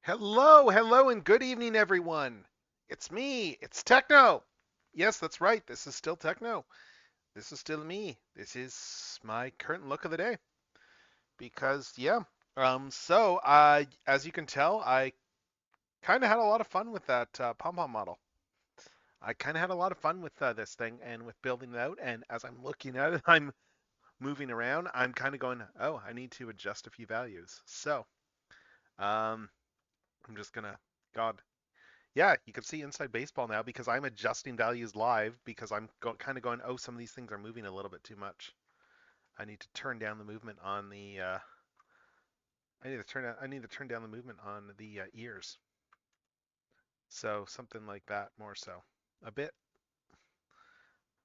Hello, hello, and good evening, everyone. It's me, it's Techno. Yes, that's right. This is still Techno. This is still me. This is my current look of the day. Because, yeah. As you can tell, I kind of had a lot of fun with that pom pom model. I kind of had a lot of fun with this thing and with building it out. And as I'm looking at it, I'm moving around. I'm kind of going, oh, I need to adjust a few values. Um, I'm just gonna, God, yeah, you can see inside baseball now because I'm adjusting values live because kind of going, oh, some of these things are moving a little bit too much. I need to turn down the movement on the. I need to turn down the movement on the ears. So something like that, more so, a bit,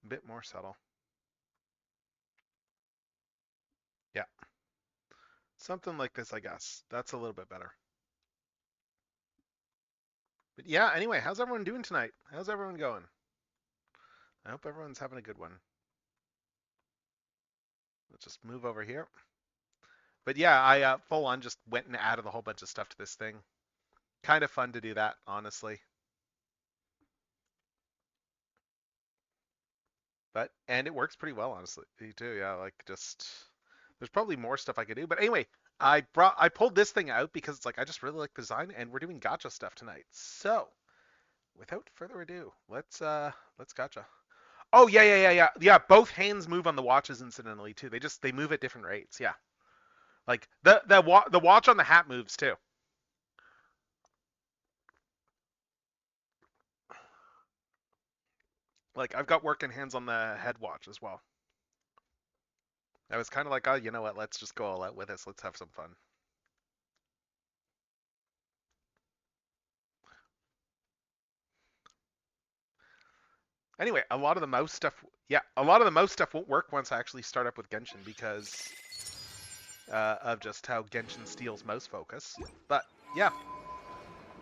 a bit more subtle. Yeah, something like this, I guess. That's a little bit better. But yeah, anyway, how's everyone doing tonight? How's everyone going? I hope everyone's having a good one. Let's just move over here. But yeah, I full on just went and added a whole bunch of stuff to this thing. Kind of fun to do that, honestly. And it works pretty well, honestly, too. Yeah, like just there's probably more stuff I could do. But anyway, I pulled this thing out because it's like I just really like design and we're doing gacha stuff tonight. So without further ado, let's gacha. Oh yeah. Both hands move on the watches incidentally too. They move at different rates. Yeah, like the watch on the hat moves too. Like I've got working hands on the head watch as well. I was kind of like, oh, you know what? Let's just go all out with this. Let's have some fun. Anyway, a lot of the mouse stuff won't work once I actually start up with Genshin because of just how Genshin steals mouse focus. But yeah,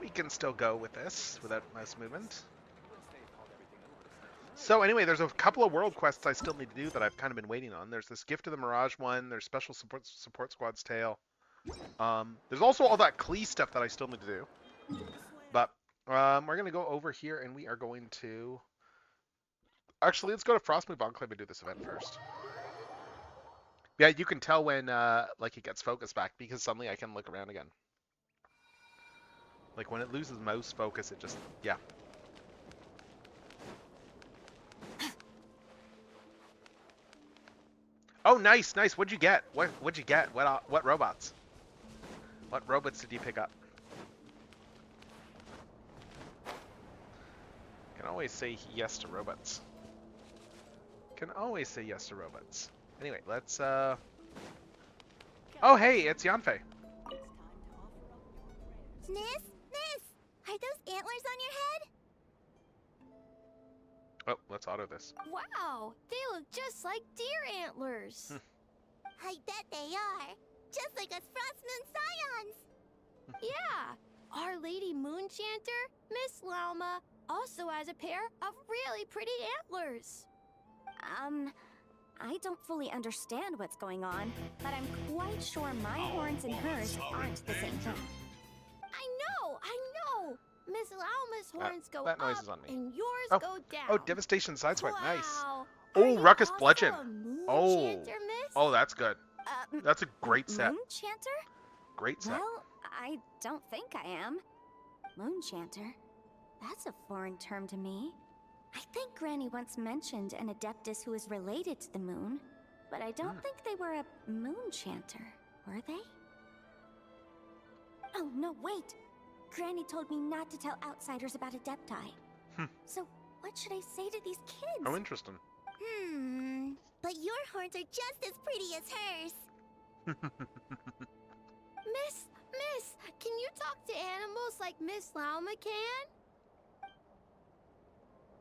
we can still go with this without mouse movement. So anyway, there's a couple of world quests I still need to do that I've kind of been waiting on. There's this Gift of the Mirage one. There's Special Support Squad's Tale. There's also all that Klee stuff that I still need to do. But we're gonna go over here and we are going to actually let's go to Frostmoon Enclave and do this event first. Yeah, you can tell when like it gets focus back because suddenly I can look around again. Like when it loses mouse focus, it just yeah. Oh, nice, nice. What'd you get? What'd you get? What robots? What robots did you pick up? Can always say yes to robots. Can always say yes to robots. Anyway, let's oh, hey, it's Yanfei. Miss, are those antlers on your head? Oh, let's auto this. Wow, they look just like deer antlers. I bet they are. Just like us Frostmoon Scions. Yeah, Our Lady Moonchanter, Miss Lauma, also has a pair of really pretty antlers. I don't fully understand what's going on, but I'm quite sure my horns and hers aren't the same thing. I know. Miss Lauma's horns go that noise up is on me. and yours Oh, go down. oh, Devastation Sideswipe, nice. Wow. Oh, Are you Ruckus also Bludgeon. a Oh, Moonchanter, miss? oh, that's good. That's a great set. Moonchanter? Great set. Well, I don't think I am. Moonchanter? That's a foreign term to me. I think Granny once mentioned an Adeptus who is related to the moon, but I don't think they were a Moonchanter, were they? Oh, no, wait! Granny told me not to tell outsiders about Adepti. So, what should I say to these kids? Oh, interesting. But your horns are just as pretty as hers. Miss, can you talk to animals like Miss Lauma can?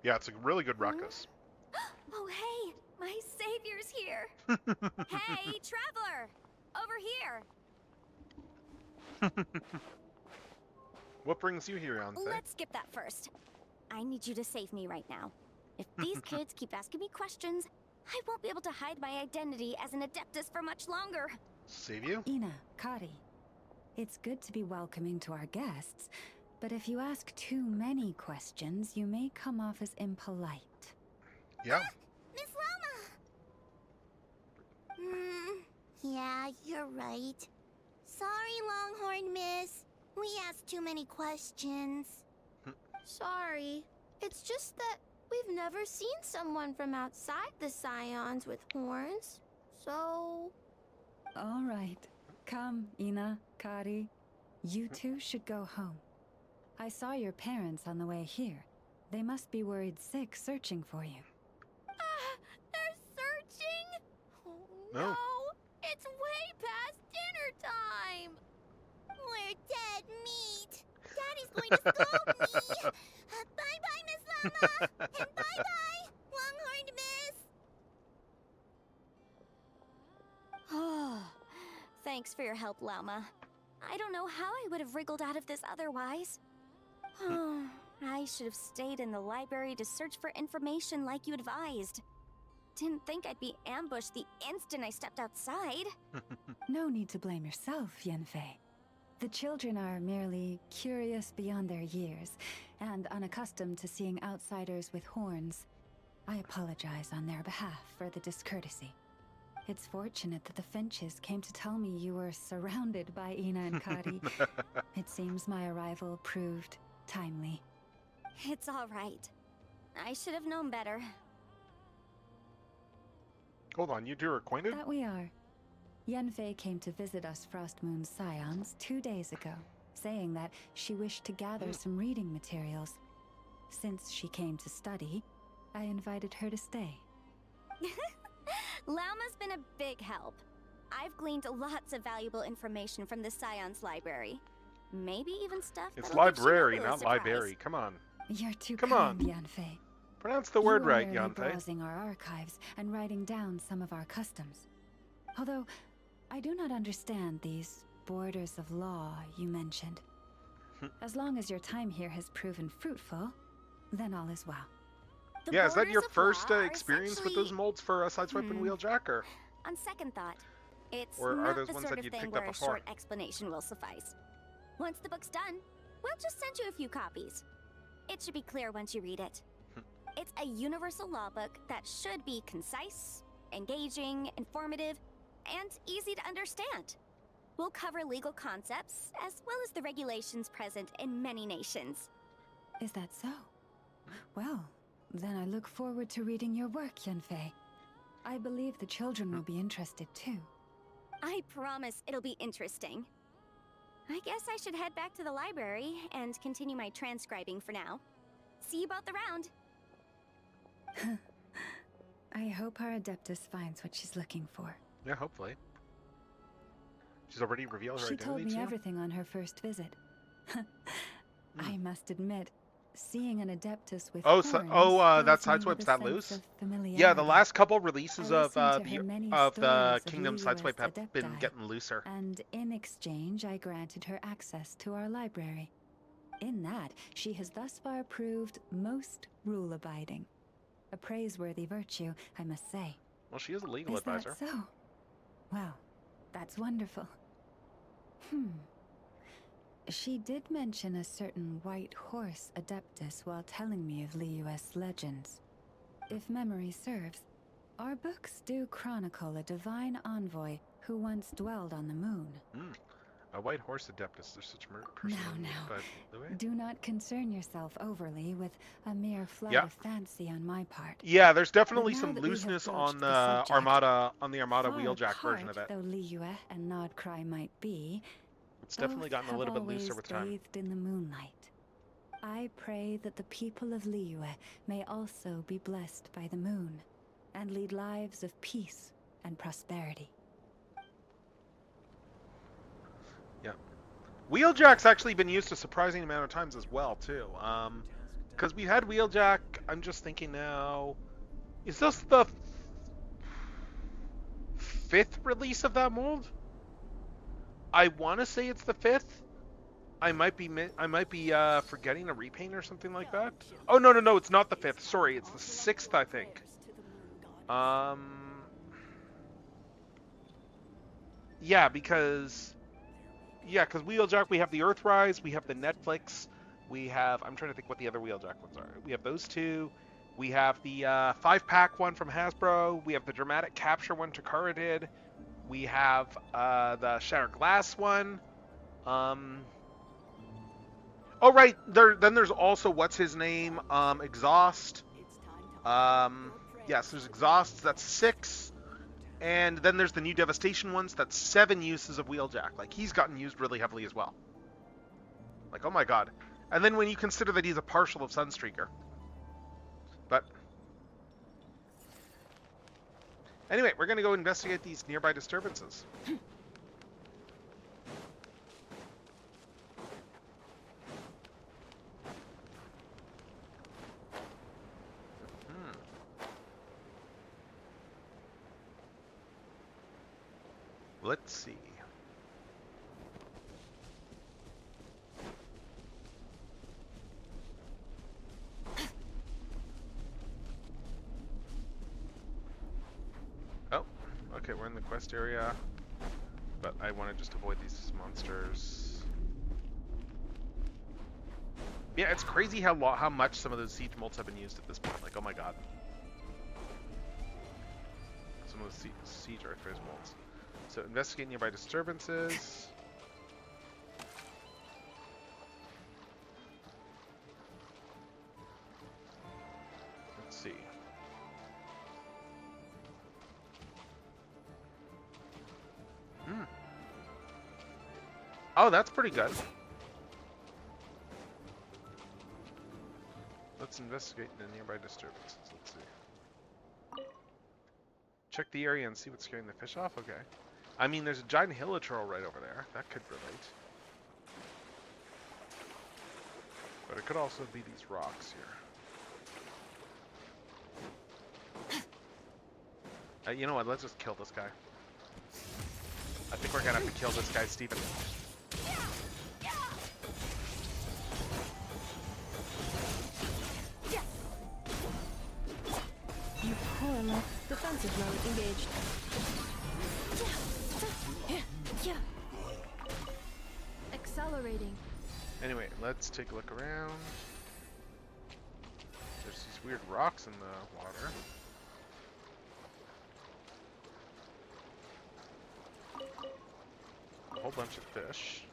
Yeah, it's a really good ruckus. Oh, hey, my savior's here. Hey, traveler, over here. What brings you here, Yanfei? Let's skip that first. I need you to save me right now. If these kids keep asking me questions, I won't be able to hide my identity as an Adeptus for much longer. Save you? Ina, Kari. It's good to be welcoming to our guests, but if you ask too many questions, you may come off as impolite. Yeah. Miss Llama! Yeah, you're right. Sorry, Longhorn Miss. We asked too many questions. Sorry. It's just that we've never seen someone from outside the Scions with horns. So... All right. Come, Ina, Kari. You two should go home. I saw your parents on the way here. They must be worried sick searching for you. They're searching? Oh No. no! It's way past dinner time! We're dead meat! Daddy's going to scold me! Bye-bye, Miss Llama! And bye-bye, Longhorned Miss! Oh, thanks for your help, Llama. I don't know how I would have wriggled out of this otherwise. I should have stayed in the library to search for information like you advised. Didn't think I'd be ambushed the instant I stepped outside. No need to blame yourself, Yanfei. The children are merely curious beyond their years and unaccustomed to seeing outsiders with horns. I apologize on their behalf for the discourtesy. It's fortunate that the Finches came to tell me you were surrounded by Ina and Kari. It seems my arrival proved timely. It's all right. I should have known better. Hold on, you two are acquainted? That we are. Yanfei came to visit us Frostmoon's Scions 2 days ago, saying that she wished to gather some reading materials. Since she came to study, I invited her to stay. Llama's been a big help. I've gleaned lots of valuable information from the Scion's library. Maybe even stuff It's that'll give library, Shinobu a not surprise. library. Come on. You're too Come kind, on. Yanfei. Pronounce the word You were right, merely Yanfei. browsing our archives and writing down some of our customs. Although, I do not understand these borders of law you mentioned. As long as your time here has proven fruitful, then all is well. The Yeah, is that your borders of first law are experience with essentially- those molds for Sideswipe and Wheeljack, or? On second thought, it's Or are not those the ones sort that of you'd thing picked where up a before? short explanation will suffice. Once the book's done, we'll just send you a few copies. It should be clear once you read it. It's a universal law book that should be concise, engaging, informative, and easy to understand. We'll cover legal concepts as well as the regulations present in many nations. Is that so? Well, then I look forward to reading your work, Yanfei. I believe the children will be interested too. I promise it'll be interesting. I guess I should head back to the library and continue my transcribing for now. See you both around. I hope our Adeptus finds what she's looking for. Yeah, hopefully. She's already revealed her She identity told to me you? everything on her first visit. I must admit, seeing an Adeptus with horns that fills me Sideswipe's with a that sense loose? of familiarity. Yeah, the last couple releases I of listened to her many the stories of Kingdom Liyue's Sideswipe have been adepti, getting looser. and in exchange I granted her access to our library. In that, she has thus far proved most rule-abiding. A praiseworthy virtue, I must say. Well, she is a legal Is advisor. that so? Well, that's wonderful. She did mention a certain white horse Adeptus while telling me of Liyue's legends. If memory serves, our books do chronicle a divine envoy who once dwelled on the moon. A white horse Adeptus. There's such person. Now. But Louis? Do not concern yourself overly with a mere flight Yeah. of fancy on my part. Yeah, there's definitely But now some that we have looseness broached on the the subject, Armada Far Wheeljack version of apart it. though Liyue and Nodcry might be, It's definitely both gotten a have little bit always looser with time. bathed in the moonlight. I pray that the people of Liyue may also be blessed by the moon and lead lives of peace and prosperity. Yeah. Wheeljack's actually been used a surprising amount of times as well, too. Because we had Wheeljack, I'm just thinking now, is this the fifth release of that mold? I want to say it's the fifth. I might be forgetting a repaint or something like that. Oh no, it's not the fifth. Sorry, it's the sixth, I think. Yeah, because Yeah, because Wheeljack, we have the Earthrise, we have the Netflix, we have. I'm trying to think what the other Wheeljack ones are. We have those two. We have the 5-pack one from Hasbro. We have the Dramatic Capture one Takara did. We have the Shattered Glass one. Um, oh right, then there's also what's his name? Exhaust. Yes, there's Exhaust. That's 6. And then there's the new Devastation ones. That's 7 uses of Wheeljack. Like, he's gotten used really heavily as well. Like, oh my god. And then when you consider that he's a partial of Sunstreaker. But anyway, we're going to go investigate these nearby disturbances. Hmm. Let's see. Oh, okay, we're in the quest area. But I want to just avoid these monsters. Yeah, it's crazy how much some of those siege molts have been used at this point. Like, oh my god. Some of the siege earthrise molts. So investigate nearby disturbances. Let's see. Hmm. Oh, that's pretty good. Let's investigate the nearby disturbances. Let's see. Check the area and see what's scaring the fish off? Okay. I mean, there's a giant hilichurl right over there. That could relate. But it could also be these rocks here. You know what? Let's just kill this guy. I think we're gonna have to kill this guy, Steven. You poor defensive mode engaged. Accelerating. Anyway, let's take a look around. There's these weird rocks in the water. A whole bunch of fish.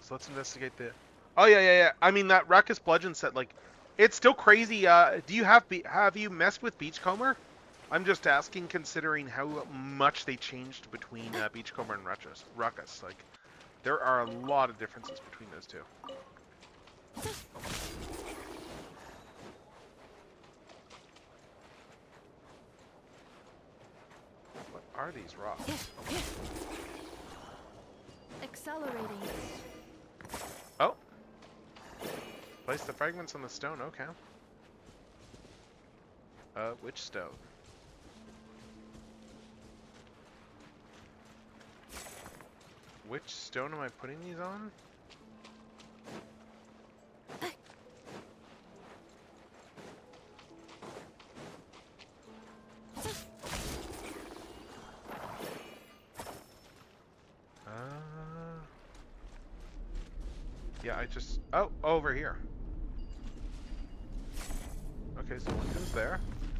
So let's investigate the... Oh, yeah. I mean, that Ruckus Bludgeon set, like, it's still crazy. Do you have you messed with Beachcomber? I'm just asking, considering how much they changed between Beachcomber and Ruckus. Like, there are a lot of differences between those two. What are these rocks? Accelerating. Oh. Place the fragments on the stone, okay. Which stone? Which stone am I putting these on? Yeah, I just... Oh, over here. Okay, so one goes there.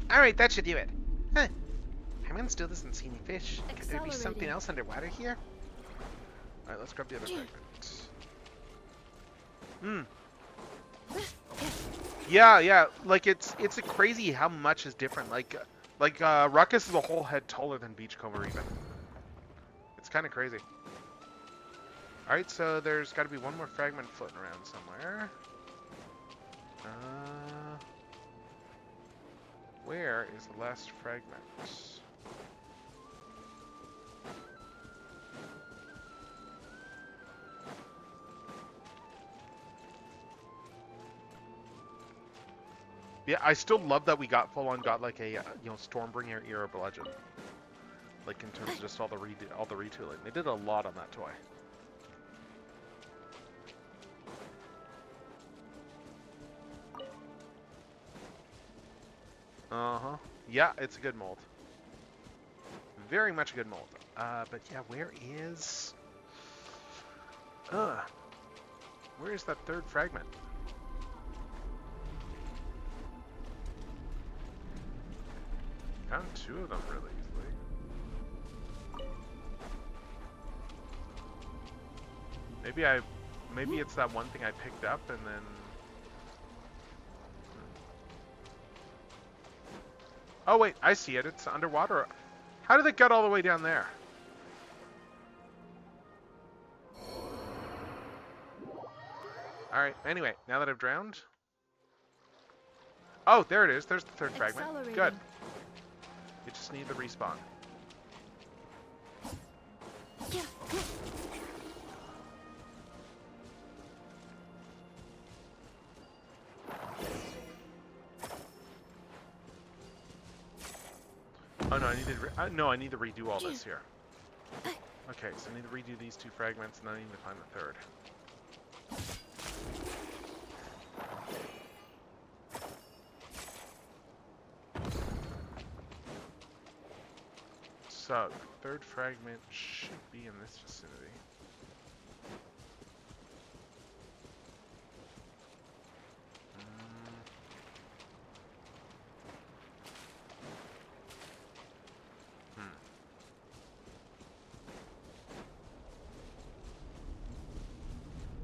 Alright, that should do it. Huh. Hammond still doesn't see any fish. Could there be something else underwater here? Alright, let's grab the other fragment. Yeah. Like, it's crazy how much is different. Like Ruckus is a whole head taller than Beachcomber even. It's kind of crazy. Alright, so there's got to be one more fragment floating around somewhere. Where is the last fragment? Yeah, I still love that we got got like a Stormbringer era bludgeon. Like in terms of just all the retooling, they did a lot on that toy. Yeah, it's a good mold. very much a good mold. But yeah, where is... where is that third fragment? Found two of them really easily. Maybe it's that one thing I picked up and then... Oh wait, I see it. It's underwater. How did it get all the way down there? Alright, anyway, now that I've drowned... Oh, there it is. There's the third fragment. Good. You just need the respawn. Oh no, I need to redo all this here. Okay, so I need to redo these two fragments, and then I need to find the third. So, the third fragment should be in this vicinity.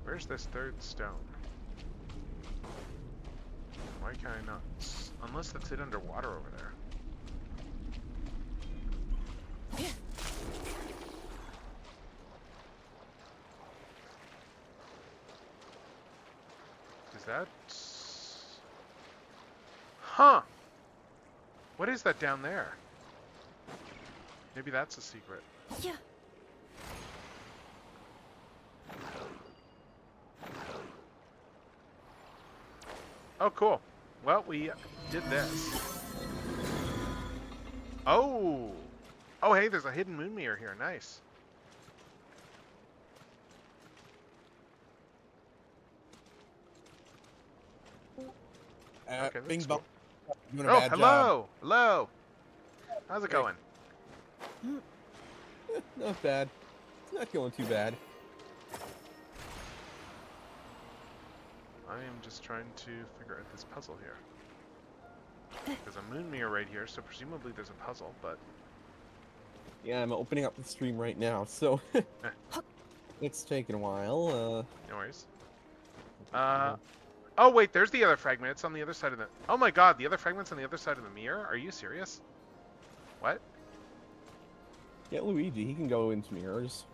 Where's this third stone? Why can I not? Unless that's it underwater over there. Is that... Huh! What is that down there? Maybe that's a secret. Yeah. Oh, cool. Well, we did this. Oh! Oh, hey, there's a hidden moon mirror here. Nice. Okay, Bing that's bong. cool. Doing a Oh, bad hello! job. Hello! How's it Hey. going? Not bad. It's not going too bad. I am just trying to figure out this puzzle here. There's a moon mirror right here, so presumably there's a puzzle, but... Yeah, I'm opening up the stream right now, so it's taking a while. No worries. Oh wait, there's the other fragment. It's on the other side of the... Oh my god, the other fragment's on the other side of the mirror? Are you serious? What? Get Luigi. He can go into mirrors.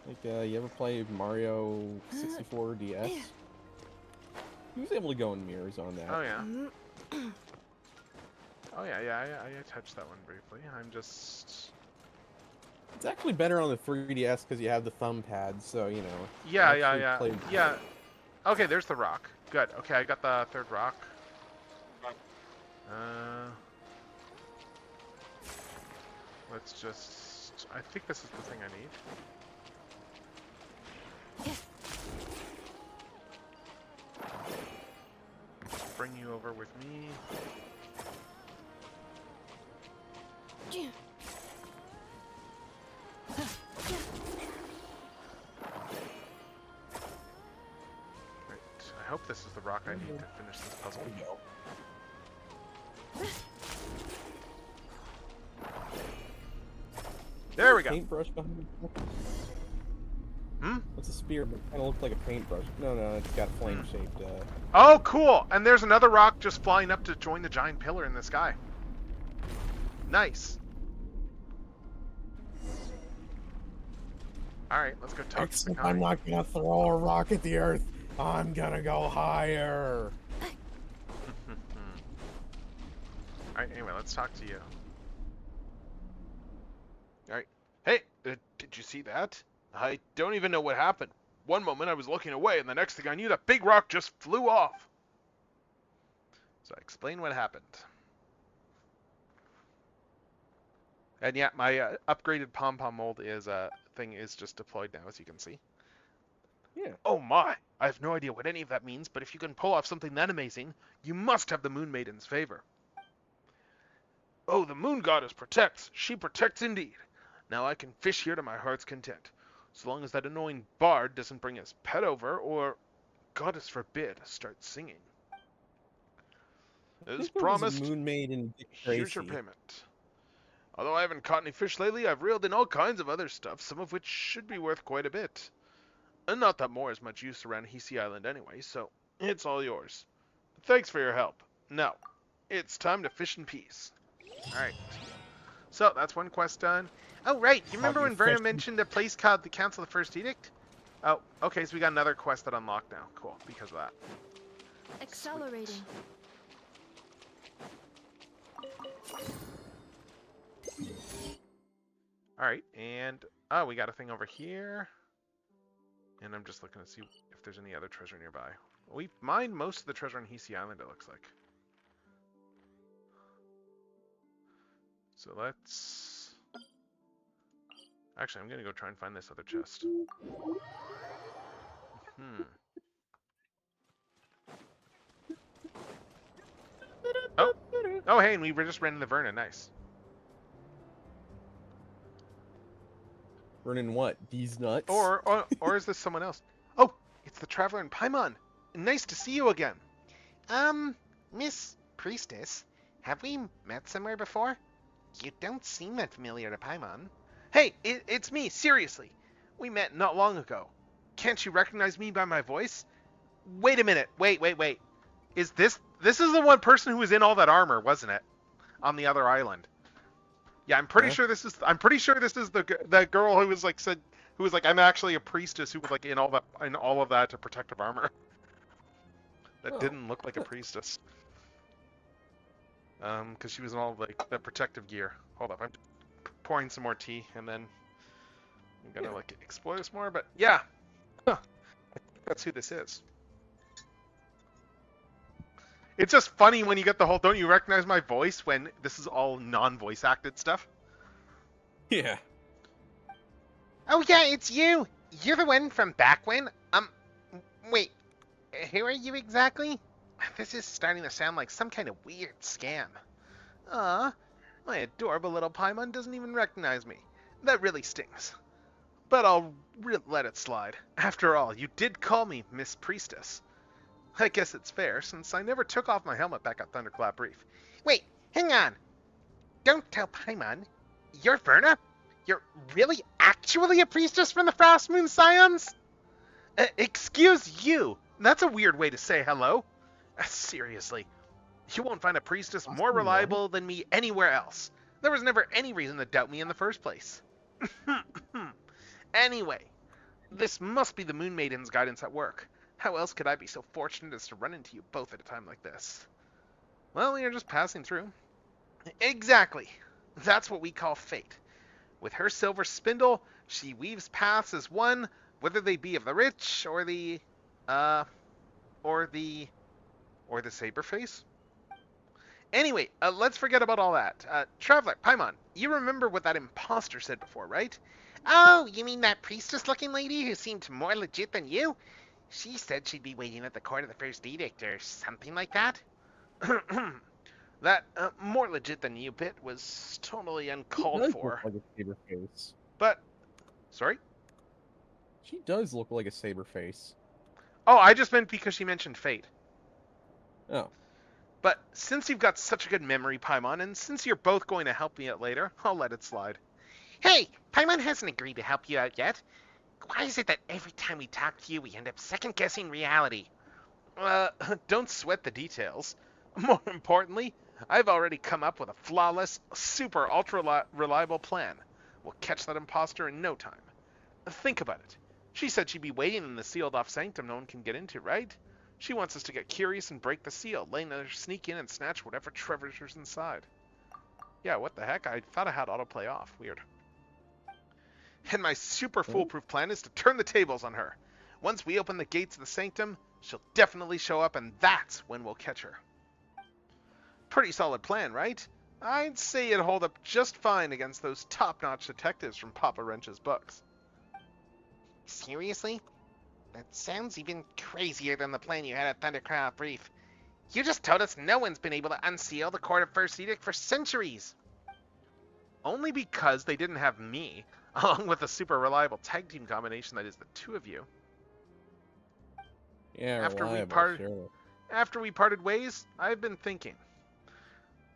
Like, you ever play Mario 64 DS? He was able to go in mirrors on that. Oh yeah. Oh yeah, I touched that one briefly. I'm just... It's actually better on the 3DS because you have the thumb pad, so, you know. Yeah, actually yeah. play- Yeah. Okay, there's the rock. Good. Okay, I got the third rock. Let's just... I think this is the thing I need. Bring you over with me. Right. I hope this is the rock I need to finish this puzzle. There we go. There we go. Paintbrush behind you? Hmm? What's a spear? It kind of looks like a paintbrush. No, it's got flame-shaped. Oh, cool! And there's another rock just flying up to join the giant pillar in the sky. Nice. Alright, let's go talk to the guy. I'm not gonna throw a rock at the earth. I'm gonna go higher. Alright, anyway, let's talk to you. Alright. Hey, did you see that? I don't even know what happened. One moment I was looking away, and the next thing I knew, that big rock just flew off. So I explained what happened. And yeah, my upgraded pom-pom mold is just deployed now, as you can see. Yeah. Oh my! I have no idea what any of that means, but if you can pull off something that amazing, you must have the Moon Maiden's favor. Oh, the moon goddess protects. She protects indeed. Now I can fish here to my heart's content. So long as that annoying bard doesn't bring his pet over, or, goddess forbid, start singing. I As think there was a promised, moon maid in Dick here's your Tracy. payment. Although I haven't caught any fish lately, I've reeled in all kinds of other stuff, some of which should be worth quite a bit. And not that more is much use around Hisi Island anyway, so it's all yours. Thanks for your help. Now, it's time to fish in peace. Alright. So, that's one quest done. Oh, right. You Caught remember you when Verna fishing. mentioned a place called the Council of the First Edict? Oh, okay, so we got another quest that unlocked now. Cool, because of that. Accelerating. Alright, and... Oh, we got a thing over here. And I'm just looking to see if there's any other treasure nearby. We've mined most of the treasure on Hisi Island, it looks like. So let's... Actually, I'm going to go try and find this other chest. Oh! Oh, hey, and we just ran into Verna. Nice. Burning what? These nuts? Or is this someone else? Oh! It's the Traveler in Paimon! Nice to see you again! Miss Priestess, have we met somewhere before? You don't seem that familiar to Paimon. Hey, it's me, seriously! We met not long ago. Can't you recognize me by my voice? Wait a minute, wait. Is this is the one person who was in all that armor, wasn't it? On the other island. Yeah, I'm pretty sure this is the girl who was like I'm actually a priestess who was like in all of that protective armor. That didn't look like a priestess. Because she was in all like the protective gear. Hold up, I'm pouring some more tea and then I'm gonna like explore this more, but yeah. Huh. I think that's who this is. It's just funny when you get the whole don't you recognize my voice when this is all non-voice acted stuff. Yeah. Oh yeah, it's you! You're the one from back when? Wait, who are you exactly? This is starting to sound like some kind of weird scam. Aw, my adorable little Paimon doesn't even recognize me. That really stings. But I'll let it slide. After all, you did call me Miss Priestess. I guess it's fair, since I never took off my helmet back at Thunderclap Reef. Wait, hang on. Don't tell Paimon. You're Verna? You're really actually a priestess from the Frost Moon Scions? Excuse you! That's a weird way to say hello. Seriously, you won't find a priestess more reliable than me anywhere else. There was never any reason to doubt me in the first place. Anyway, this must be the Moon Maiden's guidance at work. How else could I be so fortunate as to run into you both at a time like this? Well, you're just passing through. Exactly. That's what we call fate. With her silver spindle, she weaves paths as one, whether they be of the rich or the Saberface. Anyway, let's forget about all that. Traveler, Paimon, you remember what that imposter said before, right? Oh, you mean that priestess-looking lady who seemed more legit than you? She said she'd be waiting at the court of the First Edict or something like that. That more legit than you bit was totally uncalled for. Look like a saber face. But, sorry? She does look like a saber face. Oh, I just meant because she mentioned fate. Oh. But since you've got such a good memory, Paimon, and since you're both going to help me out later, I'll let it slide. Hey, Paimon hasn't agreed to help you out yet. Why is it that every time we talk to you, we end up second-guessing reality? Don't sweat the details. More importantly, I've already come up with a flawless, super ultra reliable plan. We'll catch that imposter in no time. Think about it. She said she'd be waiting in the sealed off sanctum no one can get into, right? She wants us to get curious and break the seal, letting her sneak in and snatch whatever treasure's inside. Yeah, what the heck? I thought I had autoplay off. Weird. And my super foolproof plan is to turn the tables on her. Once we open the gates of the sanctum, she'll definitely show up, and that's when we'll catch her. Pretty solid plan, right? I'd say it'd hold up just fine against those top-notch detectives from Papa Wrench's books. Seriously? That sounds even crazier than the plan you had at Thunderclap Reef. You just told us no one's been able to unseal the Court of First Edict for centuries. only because they didn't have me, along with a super reliable tag team combination that is the two of you. Yeah, After we reliable, parted, sure. after we parted ways, I've been thinking.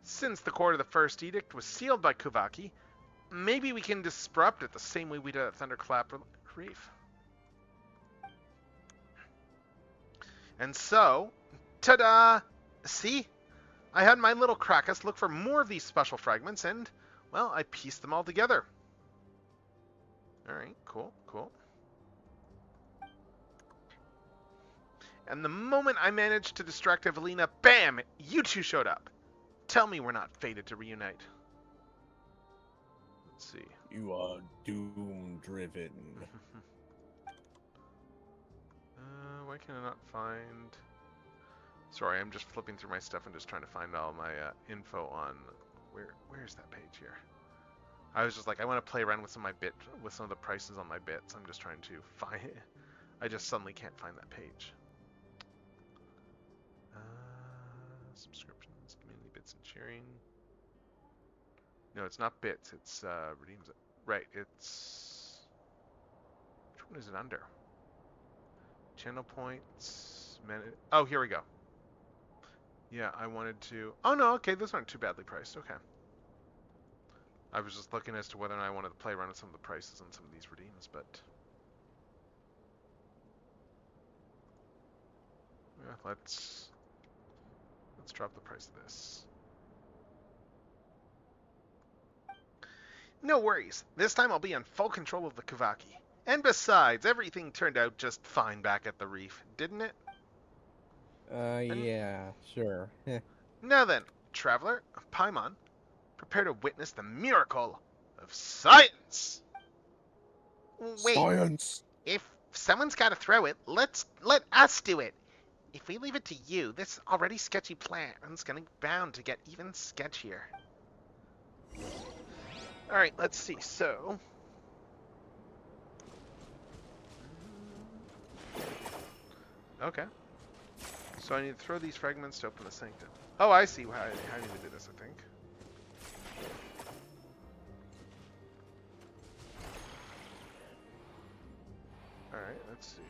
Since the core of the first edict was sealed by Kuvaki, maybe we can disrupt it the same way we did at Thunderclap Reef. And so, ta-da! See? I had my little Krakus look for more of these special fragments, and, well, I pieced them all together. Alright, cool, cool. And the moment I managed to distract Evelina, bam! You two showed up. Tell me we're not fated to reunite. Let's see. You are doom-driven. Why can I not find... Sorry, I'm just flipping through my stuff and just trying to find all my info on... Where's that page here? I was just like, I want to play around with some of the prices on my bits. I'm just trying to find it. I just suddenly can't find that page. Subscriptions, community bits and sharing. No, it's not bits. It's redeems. Right. It's which one is it under? Channel points. Oh, here we go. Yeah, I wanted to. Oh no, okay, those aren't too badly priced. Okay. I was just looking as to whether or not I wanted to play around with some of the prices on some of these redeems, but yeah, let's drop the price of this. No worries. This time I'll be in full control of the Kuvaki. And besides, everything turned out just fine back at the reef, didn't it? Yeah, sure. Now then, Traveler, Paimon, prepare to witness the miracle of science! Wait, Science! if someone's gotta throw it, let us do it. If we leave it to you, this already sketchy plan's gonna be bound to get even sketchier. Alright, let's see. So... Okay. So I need to throw these fragments to open the sanctum. Oh, I see how I need to do this, I think. Alright, let's see.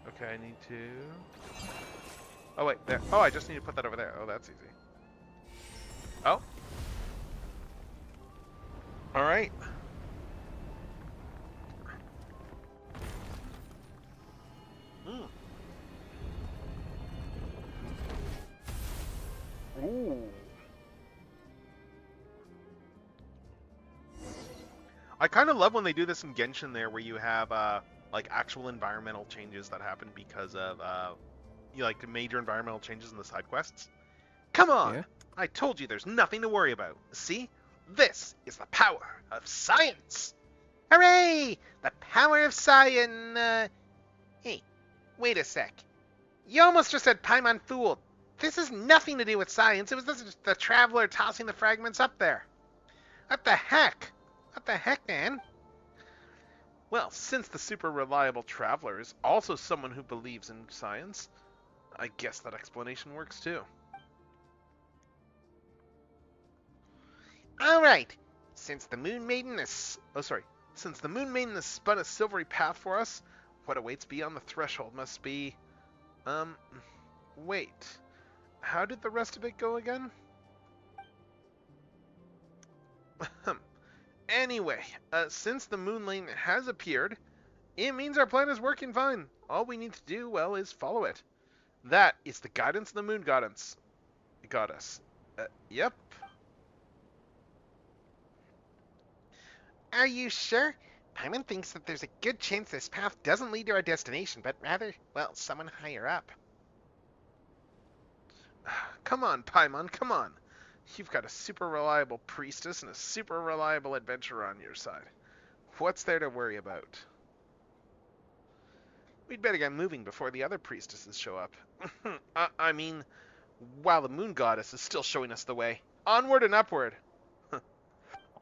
Okay, I need to... Oh, wait, there. Oh, I just need to put that over there. Oh, that's easy. Oh. Alright. Mm. Ooh. I kind of love when they do this in Genshin there, where you have, like, actual environmental changes that happen because of, like, major environmental changes in the side quests. Come on! Yeah? I told you there's nothing to worry about. See? This is the power of science! Hooray! The power of science! Hey, wait a sec. You almost just said Paimon fooled. This has nothing to do with science. It was just the Traveler tossing the fragments up there. What the heck? What the heck, man? Well, since the super reliable Traveler is also someone who believes in science, I guess that explanation works too. Alright. Since the Moon Maiden has spun a silvery path for us, what awaits beyond the threshold must be... Wait. How did the rest of it go again? Anyway, since the Moon Lane has appeared, it means our plan is working fine. All we need to do, well, is follow it. That is the guidance of the Moon Goddess. Yep. Are you sure? Paimon thinks that there's a good chance this path doesn't lead to our destination, but rather, well, someone higher up. Come on, Paimon, come on. You've got a super reliable priestess and a super reliable adventurer on your side. What's there to worry about? We'd better get moving before the other priestesses show up. I mean, while the Moon Goddess is still showing us the way. Onward and upward.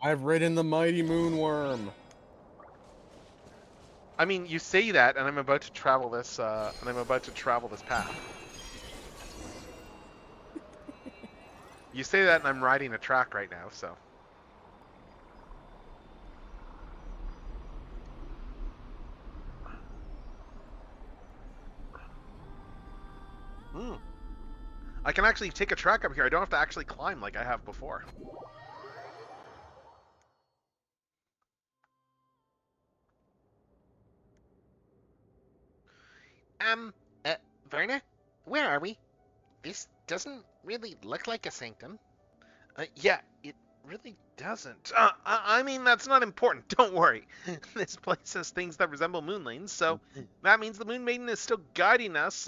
I've ridden the mighty moonworm. I mean, you say that, and I'm about to travel this, path. You say that, and I'm riding a track right now, so. Hmm. I can actually take a track up here. I don't have to actually climb like I have before. Um, uh, Verna? Where are we? This doesn't really look like a sanctum. Yeah, it really doesn't. I mean, that's not important. Don't worry. This place has things that resemble moon lanes, so that means the Moon Maiden is still guiding us.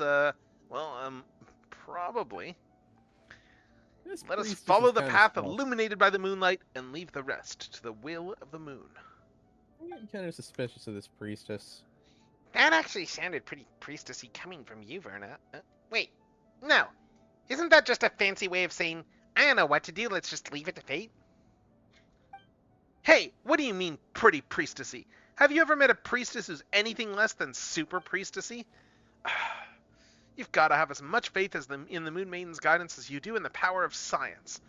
Probably. This Let us priestess follow is the kind of path sus. illuminated by the moonlight and leave the rest to the will of the moon. I'm getting kind of suspicious of this priestess. That actually sounded pretty priestessy coming from you, Verna. Wait, no. Isn't that just a fancy way of saying, I don't know what to do, let's just leave it to fate? Hey, what do you mean, pretty priestessy? Have you ever met a priestess who's anything less than super priestessy? You've got to have as much faith in the Moon Maiden's guidance as you do in the power of science.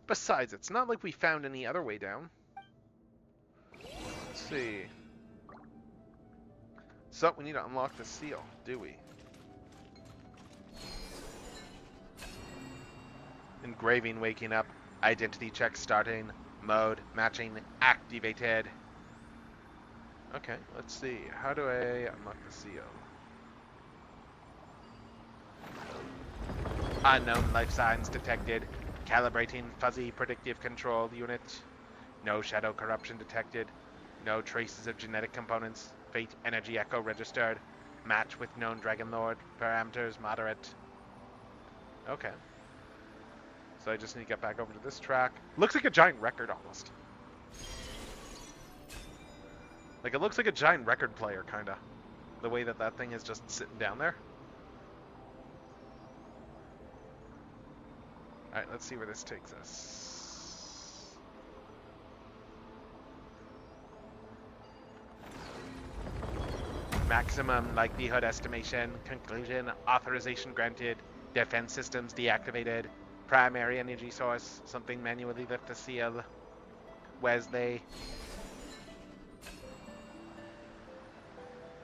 Besides, it's not like we found any other way down. Let's see. So, we need to unlock the seal, do we? Engraving waking up. Identity check starting. Mode matching activated. Okay, let's see. How do I unlock the seal? Unknown life signs detected. Calibrating fuzzy predictive control unit. No shadow corruption detected. No traces of genetic components. Fate energy echo registered. Match with known Dragon Lord. Parameters moderate. Okay. So I just need to get back over to this track. Looks like a giant record almost. Like it looks like a giant record player, kinda. The way that that thing is just sitting down there. Alright, let's see where this takes us. Maximum likelihood estimation, conclusion, authorization granted, defense systems deactivated, primary energy source, something manually lift the seal. Wesley.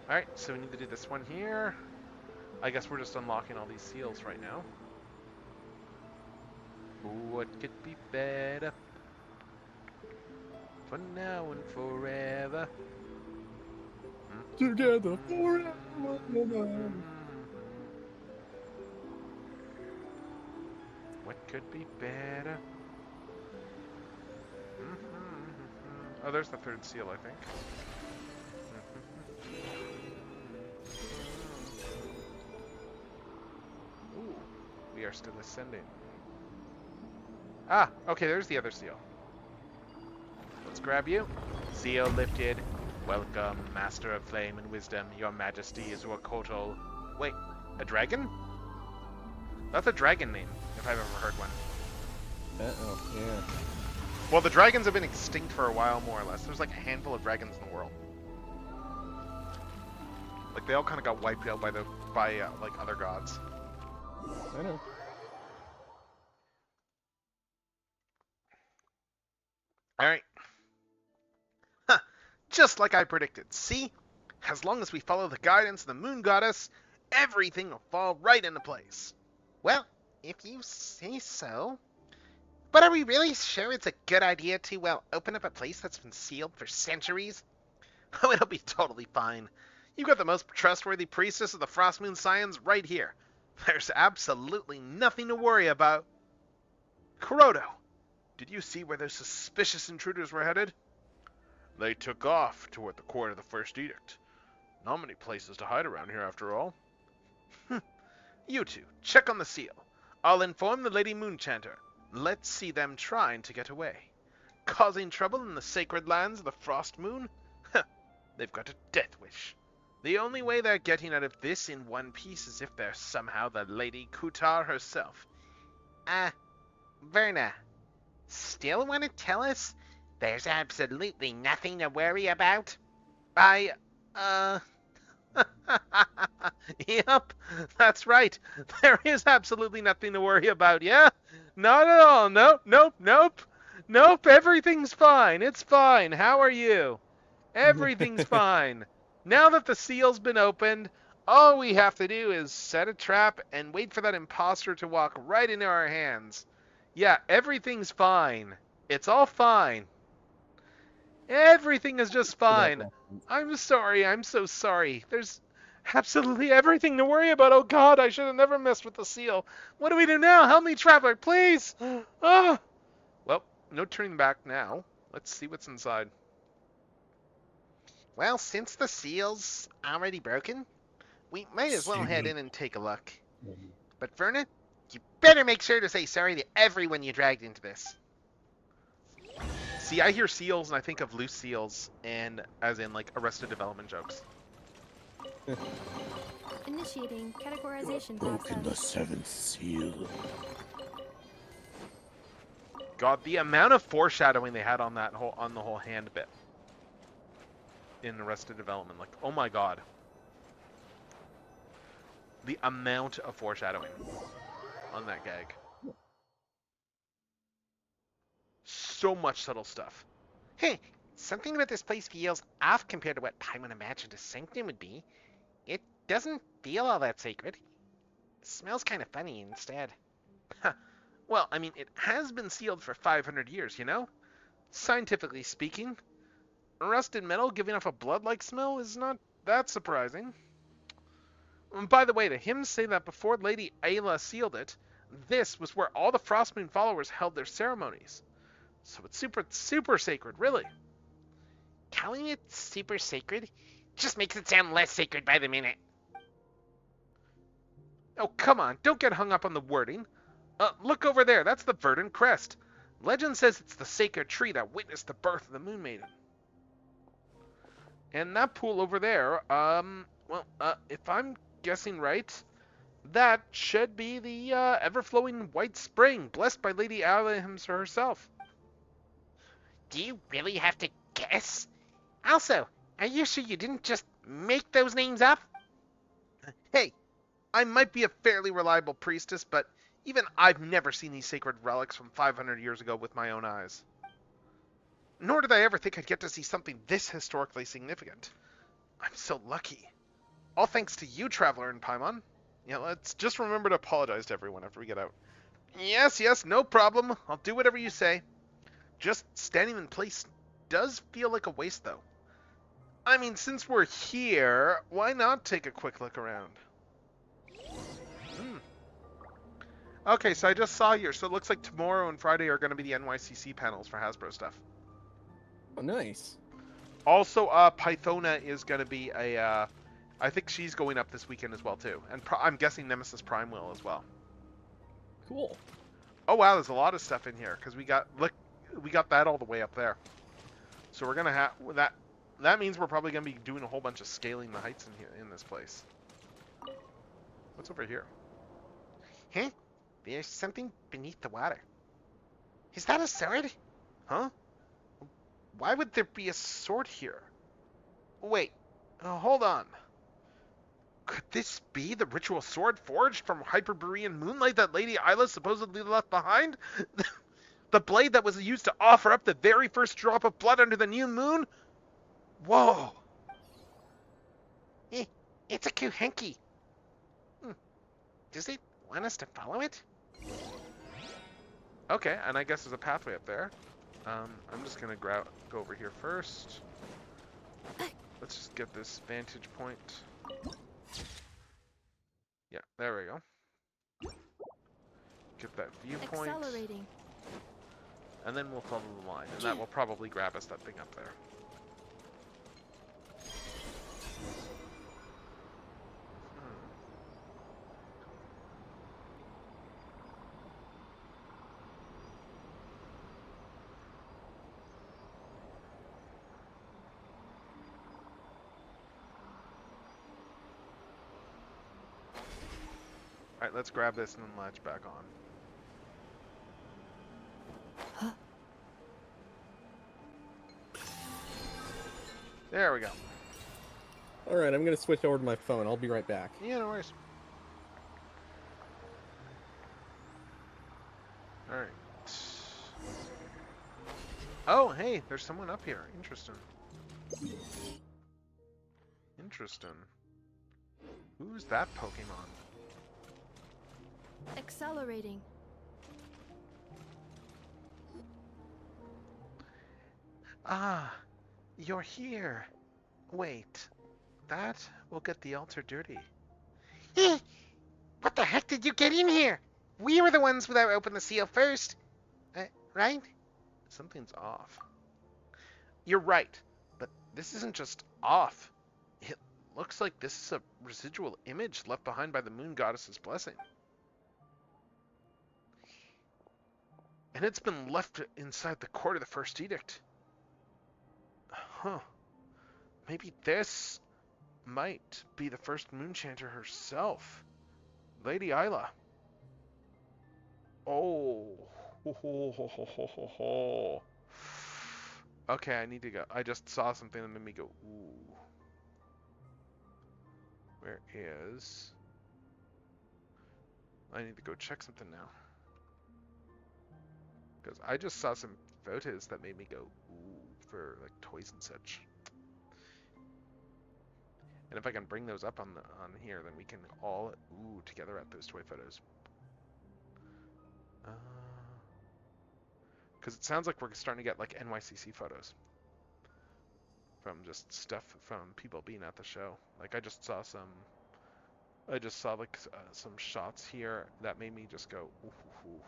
Alright, so we need to do this one here. I guess we're just unlocking all these seals right now. What could be better? For now and forever. Together forever. What could be better? Oh, there's the third seal, I think. Ooh, we are still ascending. Ah, okay, there's the other seal. Let's grab you. Seal lifted. Welcome, Master of Flame and Wisdom. Your Majesty is Wakotal. Wait, a dragon? That's a dragon name, if I've ever heard one. Uh-oh, yeah. Well, the dragons have been extinct for a while, more or less. There's like a handful of dragons in the world. Like they all kind of got wiped out by like other gods. I know. All right. Huh. Just like I predicted. See? As long as we follow the guidance of the moon goddess, everything will fall right into place. Well, if you say so. But are we really sure it's a good idea to, well, open up a place that's been sealed for centuries? Oh, it'll be totally fine. You've got the most trustworthy priestess of the Frost Moon Scions right here. There's absolutely nothing to worry about. Kuroto, did you see where those suspicious intruders were headed? They took off toward the court of the First Edict. Not many places to hide around here, after all. You two, check on the seal. I'll inform the Lady Moonchanter. Let's see them trying to get away. Causing trouble in the sacred lands of the Frost Moon? They've got a death wish. The only way they're getting out of this in one piece is if they're somehow the Lady Kutar herself. Verna, still want to tell us There's absolutely nothing to worry about? I, uh... Yep, that's right. There is absolutely nothing to worry about, yeah? Not at all. Nope, nope, nope. Nope, everything's fine. It's fine. How are you? Everything's fine. Now that the seal's been opened, all we have to do is set a trap and wait for that imposter to walk right into our hands. Yeah, everything's fine. It's all fine. Everything is just For that fine. reference. I'm sorry. I'm so sorry. There's absolutely everything to worry about. Oh God, I should have never messed with the seal. What do we do now? Help me, traveler, please. Ah. Well, no turning back now. Let's see what's inside. Well, since the seal's already broken, we might as well head in and take a look. But Verna, you better make sure to say sorry to everyone you dragged into this. See, I hear seals and I think of loose seals, and as in like Arrested Development jokes. Initiating categorization Broken the process. seventh seal. God, the amount of foreshadowing they had on that the whole hand bit in Arrested Development, like, oh my God, the amount of foreshadowing on that gag. So much subtle stuff. Hey, something about this place feels off compared to what Paimon imagined a sanctum would be. It doesn't feel all that sacred. It smells kind of funny instead. Well, I mean, it has been sealed for 500 years, you know? Scientifically speaking, rusted metal giving off a blood-like smell is not that surprising. And by the way, the hymns say that before Lady Ayla sealed it, this was where all the Frostmoon followers held their ceremonies. So it's super, super sacred, really. Calling it super sacred just makes it sound less sacred by the minute. Oh, come on, don't get hung up on the wording. Look over there, that's the verdant crest. Legend says it's the sacred tree that witnessed the birth of the Moon Maiden. And that pool over there, if I'm guessing right, that should be the ever-flowing white spring, blessed by Lady Ayla herself. Do you really have to guess? Also, are you sure you didn't just make those names up? Hey, I might be a fairly reliable priestess, but even I've never seen these sacred relics from 500 years ago with my own eyes. Nor did I ever think I'd get to see something this historically significant. I'm so lucky. All thanks to you, Traveler and Paimon. Yeah, let's just remember to apologize to everyone after we get out. Yes, yes, no problem. I'll do whatever you say. Just standing in place does feel like a waste, though. I mean, since we're here, why not take a quick look around? Okay, so I just saw here, so it looks like tomorrow and Friday are going to be the NYCC panels for Hasbro stuff. Oh, nice. Also, Pythona is going to be I think she's going up this weekend as well, too. And I'm guessing Nemesis Prime will as well. Cool. Oh, wow, there's a lot of stuff in here, because we got that all the way up there. So we're going to have, that means we're probably going to be doing a whole bunch of scaling the heights in here, in this place. What's over here? Huh? There's something beneath the water. Is that a sword? Huh? Why would there be a sword here? Wait, hold on. Could this be the ritual sword forged from Hyperborean moonlight that Lady Ayla supposedly left behind? The blade that was used to offer up the very first drop of blood under the new moon? Whoa! It's a kuhenki. Does it want us to follow it? Okay, and I guess there's a pathway up there. I'm just gonna go over here first. Let's just get this vantage point. Yeah, there we go. Get that viewpoint. Accelerating. And then we'll follow the line, and that will probably grab us that thing up there. Alright, let's grab this and then latch back on. There we go. Alright, I'm gonna switch over to my phone. I'll be right back. Yeah, no worries. All right. Oh, hey, there's someone up here. Interesting. Interesting. Who's that Pokemon? Accelerating. Ah, you're here. Wait, that will get the altar dirty. What the heck did you get in here? We were the ones that opened the seal first. Right? Something's off. You're right, but this isn't just off. It looks like this is a residual image left behind by the moon goddess's blessing. And it's been left inside the court of the first edict. Huh. Maybe this might be the first Moonchanter herself. Lady Isla. Oh. Okay, I need to go. I just saw something that made me go, ooh. Where is... I need to go check something now. Because I just saw some photos that made me go, ooh, for like toys and such. And if I can bring those up on here, then we can all ooh together at those toy photos. Because it sounds like we're starting to get like NYCC photos from just stuff from people being at the show. Like I just saw like some shots here that made me just go ooh, ooh, ooh.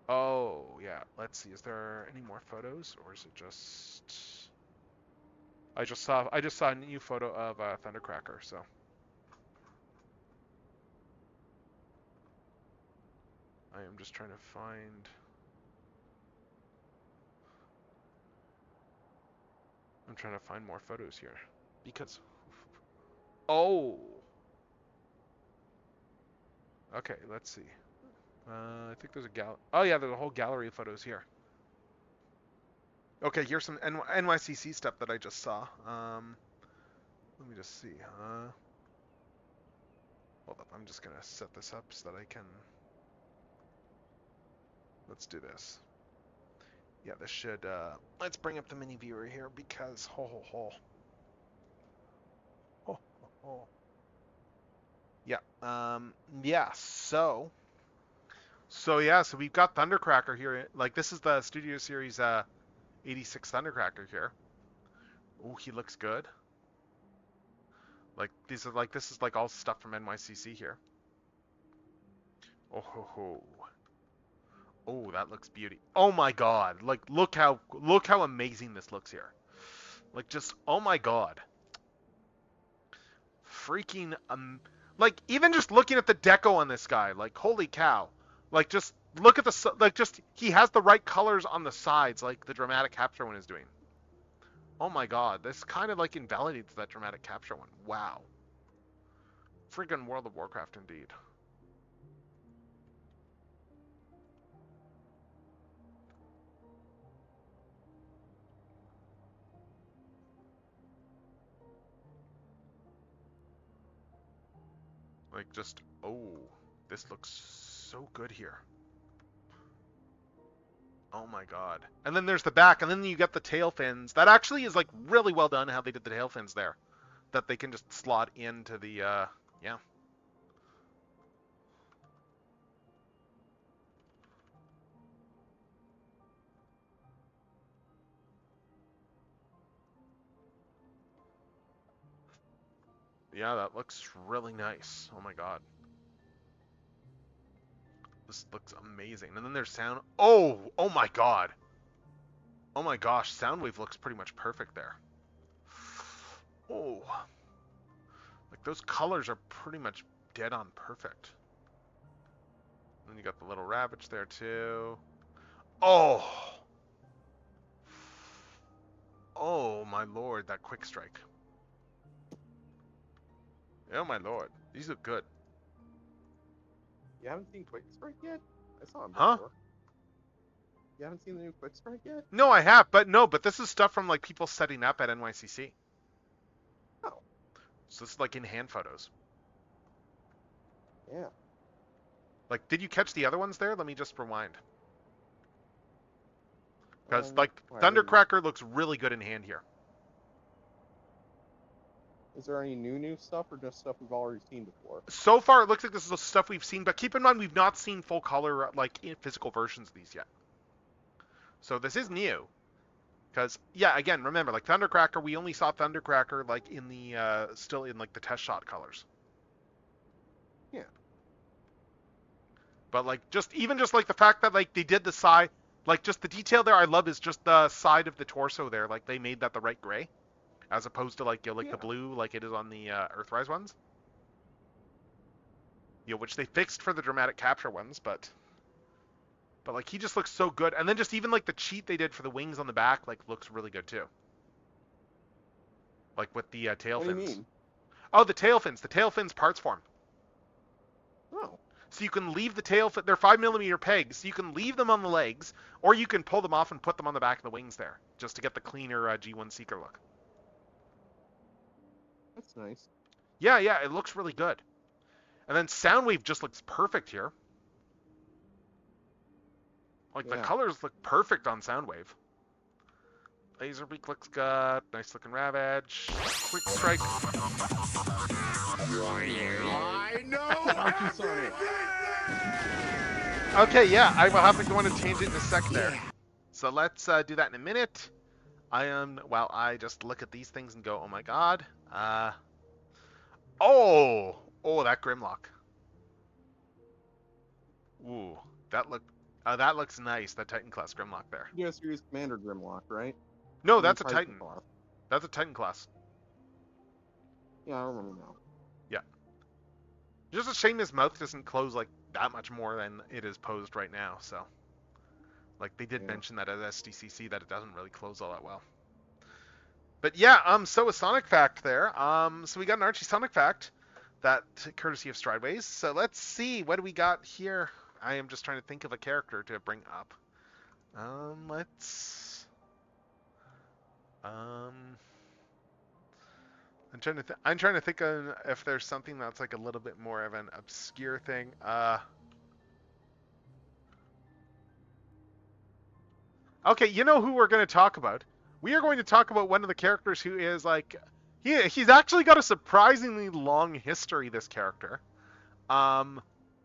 Oh yeah, let's see. Is there any more photos, or is it just? I just saw a new photo of Thundercracker. So I am just trying to find. I'm trying to find more photos here because. Oh. Okay, let's see. I think there's a Oh yeah, there's a whole gallery of photos here. Okay, here's some NYCC stuff that I just saw. Let me just see. Hold up, I'm just gonna set this up so that I can. Let's do this. Yeah, this should. Let's bring up the mini viewer here because ho ho ho. Ho ho ho. Yeah. Yeah. So we've got Thundercracker here. Like this is the Studio Series 86 Thundercracker here. Oh, he looks good. Like this is like all stuff from NYCC here. Oh ho ho. Oh, that looks beauty. Oh my god. Like look how amazing this looks here. Like just oh my god. Freaking like even just looking at the deco on this guy, like holy cow. Like just look at the like just he has the right colors on the sides like the dramatic capture one is doing. Oh my god, this kind of like invalidates that dramatic capture one. Wow. Friggin' World of Warcraft indeed. Like just oh, this looks so good here. Oh my god. And then there's the back, and then you get the tail fins. That actually is like really well done how they did the tail fins there. That they can just slot into the yeah. Yeah, that looks really nice. Oh my god. This looks amazing. And then there's sound. Oh, oh my god. Oh my gosh, Soundwave looks pretty much perfect there. Oh. Like those colors are pretty much dead on perfect. And then you got the little rabbits there too. Oh. Oh my lord, that quick strike. Oh my lord, these look good. You haven't seen Quick Strike yet? I saw him Huh? before. You haven't seen the new Quick Strike yet? No, I have, but this is stuff from like people setting up at NYCC. Oh. So this is like in hand photos. Yeah. Like, did you catch the other ones there? Let me just rewind. Because like Thundercracker looks really good in hand here. Is there any new stuff or just stuff we've already seen before? So far, it looks like this is the stuff we've seen, but keep in mind we've not seen full color like physical versions of these yet. So this is new. Because yeah, again, remember like Thundercracker, we only saw Thundercracker like in the still in like the test shot colors. Yeah. But like just like the fact that like they did the side, like just the detail there I love is just the side of the torso there, like they made that the right gray, as opposed to like the blue like it is on the Earthrise ones. Which they fixed for the dramatic capture ones, but like he just looks so good. And then just even like the cheat they did for the wings on the back like looks really good too. Like with the tail fins. What do you mean? Oh, the tail fins. The tail fins parts form. Oh. So you can leave the tail fin. They're 5mm pegs. So you can leave them on the legs, or you can pull them off and put them on the back of the wings there, just to get the cleaner G1 Seeker look. That's nice. Yeah, it looks really good. And then Soundwave just looks perfect here. Like the colors look perfect on Soundwave. Laserbeak looks good. Nice looking Ravage. Quick Strike. I know everything! Okay, yeah, I will have to go on a tangent in a sec there. So let's do that in a minute. While I just look at these things and go, oh my god. Oh, that Grimlock. Ooh, that looks nice. That Titan class Grimlock there. You guys use Commander Grimlock, right? No, that's a Titan. That's a Titan class. Yeah, I remember now. Yeah. Just a shame his mouth doesn't close like that much more than it is posed right now. So, like they did mention that at SDCC that it doesn't really close all that well. But yeah, so a Sonic fact there. So we got an Archie Sonic fact, that courtesy of Strideways. So let's see, what do we got here? I am just trying to think of a character to bring up. I'm trying to think of if there's something that's like a little bit more of an obscure thing. Okay, you know who we're going to talk about? We are going to talk about one of the characters who is like, he's actually got a surprisingly long history, this character.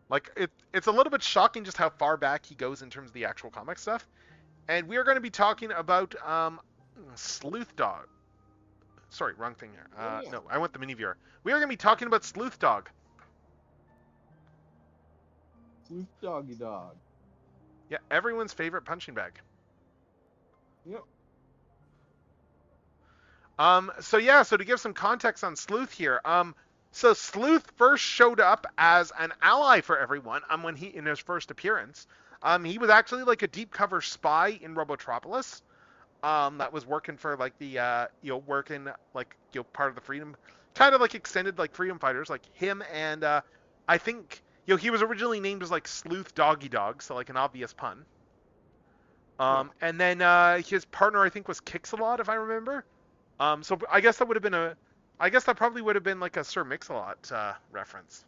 Like it's a little bit shocking just how far back he goes in terms of the actual comic stuff. And we are going to be talking about Sleuth Dog. Sorry, wrong thing here. No, I want the mini viewer. We are going to be talking about Sleuth Dog. Sleuth Doggy Dog. Yeah, everyone's favorite punching bag. Yep. So to give some context on Sleuth here, so Sleuth first showed up as an ally for everyone, when in his first appearance. He was actually like a deep cover spy in Robotropolis, that was working for like the, part of the freedom, kind of like extended like freedom fighters, like him and, I think, he was originally named as like Sleuth Doggy Dog, so like an obvious pun. And then his partner I think was Kixalot, if I remember. So I guess that would have been that probably would have been like a Sir Mix-a-Lot reference.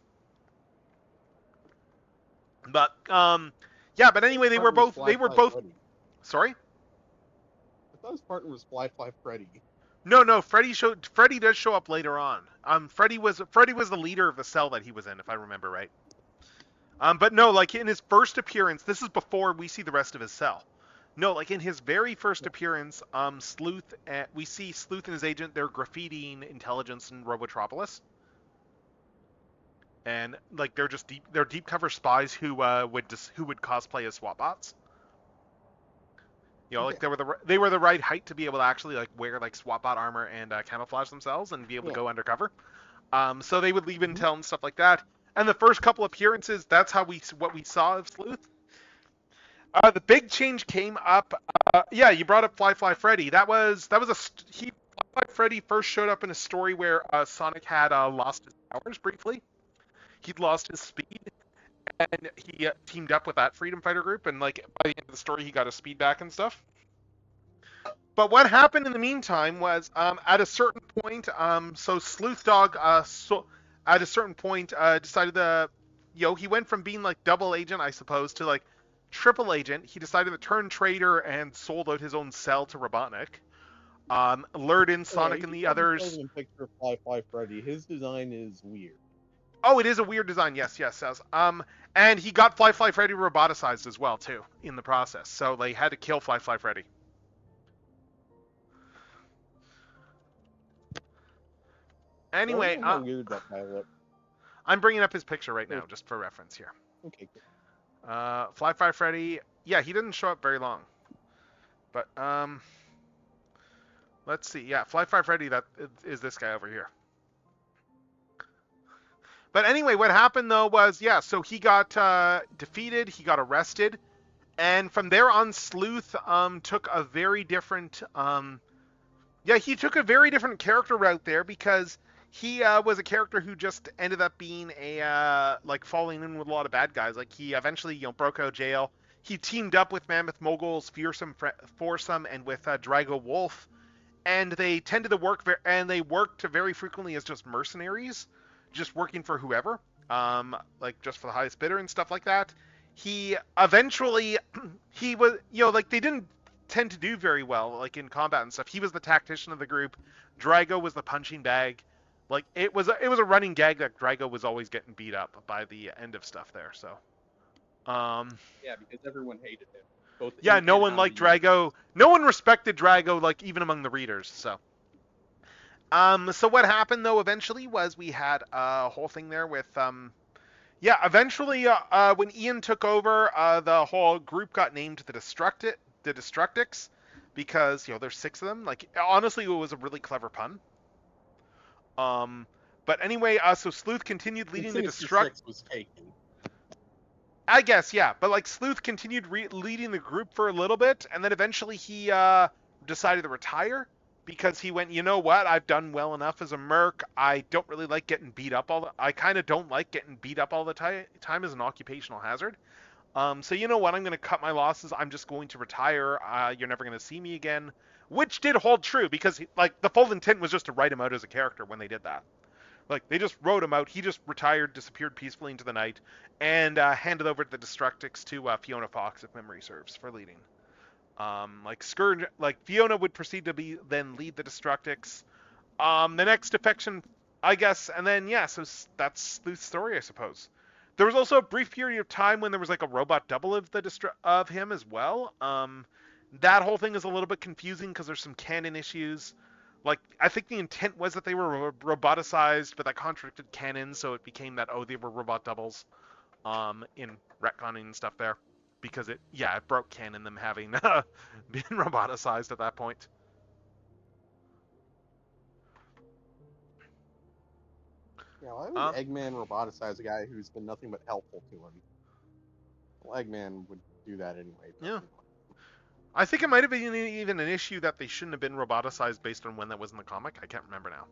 But yeah, but anyway, they were both Sorry? I thought his partner was Fly Freddy. No, Freddy does show up later on. Freddy was the leader of the cell that he was in, if I remember right. But no, like in his first appearance, this is before we see the rest of his cell. No, like in his very first appearance, we see Sleuth and his agent, they're graffitiing intelligence in Robotropolis. And like they're deep cover spies who would cosplay as SWAT bots. Like they were the right height to be able to actually like wear like SWAT bot armor and camouflage themselves and be able to go undercover. So they would leave intel and stuff like that. And the first couple appearances, that's what we saw of Sleuth. The big change came up. You brought up Fly Freddy. Fly Freddy first showed up in a story where Sonic had lost his powers briefly. He'd lost his speed, and he teamed up with that freedom fighter group, and like by the end of the story, he got his speed back and stuff. But what happened in the meantime was, at a certain point, so Sleuth Dog, at a certain point, decided to, he went from being like double agent, I suppose, to like triple agent. He decided to turn traitor and sold out his own cell to Robotnik. Lured in Oh, yeah, Sonic and he the probably others. shows him a picture of Fly Fly Freddy. His design is weird. Oh, it is a weird design. Yes, yes, yes. And he got Fly Fly Freddy roboticized as well too in the process. So they had to kill Fly Fly Freddy. I don't Anyway, know how weird that guy looked. I'm bringing up his picture right now just for reference here. Okay, cool. Fly Fly Freddy. Yeah, he didn't show up very long. But let's see. Yeah, Fly Fly Freddy. That is this guy over here. But anyway, what happened though was, yeah, so he got defeated, he got arrested, and from there on, Sleuth took a very different, he took a very different character route there, because he was a character who just ended up being like falling in with a lot of bad guys. Like he eventually, broke out of jail. He teamed up with Mammoth Mogul's fearsome foursome and with Drago Wolf, and they tended to work and they worked very frequently as just mercenaries, just working for whoever, like just for the highest bidder and stuff like that. He eventually, he was, like they didn't tend to do very well, like in combat and stuff. He was the tactician of the group. Drago was the punching bag. Like it was a running gag that Drago was always getting beat up by the end of stuff there. So, Yeah, because everyone hated him. Both yeah, in no and one out of liked the universe. Drago. No one respected Drago, like even among the readers. So. So what happened though eventually was we had a whole thing there with eventually when Ian took over, the whole group got named the Destructics, because there's 6 of them. Like honestly, it was a really clever pun. But anyway, so Sleuth continued leading the Sinister Six was taken. I guess, yeah. But like Sleuth continued leading the group for a little bit, and then eventually he decided to retire, because he went, you know what? I've done well enough as a merc. I don't really like getting beat up I kind of don't like getting beat up all the time as an occupational hazard. So you know what? I'm going to cut my losses. I'm just going to retire. You're never going to see me again. Which did hold true, because like the full intent was just to write him out as a character when they did that. Like they just wrote him out. He just retired, disappeared peacefully into the night, and handed over the Destructics to Fiona Fox, if memory serves, for leading. Like Scourge, like Fiona would proceed to then lead the Destructics. The next defection, I guess, and then so that's the story, I suppose. There was also a brief period of time when there was like a robot double of him as well. That whole thing is a little bit confusing because there's some canon issues. Like I think the intent was that they were roboticized, but that contradicted canon, so it became that they were robot doubles. In retconning and stuff there, because it broke canon, them having been roboticized at that point. Yeah, why would Eggman roboticize a guy who's been nothing but helpful to him? Well, Eggman would do that anyway. Yeah. I think it might have been even an issue that they shouldn't have been roboticized based on when that was in the comic. I can't remember now.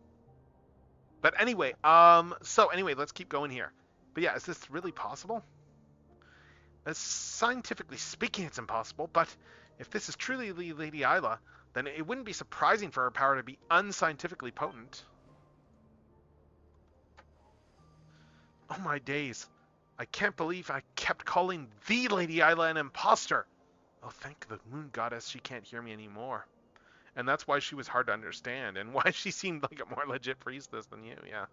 But anyway, so anyway, let's keep going here. But yeah, is this really possible? As scientifically speaking, it's impossible, but if this is truly Lady Isla, then it wouldn't be surprising for her power to be unscientifically potent. Oh my days. I can't believe I kept calling the Lady Isla an imposter. Oh, thank the moon goddess she can't hear me anymore. And that's why she was hard to understand, and why she seemed like a more legit priestess than you, yeah.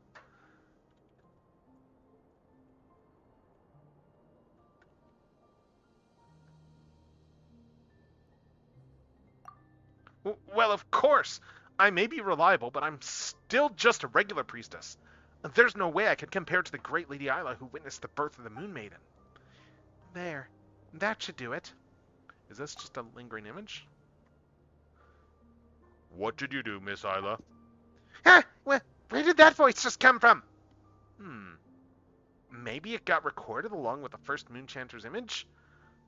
Well, of course. I may be reliable, but I'm still just a regular priestess. There's no way I could compare to the great Lady Isla who witnessed the birth of the Moon Maiden. There. That should do it. Is this just a lingering image? What did you do, Miss Isla? Where did that voice just come from? Maybe it got recorded along with the first Moonchanter's image?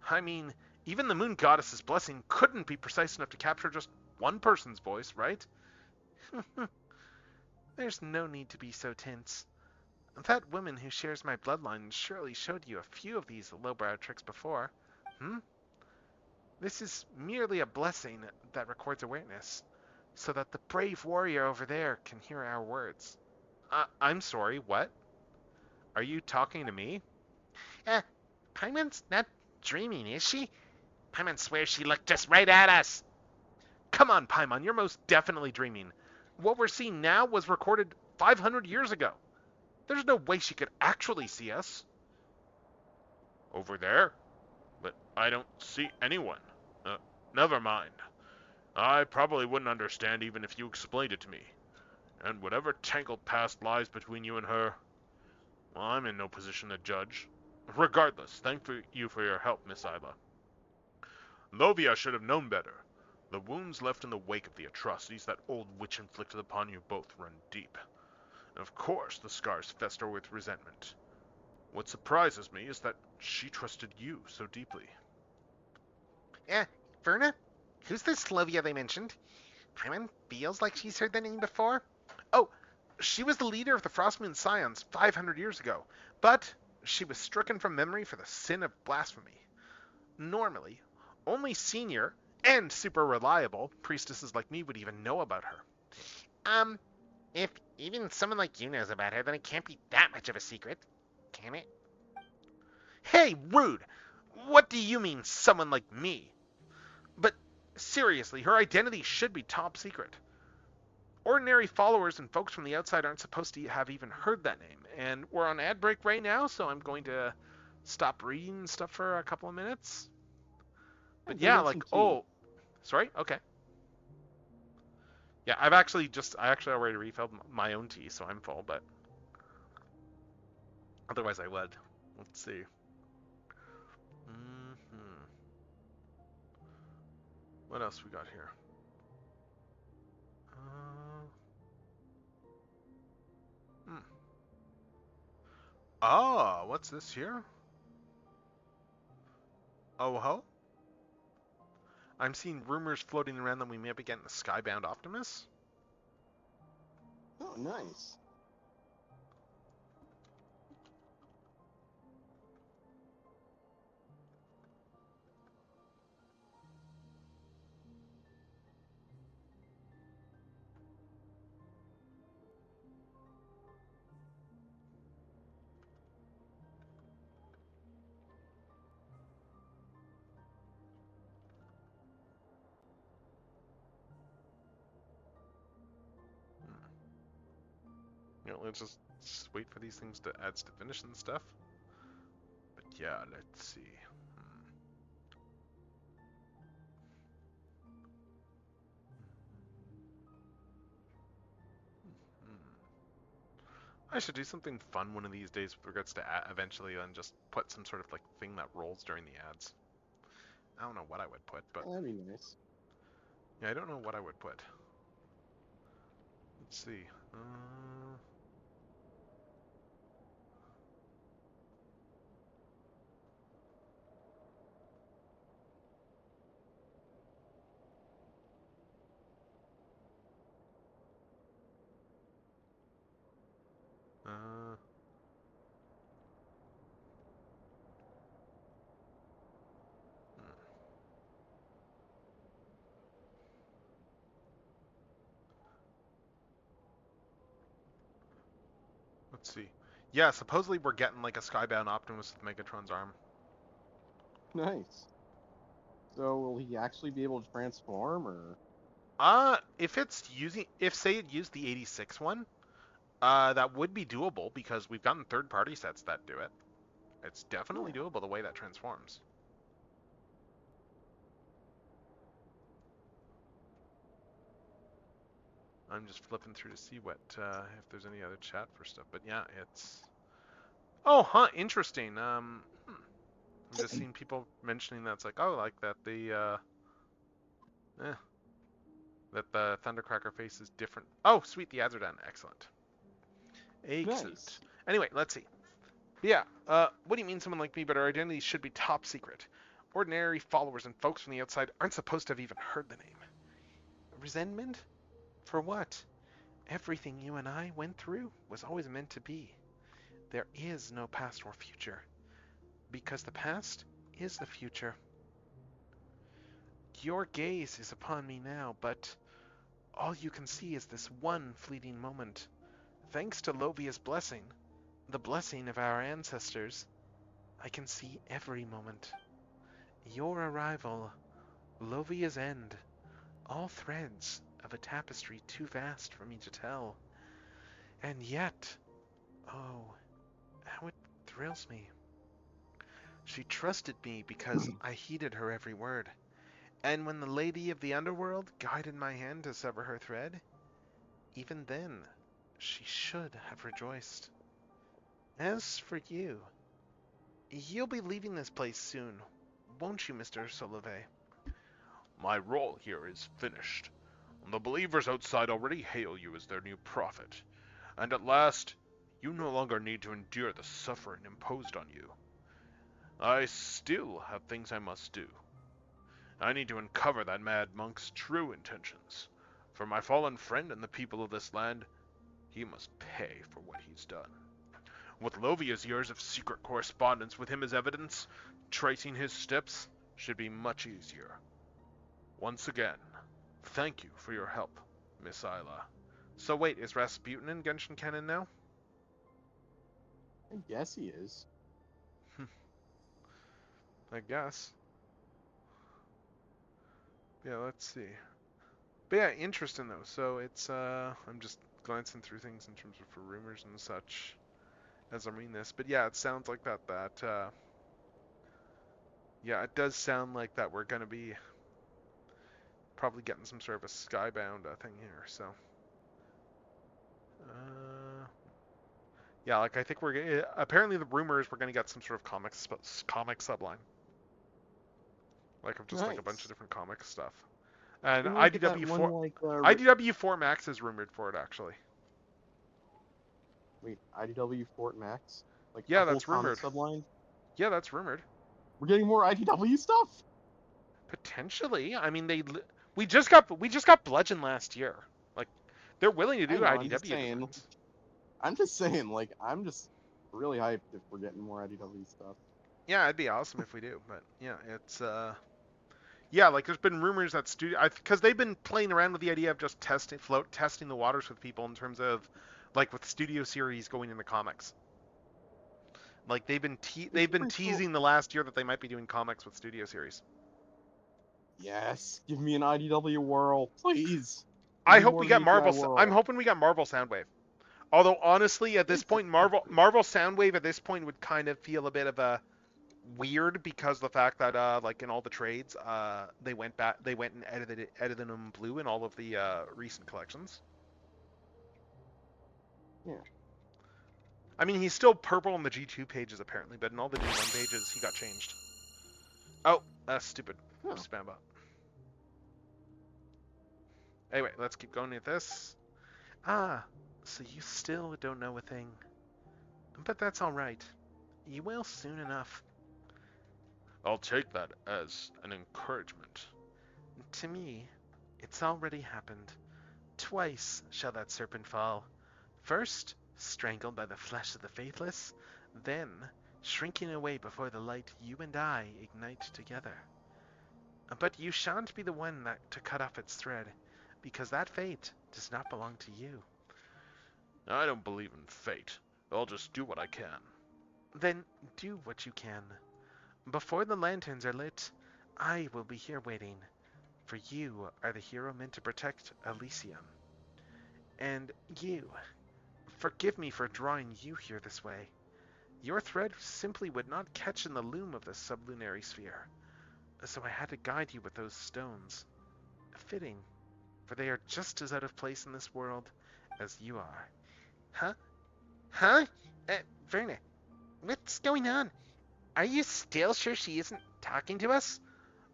I mean, even the Moon Goddess's blessing couldn't be precise enough to capture just one person's voice, right? There's no need to be so tense. That woman who shares my bloodline surely showed you a few of these lowbrow tricks before. Hmm? This is merely a blessing that records awareness, so that the brave warrior over there can hear our words. I'm sorry, what? Are you talking to me? Paimon's not dreaming, is she? Paimon swears she looked just right at us. Come on, Paimon, you're most definitely dreaming. What we're seeing now was recorded 500 years ago. There's no way she could actually see us. Over there? But I don't see anyone. Never mind. I probably wouldn't understand even if you explained it to me. And whatever tangled past lies between you and her, well, I'm in no position to judge. Regardless, thank you for your help, Miss Isla. Lovia should have known better. The wounds left in the wake of the atrocities that old witch inflicted upon you both run deep. And of course, the scars fester with resentment. What surprises me is that she trusted you so deeply. Verna? Who's this Lovia they mentioned? Paimon feels like she's heard the name before. Oh, she was the leader of the Frostmoon Scions 500 years ago, but she was stricken from memory for the sin of blasphemy. Normally, only senior and super reliable priestesses like me would even know about her. If even someone like you knows about her, then it can't be that much of a secret, can it? Hey, rude! What do you mean, someone like me? But seriously, her identity should be top secret. Ordinary followers and folks from the outside aren't supposed to have even heard that name. And we're on ad break right now, so I'm going to stop reading stuff for a couple of minutes. But yeah, like, oh, sorry? Okay. Yeah, I actually already refilled my own tea, so I'm full, but otherwise I would. Let's see. What else we got here? Oh, what's this here? Oh ho? I'm seeing rumors floating around that we may be getting the Skybound Optimus. Oh, nice. Let's just wait for these things to ads to finish and stuff. But yeah, let's see. I should do something fun one of these days with regards to eventually, and just put some sort of like thing that rolls during the ads. I don't know what I would put, but That'd be nice. yeah, I don't know what I would put. Let's see. Let's see. Yeah, supposedly we're getting like a Skybound Optimus with Megatron's arm. Nice. So will he actually be able to transform, or? If say it used the 86 one, that would be doable because we've gotten third-party sets that do it. It's definitely doable the way that transforms. I'm just flipping through to see what if there's any other chat for stuff. But yeah, it's. Oh, huh. Interesting. I'm just seeing people mentioning that it's like, oh, like that that the Thundercracker face is different. Oh, sweet. The ads are done. Excellent. Excellent. Nice. Anyway, let's see. Yeah. What do you mean, someone like me? But our identity should be top secret. Ordinary followers and folks from the outside aren't supposed to have even heard the name. Resentment? For what? Everything you and I went through was always meant to be. There is no past or future, because the past is the future. Your gaze is upon me now, but all you can see is this one fleeting moment. Thanks to Lovia's blessing, the blessing of our ancestors, I can see every moment. Your arrival, Lovia's end, all threads of a tapestry too vast for me to tell. And yet, oh, how it thrills me. She trusted me because I heeded her every word. And when the lady of the underworld guided my hand to sever her thread, even then, she should have rejoiced. As for you, you'll be leaving this place soon, won't you, Mr. Solove? My role here is finished. The believers outside already hail you as their new prophet, and at last, you no longer need to endure the suffering imposed on you. I still have things I must do. I need to uncover that mad monk's true intentions. For my fallen friend and the people of this land, he must pay for what he's done. With Lovia's years of secret correspondence with him as evidence, tracing his steps should be much easier. Once again, thank you for your help, Miss Isla. So wait, is Rasputin in Genshin Canon now? I guess he is. I guess. Yeah, let's see. But yeah, interesting though. So it's I'm just glancing through things in terms of for rumors and such as I'm reading this. But yeah, it sounds like that yeah, it does sound like that we're gonna be probably getting some sort of a Skybound thing here. So yeah, like I think we're apparently the rumor is we're gonna get some sort of comic subline. Like of just like a bunch of different comic stuff. And Didn't we get that one, like, IDW Fort Max is rumored for it actually. Wait, IDW Fort Max? Like Yeah, a whole that's comic rumored. subline? Yeah, that's rumored. We're getting more IDW stuff? Potentially. I mean, we just got Bludgeon last year. Like, they're willing to do I know, IDW designs. I'm just saying, like, I'm just really hyped if we're getting more IDW stuff. Yeah, it'd be awesome if we do. But yeah, it's yeah, like there's been rumors that because they've been playing around with the idea of just testing the waters with people in terms of like with studio series going into comics. Like they've been teasing the last year that they might be doing comics with studio series. Yes, give me an IDW Whirl, please. I hope we get Marvel. I'm hoping we got Marvel Soundwave. Although honestly, at this point, Marvel Soundwave at this point would kind of feel a bit of a weird because the fact that like in all the trades, they went and edited them blue in all of the recent collections. Yeah. I mean, he's still purple on the G2 pages apparently, but in all the G1 pages, he got changed. Oh, stupid spam bot. Anyway, let's keep going with this. So you still don't know a thing. But that's alright. You will soon enough. I'll take that as an encouragement. To me, it's already happened. Twice shall that serpent fall. First, strangled by the flesh of the faithless, then shrinking away before the light you and I ignite together. But you shan't be the one to cut off its thread, because that fate does not belong to you. I don't believe in fate. I'll just do what I can. Then do what you can. Before the lanterns are lit, I will be here waiting, for you are the hero meant to protect Elysium. And you, forgive me for drawing you here this way. Your thread simply would not catch in the loom of the sublunary sphere, so I had to guide you with those stones. Fitting, for they are just as out of place in this world as you are. Huh? Huh? Verna, what's going on? Are you still sure she isn't talking to us?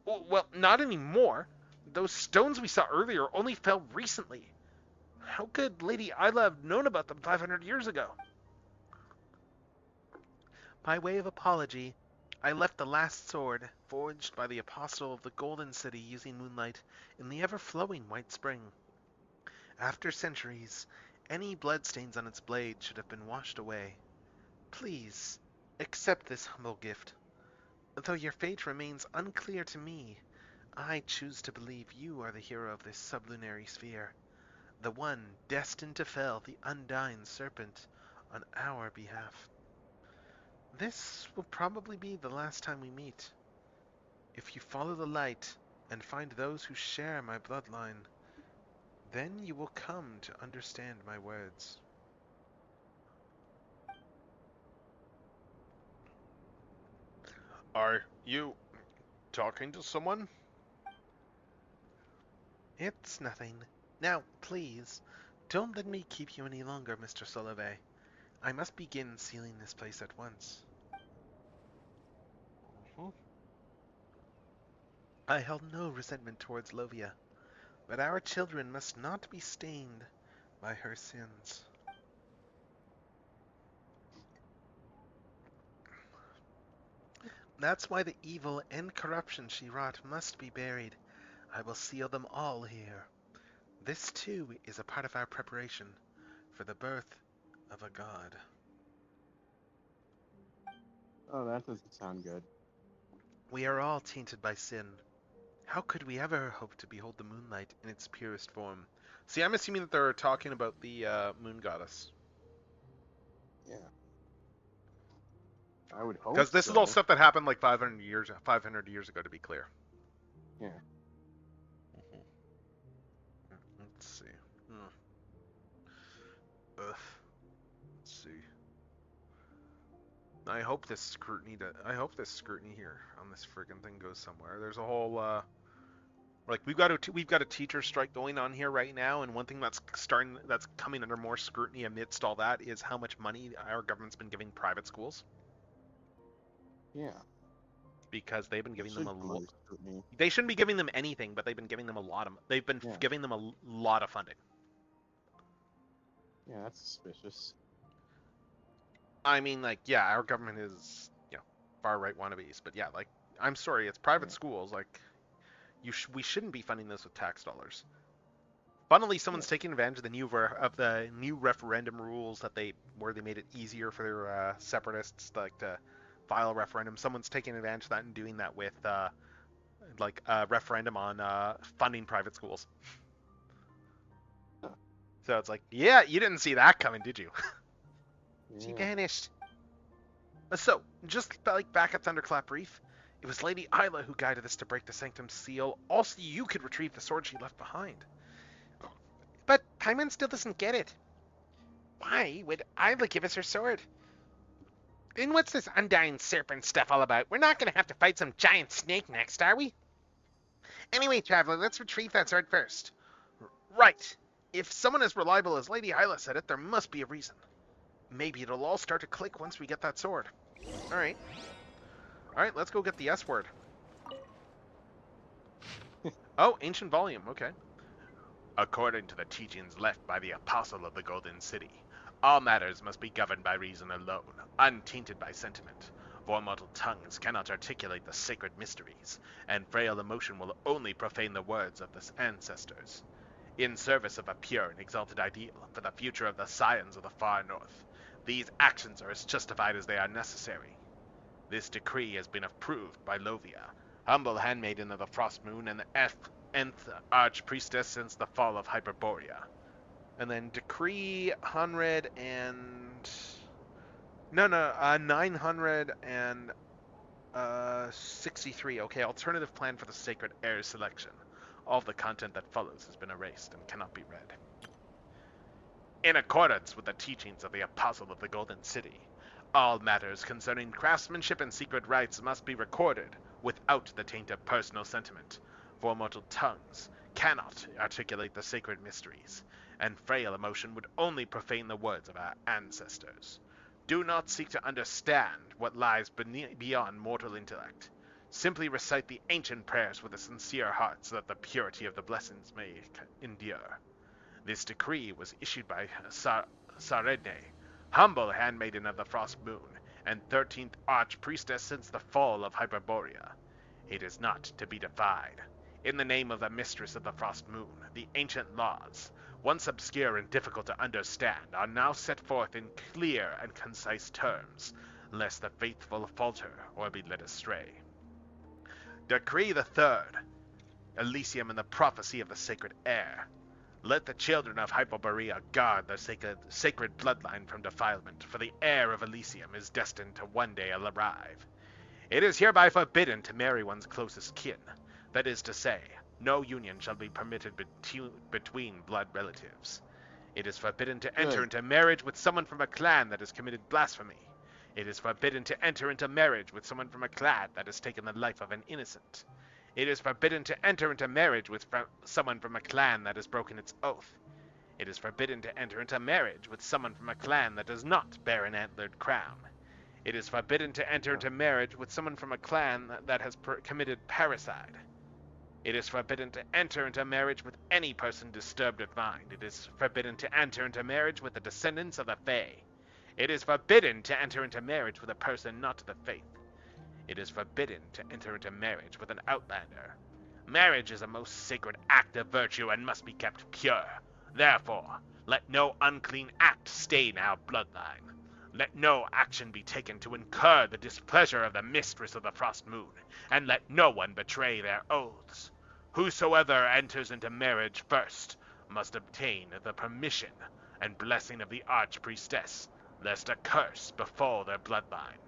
Well, not anymore. Those stones we saw earlier only fell recently. How could Lady Isla have known about them 500 years ago? By way of apology, I left the last sword, forged by the apostle of the Golden City using moonlight, in the ever-flowing White Spring. After centuries, any bloodstains on its blade should have been washed away. Please, accept this humble gift. Though your fate remains unclear to me, I choose to believe you are the hero of this sublunary sphere, the one destined to fell the undying serpent on our behalf. This will probably be the last time we meet. If you follow the light and find those who share my bloodline, then you will come to understand my words. Are you talking to someone? It's nothing. Now, please, don't let me keep you any longer, Mr. Solove. I must begin sealing this place at once. Mhm. I held no resentment towards Lovia, but our children must not be stained by her sins. That's why the evil and corruption she wrought must be buried. I will seal them all here. This, too, is a part of our preparation for the birth of a god. Oh, that doesn't sound good. We are all tainted by sin. How could we ever hope to behold the moonlight in its purest form? See, I'm assuming that they're talking about the moon goddess. Yeah. I would hope Because this is all so. stuff that happened like 500 years ago, to be clear. Yeah. Let's see. Ugh. Let's see. I hope this scrutiny here on this friggin' thing goes somewhere. There's a whole like we've got a teacher strike going on here right now, and one thing that's coming under more scrutiny amidst all that is how much money our government's been giving private schools, Yeah. because they've been They giving them should come under scrutiny. they shouldn't be giving them anything, but they've been giving them Yeah. giving them a lot of funding. Yeah, that's suspicious. I mean, like, yeah, our government is, far right wannabes, but yeah, like, I'm sorry, it's private Yeah. schools. Like, we shouldn't be funding this with tax dollars. Funnily, someone's taking advantage of the new referendum rules where they made it easier for their separatists to file a referendum. Someone's taking advantage of that and doing that with like a referendum on funding private schools. Huh. So it's like, yeah, you didn't see that coming, did you? She Yeah. vanished. So, just like back at Thunderclap Reef, it was Lady Isla who guided us to break the Sanctum seal. Also, you could retrieve the sword she left behind. But Paimon still doesn't get it. Why would Isla give us her sword? And what's this undying serpent stuff all about? We're not going to have to fight some giant snake next, are we? Anyway, Traveler, let's retrieve that sword first. Right. If someone as reliable as Lady Isla said it, there must be a reason. Maybe it'll all start to click once we get that sword. Alright. Alright, let's go get the S word. Oh, ancient volume, okay. According to the teachings left by the Apostle of the Golden City, all matters must be governed by reason alone, untainted by sentiment. For mortal tongues cannot articulate the sacred mysteries, and frail emotion will only profane the words of the ancestors. In service of a pure and exalted ideal for the future of the scions of the far north, these actions are as justified as they are necessary. This decree has been approved by Lovia, humble handmaiden of the Frost Moon and the nth Archpriestess since the fall of Hyperborea. And then Decree 100 and... No, 963. Okay, alternative plan for the Sacred Heirs selection. All of the content that follows has been erased and cannot be read. In accordance with the teachings of the Apostle of the Golden City, all matters concerning craftsmanship and secret rites must be recorded without the taint of personal sentiment, for mortal tongues cannot articulate the sacred mysteries, and frail emotion would only profane the words of our ancestors. Do not seek to understand what lies beyond mortal intellect. Simply recite the ancient prayers with a sincere heart so that the purity of the blessings may endure. This decree was issued by Saredne, humble handmaiden of the Frost Moon, and 13th Archpriestess since the fall of Hyperborea. It is not to be defied. In the name of the Mistress of the Frost Moon, the ancient laws, once obscure and difficult to understand, are now set forth in clear and concise terms, lest the faithful falter or be led astray. Decree the third, Elysium and the prophecy of the sacred air. Let the children of Hyperborea guard their sacred bloodline from defilement, for the heir of Elysium is destined to one day arrive. It is hereby forbidden to marry one's closest kin. That is to say, no union shall be permitted between blood relatives. It is forbidden to enter into marriage with someone from a clan that has committed blasphemy. It is forbidden to enter into marriage with someone from a clan that has taken the life of an innocent. It is forbidden to enter into marriage with someone from a clan that has broken its oath. It is forbidden to enter into marriage with someone from a clan that does not bear an antlered crown. It is forbidden to enter into marriage with someone from a clan that has committed parricide. It is forbidden to enter into marriage with any person disturbed of mind. It is forbidden to enter into marriage with the descendants of the Fae. It is forbidden to enter into marriage with a person not of the faith. It is forbidden to enter into marriage with an outlander. Marriage is a most sacred act of virtue and must be kept pure. Therefore, let no unclean act stain our bloodline. Let no action be taken to incur the displeasure of the Mistress of the Frost Moon, and let no one betray their oaths. Whosoever enters into marriage first must obtain the permission and blessing of the Archpriestess, lest a curse befall their bloodline.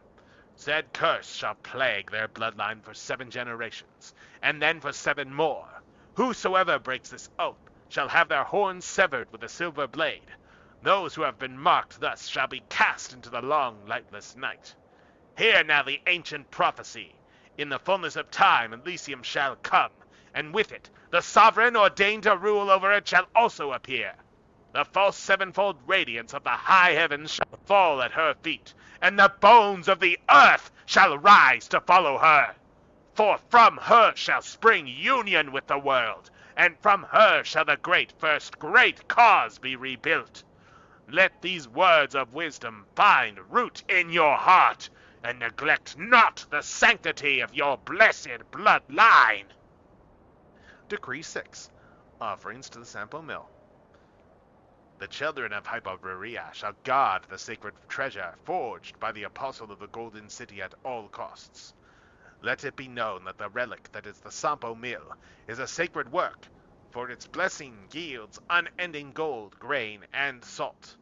Said curse shall plague their bloodline for 7 generations, and then for 7 more. Whosoever breaks this oath shall have their horns severed with a silver blade. Those who have been marked thus shall be cast into the long, lightless night. Hear now the ancient prophecy. In the fullness of time Elysium shall come, and with it the sovereign ordained to rule over it shall also appear. The false sevenfold radiance of the high heavens shall fall at her feet, and the bones of the earth shall rise to follow her. For from her shall spring union with the world, and from her shall the first great cause be rebuilt. Let these words of wisdom find root in your heart, and neglect not the sanctity of your blessed bloodline. Decree 6. Offerings to the Sampo Mill. The children of Hyperborea shall guard the sacred treasure forged by the Apostle of the Golden City at all costs. Let it be known that the relic that is the Sampo Mill is a sacred work, for its blessing yields unending gold, grain, and salt.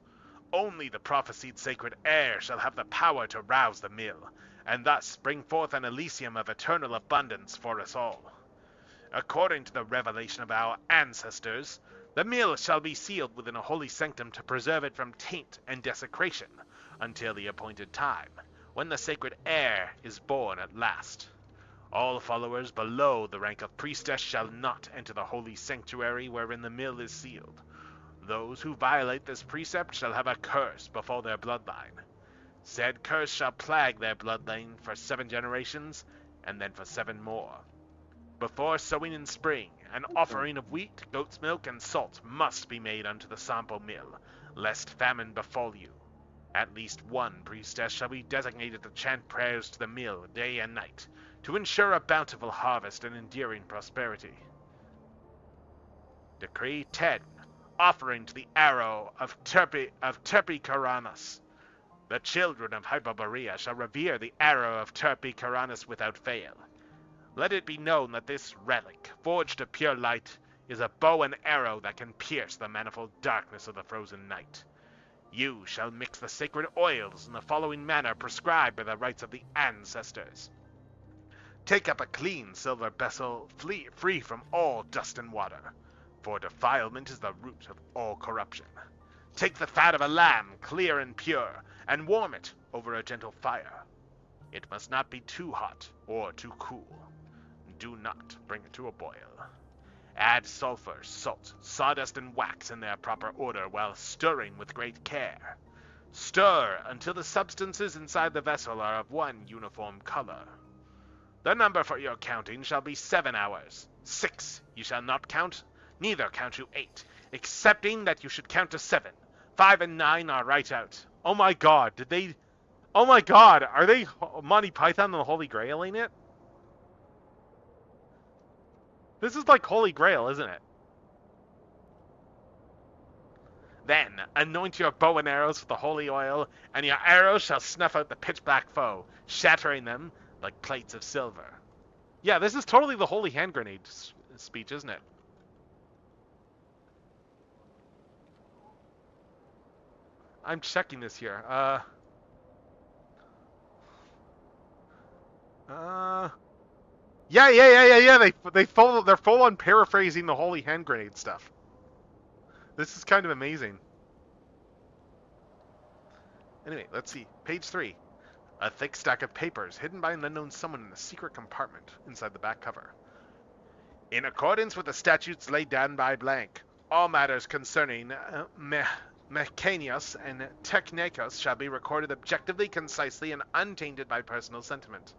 Only the prophesied sacred air shall have the power to rouse the mill, and thus bring forth an Elysium of eternal abundance for us all. According to the revelation of our ancestors, the mill shall be sealed within a holy sanctum to preserve it from taint and desecration, until the appointed time, when the sacred air is born at last. All followers below the rank of priestess shall not enter the holy sanctuary wherein the mill is sealed. Those who violate this precept shall have a curse befall their bloodline. Said curse shall plague their bloodline for 7 generations, and then for 7 more. Before sowing in spring, an offering of wheat, goat's milk, and salt must be made unto the Sampo Mill, lest famine befall you. At least one priestess shall be designated to chant prayers to the mill day and night, to ensure a bountiful harvest and enduring prosperity. Decree 10. Offering to the arrow of Terpicaranas. The children of Hyperborea shall revere the arrow of Terpicaranas without fail. Let it be known that this relic, forged of pure light, is a bow and arrow that can pierce the manifold darkness of the frozen night. You shall mix the sacred oils in the following manner prescribed by the rites of the ancestors. Take up a clean silver vessel free from all dust and water, for defilement is the root of all corruption. Take the fat of a lamb, clear and pure, and warm it over a gentle fire. It must not be too hot or too cool. Do not bring it to a boil. Add sulfur, salt, sawdust, and wax in their proper order while stirring with great care. Stir until the substances inside the vessel are of one uniform color. The number for your counting shall be 7 hours. 6 you shall not count, neither count you 8, excepting that you should count to 7. 5 and 9 are right out. Oh my god, oh my god, are they Monty Python and the Holy Grail in it? This is like Holy Grail, isn't it? Then anoint your bow and arrows with the holy oil, and your arrows shall snuff out the pitch-black foe, shattering them like plates of silver. Yeah, this is totally the holy hand grenade speech, isn't it? I'm checking this here. Yeah. They're full on paraphrasing the holy hand grenade stuff. This is kind of amazing. Anyway, let's see. Page 3. A thick stack of papers hidden by an unknown someone in a secret compartment inside the back cover. In accordance with the statutes laid down by blank, all matters concerning Mechanios and Technikos shall be recorded objectively, concisely, and untainted by personal sentiment.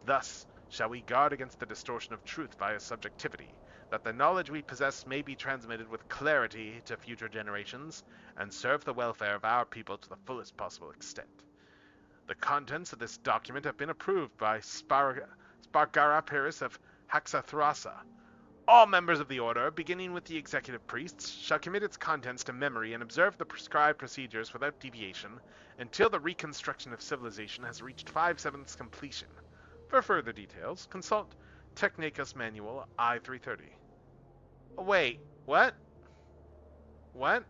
Thus shall we guard against the distortion of truth via subjectivity, that the knowledge we possess may be transmitted with clarity to future generations, and serve the welfare of our people to the fullest possible extent. The contents of this document have been approved by Spargarapiris of Haxathrasa. All members of the order, beginning with the executive priests, shall commit its contents to memory and observe the prescribed procedures without deviation until the reconstruction of civilization has reached 5/7 completion. For further details, consult Technikos Manual I-330. Wait, what? What?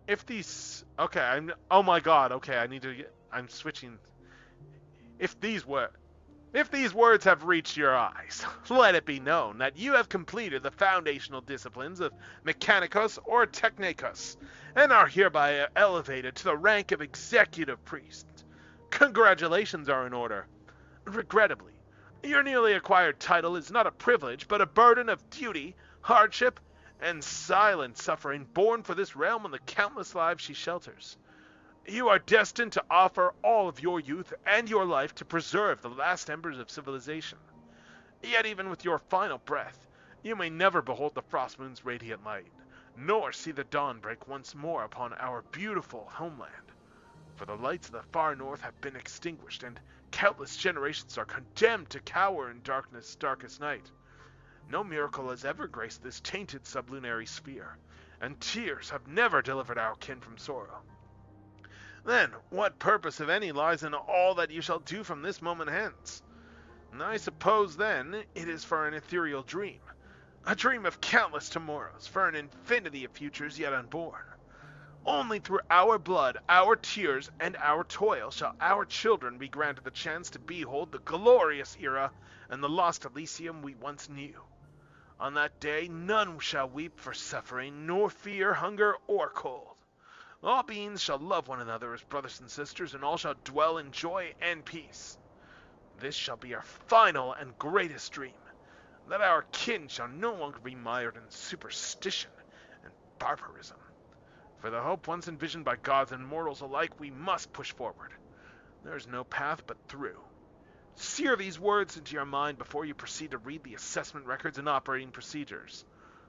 If these... Okay, oh my god, okay, I'm switching... If these words have reached your eyes, let it be known that you have completed the foundational disciplines of Mechanicos or Technikos, and are hereby elevated to the rank of executive priest. Congratulations are in order. Regrettably, your newly acquired title is not a privilege, but a burden of duty, hardship, and silent suffering borne for this realm and the countless lives she shelters. You are destined to offer all of your youth and your life to preserve the last embers of civilization. Yet even with your final breath, you may never behold the frost moon's radiant light, nor see the dawn break once more upon our beautiful homeland. For the lights of the far north have been extinguished, and countless generations are condemned to cower in darkness' darkest night. No miracle has ever graced this tainted sublunary sphere, and tears have never delivered our kin from sorrow. Then, what purpose, if any, lies in all that you shall do from this moment hence? I suppose, then, it is for an ethereal dream, a dream of countless tomorrows, for an infinity of futures yet unborn. Only through our blood, our tears, and our toil shall our children be granted the chance to behold the glorious era and the lost Elysium we once knew. On that day, none shall weep for suffering, nor fear hunger or cold. All beings shall love one another as brothers and sisters, and all shall dwell in joy and peace. This shall be our final and greatest dream, that our kin shall no longer be mired in superstition and barbarism. For the hope once envisioned by gods and mortals alike, we must push forward. There is no path but through. Sear these words into your mind before you proceed to read the assessment records and operating procedures.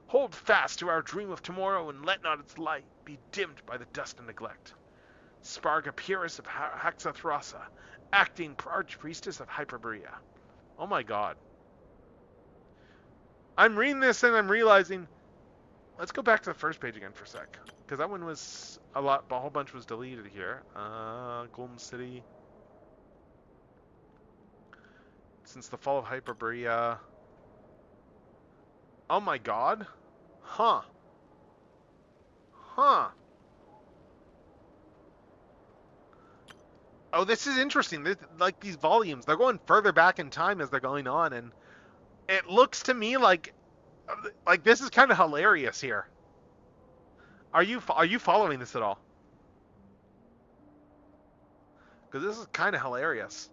Hold fast to our dream of tomorrow, and let not its light be dimmed by the dust and neglect. Spargapirus of Haxathrasa, acting archpriestess of Hyperborea. Oh my god. I'm reading this and I'm realizing... Let's go back to the first page again for a sec. Because that one was a whole bunch was deleted here. Golden City. Since the fall of Hyperborea. Oh my god. Huh. Oh, this is interesting. Like these volumes, they're going further back in time as they're going on, and it looks to me like this is kind of hilarious here. Are you following this at all? Because this is kind of hilarious.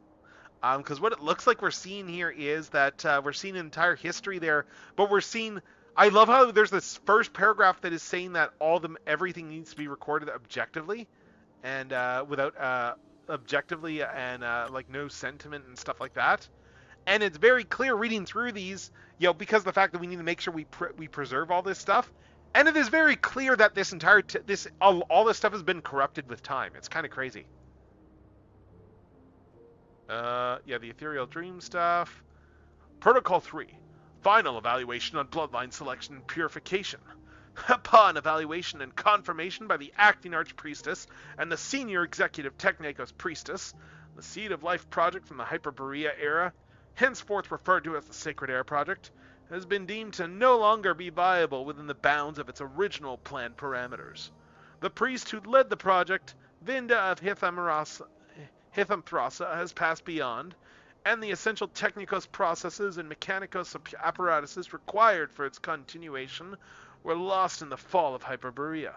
Because what it looks like we're seeing here is that we're seeing an entire history there, but we're seeing... I love how there's this first paragraph that is saying that everything needs to be recorded objectively, and without objectively and like no sentiment and stuff like that. And it's very clear reading through these, because of the fact that we need to make sure we preserve all this stuff. And it is very clear that this entire all this stuff has been corrupted with time. It's kind of crazy. Yeah, the ethereal dream stuff. Protocol 3. Final evaluation on bloodline selection and purification. Upon evaluation and confirmation by the acting Archpriestess and the senior executive Technikos Priestess, the Seed of Life project from the Hyperborea era, henceforth referred to as the Sacred Air Project, has been deemed to no longer be viable within the bounds of its original planned parameters. The priest who led the project, Vinda of Hithamthrasa, has passed beyond, and the essential Technikos processes and Mechanikos apparatuses required for its continuation were lost in the fall of Hyperborea.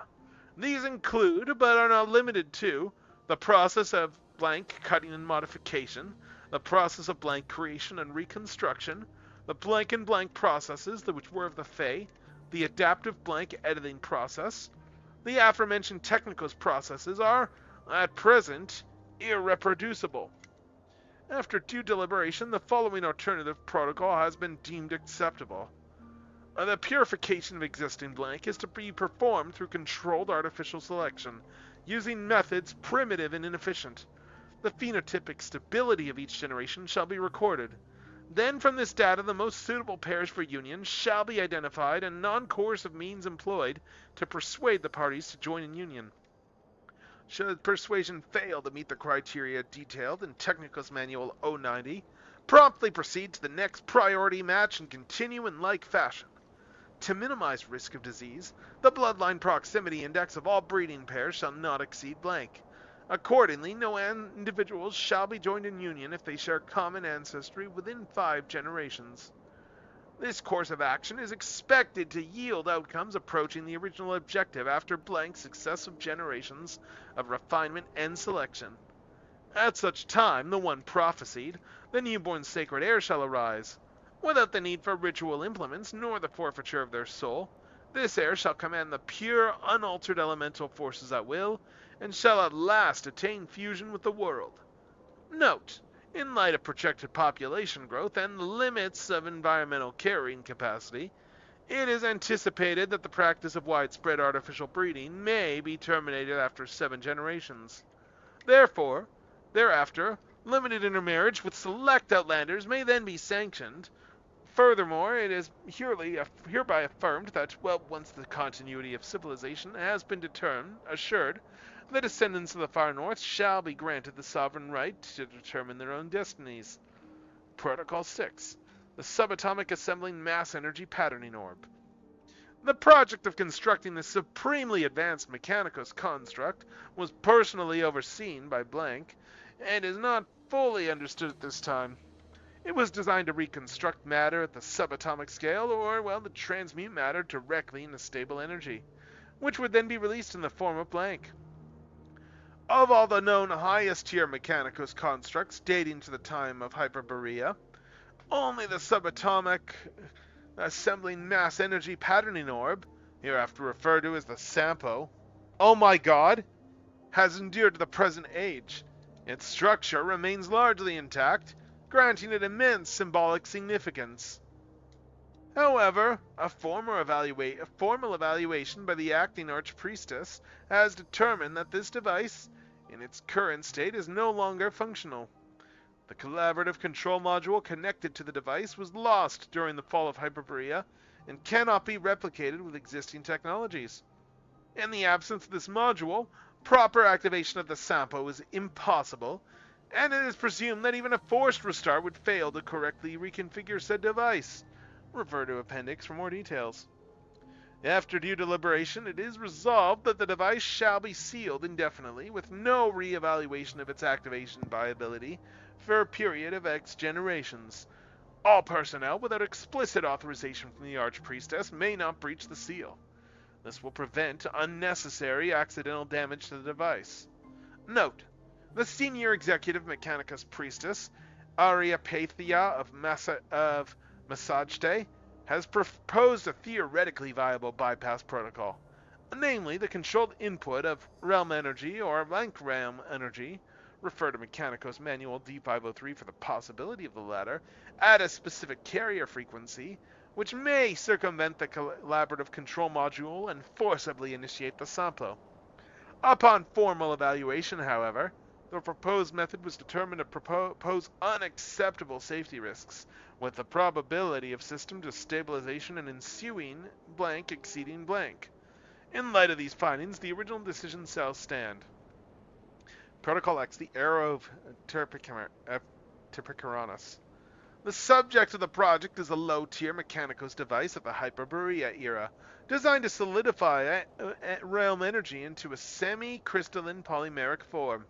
These include, but are not limited to, the process of blank cutting and modification, the process of blank creation and reconstruction, the blank and blank processes which were of the Fae, the adaptive blank editing process. The aforementioned Technikos processes are, at present, irreproducible. After due deliberation, the following alternative protocol has been deemed acceptable. The purification of existing blank is to be performed through controlled artificial selection, using methods primitive and inefficient. The phenotypic stability of each generation shall be recorded. Then from this data the most suitable pairs for union shall be identified and non-coercive means employed to persuade the parties to join in union. Should persuasion fail to meet the criteria detailed in Technikos Manual 090, promptly proceed to the next priority match and continue in like fashion. To minimize risk of disease, the bloodline proximity index of all breeding pairs shall not exceed blank. Accordingly, no individuals shall be joined in union if they share common ancestry within 5 generations. This course of action is expected to yield outcomes approaching the original objective after blank successive generations of refinement and selection. At such time, the one prophesied, the newborn sacred heir shall arise. Without the need for ritual implements, nor the forfeiture of their soul, this heir shall command the pure, unaltered elemental forces at will, and shall at last attain fusion with the world. Note, in light of projected population growth and the limits of environmental carrying capacity, it is anticipated that the practice of widespread artificial breeding may be terminated after 7 generations. Therefore, thereafter, limited intermarriage with select outlanders may then be sanctioned. Furthermore, it is hereby affirmed that, once the continuity of civilization has been assured, the descendants of the Far North shall be granted the sovereign right to determine their own destinies. Protocol 6. The Subatomic Assembling Mass Energy Patterning Orb. The project of constructing this supremely advanced Mechanikos construct was personally overseen by Blank, and is not fully understood at this time. It was designed to reconstruct matter at the subatomic scale, or, to transmute matter directly into stable energy, which would then be released in the form of blank. Of all the known highest-tier Mechanikos constructs dating to the time of Hyperborea, only the subatomic assembling mass energy patterning orb, hereafter referred to as the Sampo, oh my god, has endured to the present age. Its structure remains largely intact, granting it immense symbolic significance. However, a formal evaluation by the acting Archpriestess has determined that this device, in its current state, is no longer functional. The collaborative control module connected to the device was lost during the fall of Hyperborea and cannot be replicated with existing technologies. In the absence of this module, proper activation of the Sampo is impossible, and it is presumed that even a forced restart would fail to correctly reconfigure said device. Refer to Appendix for more details. After due deliberation, it is resolved that the device shall be sealed indefinitely, with no re-evaluation of its activation viability for a period of X generations. All personnel without explicit authorization from the Archpriestess may not breach the seal. This will prevent unnecessary accidental damage to the device. Note, the senior executive Mechanikos Priestess, Ariapathia of Masajte, has proposed a theoretically viable bypass protocol, namely the controlled input of realm energy or blank realm energy, refer to Mechanikos Manual D503 for the possibility of the latter, at a specific carrier frequency, which may circumvent the collaborative control module and forcibly initiate the Sampo. Upon formal evaluation, however, The proposed method was determined to pose unacceptable safety risks, with the probability of system destabilization and ensuing blank exceeding blank. In light of these findings, the original decision shall stand. Protocol X, the Arrow of Terpicaranus. The subject of the project is a low-tier Mechanicos device of the Hyperborea era, designed to solidify realm energy into a semi-crystalline polymeric form.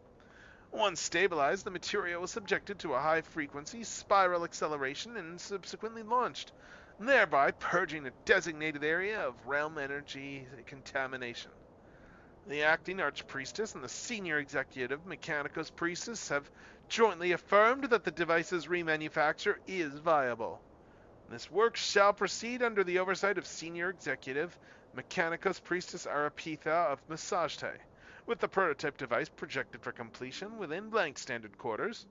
Once stabilized, the material was subjected to a high-frequency spiral acceleration and subsequently launched, thereby purging a designated area of realm energy contamination. The acting Archpriestess and the senior executive Mechanicus Priestess have jointly affirmed that the device's remanufacture is viable. This work shall proceed under the oversight of Senior Executive Mechanicus Priestess Arapitha of Massagetei, with the prototype device projected for completion within blank standard quarters.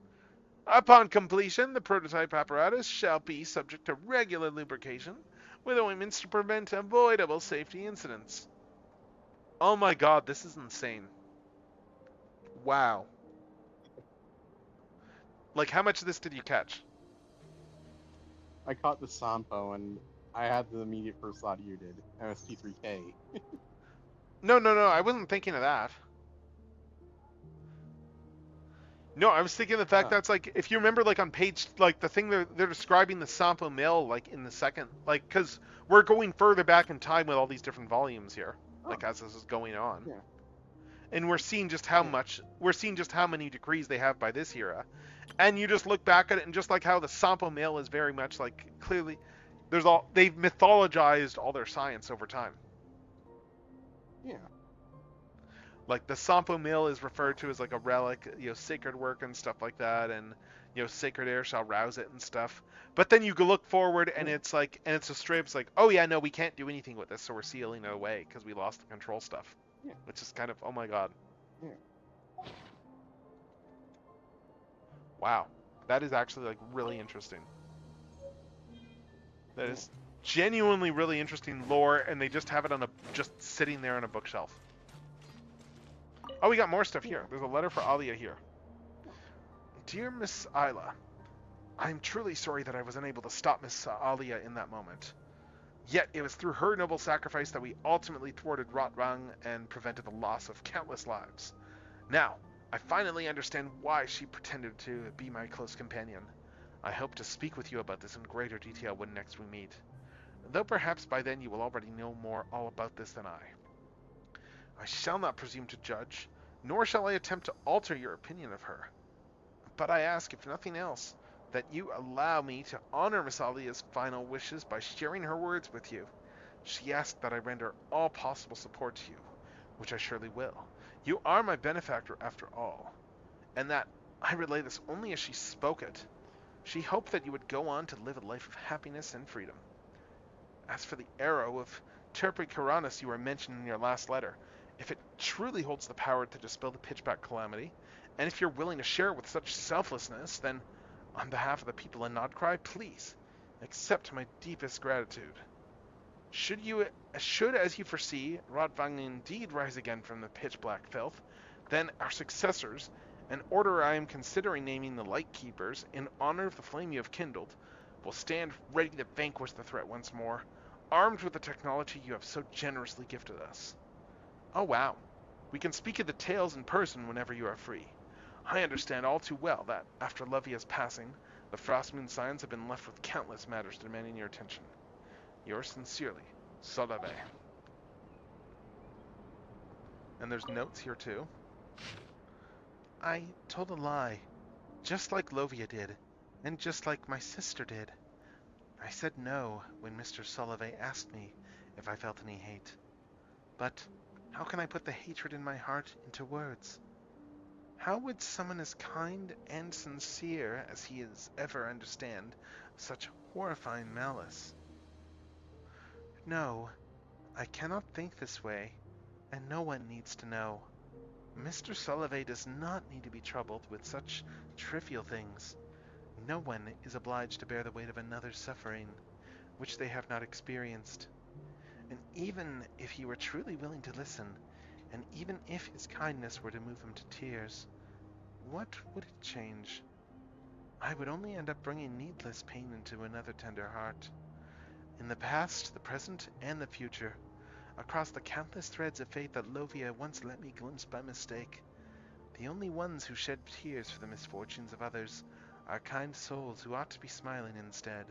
Upon completion, the prototype apparatus shall be subject to regular lubrication with ointments to prevent avoidable safety incidents. Oh my god, this is insane. Wow. Like, how much of this did you catch? I caught the Sampo, and I had the immediate first thought you did. MST3K. No, no, no. I wasn't thinking of that. No, I was thinking of the fact Oh. that's like, if you remember, like on page, like the thing they're describing the Sampo Mill, like in the second, like, because we're going further back in time with all these different volumes here, like as this is going on. Yeah. And we're seeing just how much, we're seeing just how many degrees they have by this era. And you just look back at it, and just like how the Sampo Mill is very much like, clearly, they've mythologized all their science over time. Yeah. Like the Sampo Mill is referred to as like a relic, sacred work and stuff like that, and sacred air shall rouse it and stuff. But then you go look forward, and it's like, and it's a straight, it's like, oh yeah, no, we can't do anything with this, so we're sealing it away because we lost the control stuff. Yeah. Which is kind of, oh my god. Yeah. Wow, that is actually like really interesting. That is genuinely really interesting lore, and they just have it on just sitting there on a bookshelf. Oh, we got more stuff here. There's a letter for Alia here. Dear Miss Isla, I'm truly sorry that I was unable to stop Miss Alia in that moment. Yet it was through her noble sacrifice that we ultimately thwarted Rotrang and prevented the loss of countless lives. Now, I finally understand why she pretended to be my close companion. I hope to speak with you about this in greater detail when next we meet. Though perhaps by then you will already know all about this than I. I shall not presume to judge, nor shall I attempt to alter your opinion of her. But I ask, if nothing else, that you allow me to honor Miss Alia's final wishes by sharing her words with you. She asked that I render all possible support to you, which I surely will. You are my benefactor after all, and that I relay this only as she spoke it. She hoped that you would go on to live a life of happiness and freedom. As for the arrow of Terpicaranus you were mentioning in your last letter, if it truly holds the power to dispel the pitchback calamity, and if you're willing to share it with such selflessness, then, on behalf of the people in Nodcry, please accept my deepest gratitude. Should, as you foresee, Rodvang indeed rise again from the pitch-black filth, then our successors, an order I am considering naming the Light Keepers, in honor of the flame you have kindled, will stand ready to vanquish the threat once more, armed with the technology you have so generously gifted us. Oh wow, we can speak of the tales in person whenever you are free. I understand all too well that, after Levia's passing, the Frostmoon Scions have been left with countless matters demanding your attention. Yours sincerely, Solave. And there's notes here too. I told a lie, just like Lovia did, and just like my sister did. I said no when Mr. Solave asked me if I felt any hate. But how can I put the hatred in my heart into words? How would someone as kind and sincere as he is ever understand such horrifying malice? No, I cannot think this way, and no one needs to know. Mr. Solave does not need to be troubled with such trivial things. No one is obliged to bear the weight of another's suffering, which they have not experienced. And even if he were truly willing to listen, and even if his kindness were to move him to tears, what would it change? I would only end up bringing needless pain into another tender heart. In the past, the present, and the future, across the countless threads of fate that Lovia once let me glimpse by mistake, the only ones who shed tears for the misfortunes of others are kind souls who ought to be smiling instead.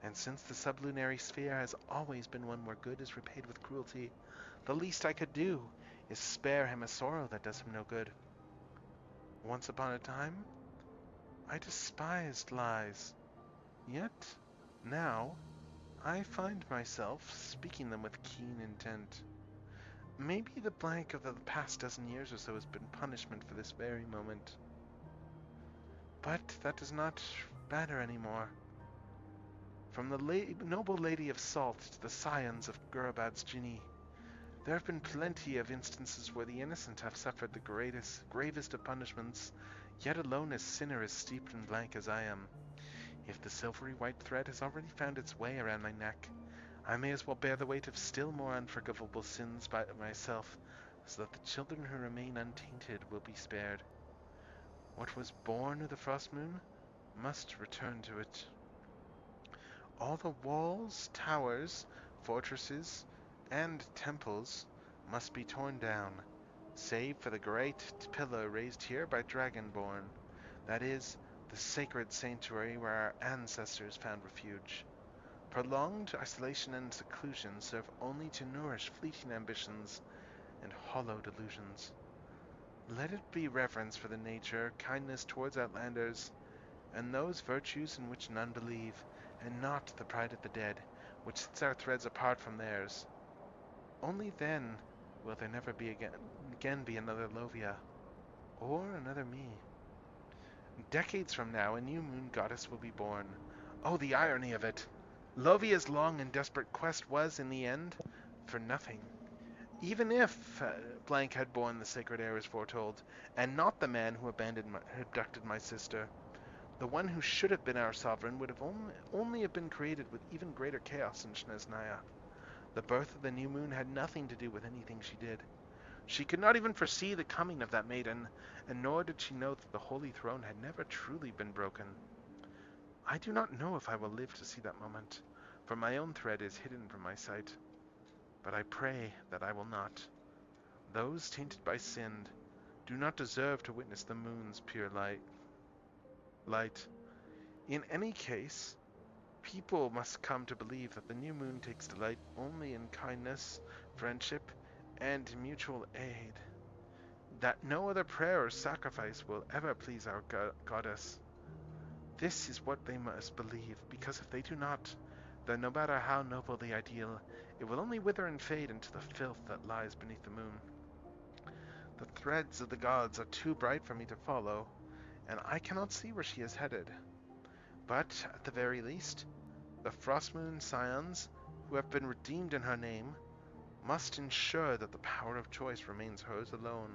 And since the sublunary sphere has always been one where good is repaid with cruelty, the least I could do is spare him a sorrow that does him no good. Once upon a time, I despised lies, yet now I find myself speaking them with keen intent. Maybe the blank of the past dozen years or so has been punishment for this very moment. But that does not matter anymore. From the noble Lady of Salt to the scions of Gurabad's Genie, there have been plenty of instances where the innocent have suffered the gravest of punishments, yet alone a sinner as steeped in blank as I am. If the silvery white thread has already found its way around my neck, I may as well bear the weight of still more unforgivable sins by myself, so that the children who remain untainted will be spared. What was born of the frost moon must return to it. All the walls, towers, fortresses, and temples must be torn down, save for the great pillar raised here by Dragonborn, that is, the sacred sanctuary where our ancestors found refuge. Prolonged isolation and seclusion serve only to nourish fleeting ambitions and hollow delusions. Let it be reverence for the nature, kindness towards outlanders, and those virtues in which none believe, and not the pride of the dead, which sets our threads apart from theirs. Only then will there never be again be another Lovia, or another me. Decades from now, a new moon goddess will be born. Oh, the irony of it! Lovia's long and desperate quest was, in the end, for nothing. Even if Blank had borne the sacred heir as foretold, and not the man who abducted my sister, the one who should have been our sovereign would have only have been created with even greater chaos in Shnesnaya. The birth of the new moon had nothing to do with anything she did. She could not even foresee the coming of that maiden, and nor did she know that the holy throne had never truly been broken. I do not know if I will live to see that moment, for my own thread is hidden from my sight. But I pray that I will not. Those tainted by sin do not deserve to witness the moon's pure light. In any case, people must come to believe that the new moon takes delight only in kindness, friendship, and mutual aid. That no other prayer or sacrifice will ever please our goddess. This is what they must believe, because if they do not, then no matter how noble the ideal, it will only wither and fade into the filth that lies beneath the moon. The threads of the gods are too bright for me to follow, and I cannot see where she is headed. But, at the very least, the Frostmoon scions, who have been redeemed in her name, must ensure that the power of choice remains hers alone.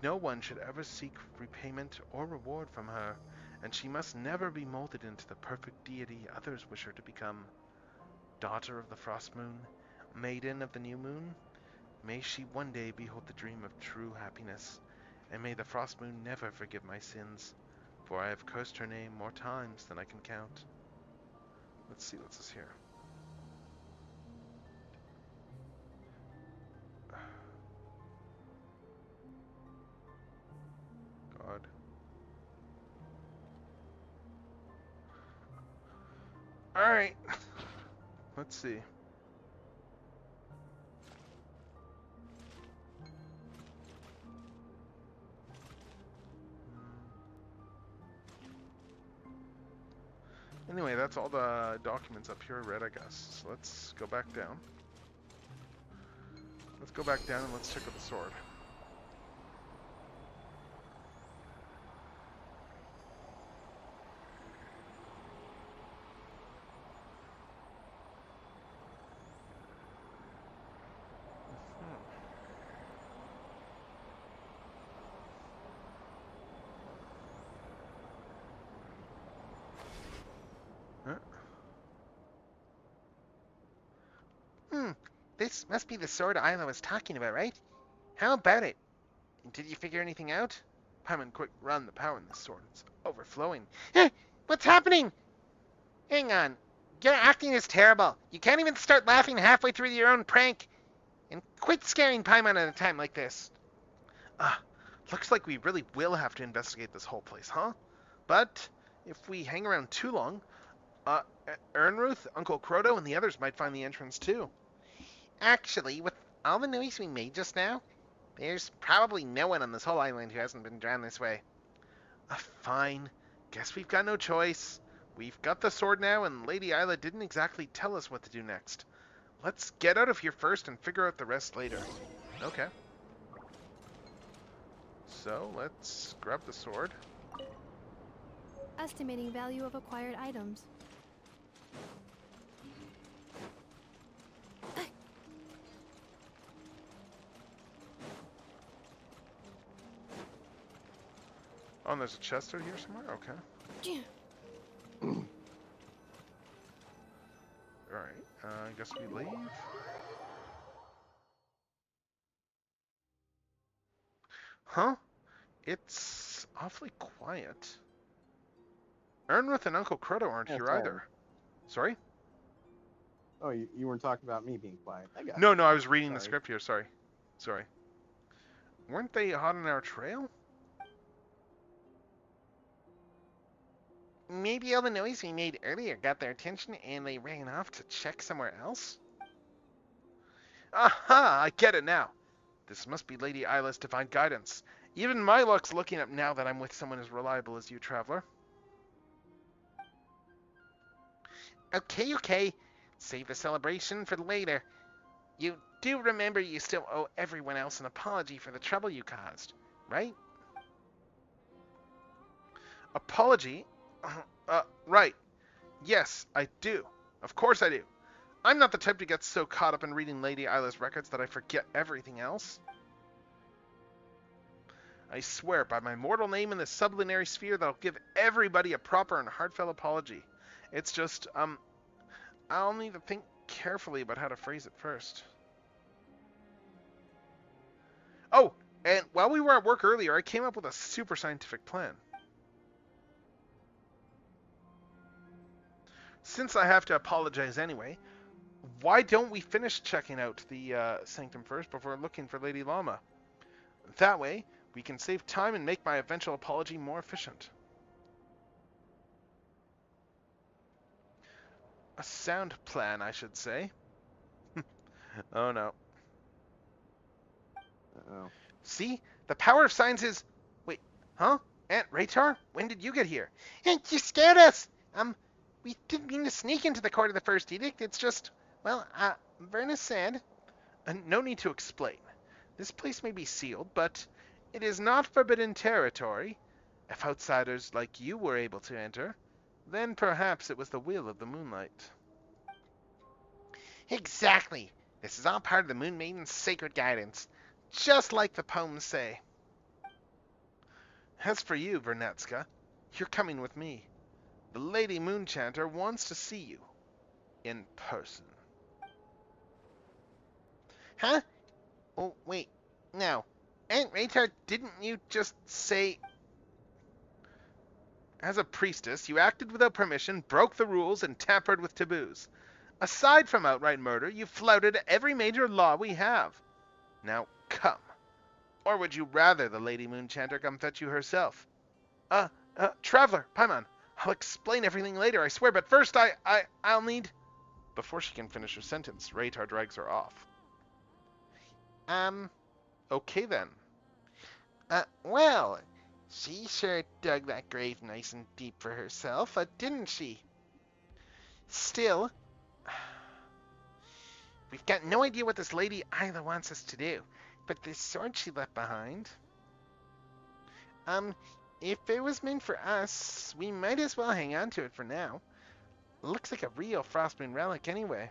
No one should ever seek repayment or reward from her, and she must never be molded into the perfect deity others wish her to become. Daughter of the Frost Moon, maiden of the new moon, may she one day behold the dream of true happiness, and may the Frost Moon never forgive my sins, for I have cursed her name more times than I can count. Let's see what's this here. God. Alright. Let's see. Anyway, that's all the documents up here read, I guess. So let's go back down. Let's go back down and let's check out the sword. This must be the sword Isla was talking about, right? How about it? Did you figure anything out? Paimon, quick, run the power in this sword. It's overflowing. Eh, what's happening? Hang on. Your acting is terrible. You can't even start laughing halfway through your own prank. And quit scaring Paimon at a time like this. Ah, looks like we really will have to investigate this whole place, huh? But if we hang around too long, Ernruth, Uncle Croto, and the others might find the entrance too. Actually, with all the noise we made just now, there's probably no one on this whole island who hasn't been drowned this way. Fine. Guess we've got no choice. We've got the sword now, and Lady Isla didn't exactly tell us what to do next. Let's get out of here first and figure out the rest later. Okay. So, let's grab the sword. Estimating value of acquired items. Oh, and there's a chest out here somewhere? Okay. Alright, I guess we leave. Huh? It's awfully quiet. Ernruth and Uncle Croto aren't here all. either. Sorry? Oh, you weren't talking about me being quiet. I got No, it. no, I was reading the Sorry. script here. Sorry. Sorry. Weren't they hot on our trail? Maybe all the noise we made earlier got their attention and they ran off to check somewhere else? Aha! I get it now. This must be Lady Isla's divine guidance. Even my luck's looking up now that I'm with someone as reliable as you, Traveler. Okay, okay. Save the celebration for later. You do remember you still owe everyone else an apology for the trouble you caused, right? Apology? Right. Yes, I do. Of course I do. I'm not the type to get so caught up in reading Lady Isla's records that I forget everything else. I swear by my mortal name in the sublunary sphere that I'll give everybody a proper and heartfelt apology. It's just, I'll need to think carefully about how to phrase it first. Oh, and while we were at work earlier, I came up with a super scientific plan. Since I have to apologize anyway, why don't we finish checking out the sanctum first before looking for Lady Llama? That way, we can save time and make my eventual apology more efficient. A sound plan, I should say. Oh no. Uh-oh. See? The power of science is... Wait, huh? Aunt Raytar? When did you get here? And you scared us! We didn't mean to sneak into the court of the first edict. It's just, well, Verna said. No need to explain. This place may be sealed, but it is not forbidden territory. If outsiders like you were able to enter, then perhaps it was the will of the moonlight. Exactly. This is all part of the Moon Maiden's sacred guidance, just like the poems say. As for you, Vernetska, you're coming with me. The Lady Moonchanter wants to see you. In person. Huh? Oh, wait. No. Aunt Raytar, didn't you just say... As a priestess, you acted without permission, broke the rules, and tampered with taboos. Aside from outright murder, you flouted every major law we have. Now, come. Or would you rather the Lady Moonchanter come fetch you herself? Traveler, Paimon, I'll explain everything later, I swear, but first I'll need... Before she can finish her sentence, Raytar drags her off. Okay then. Well, she sure dug that grave nice and deep for herself, didn't she? Still, we've got no idea what this Lady Isla wants us to do, but this sword she left behind... if it was meant for us, we might as well hang on to it for now. Looks like a real Frostmoon relic anyway.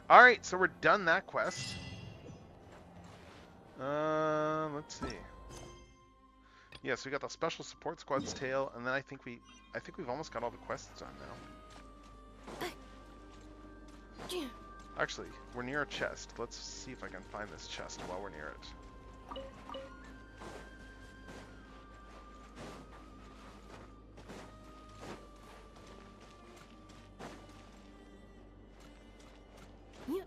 Alright, so we're done that quest. Let's see. Yes, we got the Special Support Squad's tail, and then I think we've almost got all the quests done now. Actually, we're near a chest. Let's see if I can find this chest while we're near it. Yeah.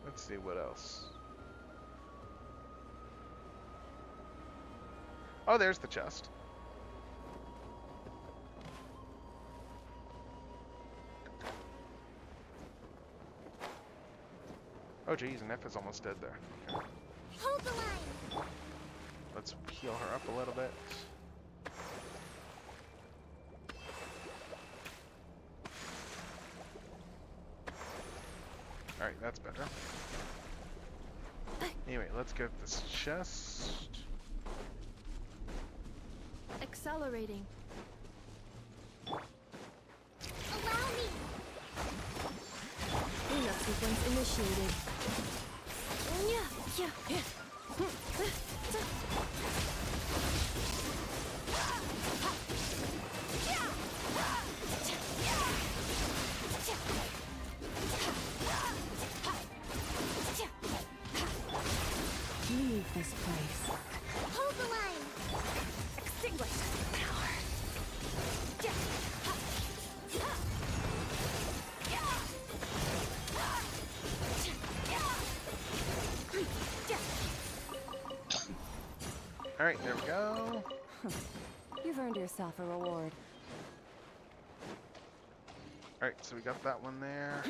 Let's see what else. Oh, there's the chest. Oh geez, and F is almost dead there. Okay. Hold the line. Let's heal her up a little bit. Alright, that's better. Anyway, let's get this chest. Accelerating. Allow me. Cleanup sequence initiated. Yeah, yeah. Leave this place. Hold the line. Extinguish this power. Alright, there we go. You've earned yourself a reward. Alright, so we got that one there.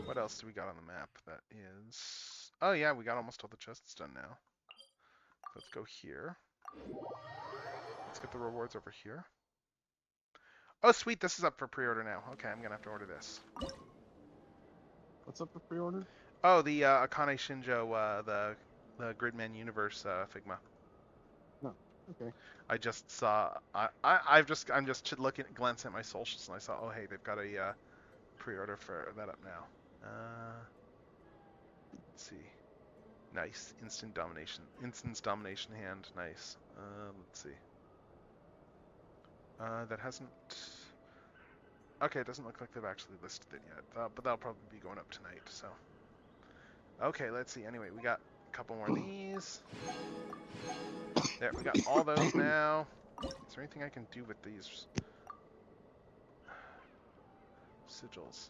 What else do we got on the map that is... Oh yeah, we got almost all the chests done now. Let's go here. Let's get the rewards over here. Oh sweet, this is up for pre-order now. Okay, I'm gonna have to order this. What's up for pre-order? Oh, the Akane Shinjo, the Gridman Universe Figma. No. Okay. I just saw. I'm just looking, glancing at my socials, and I saw. Oh, hey, they've got a pre-order for that up now. Let's see. Nice, instance domination hand. Nice. Let's see. That hasn't. Okay, it doesn't look like they've actually listed it yet, but that'll probably be going up tonight. So. Okay, let's see. Anyway, we got a couple more of these. There, we got all those now. Is there anything I can do with these sigils?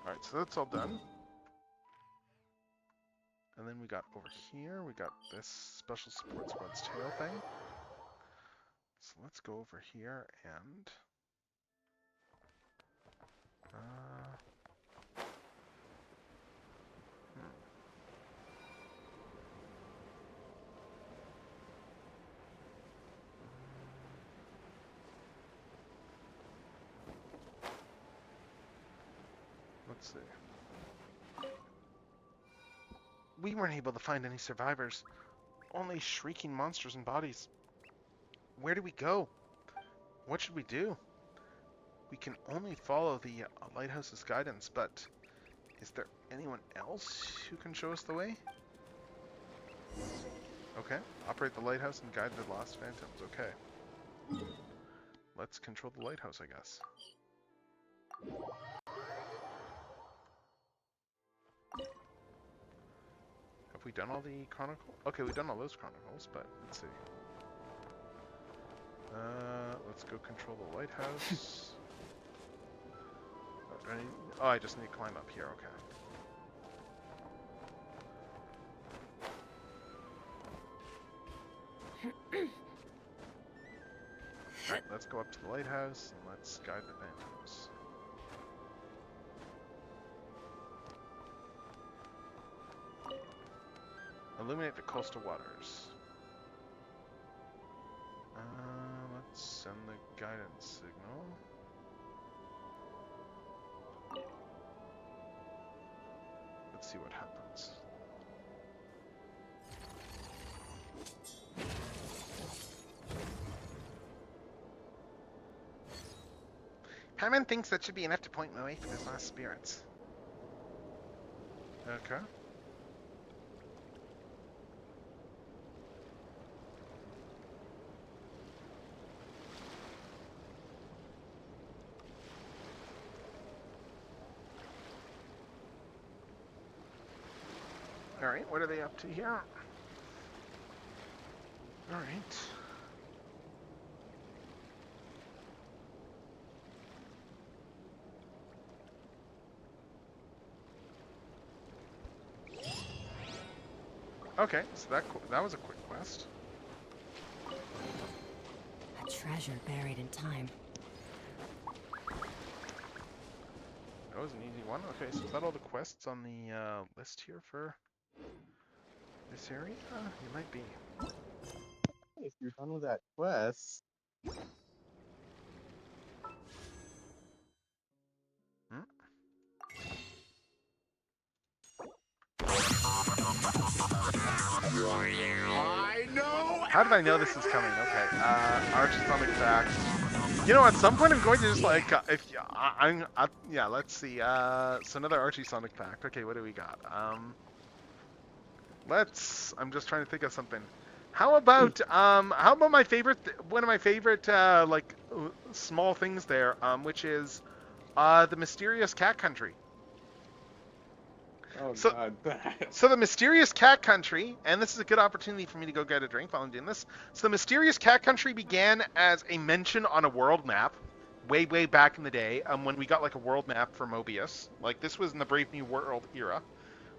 Alright, so that's all done. And then we got over here, we got this Special Support Squad's tail thing. So let's go over here and... Let's see. We weren't able to find any survivors. Only shrieking monsters and bodies. Where do we go? What should we do? We can only follow the lighthouse's guidance, but is there anyone else who can show us the way? Okay. Operate the lighthouse and guide the lost phantoms. Okay. Let's control the lighthouse, I guess. Have we done all the chronicle? Okay, we've done all those chronicles, but let's see. Let's go control the lighthouse. Oh, I just need to climb up here, okay. Alright, let's go up to the lighthouse and let's guide the phantoms. Illuminate the coastal waters. Let's send the guidance signal. Let's see what happens. Paimon thinks that should be enough to point my way for his last spirits. Okay. Alright, what are they up to here? Alright. Okay, so that was a quick quest. A treasure buried in time. That was an easy one. Okay, so is that all the quests on the list here for this area? You might be. If you're done with that quest, Hmm? I know. How did I know this was coming? Okay, Archsonic Fact. You know, at some point I'm going to just like, yeah, let's see. So another Archsonic Fact. Okay, what do we got? I'm just trying to think of something. How about my favorite, one of my favorite, small things there, which is, the Mysterious Cat Country. oh So- god, So the Mysterious Cat Country, and this is a good opportunity for me to go get a drink while I'm doing this. So the Mysterious Cat Country began as a mention on a world map, way back in the day, when we got like a world map for Mobius. Like this was in the Brave New World era,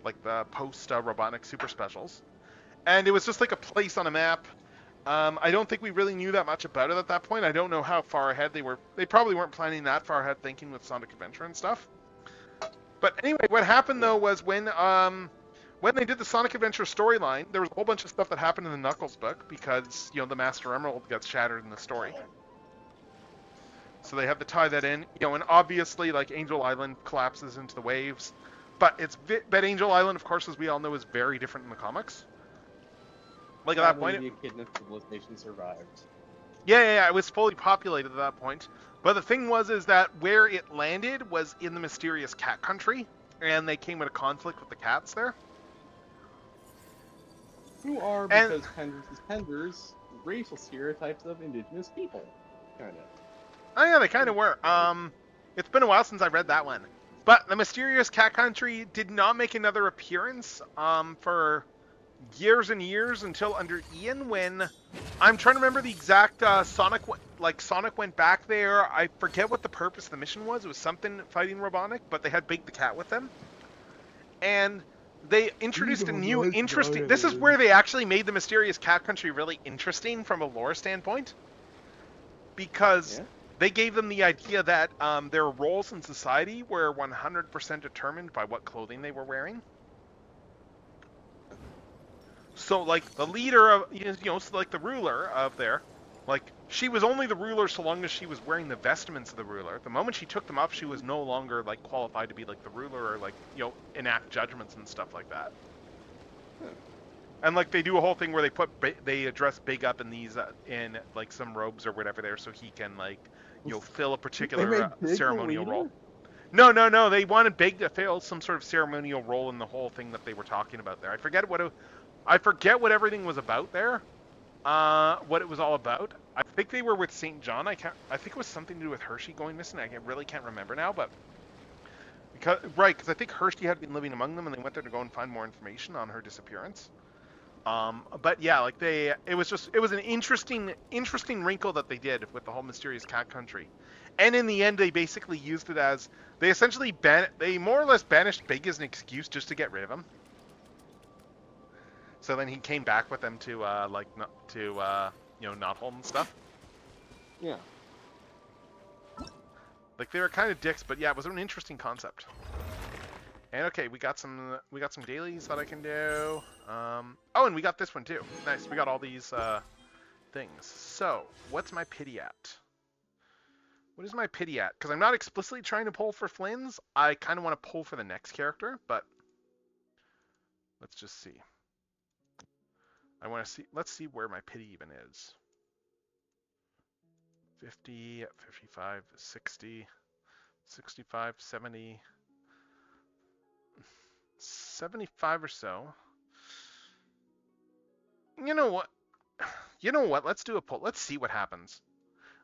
like the post Robotnik Super Specials, and it was just like a place on a map. I don't think we really knew that much about it at that point. I don't know how far ahead they were. They probably weren't planning that far ahead, thinking with Sonic Adventure and stuff. But anyway, what happened though was when they did the Sonic Adventure storyline, there was a whole bunch of stuff that happened in the Knuckles book because, you know, the Master Emerald gets shattered in the story. So they had to tie that in, you know, and obviously, like, Angel Island collapses into the waves. But but Angel Island, of course, as we all know, is very different in the comics. Like, at that sadly, point, the Echidna civilization survived. yeah, it was fully populated at that point. But the thing is that where it landed was in the Mysterious Cat Country, and they came into conflict with the cats there. Who are, because Penders is Penders, racial stereotypes of indigenous people, kind of. Oh yeah, they kind of were. It's been a while since I read that one. But the Mysterious Cat Country did not make another appearance for years and years until under Ian, when I'm trying to remember the exact Sonic went back there. I forget what the purpose of the mission was. It was something fighting Robotnik, but they had Big the Cat with them. And they introduced a new interesting... This is where they actually made the Mysterious Cat Country really interesting from a lore standpoint. Because they gave them the idea that their roles in society were 100% determined by what clothing they were wearing. So, like, the leader of, you know, so like the ruler of there, like, she was only the ruler so long as she was wearing the vestments of the ruler. The moment she took them off, she was no longer, like, qualified to be, like, the ruler or, like, you know, enact judgments and stuff like that. And, like, they do a whole thing where they address Big up in these, in, like, some robes or whatever there so he can, like, you know, fill a particular ceremonial role. No, they wanted Big to fill some sort of ceremonial role in the whole thing that they were talking about there. I forget what everything was about there. What it was all about. I think they were with St. John. I think it was something to do with Hershey going missing. I really can't remember now, but because I think Hershey had been living among them, and they went there to go and find more information on her disappearance. But yeah, like it was an interesting wrinkle that they did with the whole Mysterious Cat Country. And in the end, they basically used it as they essentially they more or less banished Big as an excuse just to get rid of him. So then he came back with them to you know, Knothole and stuff. Yeah. Like they were kind of dicks, but yeah, it was an interesting concept. And okay, we got some dailies that I can do. Oh, and we got this one too. Nice, we got all these things. So, what's my pity at? What is my pity at? Because I'm not explicitly trying to pull for Flynn's. I kind of want to pull for the next character, but let's just see. Let's see where my pity even is. 50, 55, 60, 65, 70, 75 or so. You know what? Let's do a pull. Let's see what happens.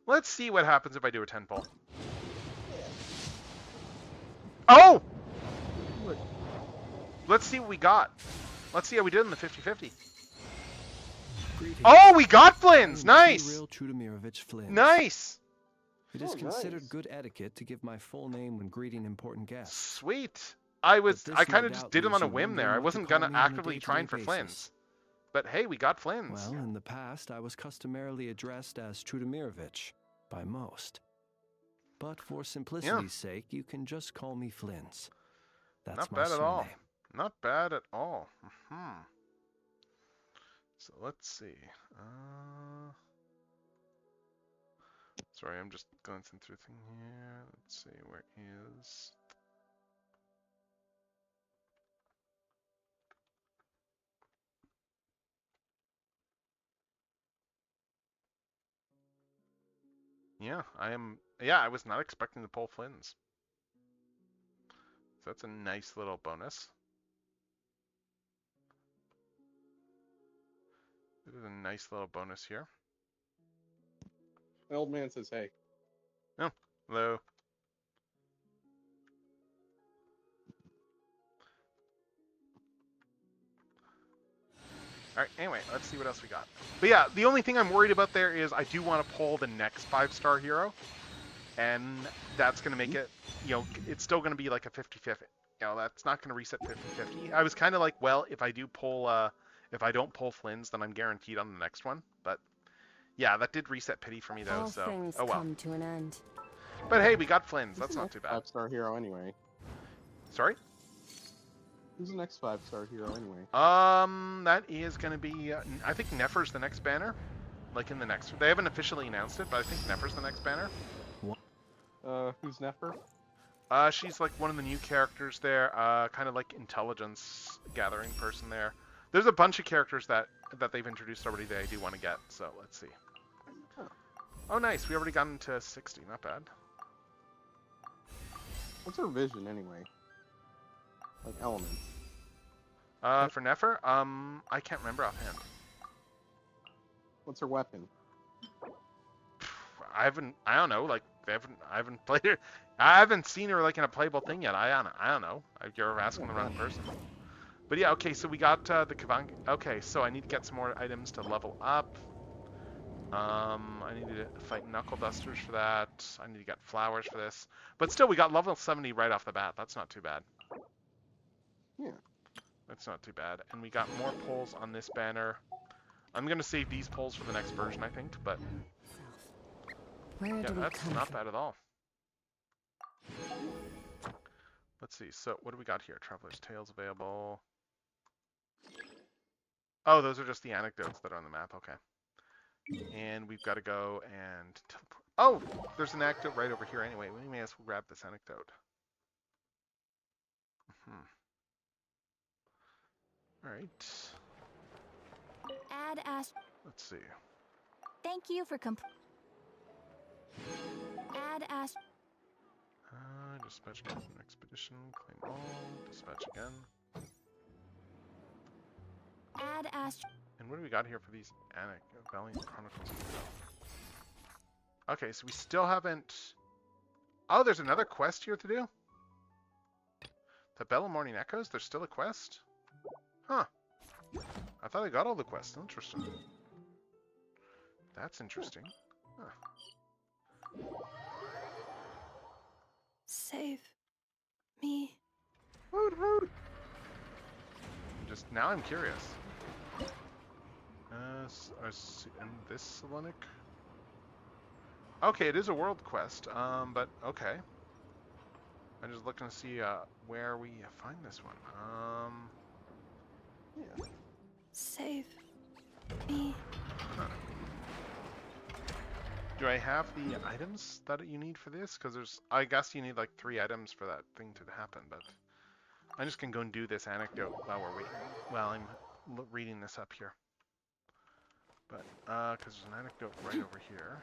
Let's see what happens if I do a 10 pull. Oh! Let's see what we got. Let's see how we did in the 50-50. Greetings. Oh, we got I Flynn's! am Nice! Real Chudomirovich Flynn. Nice! It is Oh, considered nice. good etiquette to give my full name when greeting important guests. Sweet. But I this no kind of just doubt did him leaves on a you whim there. wondering I what to wasn't call gonna me on a actively day-to-day trying for basis. Flynn's. But hey, we got Flynn's. Well, in the past, I was customarily addressed as Chudomirovich by most. But for simplicity's sake, you can just call me Flynn's. That's Not my bad at surname. all. Not bad at all. So let's see. Sorry, I'm just going through thing here. Let's see, where is... Yeah, I was not expecting to pull Flynn's. So that's a nice little bonus. This is a nice little bonus here. The old man says, hey. Oh, hello. Alright, anyway, let's see what else we got. But yeah, the only thing I'm worried about there is I do want to pull the next 5-star hero. And that's going to make it, it's still going to be like a 50-50. That's not going to reset 50-50. I was kind of like, well, if I don't pull Flynn's, then I'm guaranteed on the next one. But yeah, that did reset pity for me though, All so things oh well. come to an end. But hey, we got Flynn's. Who's That's the not next too bad. 5-star hero anyway? Sorry? Who's the next 5-star hero anyway? That is going to be, I think Nefer's the next banner. Like in the next, they haven't officially announced it, but I think Nefer's the next banner. Who's Nefer? She's like one of the new characters there, kind of like intelligence gathering person there. There's a bunch of characters that they've introduced already that I do want to get, so let's see. Oh, nice. We already got into 60. Not bad. What's her vision anyway? Like element. For Nefer, I can't remember offhand. What's her weapon? I don't know. Like I haven't played her. I haven't seen her like in a playable thing yet. I don't know. You're asking the wrong person. But yeah, okay. So we got the Kavan. Okay, so I need to get some more items to level up. I need to fight Knuckle Dusters for that. I need to get flowers for this. But still, we got level 70 right off the bat. That's not too bad. Yeah. That's not too bad. And we got more pulls on this banner. I'm gonna save these pulls for the next version, I think. But Where yeah, do we that's come not from? bad at all. Let's see. So what do we got here? Traveler's Tales available. Oh, those are just the anecdotes that are on the map. Okay. And we've got to go and teleport. Oh, there's an anecdote right over here anyway. We may as well grab this anecdote. All right. Add as. Let's see. Thank you for Add as. Dispatch an expedition. Claim all. Dispatch again. Add as. And what do we got here for these Valiant Chronicles? Okay, so we still haven't... Oh, there's another quest here to do? The Bell of Morning Echoes? There's still a quest? Huh. I thought I got all the quests. Interesting. That's interesting. Huh. Save me. Now I'm curious. And this Selenic? Okay, it is a world quest, but okay. I'm just looking to see where we find this one. Yeah. Save me. Huh. Do I have the items that you need for this? Because I guess you need like 3 items for that thing to happen, but I'm just gonna go and do this anecdote while we're waiting. While I'm reading this up here. But, because there's an anecdote right over here.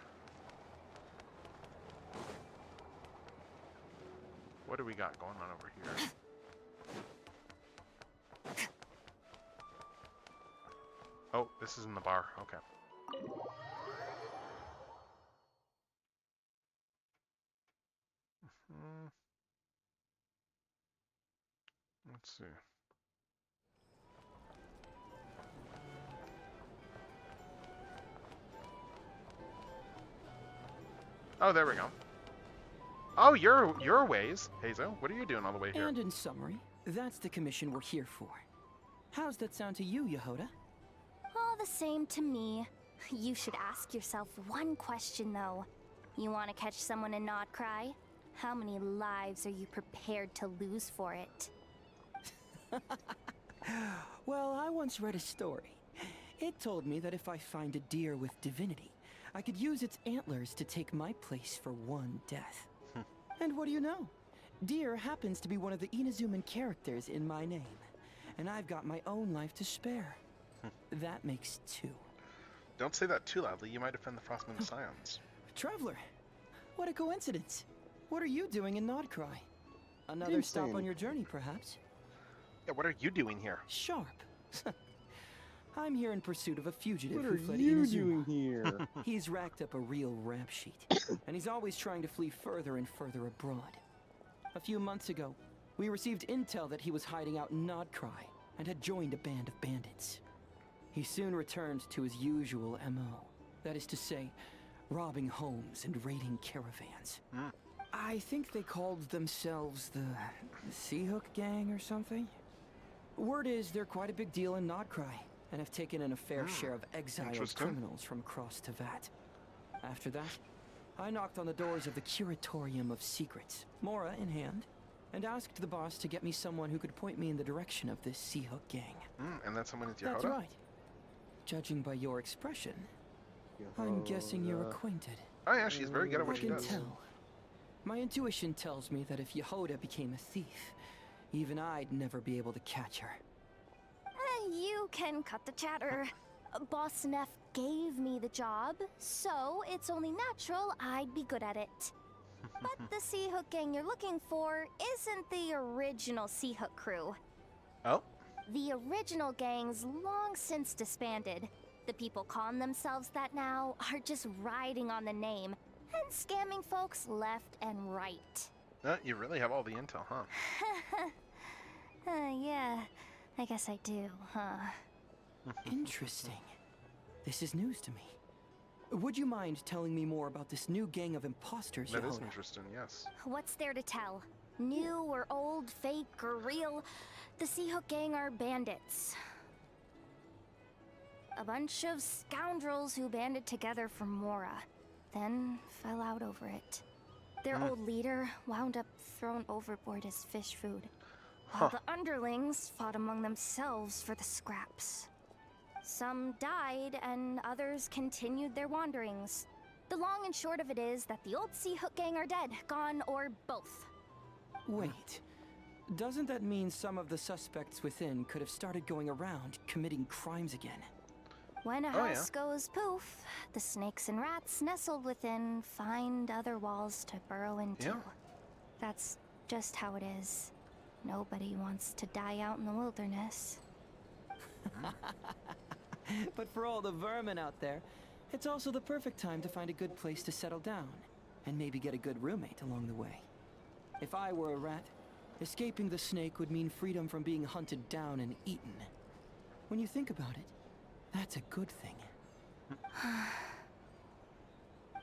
What do we got going on over here? Oh, this is in the bar. Okay. Let's see. Oh, there we go. Oh, you're a ways, Hazel. What are you doing all the way here? And in summary, that's the commission we're here for. How's that sound to you, Yehoda? All the same to me. You should ask yourself one question, though. You want to catch someone in Nodcry? How many lives are you prepared to lose for it? Well, I once read a story. It told me that if I find a deer with divinity, I could use its antlers to take my place for one death. And what do you know? Deer happens to be one of the Inazuman characters in my name. And I've got my own life to spare. That makes 2. Don't say that too loudly. You might offend the Frostmoon Scions. Traveler, what a coincidence. What are you doing in Nodcry? Another stop on your journey, perhaps? Yeah, what are you doing here? Sharp. I'm here in pursuit of a fugitive What who are fled you Inazuma. doing here? He's racked up a real rap sheet, and he's always trying to flee further and further abroad. A few months ago, we received intel that he was hiding out in Nodcry and had joined a band of bandits. He soon returned to his usual MO. That is to say, robbing homes and raiding caravans. I think they called themselves the Seahook Gang or something. Word is they're quite a big deal in Nodcry, and have taken in a fair share of exiled criminals from across Tevat. After that, I knocked on the doors of the Curatorium of Secrets, Mora in hand, and asked the boss to get me someone who could point me in the direction of this Seahook Gang. And that someone is Yehoda? That's right. Judging by your expression, I'm guessing you're acquainted. Oh yeah, she's very good at what she does. I can tell. My intuition tells me that if Yehoda became a thief, even I'd never be able to catch her. You can cut the chatter. Boss Neff gave me the job, so it's only natural I'd be good at it. But the Seahook Gang you're looking for isn't the original Seahook crew. Oh? The original gang's long since disbanded. The people calling themselves that now are just riding on the name and scamming folks left and right. You really have all the intel, huh? Yeah, I guess I do, huh? Interesting. This is news to me. Would you mind telling me more about this new gang of imposters, That Yehoda? is interesting, yes. What's there to tell? New or old, fake or real, the Seahook Gang are bandits. A bunch of scoundrels who banded together for Mora, then fell out over it. Their old leader wound up thrown overboard as fish food, while the underlings fought among themselves for the scraps. Some died, and others continued their wanderings. The long and short of it is that the old Seahook Gang are dead, gone, or both. Wait. Doesn't that mean some of the suspects within could have started going around committing crimes again? When a house goes poof, the snakes and rats nestled within find other walls to burrow into. Yeah. That's just how it is. Nobody wants to die out in the wilderness. But for all the vermin out there, it's also the perfect time to find a good place to settle down, and maybe get a good roommate along the way. If I were a rat, escaping the snake would mean freedom from being hunted down and eaten. When you think about it, that's a good thing.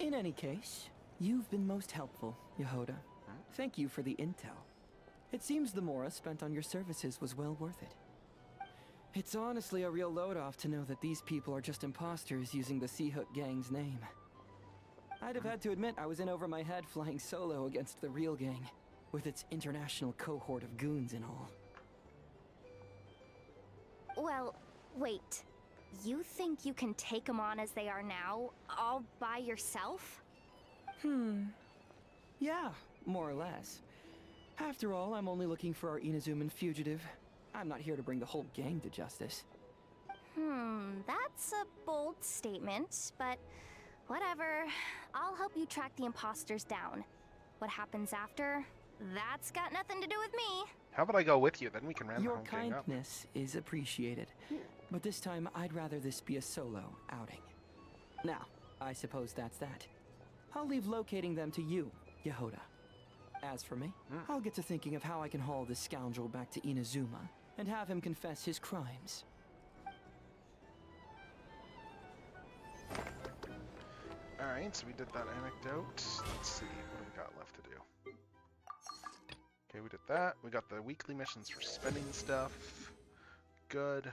In any case, you've been most helpful, Yehoda. Thank you for the intel. It seems the Mora spent on your services was well worth it. It's honestly a real load-off to know that these people are just imposters using the Seahook Gang's name. I'd have had to admit I was in over my head flying solo against the real gang, with its international cohort of goons and all. Well, wait. You think you can take them on as they are now, all by yourself? Yeah, more or less. After all, I'm only looking for our Inazuman fugitive. I'm not here to bring the whole gang to justice. That's a bold statement, but whatever. I'll help you track the imposters down. What happens after? That's got nothing to do with me. How about I go with you? Then we can round the Your whole gang up. kindness is appreciated, but this time I'd rather this be a solo outing. Now, I suppose that's that. I'll leave locating them to you, Yehoda. As for me, I'll get to thinking of how I can haul this scoundrel back to Inazuma and have him confess his crimes. Alright, so we did that anecdote. Let's see, what do we got left to do? Okay, we did that. We got the weekly missions for spending stuff. Good.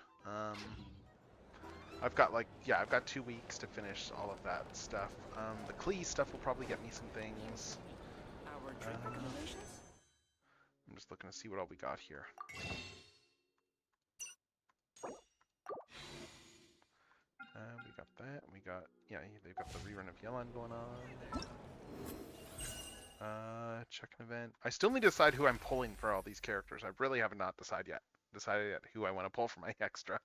I've got I've got 2 weeks to finish all of that stuff. The Klee stuff will probably get me some things. Our trip recommendations? I'm just looking to see what all we got here. We got that. We got, yeah, they've got the rerun of Yelan going on. Check an event. I still need to decide who I'm pulling for all these characters. I really have not decided yet who I want to pull for my extra.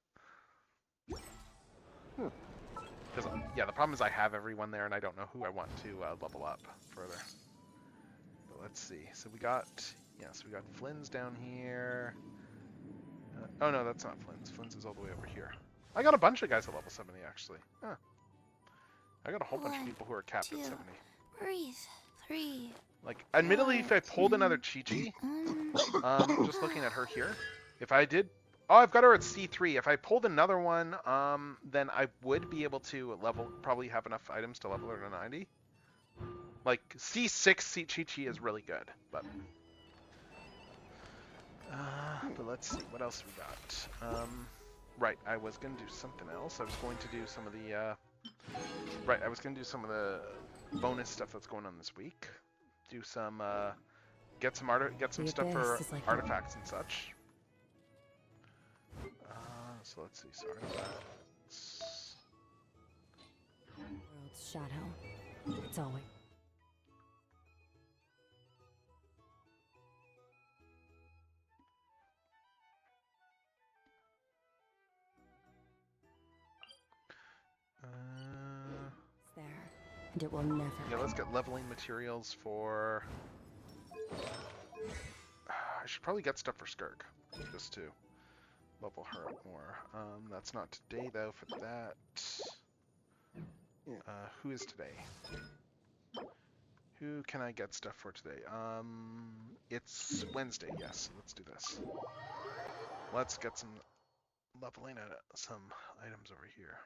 Because, yeah, the problem is I have everyone there and I don't know who I want to level up further. But let's see. So we got, so we got Flynn's down here. Oh no, that's not Flynn's. Flynn's is all the way over here. I got a bunch of guys at level 70 actually. Huh. I got a whole bunch of people who are capped at 70. Breathe. 3. Like, admittedly, if I pulled another Chi-Chi, just looking at her here, if I did, oh, I've got her at C3. If I pulled another one, then I would be able to probably have enough items to level her to 90. Like, C6 Chi-Chi is really good, but let's see, what else we got? Right, I was going to do something else. I was going to do some of the, I was going to do some of the bonus stuff that's going on this week. Do some, get some stuff for artifacts and such. So let's see, so artifacts. World's shadow. It's always. There, and it will never. Yeah, let's get leveling materials for. I should probably get stuff for Skirk, just to level her up more. That's not today though. For that, who is today? Who can I get stuff for today? It's Wednesday. Yes, so let's do this. Let's get some leveling at some items over here.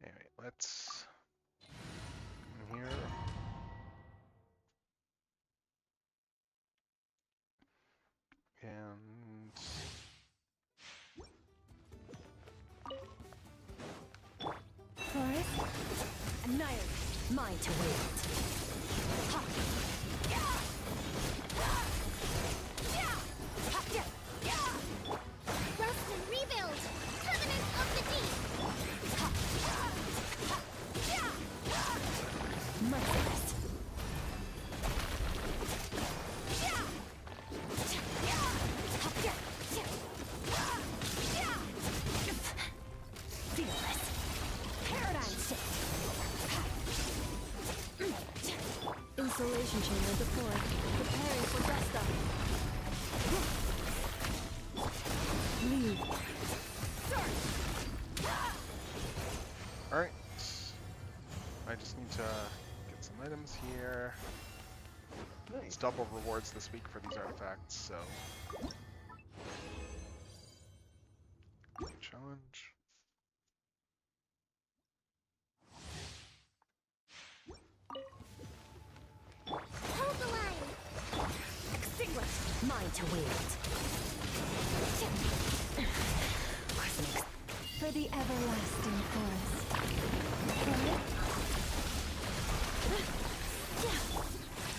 Anyway, let's come in here. And Forest? Annihilate. Mine to wield. Ha! Rust and rebuild. Covenant of the Deep. Merciless. Fearless. Paradigm shift. Insulation chamber deployed. Preparing for dust-up. Leave. alright. I just need to get some items here. It's double rewards this week for these artifacts, so. Challenge. Hold the line. Extinguish. Mine to wield. For the everlasting forest.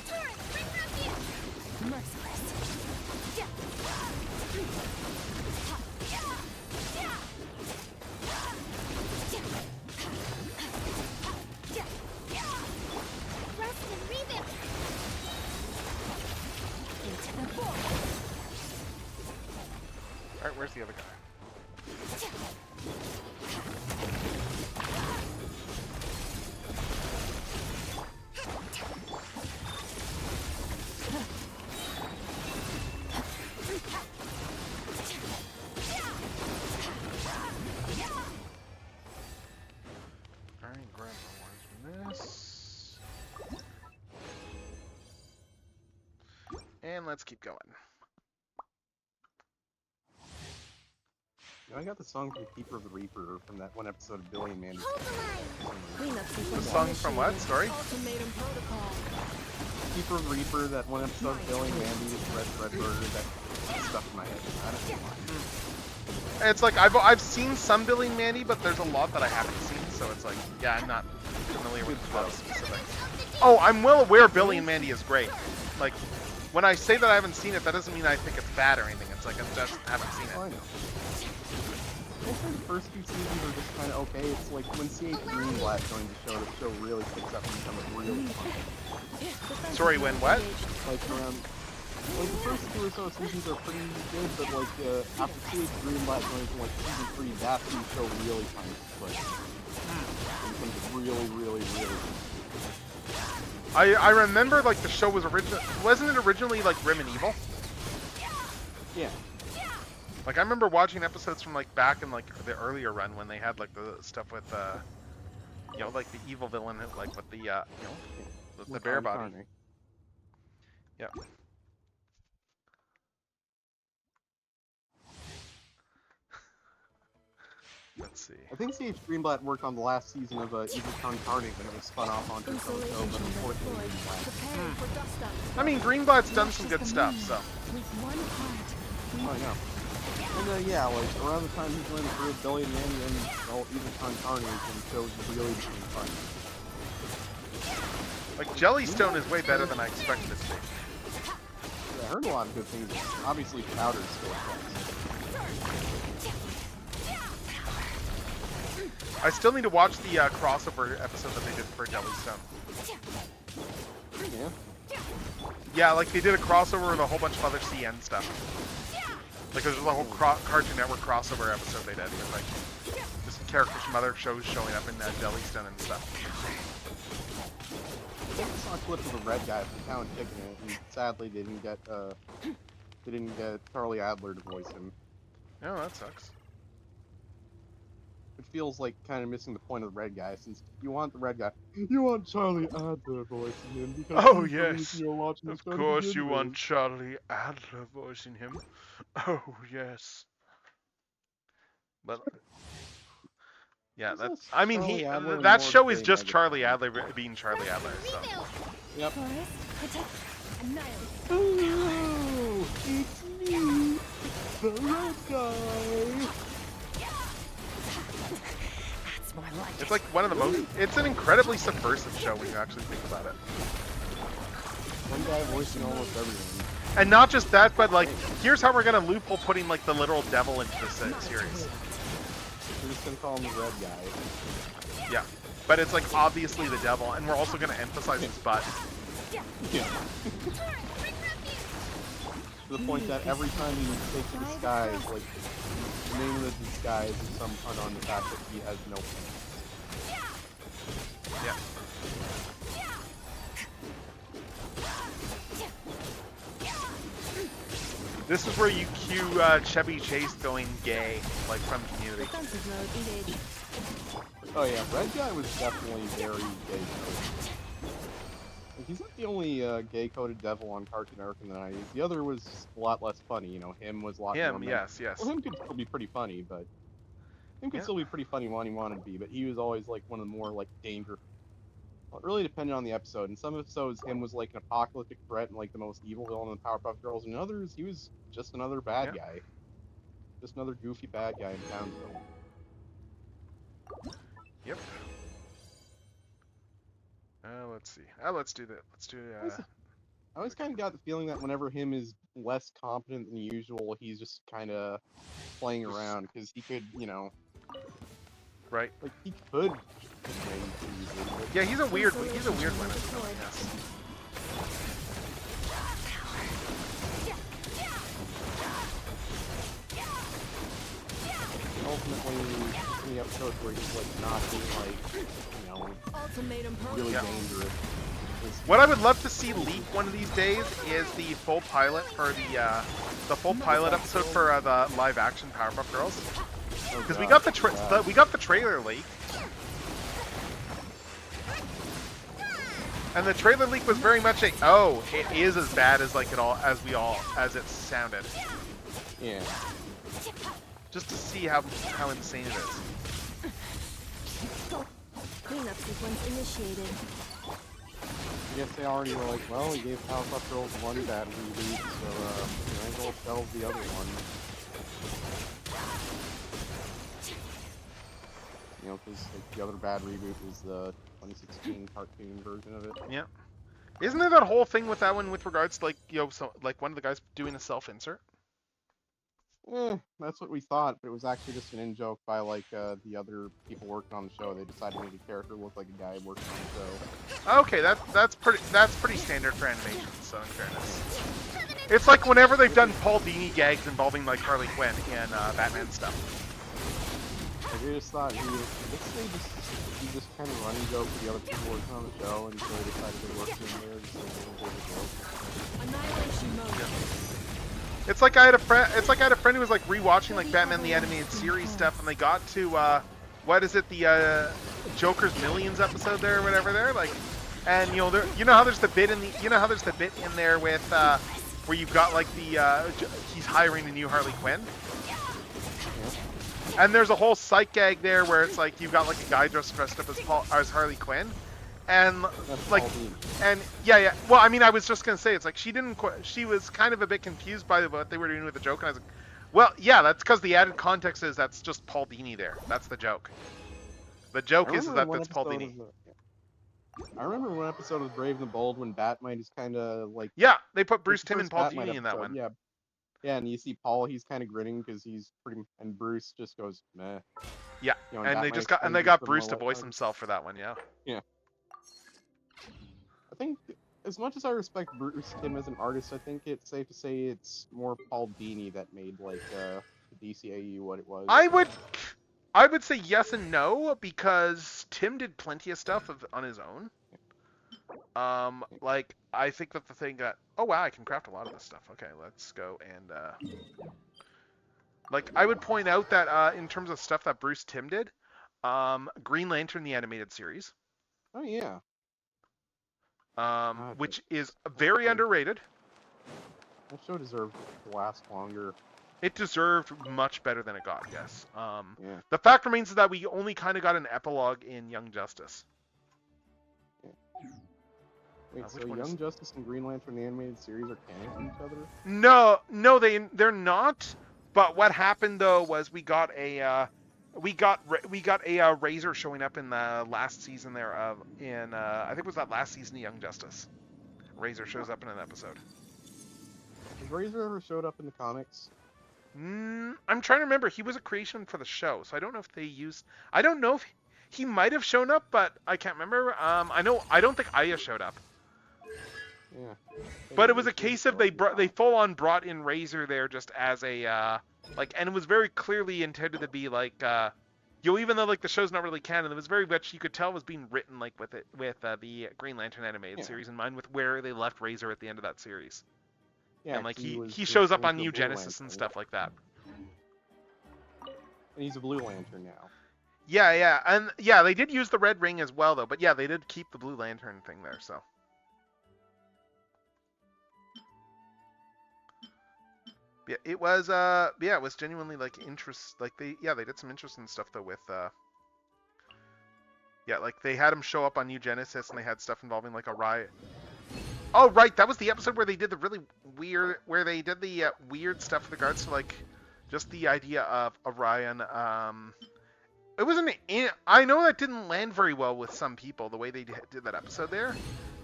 Turret, bring refuge. Merciless. Rust and rebuild. Into the forest. Alright, where's the other guy? And let's keep going. You know, I got the song from Keeper of the Reaper from that one episode of Billy and Mandy. Cleanup The sequence song from what? initiated. Sorry? Ultimatum protocol. Keeper of the Reaper, that one episode of Billy and Mandy, Red Burger, that stuff in my head. I don't know why. It's like I've seen some Billy and Mandy, but there's a lot that I haven't seen, so it's like, yeah, I'm not familiar with a lot of specifics. Oh, I'm well aware Billy and Mandy is great. Like, when I say that I haven't seen it, that doesn't mean I think it's bad or anything. It's like I just haven't seen Oh, I it. know. Also, the first few seasons are just kind of okay. It's like when C.H. Greenblatt joined the show really picks up and becomes really fun. Sorry, when what? Like like the first 2 or so seasons are pretty good, but like after C.H. Greenblatt joins in like season 3, that's when the show really comes to play. It becomes really, really, really good. I remember like the show was wasn't it originally like Grim and Evil? Yeah. Like I remember watching episodes from like back in like the earlier run when they had like the stuff with you know, like the evil villain like with the you know, the bear body. Yep. Let's see. I think C.H. Greenblatt worked on the last season of Evil Con Carne when it was spun off onto its own show, but unfortunately didn't last. Preparing for dust up. I mean, Greenblatt's done some good stuff, so. With one heart. Oh, I know. And yeah, like around the time he joined the group, Billy and Mandy and Evil Con Carne is when shows really became fun. Like Jellystone is way better than I expected it to be. Yeah, I heard a lot of good things. Obviously, Powder's still best. I still need to watch the crossover episode that they did for Jellystone. Yeah. Yeah, like they did a crossover with a whole bunch of other CN stuff. Like there's a whole Cartoon Network crossover episode they did with like just characters from other shows showing up in Jellystone and stuff. I think I saw a clip of the red guy from Town Chicken, and sadly they didn't get Charlie Adler to voice him. Oh, that sucks. Which feels like kind of missing the point of the red guy, since you want the red guy, you want Charlie Adler voicing him because Oh he's the yes, reason you're watching the of show to course begin you with. want Charlie Adler voicing him. Oh yes. But yeah, Isn't that's. I mean, Charlie Adler that more show is big just like a- Charlie Adler being Charlie Adler. So. Yep. Annihilate. Hello, it's me, the red guy. That's more like It's like one of the most. It's an incredibly subversive show when you actually think about it. One guy voicing almost everything. And not just that, but like, here's how we're gonna loophole putting like the literal devil into the series. We're just gonna call him the red guy. Yeah, but it's like obviously the devil, and we're also gonna emphasize his butt. Yeah. To the point that every time he takes a disguise, like, the name of the disguise is some pun on the fact that he has no pants. Yeah. This is where you cue Chevy Chase going gay, like from Community. defensive mode engaged. Oh yeah, Red Guy was definitely very gay-coded. Like, he's not the only gay-coded devil on Cartoon Network in the 90s. The other was a lot less funny, you know, him was a lot more... Him, yes. Well, him could still be pretty funny, but... Him could still be pretty funny when he wanted to be, but he was always, like, one of the more, like, dangerous... Well, it really depended on the episode. In some episodes, him was, like, an apocalyptic threat and, like, the most evil villain in the Powerpuff Girls. In others, he was just another bad guy. Just another goofy bad guy in Townsville. Yep. Let's see. Let's do that. Let's do. I always kind of got the feeling that whenever him is less competent than usual, he's just kind of playing around because he could, you know, right? Like he could. Easily, yeah, he's a weird one. Yes. Ultimately, in the episodes where he's like not being like, you know, really dangerous. What I would love to see leak one of these days is the full pilot for the full pilot episode for the live action Powerpuff Girls, because we got the trailer leak. And the trailer leak was very much a, oh, it is as bad as like as it sounded. Yeah. Just to see how insane it is. Cleanup sequence initiated. I guess they already were like, well, we gave Powerpuff Girls one bad reboot, so we might as well shelve the other one. You know, because like, the other bad reboot was the 2016 cartoon version of it. Yeah. Isn't there that whole thing with that one with regards to like, you know, so like one of the guys doing a self-insert? That's what we thought, but it was actually just an in-joke by like the other people working on the show. They decided to make a character look like a guy working on the show. Okay, that's pretty standard for animation, so in fairness. It's like whenever they've done Paul Dini gags involving like Harley Quinn in Batman stuff. Like, we just thought he just kind of running joke with the other people working on the show, and so they decided to work in there just like a little joke. Annihilation mode. It's like I had a friend who was like rewatching like Batman the Animated Series stuff, and they got to what is it, the Joker's Millions episode there or whatever there, like, and you know how there's the bit in there with where you've got like the he's hiring a new Harley Quinn. And there's a whole sight gag there where it's like you've got like a guy dressed up as Harley Quinn, and like, and yeah. Well, I mean, I was just gonna say it's like she was kind of a bit confused by what they were doing with the joke, and I was like, well, yeah, that's because the added context is that's just Paul Dini there. That's the joke. The joke is that that's Paul Dini. I remember one episode of Brave and the Bold when Batmite is kind of like. Yeah, they put Bruce Timm and Paul Dini in that one. Yeah. Yeah, and you see Paul, he's kind of grinning because he's and Bruce just goes, meh. Yeah, you know, and they got Bruce to voice himself for that one, yeah. Yeah. I think, as much as I respect Bruce Timm as an artist, I think it's safe to say it's more Paul Dini that made, like, the DCAU what it was. I would say yes and no, because Tim did plenty of stuff on his own. Like, I think that the thing that... Oh, wow, I can craft a lot of this stuff. Okay, let's go and, like, I would point out that, in terms of stuff that Bruce Timm did, Green Lantern, the animated series. Oh, yeah. Which is very underrated. That show deserved to last longer. It deserved much better than it got, yes. Yeah. The fact remains is that we only kind of got an epilogue in Young Justice. Wait, so Young Justice and Green Lantern the animated series are canon to each other? No, they're not. But what happened though was we got a Razor showing up in the last season there I think it was that last season of Young Justice. Razor shows up in an episode. Has Razor ever showed up in the comics? I'm trying to remember. He was a creation for the show, so I don't know if they used. I don't know if he might have shown up, but I can't remember. I don't think Aya showed up. Yeah. But it was a case of they full on brought in Razor there just as a like, and it was very clearly intended to be like even though like the show's not really canon, it was very much, you could tell, was being written like with the Green Lantern animated series in mind, with where they left Razor at the end of that series. Yeah, and like he shows up on New Genesis and stuff like that. And he's a Blue Lantern now. Yeah, and yeah, they did use the red ring as well though, but yeah, they did keep the Blue Lantern thing there, so. Yeah, it was it was genuinely like they did some interesting stuff though with like they had him show up on New Genesis and they had stuff involving like a riot. Oh right, that was the episode where they did the really weird weird stuff with regards to like just the idea of Orion. It wasn't. I know that didn't land very well with some people, the way they did that episode there,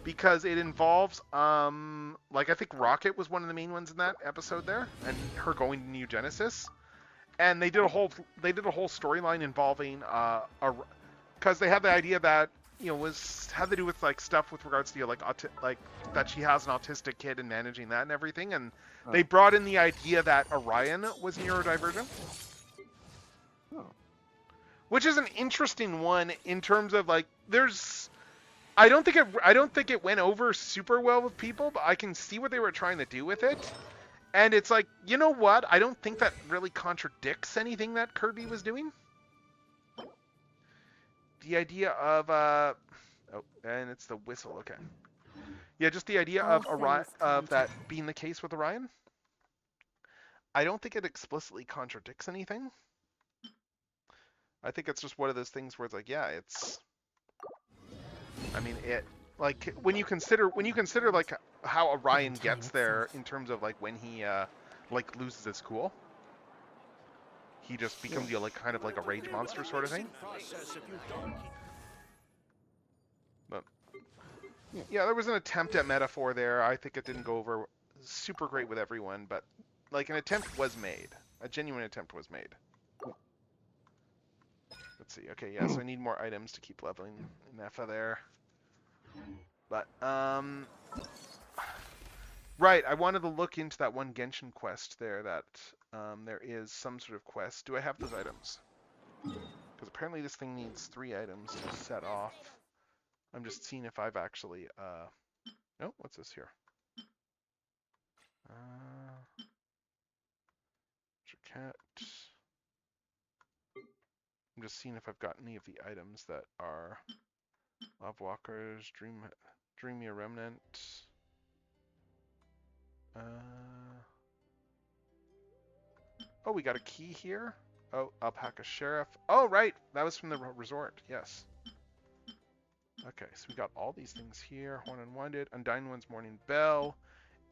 because it involves like I think Rocket was one of the main ones in that episode there, and her going to New Genesis, and they did a whole storyline involving because they had the idea that had to do with like stuff with regards to like that she has an autistic kid and managing that and everything, and they brought in the idea that Orion was neurodivergent. Which is an interesting one in terms of like I don't think it went over super well with people, but I can see what they were trying to do with it. And it's like, you know what? I don't think that really contradicts anything that Kirby was doing. The idea of Oh, and it's the whistle. Okay. Yeah, just the idea All of Orion, things come of to that being the case with Orion. I don't think it explicitly contradicts anything. I think it's just one of those things where it's like, yeah, it's. I mean, it like when you consider like how Orion Valentine gets there itself. in terms of like when he like loses his cool, he just becomes like kind of like a rage monster sort of thing. But yeah, there was an attempt at metaphor there. I think it didn't go over super great with everyone, but like an attempt was made. A genuine attempt was made. Let's see. Okay, yeah, so I need more items to keep leveling Nefa there. But right, I wanted to look into that one Genshin quest there that there is some sort of quest. Do I have those items? Because apparently this thing needs 3 items to set off. I'm just seeing if I've actually no, what's this here? Cat. I'm just seeing if I've got any of the items that are Love Walkers, Dreamia Remnant. Oh, we got a key here. Oh, Alpaca Sheriff. Oh, right. That was from the resort. Yes. Okay, so we got all these things here. Horn Unwinded, Undying One's Morning Bell,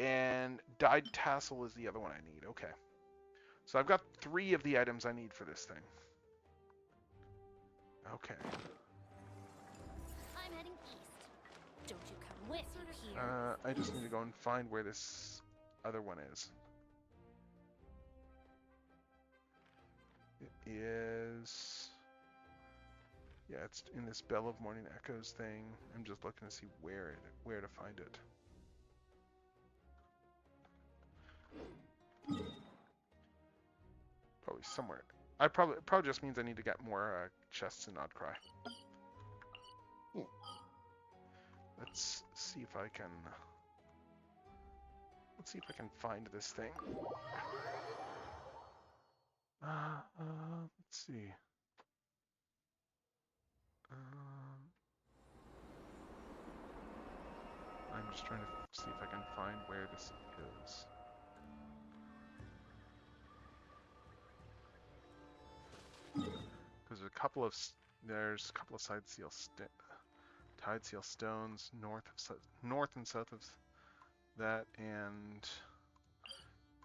and Dyed Tassel is the other one I need. Okay. So I've got 3 of the items I need for this thing. Okay. I'm heading east. Don't you come with you here. I just need to go and find where this other one is. It is... Yeah, it's in this Bell of Morning Echoes thing. I'm just looking to see where to find it. Probably somewhere. It probably just means I need to get more chests in Oddcry. Let's see if I can. Let's see if I can find this thing. Let's see. I'm just trying to see if I can find where this is. Because there's a couple of tide seal stones north and south of that, and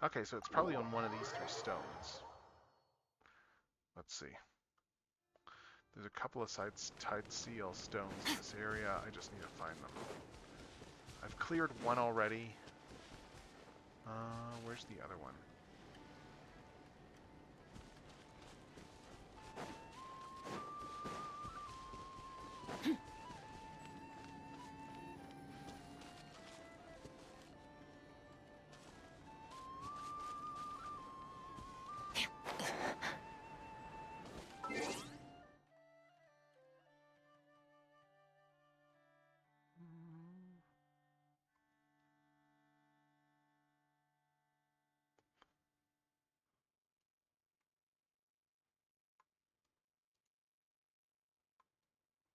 okay, so it's probably on one of these 3 stones. Let's see. There's a couple of tide seal stones in this area. I just need to find them. I've cleared one already. Where's the other one?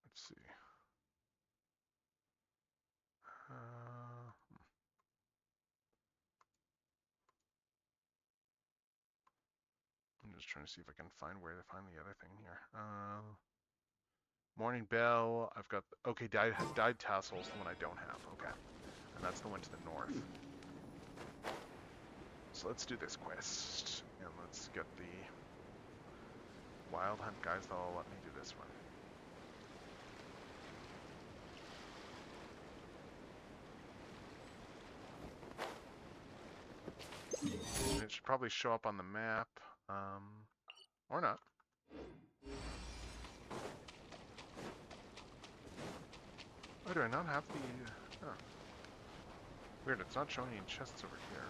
Let's see. I'm just trying to see if I can find where to find the other thing here. Morning Bell. I've got okay. Dyed Tassel's the one I don't have. Okay, and that's the one to the north. So let's do this quest, and let's get the Wild Hunt guys. They'll let me do this one. And it should probably show up on the map, or not. Oh, do I not have the... Oh. Weird, it's not showing any chests over here.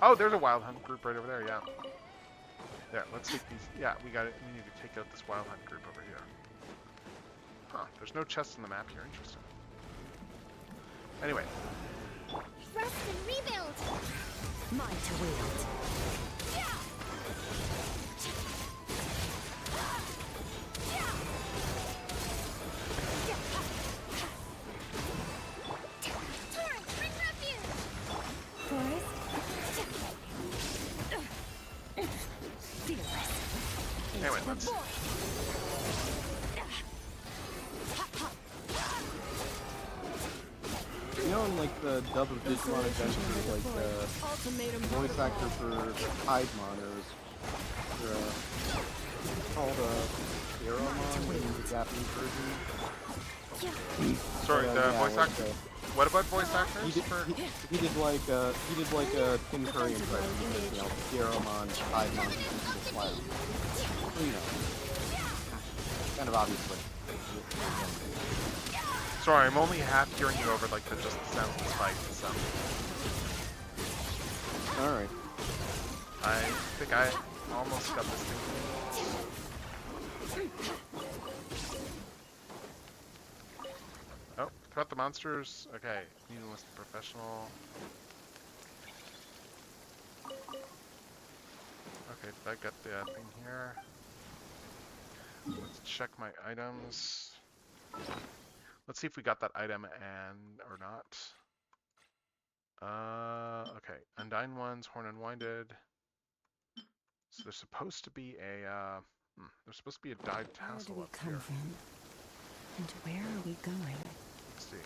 Oh, there's a Wild Hunt group right over there, yeah. There, let's take these... Yeah, we got it. We need to take out this Wild Hunt group over here. Huh, there's no chests on the map here. Interesting. Anyway. Rest and rebuild! Mine to wield. Yeah! know in like the dub of Digimon Adventure, like Ultimatum voice actor for Piedmon or called Garomon in the Japanese version. Sorry, the Yeah, voice like, actor. What about voice actors? he did like a Tim Curry impression because Garomon, Piedmon, he's the clown. So, kind of obviously. Sorry, I'm only half hearing you over like just the sounds of the spikes. So All right. I think I almost got this thing. Oh, cut the monsters. Okay, you list the professional. Okay, did I get the thing here? Let's check my items. Let's see if we got that item or not. Okay, Undyne ones, Horn Unwinded. So there's supposed to be a there's supposed to be a dyed Where do tassel we up come here. from? And where are we going? Let's see.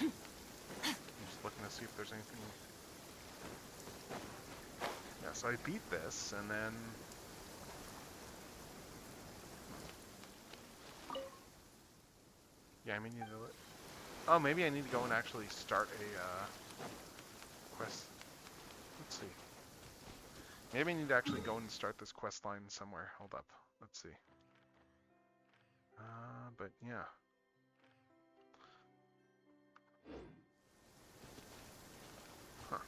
I'm just looking to see if there's anything. Yeah, so I beat this, and then yeah, I may need to. Oh, maybe I need to go and actually start a quest. Let's see. Maybe I need to actually go and start this quest line somewhere. Hold up. Let's see. But yeah. Huh.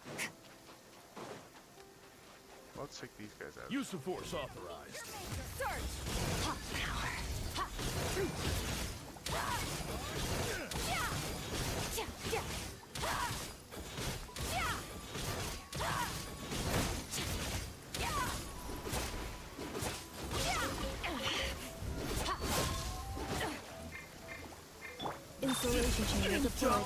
Let's take these guys out. Use of force authorized. Insulation chamber deployed.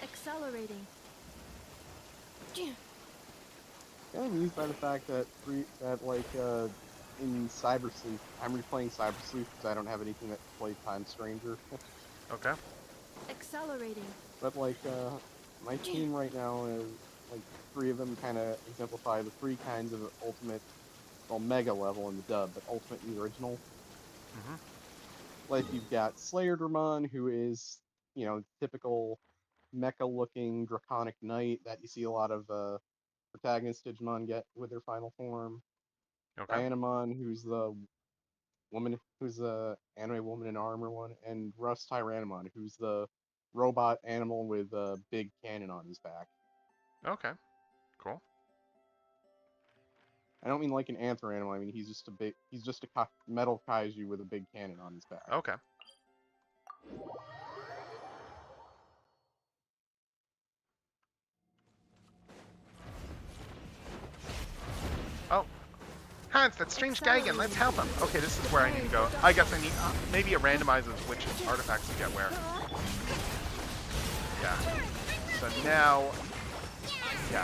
Accelerating. Kind of amused by the fact that in Cyber Sleuth, I'm replaying Cyber Sleuth because I don't have anything that plays Time Stranger. Okay. Accelerating. But my team right now is like 3 of them kind of exemplify the 3 kinds of ultimate, well, mega level in the dub, but ultimate in the original. Mm-hmm. Like you've got Slayerdermon, who is typical mecha-looking draconic knight that you see a lot of protagonist Digimon get with their final form. Okay. Dianamon, who's the anime woman in armor one, and Russ Tyrannomon, who's the robot animal with a big cannon on his back. Okay. Cool. I don't mean like an anther animal. I mean he's just a metal kaiju with a big cannon on his back. Okay. Oh, Hans, that strange guy again. Let's help him. Okay, this is where I need to go. I guess I need maybe it randomizes which artifacts to get where. Yeah. So now, I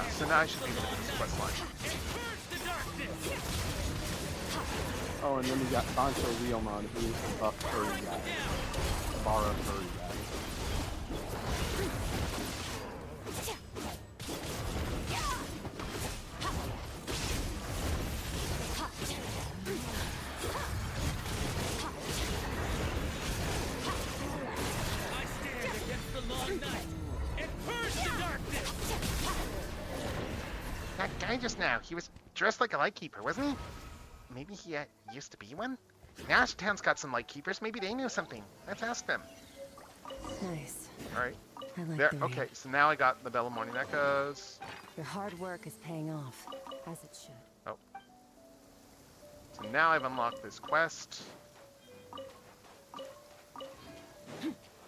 should be able to do this quest line. Oh, and then we got Bancho Leomon, who's the buff furry guy. The Bara furry guy. That guy just now, he was dressed like a lightkeeper, wasn't he? Maybe he used to be one? Now Town's got some lightkeepers. Maybe they knew something. Let's ask them. Nice. All right. I like There. the way Okay. So now I got the Bella Morning Echoes. your hard work is paying off, as it should. Oh. So now I've unlocked this quest.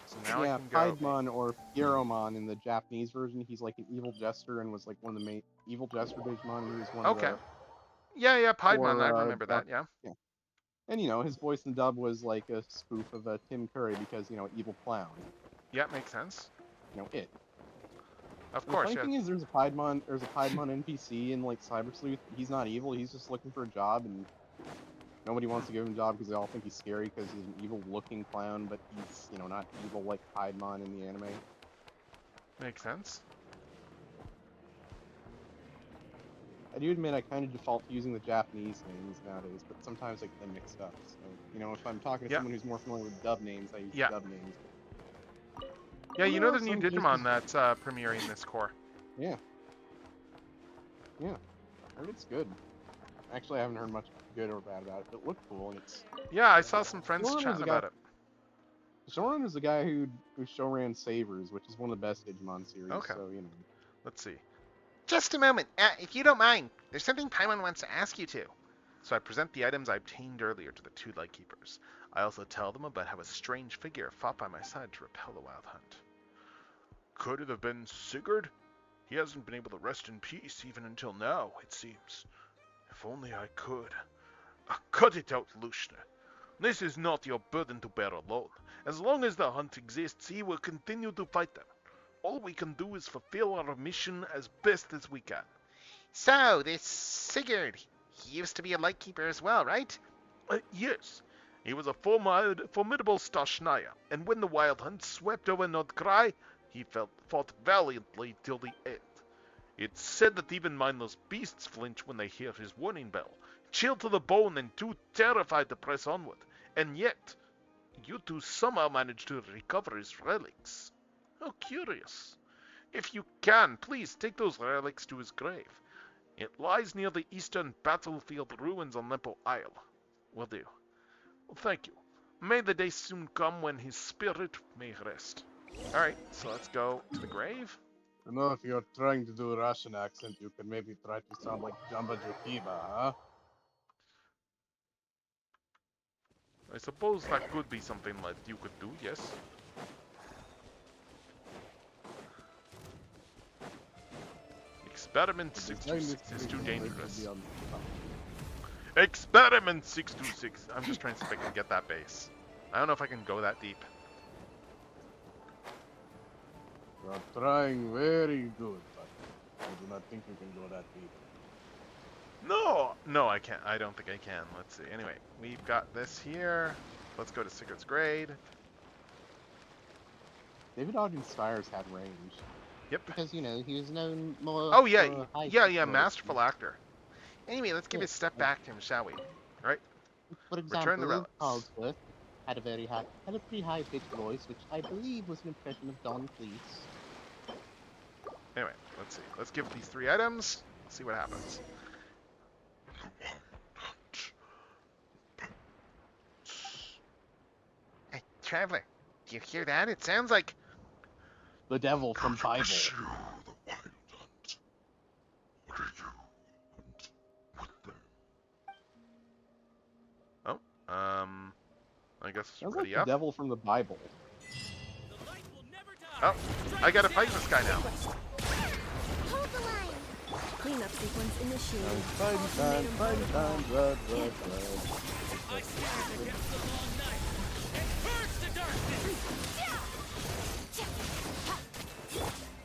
So now I can go. Piedmon or Garomon in the Japanese version, he's like an evil jester and was like one of the main evil jester Digimon. He was one of the Yeah, Piedmon. I four, remember that. Yeah. And his voice in dub was like a spoof of Tim Curry because evil clown. Yeah, makes sense. It. Of The course, funny yeah. thing is, there's a Piedmon NPC in like Cyber Sleuth. He's not evil. He's just looking for a job, and nobody wants to give him a job because they all think he's scary because he's an evil-looking clown, but he's, you know, not evil like Piedmon in the anime. Makes sense. I do admit I kind of default to using the Japanese names nowadays, but sometimes I get them mixed up. So, you know, if I'm talking to Yeah. someone who's more familiar with dub names, I use Yeah. dub names. Yeah, you know Well, the new some Digimon cases- that's premiering this core. Yeah. Yeah. I heard it's good. Actually, I haven't heard much good or bad about it, but it looked cool, and it's... Yeah, I saw some friends Showrunner's chatting the guy- about it. Showrunner's the guy who showran Savers, which is one of the best Digimon series, Okay. so, you know. Let's see. Just a moment. If you don't mind, there's something Paimon wants to ask you to. So I present the items I obtained earlier to the two Lightkeepers. I also tell them about how a strange figure fought by my side to repel the wild hunt. Could it have been Sigurd? He hasn't been able to rest in peace even until now, it seems. If only I could. Cut it out, Lushna. This is not your burden to bear alone. As long as the hunt exists, he will continue to fight them. All we can do is fulfill our mission as best as we can. So, this Sigurd, he used to be a Lightkeeper as well, right? Yes. He was a formidable Starschnaya, and when the wild hunt swept over Nordkrai, he fought valiantly till the end. It's said that even mindless beasts flinch when they hear his warning bell, chilled to the bone and too terrified to press onward. And yet, you two somehow managed to recover his relics. How curious. If you can, please take those relics to his grave. It lies near the eastern battlefield ruins on Lempo Isle. Will do. Well, thank you. May the day soon come when his spirit may rest. Alright, so let's go to the grave. I know if you're trying to do a Russian accent, you can maybe try to sound like Jamba Jukiba, huh? I suppose that could be something that you could do, yes. Experiment 626 is too dangerous. Experiment 626. I'm just trying to see if I can get that base. I don't know if I can go that deep. You're trying very good, but I do not think you can go that deep. No, I can't. I don't think I can. Let's see. Anyway, we've got this here. Let's go to Sigurd's grade. David Ogden Stiers had range. Yep. Because, you know, he was known more Oh yeah, for high yeah, exploration. masterful actor. Anyway, let's give a step back to him, shall we? Right. For Return the example, relics. Coldsworth had a pretty high-pitched voice, which I believe was an impression of Don Cleese. Anyway, let's see. Let's give these 3 items. See what happens. Hey, Traveler, do you hear that? It sounds like The devil from Bible. Oh, I guess Sounds like ready the up. devil from the Bible. Oh, I gotta fight this guy now. Hold the line. Cleanup sequence initiated. Fighting time, blood.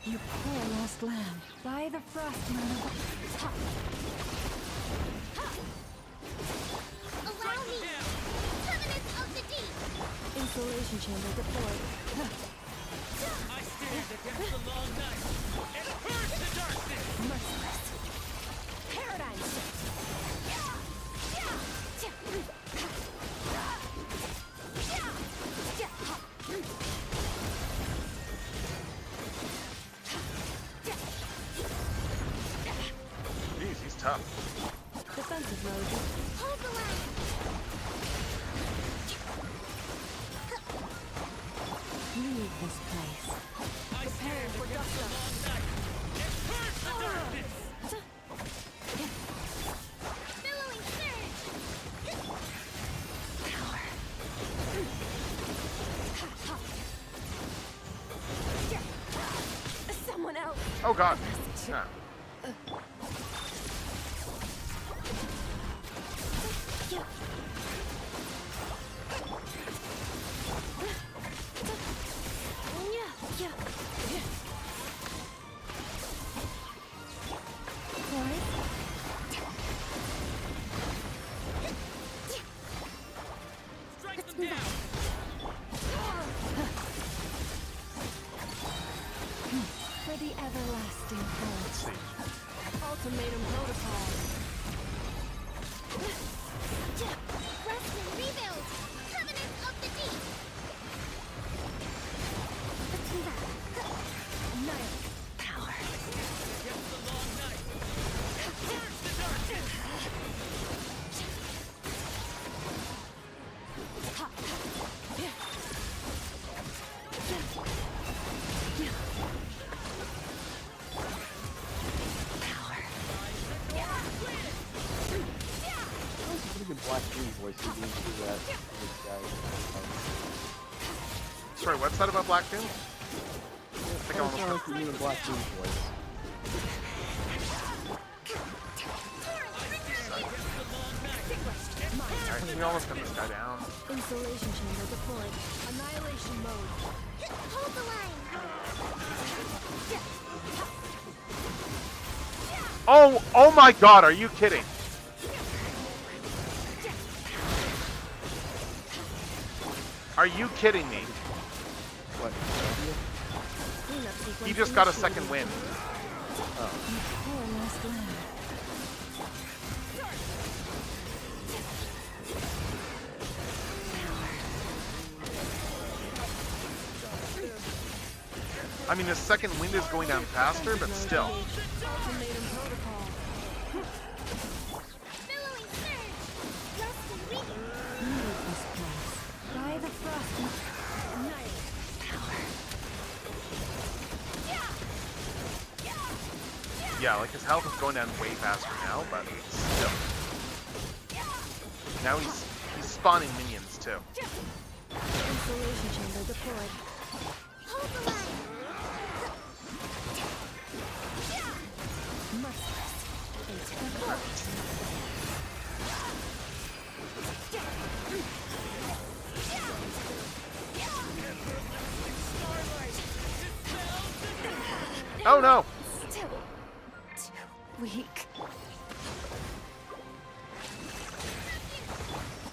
You poor lost lamb. By the frost moon. Allow me. Covenants of the deep. Insulation chamber deployed. I stand against the long night and purge the darkness! Merciless. Paradigm shift. Jeez, he's tough. Defensive mode. Hold the line. Leave this place. I stand against the long night and purge the darkness! Billowing surge. Someone else. Oh god. Ah. For the everlasting forest. Ultimatum protocol. Rest and rebuild! Covenant of the Deep! Annihilate. Power. Against the long night. And purge the darkness. Pretty good Black Moon voice he didn't do that. This guy. Sorry, what's that about Black Doom? I think I I almost sound like you need a Black Moon voice. Alright, we almost got this guy down. Insulation chamber deployed. Annihilation mode. Hold the line! Oh my god, are you kidding? Are you kidding me? What? Cleanup sequence He just got a initiated. second win. Poor last land. I mean, the second wind is going down faster, but still. Ultimatum protocol. Billowing surge! Rest and rebuild! Leave this place. By the frost. Annihilate. Yeah, like his health is going down way faster now, but still. Now he's spawning minions too. Insulation chamber deployed. Hold the line! Merciless. Fate. Oh no! Still too weak.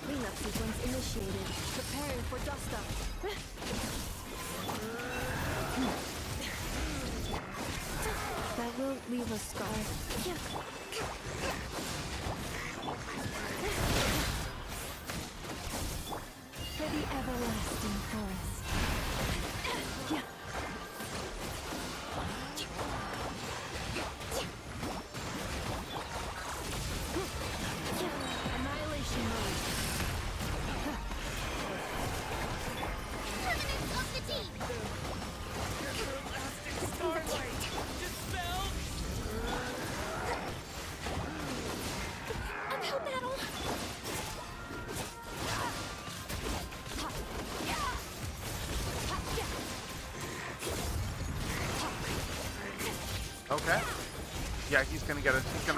Cleanup sequence initiated. Preparing for dust up. That will leave a scar. For the everlasting forest. Annihilation mode. Covenant of the Deep! Everlasting starlight. Dispelled. Uphill battle! Okay. Yeah, he's gonna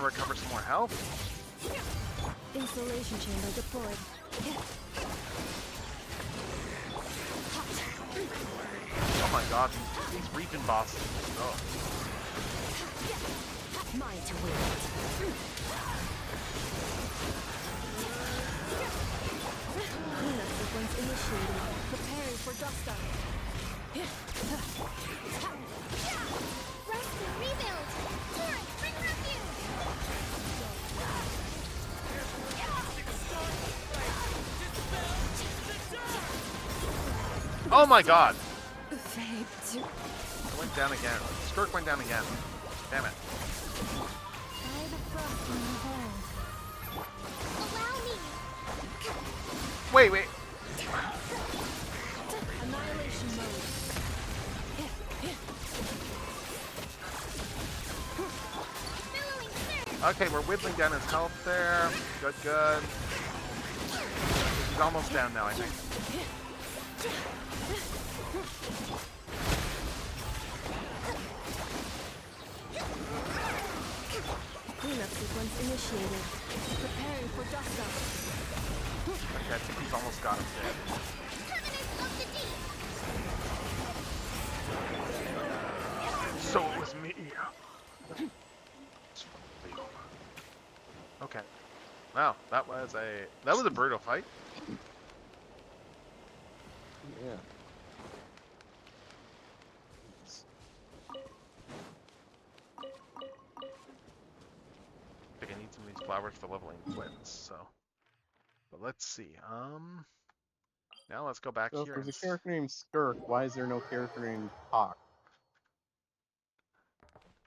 recover some more health. Insulation chamber deployed. Oh my god, these region bosses. Oh. Mine to wield. Cleanup sequence initiated. Preparing for dust up. Rest and rebuild! Torrent, bring refuge! Oh my god! Fade to It went down again. Skirk went down again. Damn it. By the frost in the world. Allow me! Wait. annihilation mode. Billowing surge! Okay, we're whittling down his health there. Good. He's almost down now, I think. Cleanup sequence initiated. Preparing for dust up. Okay, I think he's almost got him dead. Covenant of the Deep! So it was me. Okay. Wow, that was a brutal fight. Yeah. flowers for leveling Flint's, so. But let's see. Now let's go back So if here there's and a character named Skirk, why is there no character named Hawk?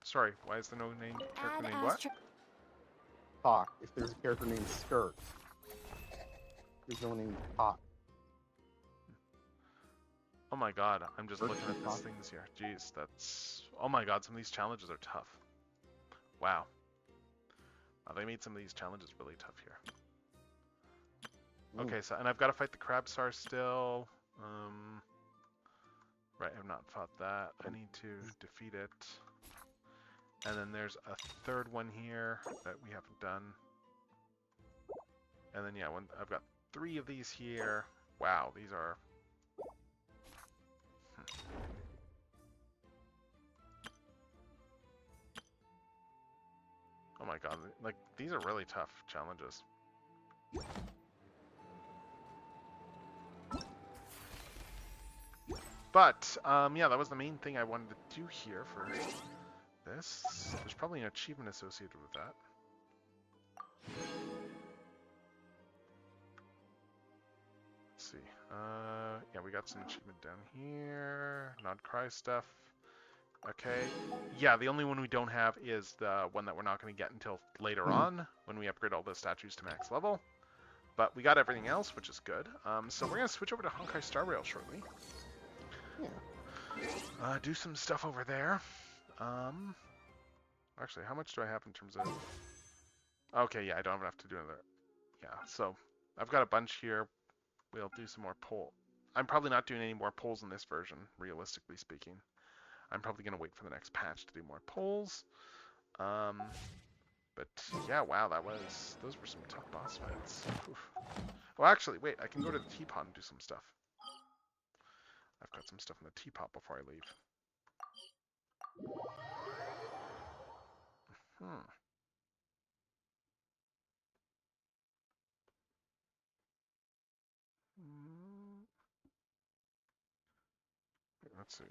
sorry, why is there no name character Add named what? Hawk. If there's a character named Skirk, there's no one named Hawk. Oh my god, I'm just Skirk looking and at these Hawk. things here. Jeez, that's... Oh my god, some of these challenges are tough. Wow. They made some of these challenges really tough here. Okay, so, and I've got to fight the Crab Star still. Right, I've not fought that. I need to defeat it. And then there's a third one here that we haven't done. And then, yeah, I've got 3 of these here. Wow, these are... Oh my god, like, these are really tough challenges. But, yeah, that was the main thing I wanted to do here for this. There's probably an achievement associated with that. Let's see. Yeah, we got some achievement down here. Not cry stuff. Okay. Yeah, the only one we don't have is the one that we're not going to get until later on, when we upgrade all the statues to max level. But we got everything else, which is good. So we're going to switch over to Honkai Star Rail shortly. Do some stuff over there. Actually, how much do I have in terms of... Okay, yeah, I don't have to do another... Yeah, so I've got a bunch here. We'll do some more poll. I'm probably not doing any more polls in this version, realistically speaking. I'm probably going to wait for the next patch to do more polls. But yeah, wow, those were some tough boss fights. Oof. Well, actually, wait, I can go to the teapot and do some stuff. I've got some stuff in the teapot before I leave. Let's see.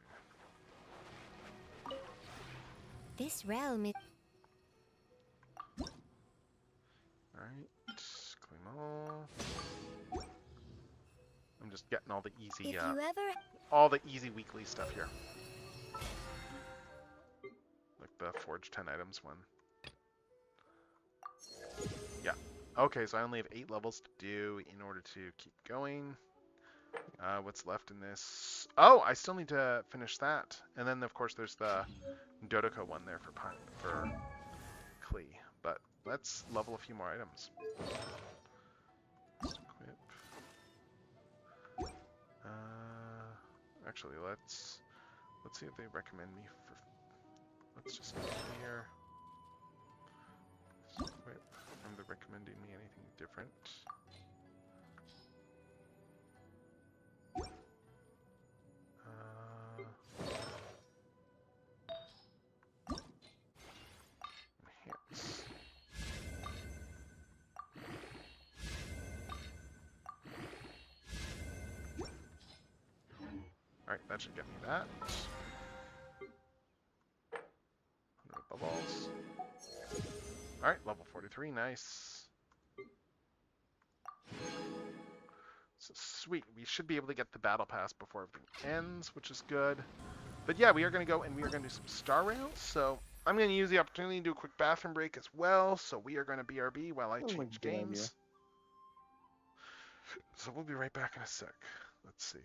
This realm is... Alright, claim all. I'm just getting all the easy, all the easy weekly stuff here. Like the Forge 10 items one. Yeah. Okay, so I only have 8 levels to do in order to keep going. What's left in this? Oh, I still need to finish that. And then, of course, there's the Dodoko one there for Klee. But let's level a few more items. Just equip. Actually, let's see if they recommend me for... Let's just go here. Just equip. And they're recommending me anything different. Enhance. Alright, that should get me that. 100 bubbles. Alright, level 43, nice. So sweet, we should be able to get the battle pass before everything ends, which is good. But yeah, we are going to go and we are going to do some Star Rail, so I'm going to use the opportunity to do a quick bathroom break as well, so we are going to BRB while I change games. So we'll be right back in a sec. Let's see.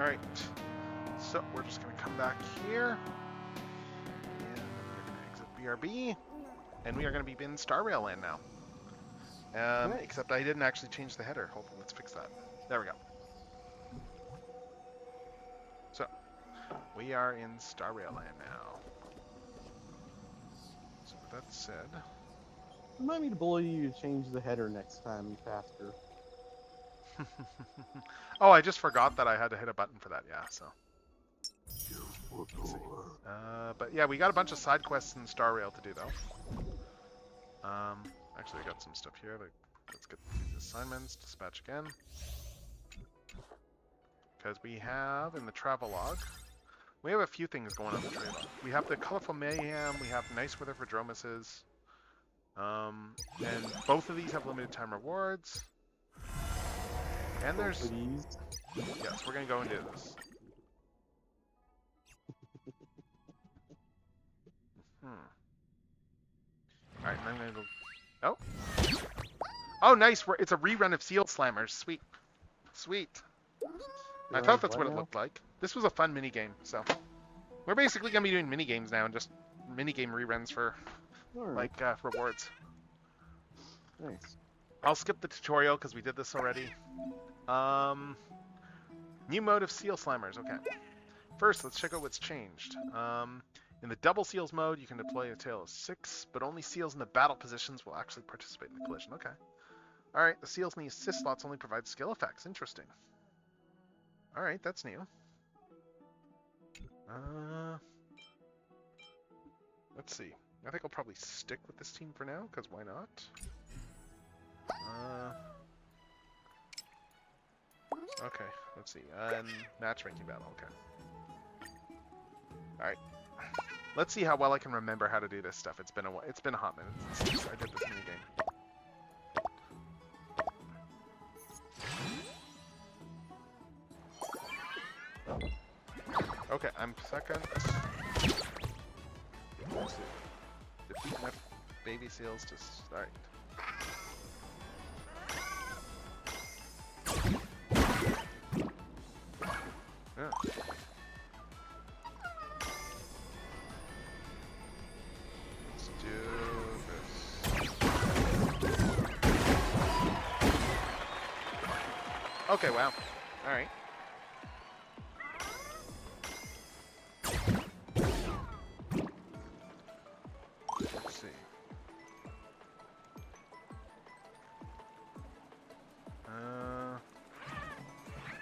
Alright. So we're just going to come back here. And we're going to exit BRB. And we are going to be in Star Rail Land now. Nice. Except I didn't actually change the header. Hold on, let's fix that. There we go. So, we are in Star Rail Land now. So with that said... Remind me to bully you to change the header next time faster. Oh, I just forgot that I had to hit a button for that, yeah, so... Let's see. But yeah, we got a bunch of side quests in Star Rail to do, though. Actually, I got some stuff here. Let's get these assignments. Dispatch again. Because we have, in the travelogue, we have a few things going on in the travelogue. We have the Colorful Mayhem, we have Nice Weather for Dromuses, and both of these have limited time rewards. And there's... Yes, we're going to go and do this. Alright, and I'm going to go... Oh! Oh, nice! It's a rerun of Seal Slammers. Sweet. Sweet. I thought that's what it looked like. This was a fun minigame, so... We're basically going to be doing minigames now, and just minigame reruns for, like, rewards. Nice. I'll skip the tutorial, because we did this already. New mode of Seal Slammers, okay. First, let's check out what's changed. In the double seals mode, you can deploy a tail of 6, but only seals in the battle positions will actually participate in the collision. Okay. Alright, the seals in the assist slots only provide skill effects. Interesting. Alright, that's new. Let's see. I think I'll probably stick with this team for now, because why not? Okay, let's see. Matchmaking battle, okay. Alright. Let's see how well I can remember how to do this stuff. It's been a hot minute since I did this minigame. Okay, I'm second. Let's see. Defeat enough baby seals to start. Yeah. Let's do this. Okay, wow. Alright. Let's see.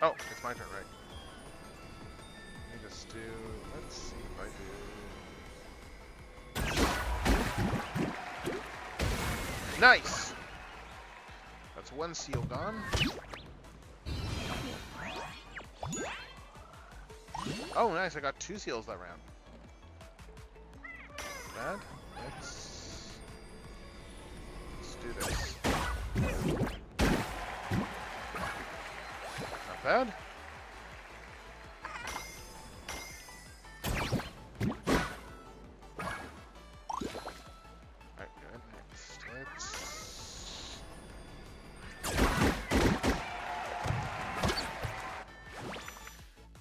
Oh, it's my turn, right? Let me just do... Let's see if I do... Nice! That's one seal gone. Oh, nice, I got 2 seals that round. Bad. Let's do this. Not bad. Alright, good. Next, let's...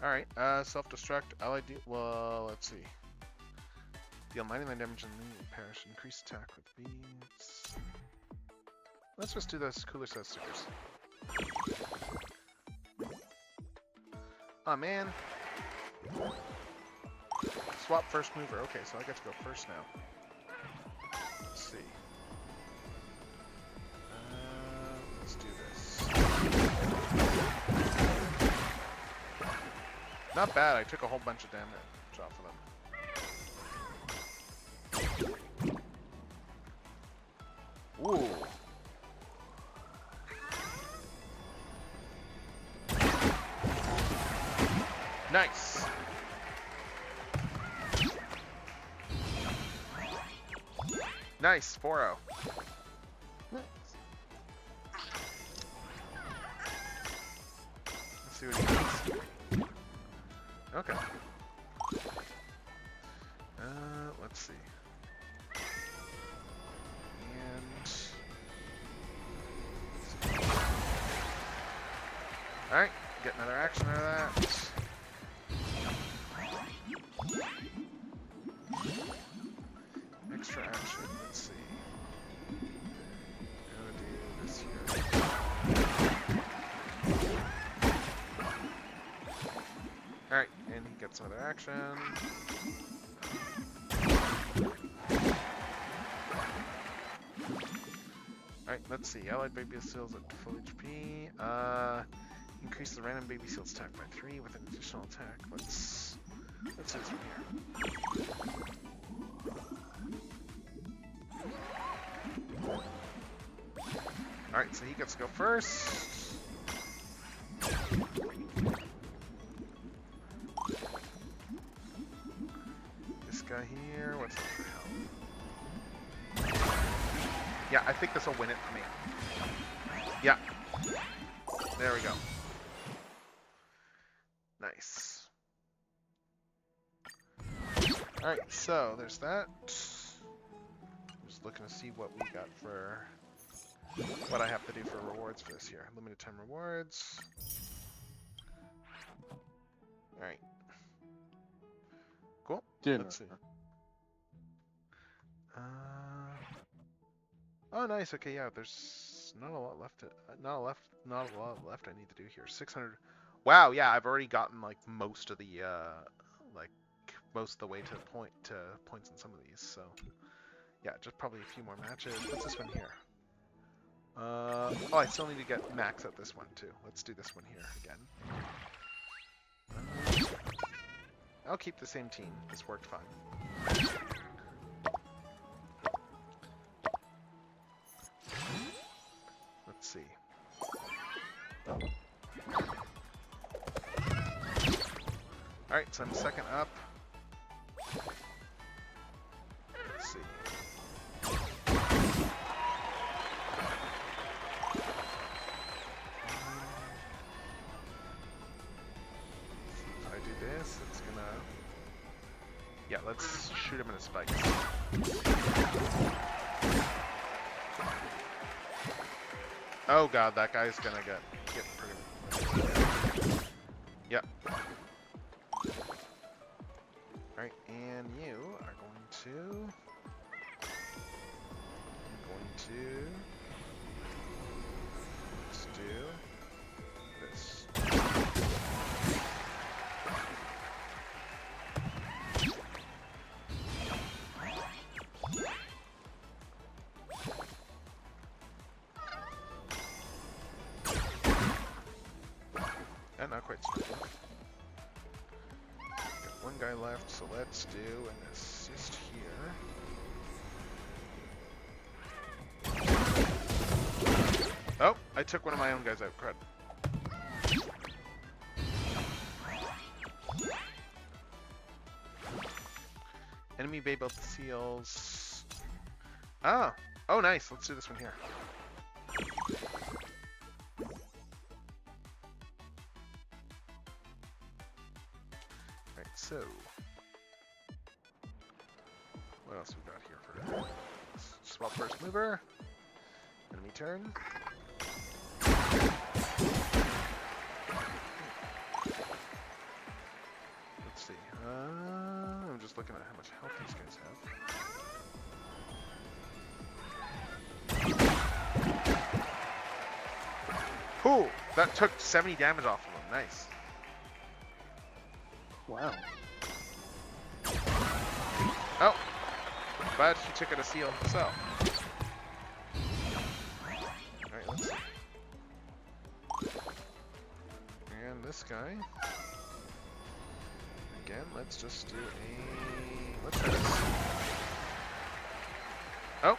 Alright, self-destruct, allied well, let's see. Deal 99 damage and perish. Increase attack with beads. Let's just do this cooler set of stickers. Oh man. Swap first mover. Okay, so I get to go first now. Let's see. Let's do this. Not bad. I took a whole bunch of damage off of them. Ooh. Nice. Nice, 4-0. Nice. Let's see what he does. Okay. Let's see. Alright, get another action out of that. get some other action. Alright, let's see. Allied baby seals at full HP. Increase the random baby seal's attack by 3 with an additional attack. Let's do this from here. Alright, so he gets to go first. This guy here, what's up for health? Yeah, I think this will win it for me. Yeah. There we go. Nice. Alright, so there's that. Just looking to see what we got for what I have to do for rewards for this here. Limited time rewards. Alright. Cool. Dinner. Let's see. Oh, nice. Okay, yeah. There's not a lot left. Not a lot left. I need to do here. 600. Wow. Yeah, I've already gotten like most of the most of the way to points in some of these. So yeah, just probably a few more matches. What's this one here? Oh, I still need to get max at this one too. Let's do this one here again. I'll keep the same team. This worked fine. Let's see. Alright, so I'm second up. Let's see. If I do this, it's gonna... Yeah, let's shoot him in a spike. Oh god, that guy's gonna get pretty... Yep. Alright, and you are going to... Let's do this. And not quite so much. Got one guy left, so let's do an assist here. Oh, I took one of my own guys out. Crud. Enemy Bay built seals. Oh, oh, nice. Let's do this one here. Alright, so what else we got here for swap first mover? Enemy turn. Let's see. I'm just looking at how much health these guys have. Cool! That took 70 damage off of him. Nice. Wow. Oh! But he took it a seal himself. Alright, let's see. And this guy. Again, let's just do a... Let's try this. Oh!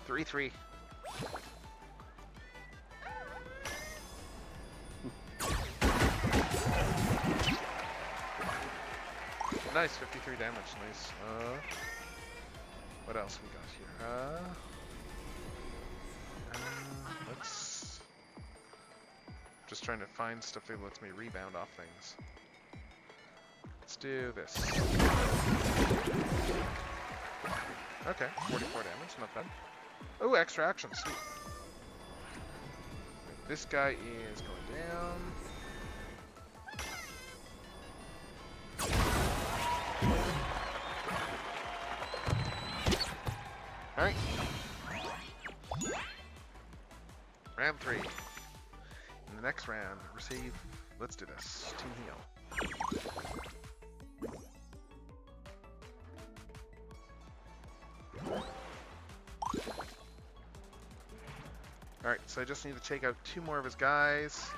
3-3. Nice, 53 damage, nice. What else we got here? Let's... Just trying to find stuff that lets me rebound off things. Let's do this. Okay, 44 damage, not bad. Oh, extra action, sweet. This guy is going down. Alright. Round 3. And next round, receive. Let's do this. Team heal. Alright, so I just need to take out 2 more of his guys.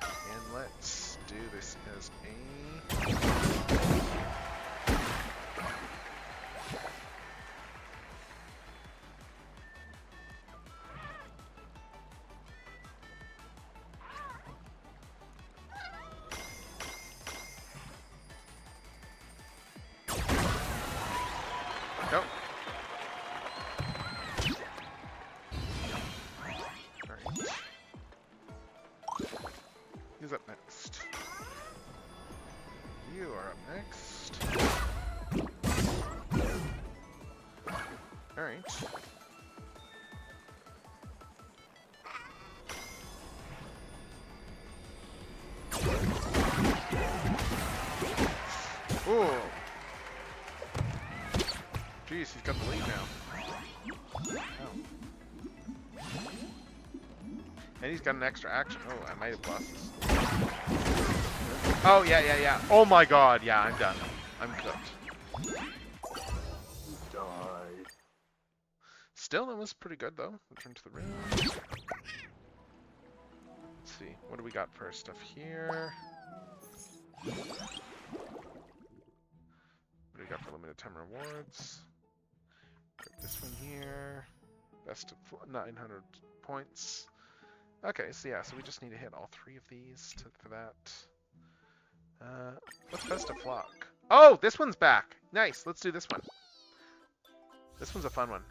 And let's do this as a... Go. Alright. Who's up next? You are up next. Alright. Ooh. Jeez, he's got the lead now. Oh. And he's got an extra action. Oh, I might have lost this. Oh, yeah. Oh my god, yeah, I'm done. I'm cooked. Die. Still, that was pretty good, though. Return to the room. Let's see, what do we got for our stuff here? What do we got for limited time rewards? Got this one here. Best of 900 points. Okay, so yeah, so we just need to hit all 3 of these for that. What's best of flock? Oh, this one's back. Nice. Let's do this one. This one's a fun one.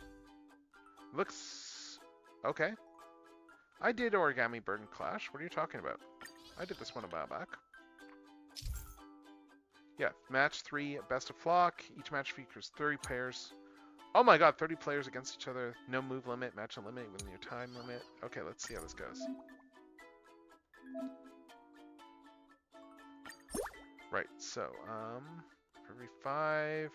Looks okay. I did Origami Burden Clash. What are you talking about? I did this one a while back. Yeah, match 3, best of flock. Each match features 30 pairs. Oh my god, 30 players against each other. No move limit, match unlimited within your time limit. Okay, let's see how this goes. Right, so, for every 5,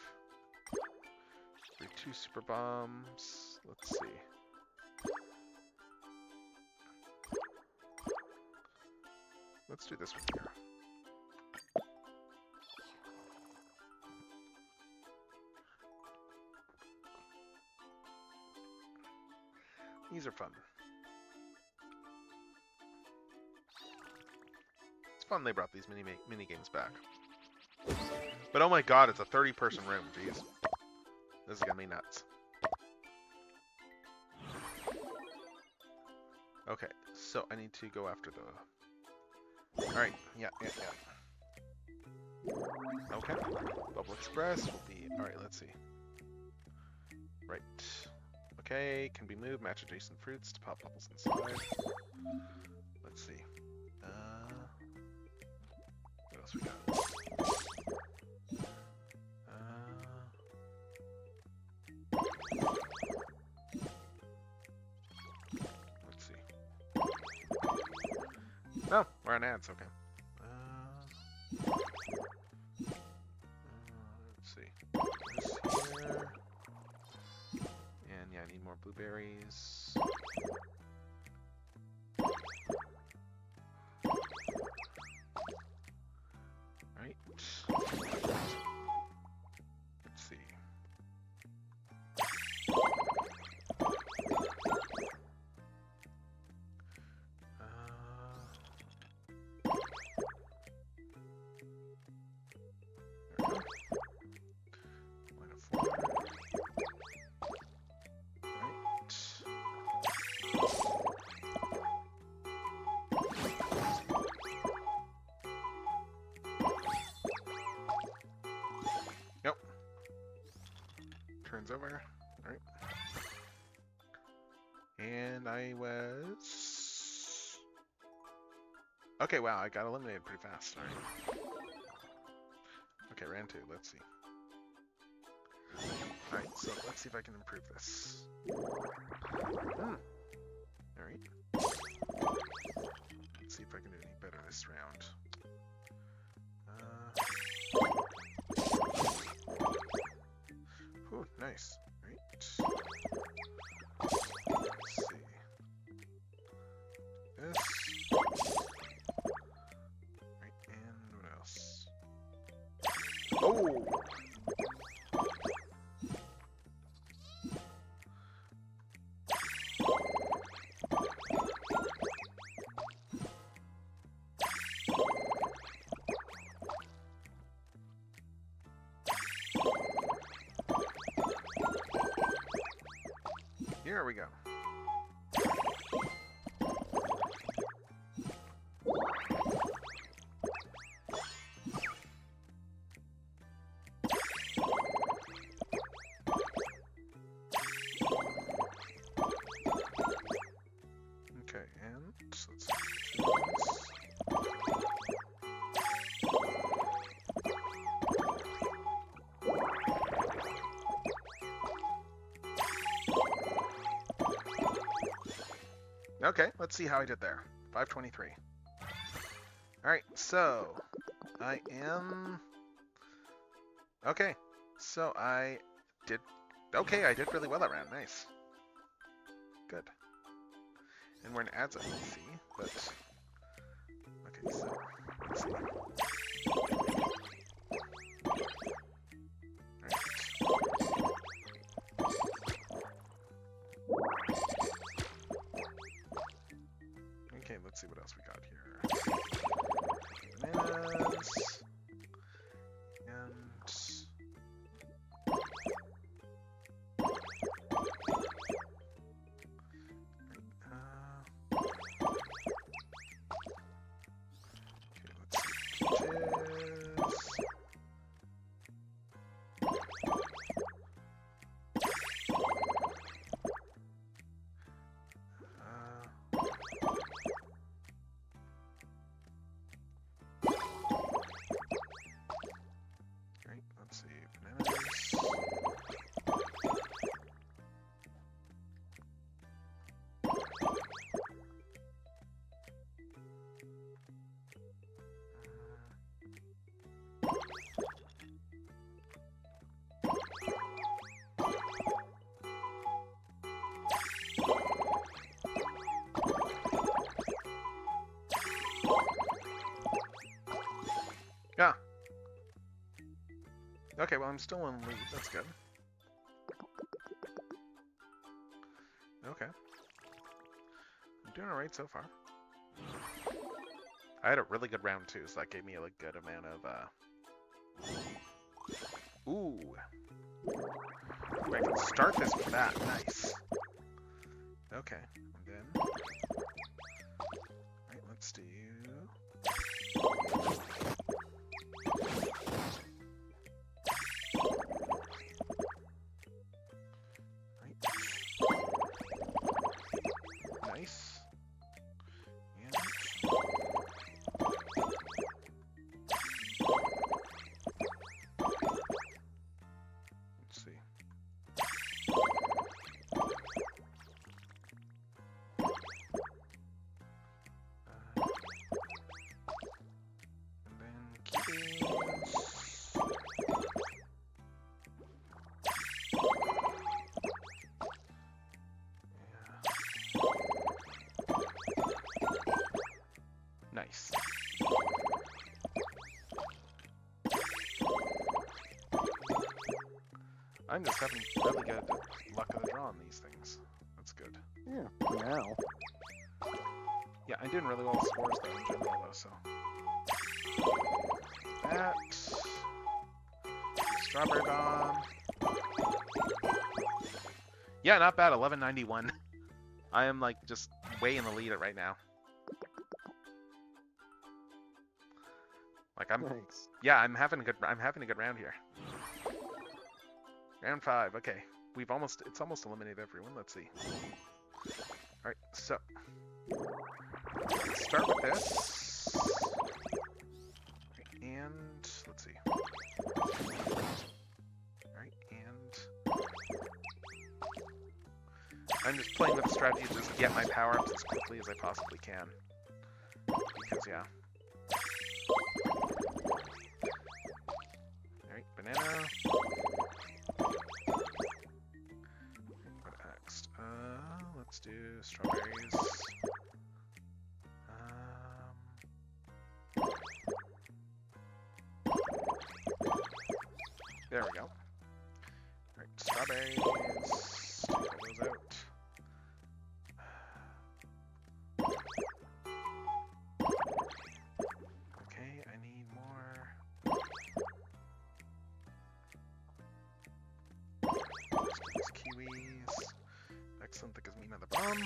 every 2 super bombs. Let's see. Let's do this one here. These are fun. It's fun they brought these mini games back. But oh my god, it's a 30-person room. Jeez, this is gonna be nuts. Okay, so I need to go after the. All right, yeah. Okay, Bubble Express will be. All right, let's see. Right. Okay, can be moved, match adjacent fruits to pop bubbles inside. Let's see. What else we got? Let's see. No, we're on ads, okay. Let's see. This here. And yeah, I need more blueberries. Right. Let's see. Turns over. Alright. And I was... Okay, wow, I got eliminated pretty fast. Alright. Okay, round 2, let's see. Alright, so let's see if I can improve this. Alright. Let's see if I can do any better this round. Ooh, nice. Right. Let's see. This. Oh! Here we go. Okay, and let's see. Okay, let's see how I did there. 523. Alright, so I am... Okay, so I did... Okay, I did really well that round. Nice. Good. And we're in ads, I can see, but... Okay, so... Let's see. Okay, let's see what else we got here. Bananas. And... Okay, let's see. Peaches. Right, let's see. Bananas. Yeah. Okay, well, I'm still in lead. That's good. Okay. I'm doing alright so far. I had a really good round too, so that gave me a good amount of, Ooh. Ooh, I can start this with that. Nice. Okay, and then... Alright, let's do... Nice. And... Let's see. And then keys. Nice. I'm just having really good luck of the draw on these things. That's good. Yeah, for now. Yeah, I'm doing really well with scores though in general though, so. That. Strawberry bomb. Yeah, not bad. 1191. I am like just way in the lead right now. Like Thanks. yeah, I'm having a good round here. Round 5, okay. It's almost eliminated everyone. Let's see. Alright, so let's start with this. And let's see. Alright, and I'm just playing with the strategy to just get my power-ups as quickly as I possibly can. Because yeah. Alright, banana. What next? Let's do strawberries. There we go. Alright, strawberries. Take all those out. Okay, I need more. Let's get these kiwis. Excellent, that gives me another bomb.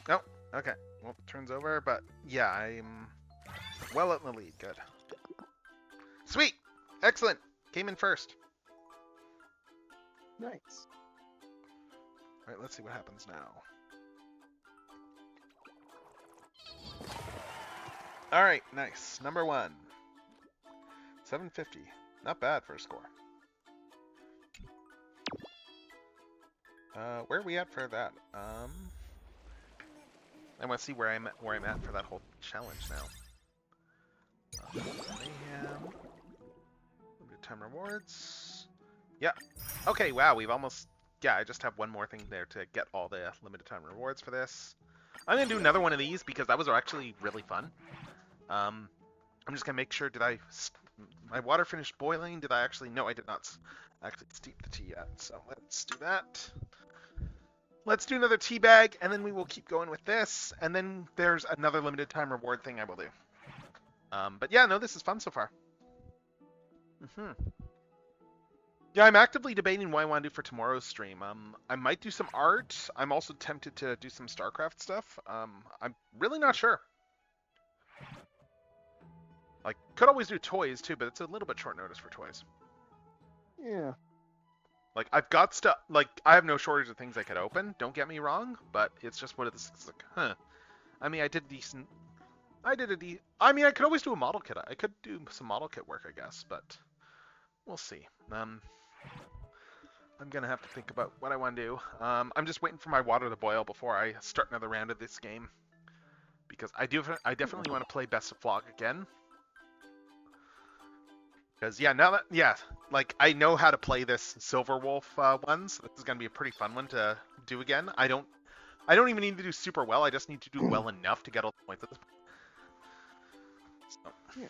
Oh, okay. Well, turns over, but yeah, I'm well in the lead. Good. Sweet! Excellent! Came in first. Nice. Alright, let's see what happens now. Alright, nice. Number 1. 750. Not bad for a score. Where are we at for that? I want to see where I'm at for that whole challenge now. Mayhem. Limited time rewards. Yeah. Okay, wow, we've almost... Yeah, I just have one more thing there to get all the limited time rewards for this. I'm going to do another one of these because that was actually really fun. I'm just going to make sure, my water finished boiling? Did I actually... No, I did not actually steep the tea yet. So let's do that. Let's do another tea bag, and then we will keep going with this. And then there's another limited time reward thing I will do. But yeah, no, this is fun so far. Yeah, I'm actively debating what I want to do for tomorrow's stream. I might do some art. I'm also tempted to do some StarCraft stuff. I'm really not sure. Like, could always do toys too, but it's a little bit short notice for toys. Yeah. Like, I've got stuff, like, I have no shortage of things I could open, don't get me wrong, but it's just what it's like, huh. I mean, I mean, I could always do a model kit. I could do some model kit work, I guess, but we'll see. I'm gonna have to think about what I want to do. I'm just waiting for my water to boil before I start another round of this game, because I definitely want to play Best of Flock again. Because, yeah, like, I know how to play this Silver Wolf ones. This is going to be a pretty fun one to do again. I don't even need to do super well. I just need to do well enough to get all the points at this point. So,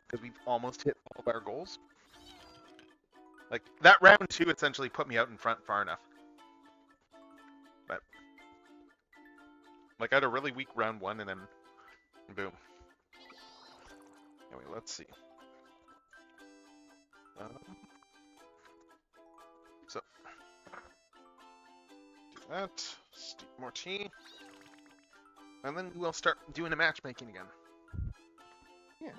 because we've almost hit all of our goals. Like, that round 2 essentially put me out in front far enough. But, like, I had a really weak round 1, and then, boom. Anyway, let's see. So, do that, steep more tea, and then we'll start doing a matchmaking again. Yeah.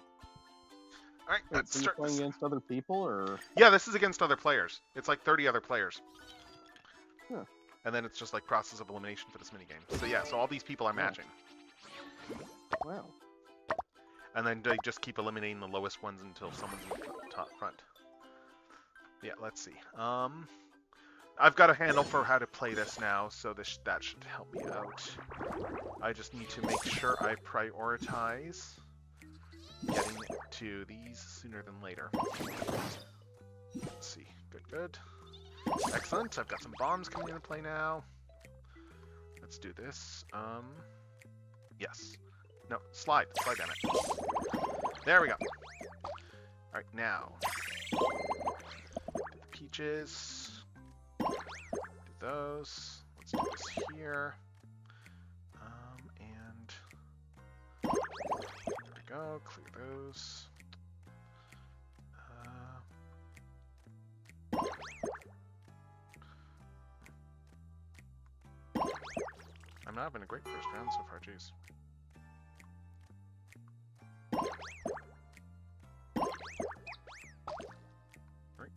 Alright, let's so start you're playing this. against other people, or...? Yeah, this is against other players. It's like 30 other players. Huh. And then it's just like process of elimination for this minigame. So yeah, so all these people are matching. Wow. And then they just keep eliminating the lowest ones until someone's in the top front. Yeah, let's see. I've got a handle for how to play this now, so that should help me out. I just need to make sure I prioritize getting to these sooner than later. Let's see. Good. Excellent. I've got some bombs coming into play now. Let's do this. Yes. No, slide down it. There we go. Alright, now. Peaches. Do those. Let's do this here. And there we go. Clear those. I'm not having a great first round so far, jeez. Right.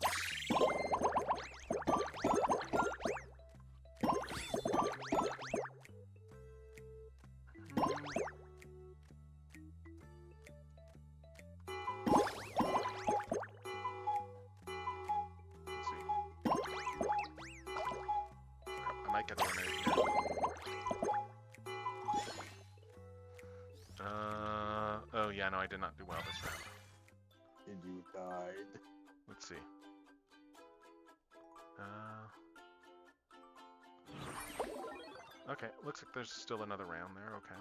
Let's see. I might get eliminated here. Oh yeah, no, I did not do well this round. And you died. Let's see. Okay, looks like there's still another round there. Okay.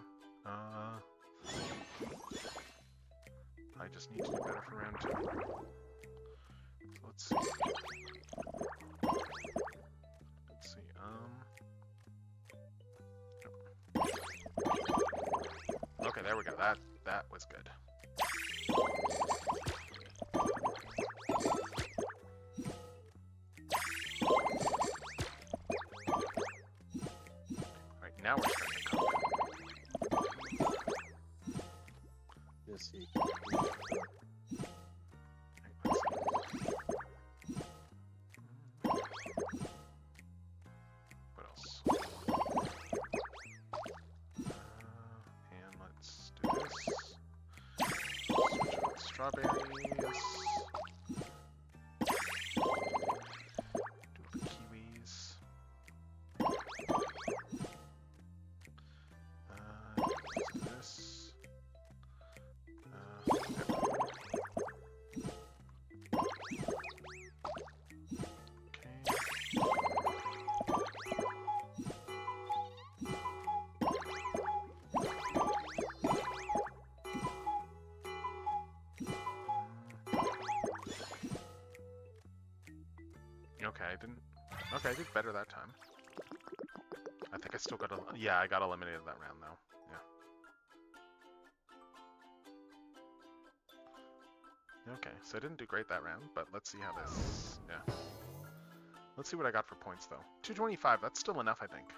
I just need to do better for round 2. So let's see. Let's see. Okay, there we go. That was good. Alright, now we're starting to cook. Yes, he. What else? And let's do this. Switch out the strawberries. Do the kiwis. Let's do this. Okay, I didn't. Okay, I did better that time. I think I still got. Yeah, I got eliminated that round though. Yeah. Okay, so I didn't do great that round, but let's see how this. Yeah. Let's see what I got for points though. 225. That's still enough, I think.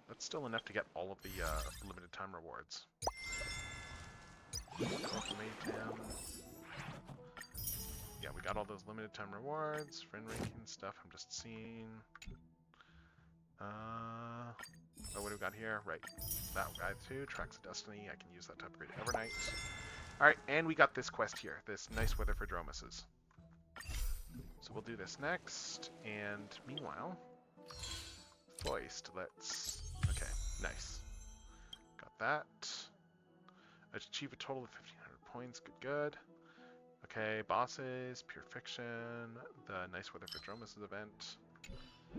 That's still enough to get all of the limited time rewards. Yeah, we got all those limited time rewards, friend ranking stuff. I'm just seeing. Oh, what do we got here? Right, that guy too. Tracks of Destiny. I can use that to upgrade Evernight. All right, and we got this quest here. This nice weather for Dromuses. So we'll do this next. And meanwhile, Foist. Let's. Okay, nice. Got that. Achieve a total of 1,500 points. Good, good. Okay, bosses, pure fiction, the nice weather for Dromus' event.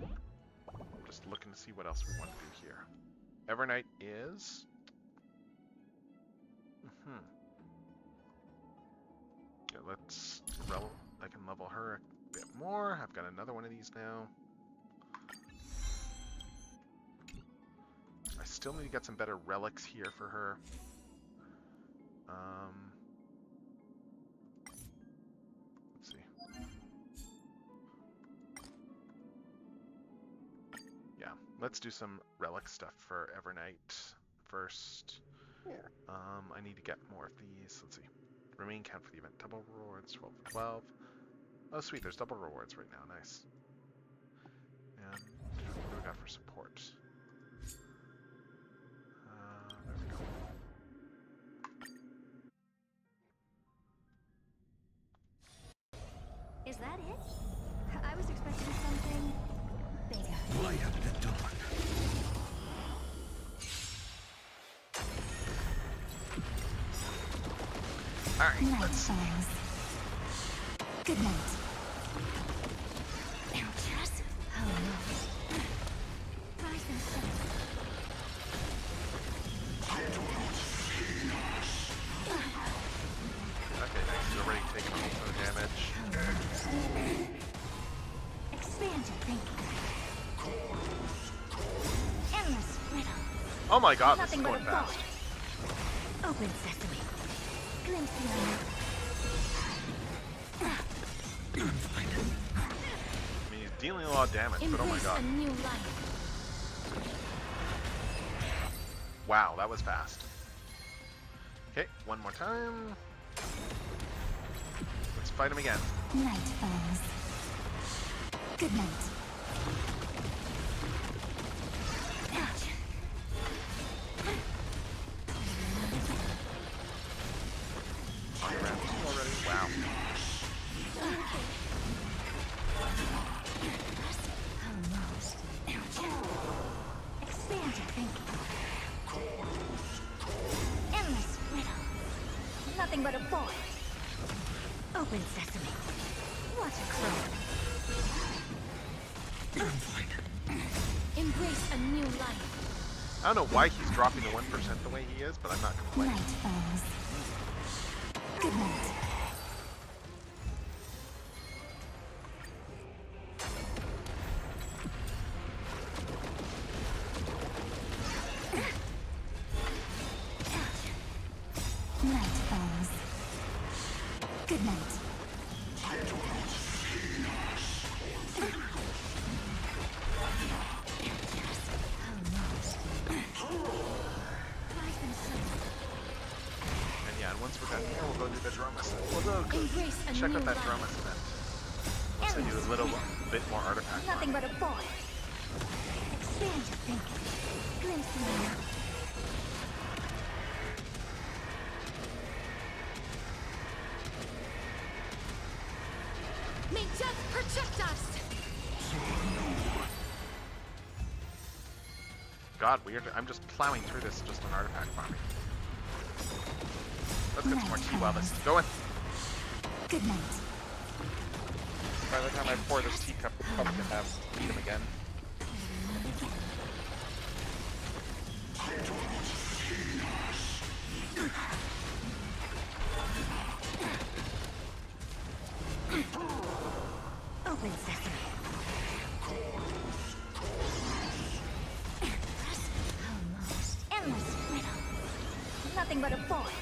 I'm just looking to see what else we want to do here. Evernight is. Yeah, let's I can level her a bit more. I've got another one of these now. I still need to get some better relics here for her. Let's see. Yeah, let's do some relic stuff for Evernight first. Yeah. I need to get more of these. Let's see. Remain count for the event. Double rewards, 12 for 12. Oh, sweet. There's double rewards right now. Nice. And what do we got for support? There we go. Is that it? I was expecting something bigger. Light up the dawn. Alright, let's see. Good night. Just rise and set. Okay, nice. You're already taking a whole ton of damage. Expand your thinking. Endless riddle. Oh my god, this is Nothing but going a fast. thought. Open sesame. Glimpse the unknown. I mean, he's dealing a lot of damage, but oh my Embrace god. a new life. Wow, that was fast. Okay, one more time. Let's fight him again. Night falls. Good night. On round 2 already. Wow. Almost. Expand your thinking. Endless Nothing but a boy. Open sesame. What a crow. Embrace a new life. I don't know why he's dropping the 1% the way he is, but I'm not complaining. Night falls. Good night. Night falls. Good night. And yeah, and once we're done here, we'll go do the drama set. We'll go Embrace a check new out that life. drama event. Once I do a little bit more artifact. Nothing but a boy. Expand your thinking. Glimpse me now. May death protect us! God, weird. I'm just plowing through this just on artifact farming. Let's get some more tea while this is going. Good night. By the time I pour this teacup, I'm probably gonna have to eat them again. Open sesame. Almost. Endless riddle. Nothing but a boy.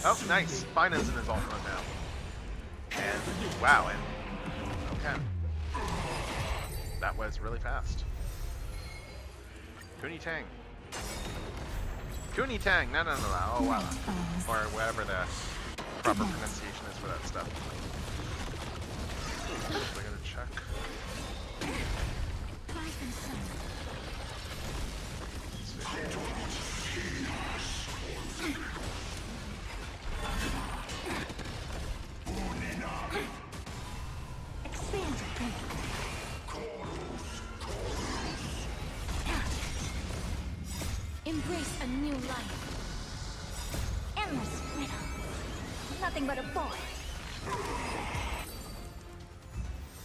Oh, nice. Finance in his ultimate now. And, wow, and, okay. That was really fast. Kuni Tang. Kuni Tang! No. Oh, wow. Or whatever the proper pronunciation is for that stuff. So I gotta check. Let's see. Expand your thinking. Embrace a new life. Endless riddle. Nothing but a boy.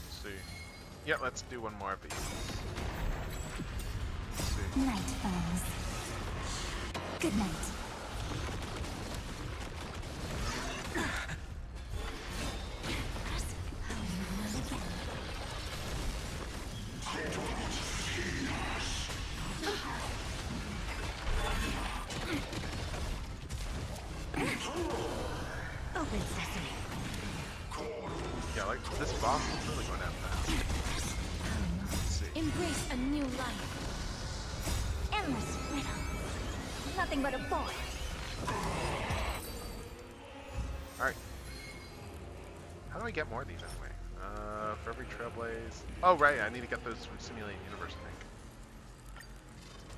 Let's see. Yeah, let's do one more of these. Let's see. Night falls. Good night. Open sesame. Yeah, like, this boss is really going down fast. Let's see. Embrace a new life. Endless riddle. Nothing but a boy. Alright. How do I get more of these anyway? For every Trailblaze... Oh, right, I need to get those from Simulating Universe, I think.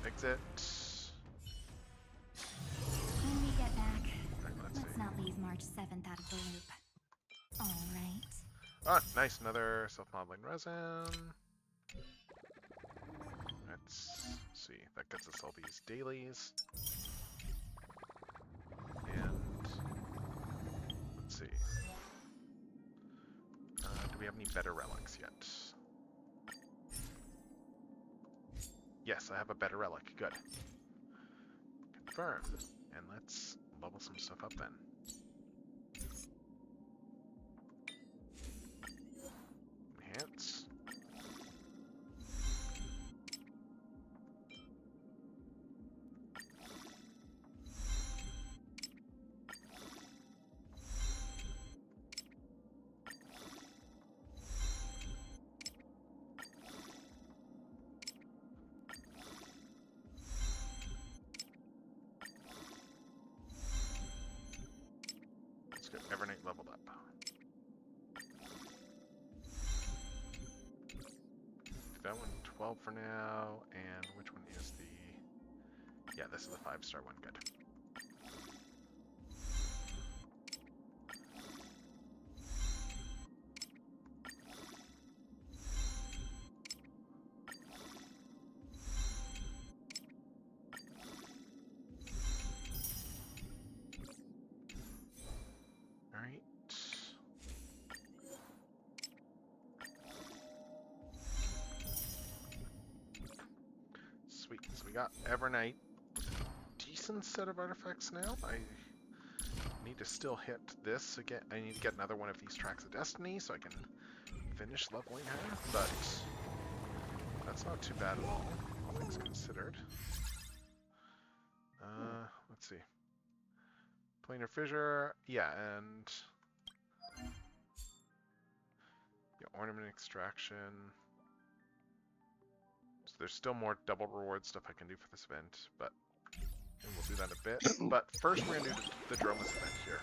Exit. When we get back, Right, let's let's see. not leave March 7th out of the loop. Alright. Ah, nice, another self-modeling resin. Let's see, that gets us all these dailies. And let's see. Do we have any better relics yet? Yes, I have a better relic. Good. Confirm. And let's level some stuff up then. Enhance. Let's get Evernight leveled up. That one 12 for now, and which one is the... Yeah, this is the 5-star one, good. got Evernight. Decent set of artifacts now. I need to still hit this again. I need to get another one of these Tracks of Destiny so I can finish leveling her, but that's not too bad at all, all things considered. Let's see. Planar Fissure, yeah, and yeah, Ornament Extraction. So there's still more double reward stuff I can do for this event, but and we'll do that in a bit. But first we're going to do the Dromus event here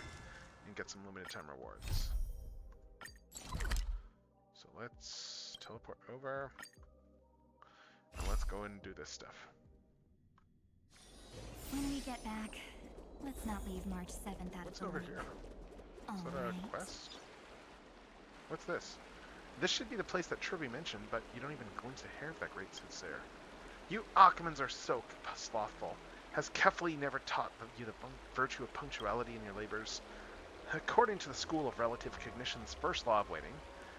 and get some limited time rewards. So let's teleport over and let's go and do this stuff. When we get back, let's not leave March 7th out What's of the over loop. here? All Is that right. a quest? What's this? This should be the place that Trivy mentioned, but you don't even glimpse a hair of that great soothsayer. You Akamans are so slothful. Has Kefli never taught you the virtue of punctuality in your labors? According to the School of Relative Cognition's first law of waiting,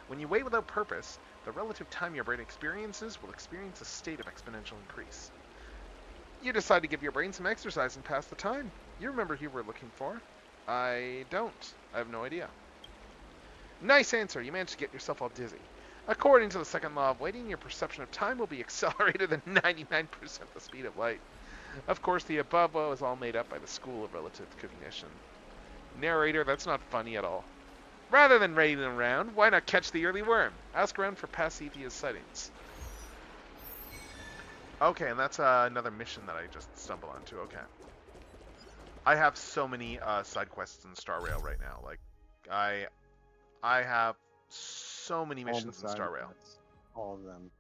when you wait without purpose, the relative time your brain experiences will experience a state of exponential increase. You decide to give your brain some exercise and pass the time. You remember who you were looking for? I don't. I have no idea. Nice answer. You managed to get yourself all dizzy. According to the second law of waiting, your perception of time will be accelerated at 99% the speed of light. Of course, the above was all made up by the School of Relative Cognition. Narrator, that's not funny at all. Rather than raiding around, why not catch the early worm? Ask around for Pacifia's sightings. Okay, and that's another mission that I just stumbled onto. Okay. I have so many side quests in Star Rail right now. Like, I have so many missions in Star Rail. All of them.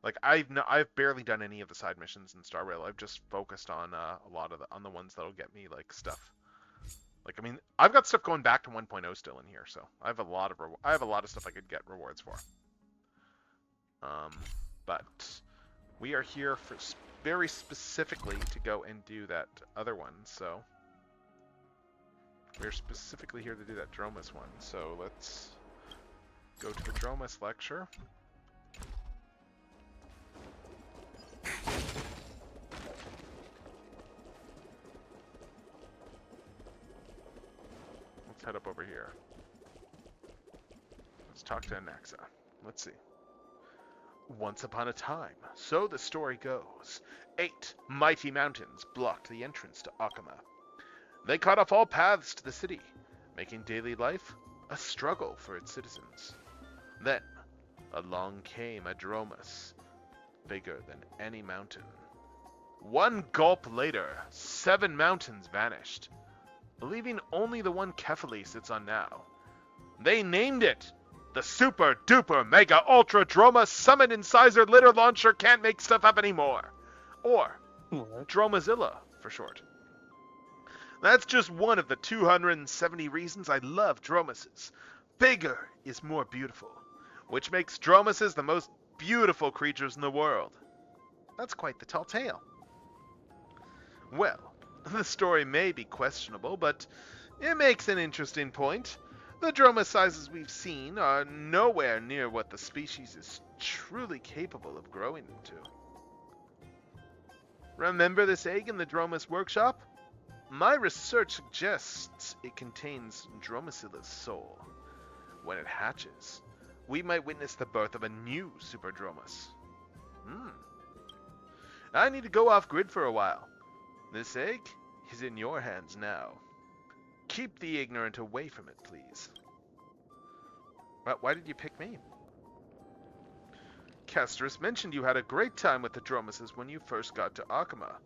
Like I've barely done any of the side missions in Star Rail. I've just focused on a lot of the ones that'll get me like stuff. Like I mean, I've got stuff going back to 1.0 still in here, so I have a lot of stuff I could get rewards for. But we are here for very specifically to go and do that other one. So we're specifically here to do that Dromus one. So let's go to the Dromus lecture. Let's head up over here. Let's talk to Anaxa. Let's see. Once upon a time, so the story goes, 8 mighty mountains blocked the entrance to Akama. They cut off all paths to the city, making daily life a struggle for its citizens. Then, along came a Dromus, bigger than any mountain. One gulp later, 7 mountains vanished, leaving only the one Kefali sits on now. They named it the Super Duper Mega Ultra Droma Summon Incisor Litter Launcher Can't Make Stuff Up Anymore, or Dromazilla for short. That's just one of the 270 reasons I love Dromuses. Bigger is more beautiful, which makes Dromuses the most beautiful creatures in the world. That's quite the tall tale. Well, the story may be questionable, but it makes an interesting point. The Dromus sizes we've seen are nowhere near what the species is truly capable of growing into. Remember this egg in the Dromus workshop? My research suggests it contains Dromusilla's soul. When it hatches, we might witness the birth of a new Super Dromus. I need to go off-grid for a while. This egg is in your hands now. Keep the ignorant away from it, please. But why did you pick me? Kestrus mentioned you had a great time with the Dromuses when you first got to Akama.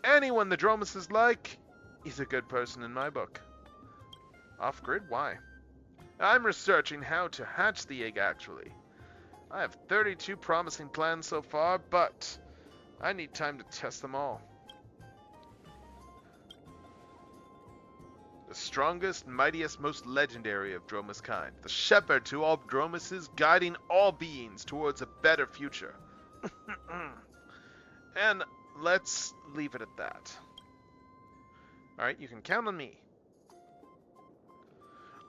Anyone the Dromuses like is a good person in my book. Off-grid? Why? I'm researching how to hatch the egg, actually. I have 32 promising plans so far, but I need time to test them all. The strongest, mightiest, most legendary of Dromus kind. The shepherd to all Dromuses, guiding all beings towards a better future. And let's leave it at that. Alright, you can count on me.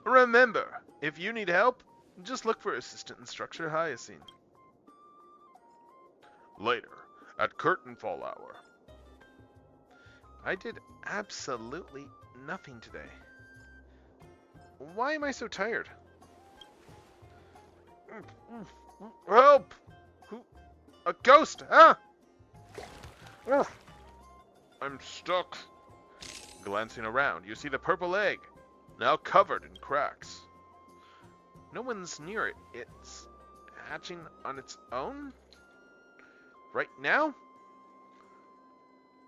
Remember, if you need help, just look for Assistant Instructor Hyacine. Later, at curtain fall hour. I did absolutely nothing today. Why am I so tired? Help! Who? A ghost! Ah! I'm stuck. Glancing around, you see the purple egg, now covered in cracks. No one's near it. It's hatching on its own? Right now?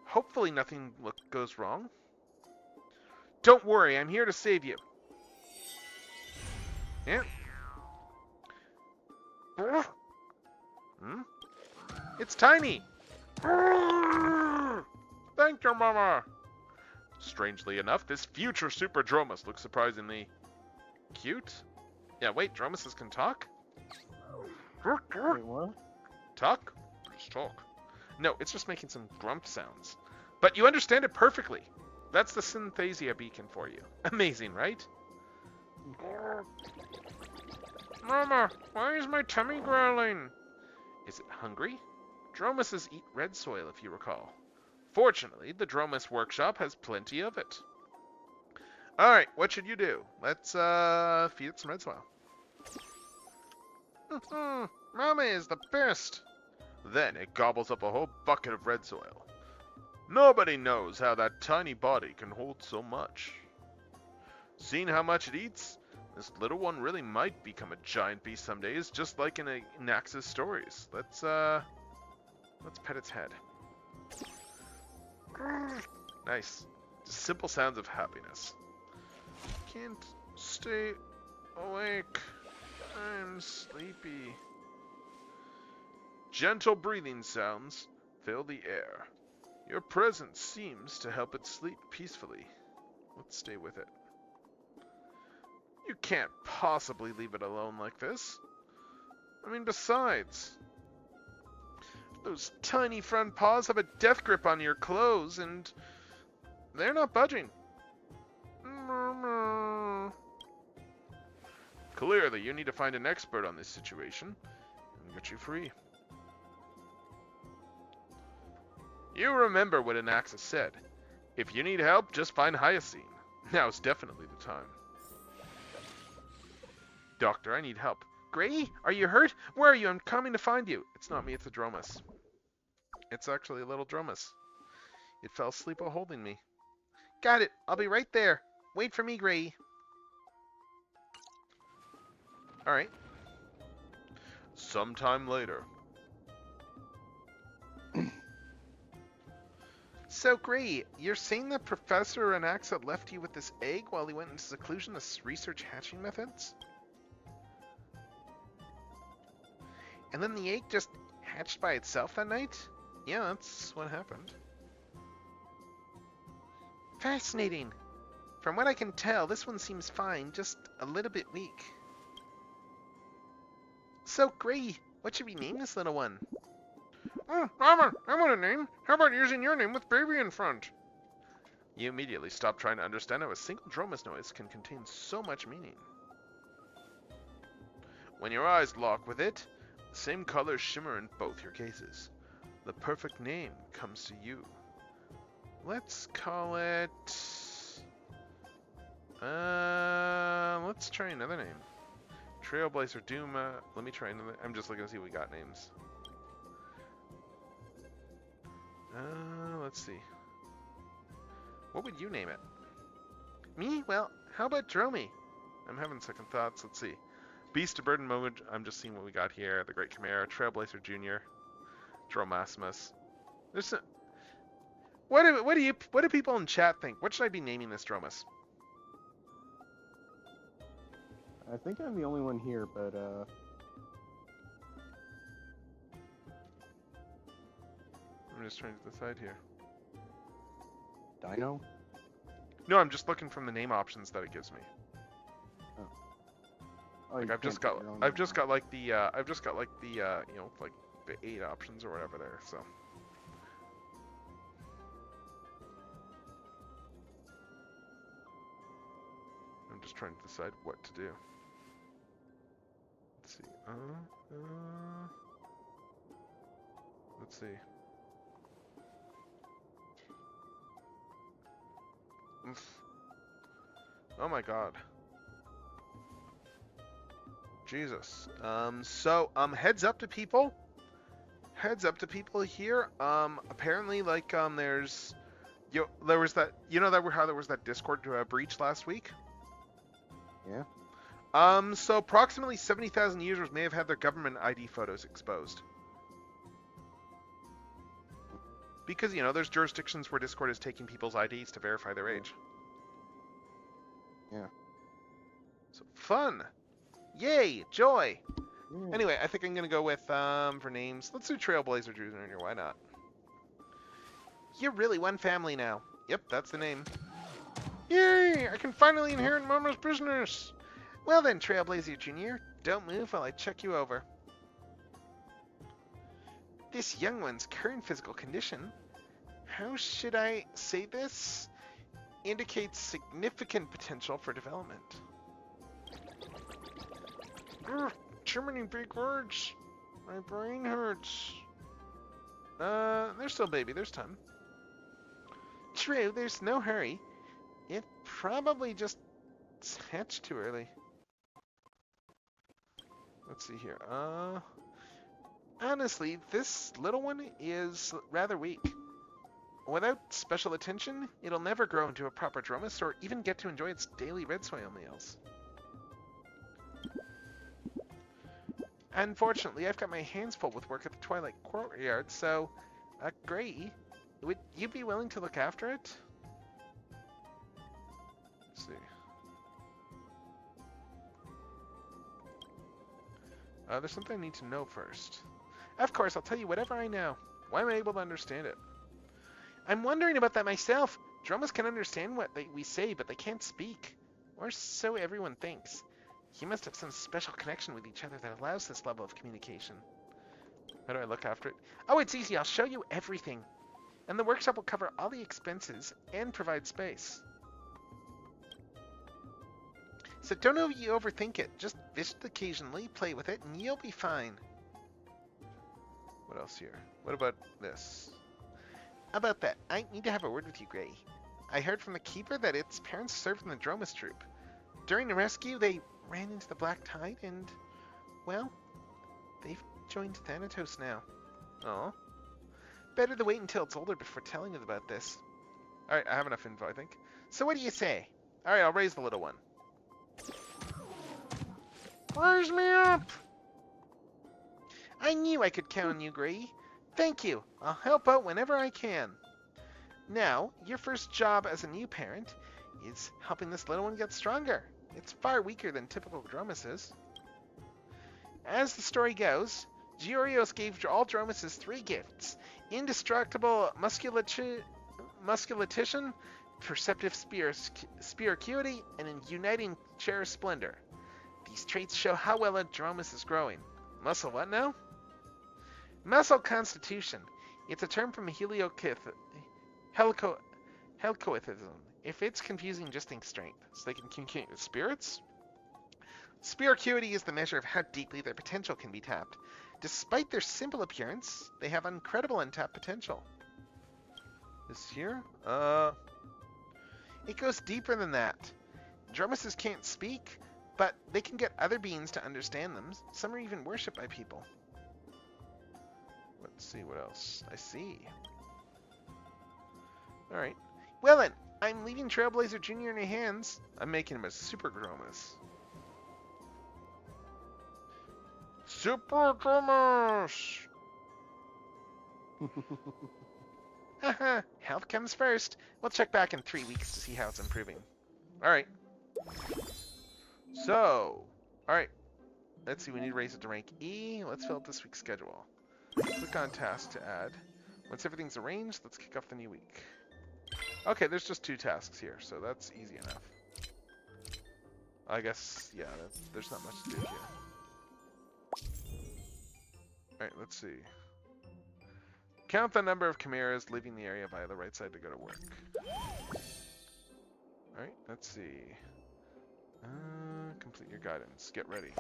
Hopefully nothing goes wrong. Don't worry, I'm here to save you. Yeah. Hmm? It's tiny! Thank you, Mama! Strangely enough, this future Super Dromus looks surprisingly Cute? Yeah, wait, Dromuses can talk? Wait, what? Talk? Just talk. No, it's just making some grump sounds. But you understand it perfectly. That's the Synthesia beacon for you. Amazing, right? Mama, why is my tummy growling? Is it hungry? Dromuses eat red soil, if you recall. Fortunately, the Dromus workshop has plenty of it. Alright, what should you do? Let's feed it some red soil. Mama is the best. Then it gobbles up a whole bucket of red soil. Nobody knows how that tiny body can hold so much. Seeing how much it eats, this little one really might become a giant beast some days, just like in Nax's stories. Let's pet its head. Nice. Just simple sounds of happiness. Can't stay awake. I'm sleepy. Gentle breathing sounds fill the air. Your presence seems to help it sleep peacefully. Let's stay with it. You can't possibly leave it alone like this. I mean, besides, those tiny front paws have a death grip on your clothes, and they're not budging. Clearly, you need to find an expert on this situation and get you free. You remember what Anaxa said. If you need help, just find Hyacine. Now's definitely the time. Doctor, I need help. Gray, are you hurt? Where are you? I'm coming to find you. It's not me, it's a Dromus. It's actually a little Dromus. It fell asleep while holding me. Got it. I'll be right there. Wait for me, Gray. Alright. Sometime later. So, Gray, you're saying that Professor Anaxa left you with this egg while he went into seclusion to research hatching methods? And then the egg just hatched by itself that night? Yeah, that's what happened. Fascinating. From what I can tell, this one seems fine, just a little bit weak. So, Gray, what should we name this little one? Oh, Mama, I want a name. How about using your name with baby in front? You immediately stop trying to understand how a single Dromus noise can contain so much meaning. When your eyes lock with it, the same colors shimmer in both your cases. The perfect name comes to you. Let's call it... let's try another name. Trailblazer Duma. Let me try another. I'm just looking to see if we got names. Let's see. What would you name it? Me? Well, how about Dromy? I'm having second thoughts. Let's see. Beast of Burden Moment. I'm just seeing what we got here. The Great Chimera. Trailblazer Jr. Dromassimus. There's a... What do people in chat think? What should I be naming this Dromus? I think I'm the only one here, but I'm just trying to decide here. Dino? No, I'm just looking from the name options that it gives me. Oh, Like you I've just can't got put your own I've name just on. got like the you know, like the 8 options or whatever there, so. I'm just trying to decide what to do. Let's see. Let's see. Oh my god. Jesus. Heads up to people. Heads up to people here. Apparently, like, there was that, how there was that Discord breach last week? Yeah. So approximately 70,000 users may have had their government ID photos exposed. Because, there's jurisdictions where Discord is taking people's IDs to verify their age. Yeah. So, fun! Yay! Joy! Yeah. Anyway, I think I'm gonna go with, for names, let's do Trailblazer Jr., why not? You're really one family now. Yep, that's the name. Yay! I can finally inherit Mama's business! Well then, Trailblazer Jr., don't move while I check you over. This young one's current physical condition, how should I say this? Indicates significant potential for development. Ugh, too many big words. My brain hurts. They're still baby, there's time. True, there's no hurry. It probably just hatched too early. Let's see here. Honestly, this little one is rather weak. Without special attention, it'll never grow into a proper dromus or even get to enjoy its daily red soil meals. Unfortunately, I've got my hands full with work at the Twilight Courtyard, so, Gray, would you be willing to look after it? Let's see. There's something I need to know first. Of course, I'll tell you whatever I know. Why am I able to understand it? I'm wondering about that myself. Dromas can understand what we say, but they can't speak. Or so everyone thinks. You must have some special connection with each other that allows this level of communication. How do I look after it? Oh, it's easy. I'll show you everything. And the workshop will cover all the expenses and provide space. So don't overthink it. Just visit occasionally, play with it, and you'll be fine. What else here? What about this? About that, I need to have a word with you, Gray. I heard from the Keeper that its parents served in the Dromus troop. During the rescue, they ran into the Black Tide and, well, they've joined Thanatos now. Oh. Better to wait until it's older before telling them about this. Alright, I have enough info, I think. So what do you say? Alright, I'll raise the little one. Raise me up! I knew I could count on you, Gray. Thank you. I'll help out whenever I can. Now, your first job as a new parent is helping this little one get stronger. It's far weaker than typical Dromuses. As the story goes, Georios gave all Dromuses 3 gifts. Indestructible musculatition, perceptive spear acuity, and a uniting chair splendor. These traits show how well a Dromus is growing. Muscle what now? Muscle constitution. It's a term from Helcoithism. If it's confusing, just think strength. So they can communicate with spirits? Spear acuity is the measure of how deeply their potential can be tapped. Despite their simple appearance, they have incredible untapped potential. This here? It goes deeper than that. Dromuses can't speak, but they can get other beings to understand them. Some are even worshipped by people. Let's see what else. I see. Alright. Well then, I'm leaving Trailblazer Jr. in your hands. I'm making him a Super Dromus. Super Dromus! Haha, health comes first. We'll check back in 3 weeks to see how it's improving. Alright. So, alright. Let's see, we need to raise it to rank E. Let's fill out this week's schedule. Click on task to add. Once everything's arranged, let's kick off the new week. Okay, there's just 2 tasks here, so that's easy enough. I guess, yeah, there's not much to do here. Alright, let's see. Count the number of chimeras leaving the area via the right side to go to work. Alright, let's see. Complete your guidance. Get ready.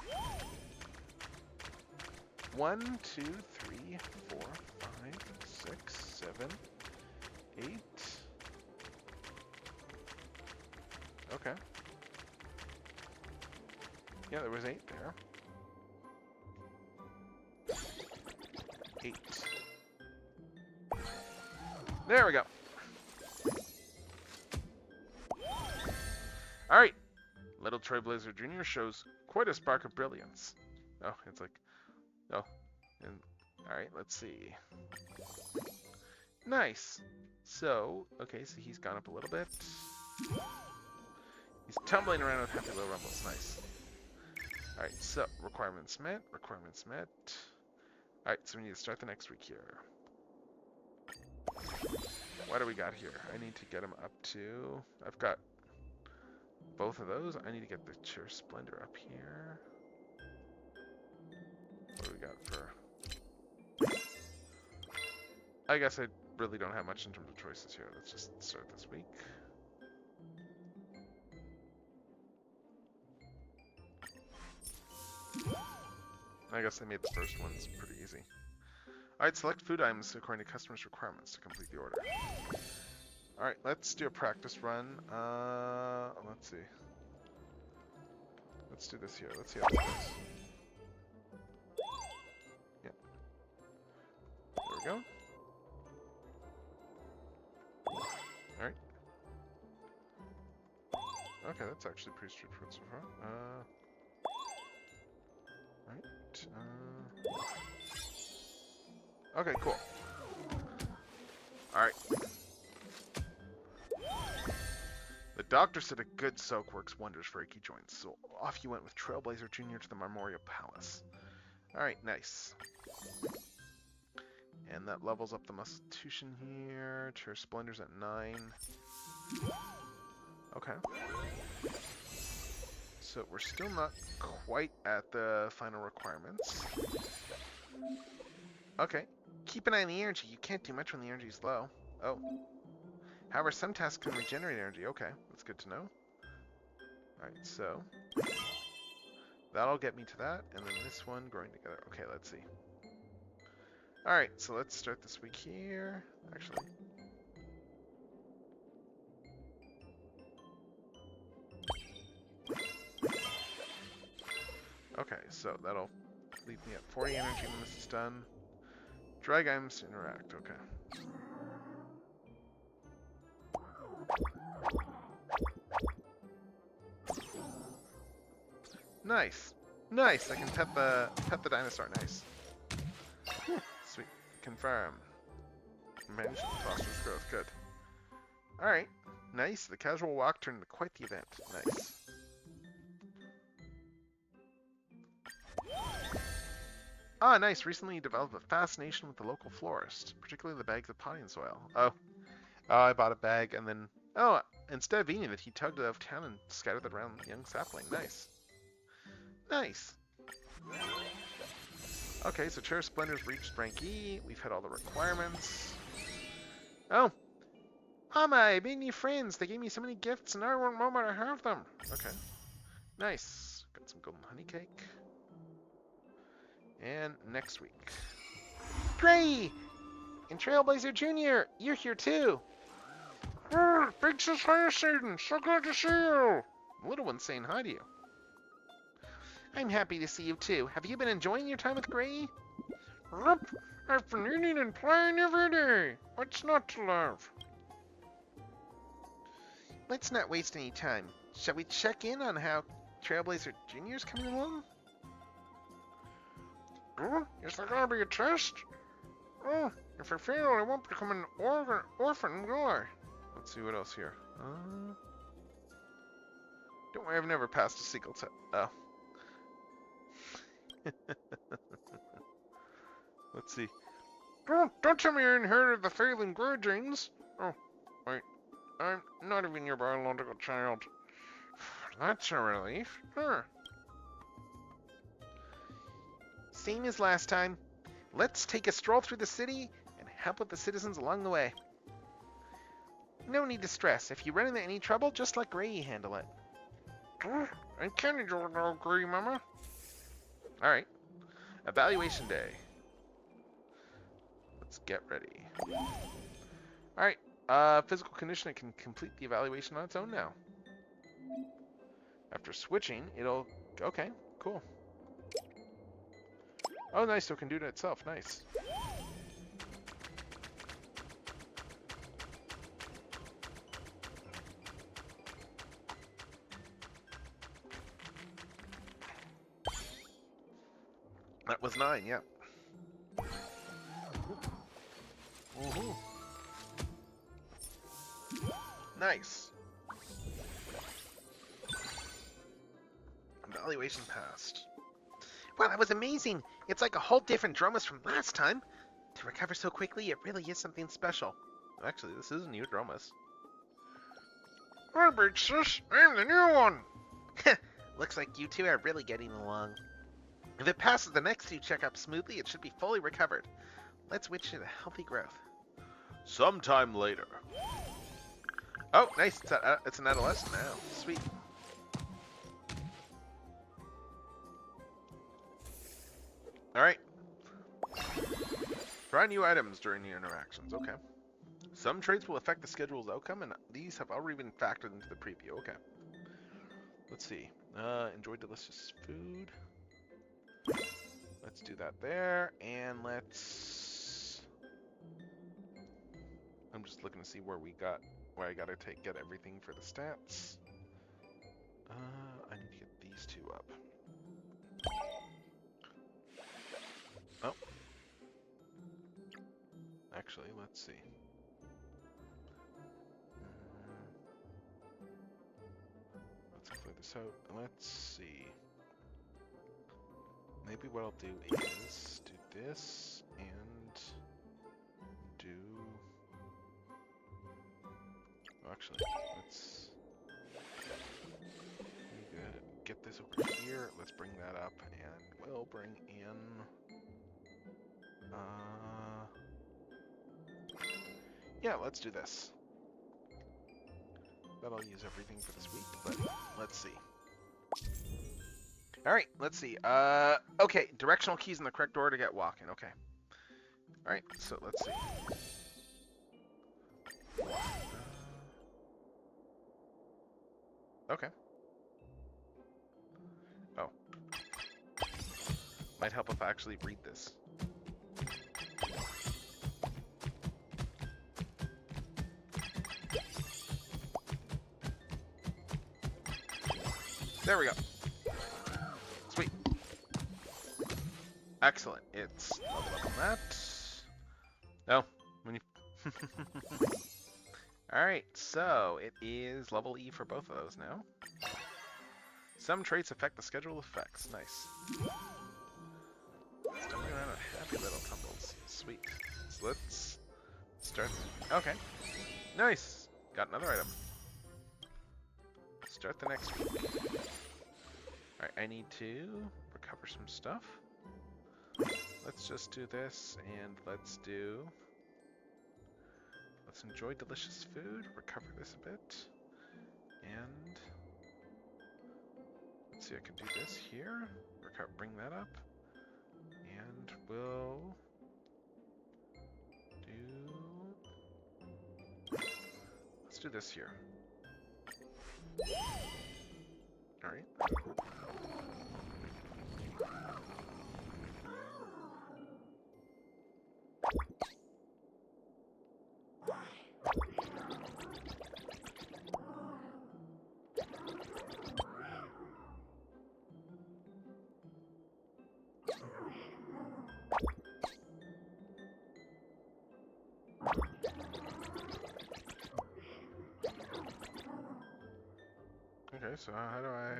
1, 2, 3, 4, 5, 6, 7, 8, Okay. Yeah, there was 8 there. 8. There we go. Alright. Little Trailblazer Jr. shows quite a spark of brilliance. Oh, it's like... Oh. And, alright, let's see. Nice. So, okay, so he's gone up a little bit. He's tumbling around with happy little rumbles. Nice. Alright, so, requirements met. Requirements met. Alright, so we need to start the next week here. What do we got here? I need to get him up to... I've got both of those. I need to get the Chair Splendor up here. What do we got for... I guess I really don't have much in terms of choices here. Let's just start this week. I guess I made the first ones pretty easy. Alright, select food items according to customers' requirements to complete the order. Alright, let's do a practice run. Let's see. Let's do this here. Let's see how this goes. Yep. There we go. Alright. Okay, that's actually pretty straightforward so far. Right. Okay, cool. Alright. The doctor said a good soak works wonders for achy joints, so off you went with Trailblazer Jr. to the Memorial Palace. Alright, nice. And that levels up the Muscletution here. Chair Splendor's at 9. Okay. So we're still not quite at the final requirements. Okay. Keep an eye on the energy. You can't do much when the energy is low. Oh. However, some tasks can regenerate energy. Okay, that's good to know. Alright, so... that'll get me to that, and then this one growing together. Okay, let's see. Alright, so let's start this week here. Actually... okay, so that'll leave me at 40 energy when this is done. Drag items to interact, okay. Nice. Nice, I can pet the dinosaur, nice. Sweet. Confirm. Manage to foster growth, good. Alright, nice. The casual walk turned into quite the event. Nice. Ah, nice. Recently you developed a fascination with the local florist, particularly the bags of potting soil. Oh. Oh, I bought a bag and then... oh, instead of eating it, he tugged it out of town and scattered it around the young sapling. Nice. Nice. Okay, so Chair Splendor's reached rank E. We've hit all the requirements. Oh. Mama, I made new friends. They gave me so many gifts and I want Mama to have them. Okay. Nice. Got some golden honey cake. And next week. Gray! And Trailblazer Jr., you're here too. Big Sis Hyacinth, so glad to see you. The little one's saying hi to you. I'm happy to see you too. Have you been enjoying your time with Gray? Yep, I've been eating and playing every day. What's not to love? Let's not waste any time. Shall we check in on how Trailblazer Jr.'s coming along? Oh, is there gonna be a test? Oh, if I fail, I won't become an orphan, will I? Let's see what else here. Don't worry, I've never passed a single test. Oh. Let's see. Don't tell me I inherited the failing Grey genes. Oh, wait. I'm not even your biological child. That's a relief. Huh. Same as last time. Let's take a stroll through the city and help out the citizens along the way. No need to stress. If you run into any trouble, just let Gray handle it. I can't enjoy no Gray, Mama. Alright. Evaluation day. Let's get ready. Alright. Physical condition, it can complete the evaluation on its own now. After switching, it'll... Okay, cool. Oh, nice, so it can do it itself. Nice. That was 9, yeah. Woohoo. Nice. Evaluation passed. Wow, that was amazing. It's like a whole different Dromus from last time. To recover so quickly, it really is something special. Actually, this is a new Dromus. Hi, big sis. I'm the new one. Looks like you two are really getting along. If it passes the next two checkups smoothly, it should be fully recovered. Let's switch to healthy growth. Sometime later. Oh, nice. It's an adolescent now. Sweet. Alright. Try new items during the interactions. Okay. Some traits will affect the schedule's outcome, and these have already been factored into the preview. Okay. Let's see. Enjoy delicious food. Let's do that there, and let's... I'm just looking to see where I gotta get everything for the stats. I need to get these two up. Oh. Actually, let's see. Let's clear this out. Let's see. Maybe what I'll do is do this and do... Actually, let's get this over here. Let's bring that up, and we'll bring in... yeah, let's do this. That'll use everything for this week, but let's see. Alright, let's see. Okay, directional keys in the correct order to get walking. Okay. Alright, so let's see. Okay. Oh. Might help if I actually read this. There we go. Sweet. Excellent. It's level up on that. No. When you... Alright, so it is level E for both of those now. Some traits affect the schedule effects. Nice. Stumbling around with happy little tumbles. Sweet. So let's start. Okay. Nice. Got another item. Start the next week. Alright, I need to recover some stuff. Let's just do this, and let's enjoy delicious food, recover this a bit, and let's see, I can do this here, bring that up, and we'll let's do this here. Alright. Okay, so how do I...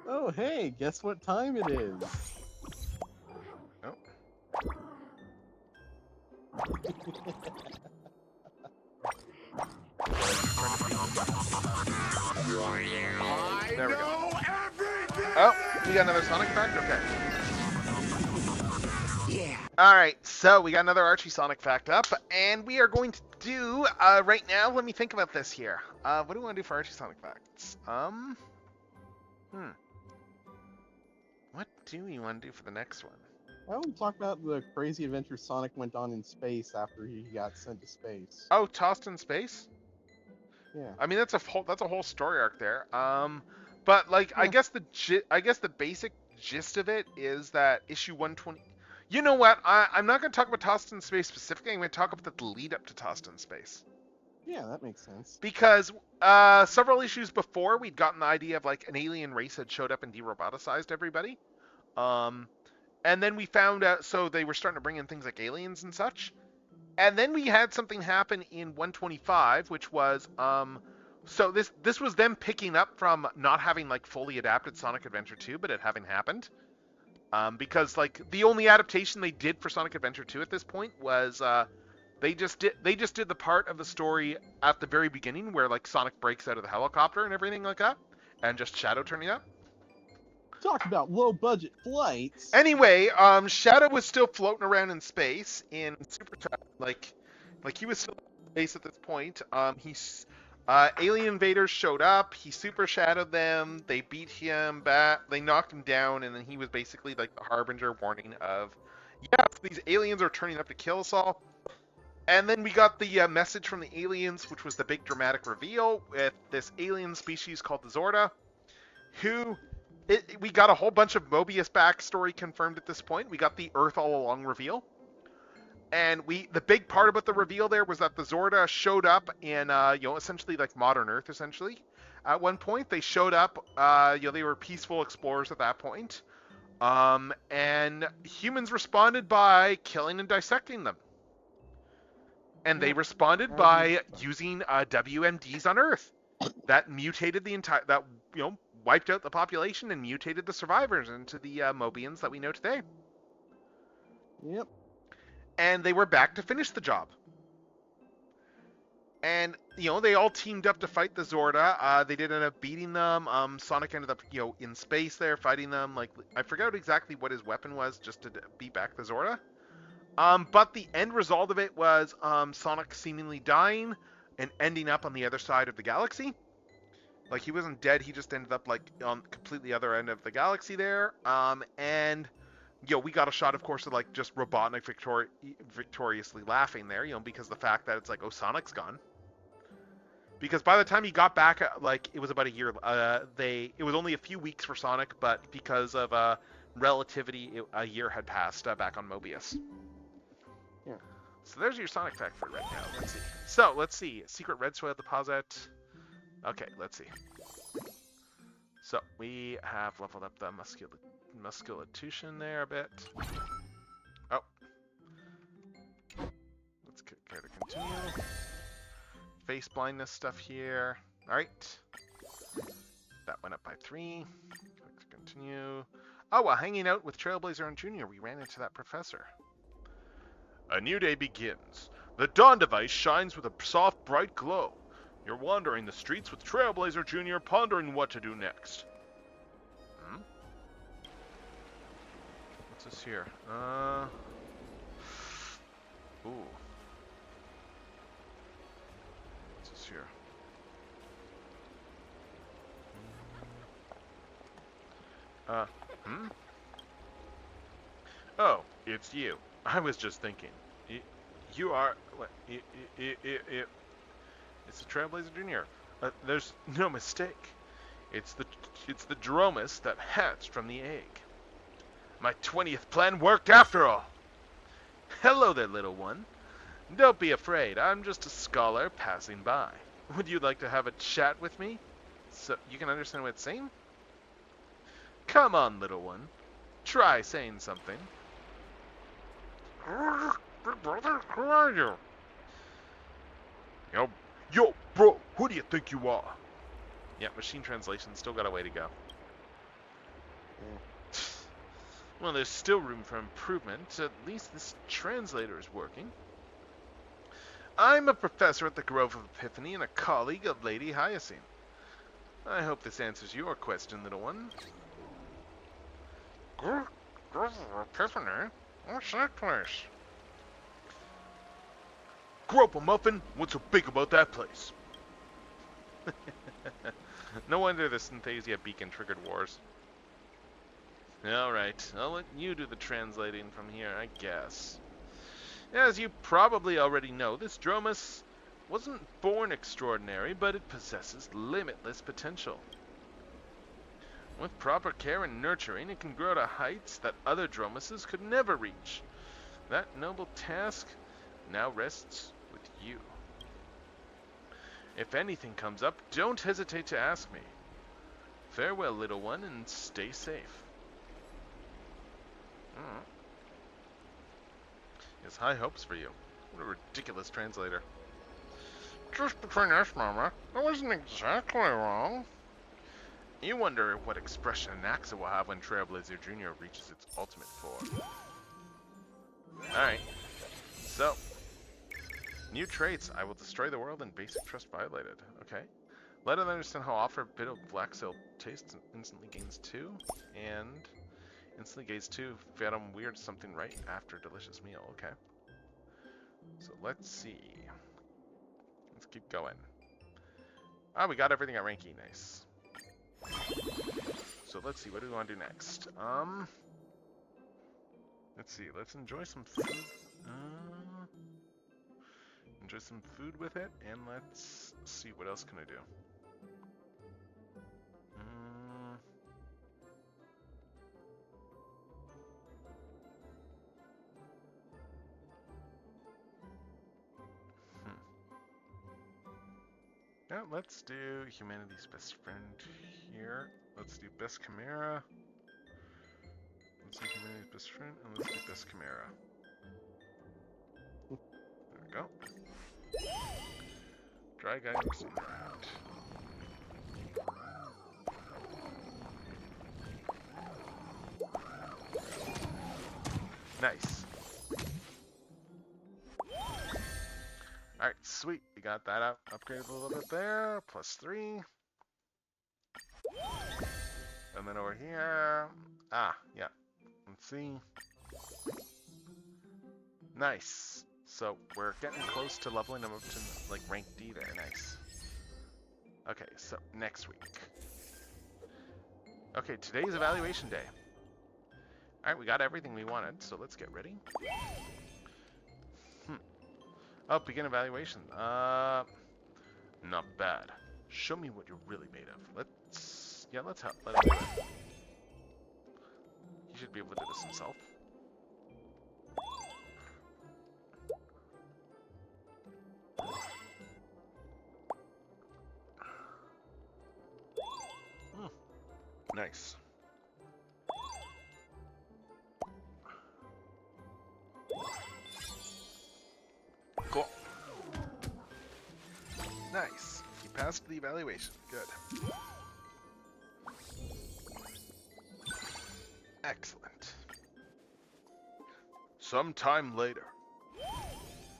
Oh, hey, guess what time it is? Oh. There we go. Oh, we got another Sonic fact? Okay. Yeah. Alright, so we got another Archie Sonic fact up, and we are going to do, right now, let me think about this here. What do we want to do for Archie Sonic facts? What do we want to do for the next one? Why don't we talk about the crazy adventure Sonic went on in space after he got sent to space? Oh, tossed in space? Yeah. I mean, that's a whole story arc there. But like, Yeah. I guess the basic gist of it is that issue 120. You know what? I'm not going to talk about Tossed in Space specifically. I'm going to talk about the lead up to Tossed in Space. Yeah, that makes sense. Because several issues before, we'd gotten the idea of like an alien race had showed up and de-roboticized everybody. And then we found out, so they were starting to bring in things like aliens and such. And then we had something happen in 125, which was so this was them picking up from not having like fully adapted Sonic Adventure 2, but it having happened. Because like the only adaptation they did for Sonic Adventure 2 at this point was they just did the part of the story at the very beginning where like Sonic breaks out of the helicopter and everything like that, and just Shadow turning up. Talk about low budget flights. Anyway, Shadow was still floating around in space in Super Shadow, like he was still in space at this point. Alien invaders showed up. He super shadowed them. They beat him back. They knocked him down, and then he was basically like the harbinger warning of, yes, these aliens are turning up to kill us all. And then we got the message from the aliens, which was the big dramatic reveal with this alien species called the Zorda, who we got a whole bunch of Mobius backstory confirmed at this point. We got the Earth all along reveal. And the big part about the reveal there was that the Zorda showed up in, essentially like modern Earth, essentially. At one point, they showed up, they were peaceful explorers at that point. And humans responded by killing and dissecting them. And they responded by using WMDs on Earth. That mutated the entire, wiped out the population and mutated the survivors into the Mobians that we know today. Yep. And they were back to finish the job. And, they all teamed up to fight the Zorda. They did end up beating them. Sonic ended up, in space there fighting them. Like, I forgot exactly what his weapon was just to beat back the Zorda. But the end result of it was Sonic seemingly dying and ending up on the other side of the galaxy. Like, he wasn't dead. He just ended up, like, on completely other end of the galaxy there. And... we got a shot, of course, of like just Robotnik victoriously laughing there, because the fact that it's like, oh, Sonic's gone. Because by the time he got back, like it was about a year. It was only a few weeks for Sonic, but because of relativity, a year had passed back on Mobius. Yeah. So there's your Sonic fact for right now. Let's see. So let's see. Secret red soil deposit. Okay, let's see. So we have leveled up the musculatution there a bit. Oh. Let's care to continue. Face blindness stuff here. Alright. That went up by 3. Click to continue. Oh, while hanging out with Trailblazer and Junior, we ran into that professor. A new day begins. The dawn device shines with a soft, bright glow. You're wandering the streets with Trailblazer Jr., pondering what to do next. What's this here? Ooh. What's this here? Oh, it's you. I was just thinking. You are... It's the Trailblazer Jr. There's no mistake. It's the Dromus that hatched from the egg. My 20th plan worked after all. Hello there, little one. Don't be afraid. I'm just a scholar passing by. Would you like to have a chat with me? So you can understand what it's saying? Come on, little one. Try saying something. Brother, who are you? Yo, bro, who do you think you are? Yeah, machine translation still got a way to go. Well, there's still room for improvement. At least this translator is working. I'm a professor at the Grove of Epiphany and a colleague of Lady Hyacinth. I hope this answers your question, little one. Grove of Epiphany? What's that place? Grope a muffin? What's so big about that place? No wonder the Synthesia beacon triggered wars. Alright, I'll let you do the translating from here, I guess. As you probably already know, this Dromus wasn't born extraordinary, but it possesses limitless potential. With proper care and nurturing, it can grow to heights that other Dromuses could never reach. That noble task now rests with you. If anything comes up, don't hesitate to ask me. Farewell, little one, and stay safe. He has high hopes for you. What a ridiculous translator. Just between us, Mama, that wasn't exactly wrong. You wonder what expression Anaxa will have when Trailblazer Jr. reaches its ultimate form. Alright. So, new traits. I will destroy the world and basic trust violated. Okay. Let it understand how offer a bit of black cell taste and instantly gains 2. And instantly gains 2. Fed him weird something right after a delicious meal. Okay. So let's see. Let's keep going. Ah, we got everything at rank E. Nice. So let's see. What do we want to do next? Let's see. Let's enjoy some food. Enjoy some food with it, and let's see what else can I do. Yeah, let's do humanity's best friend here. Let's do best chimera. Let's do humanity's best friend, and let's do best chimera. There we go. Dry guy looks alright. Nice. Alright, sweet. We got that up. Upgraded a little bit there. +3. And then over here. Ah, yeah. Let's see. Nice. So we're getting close to leveling them up to like rank D there. Nice. Okay, so next week. Okay, today's evaluation day. Alright, we got everything we wanted, so let's get ready. Oh, begin evaluation. Not bad. Show me what you're really made of. Let's help. Let him do it. He should be able to do this himself. Nice. Cool. Nice. He passed the evaluation. Good. Excellent. Sometime later.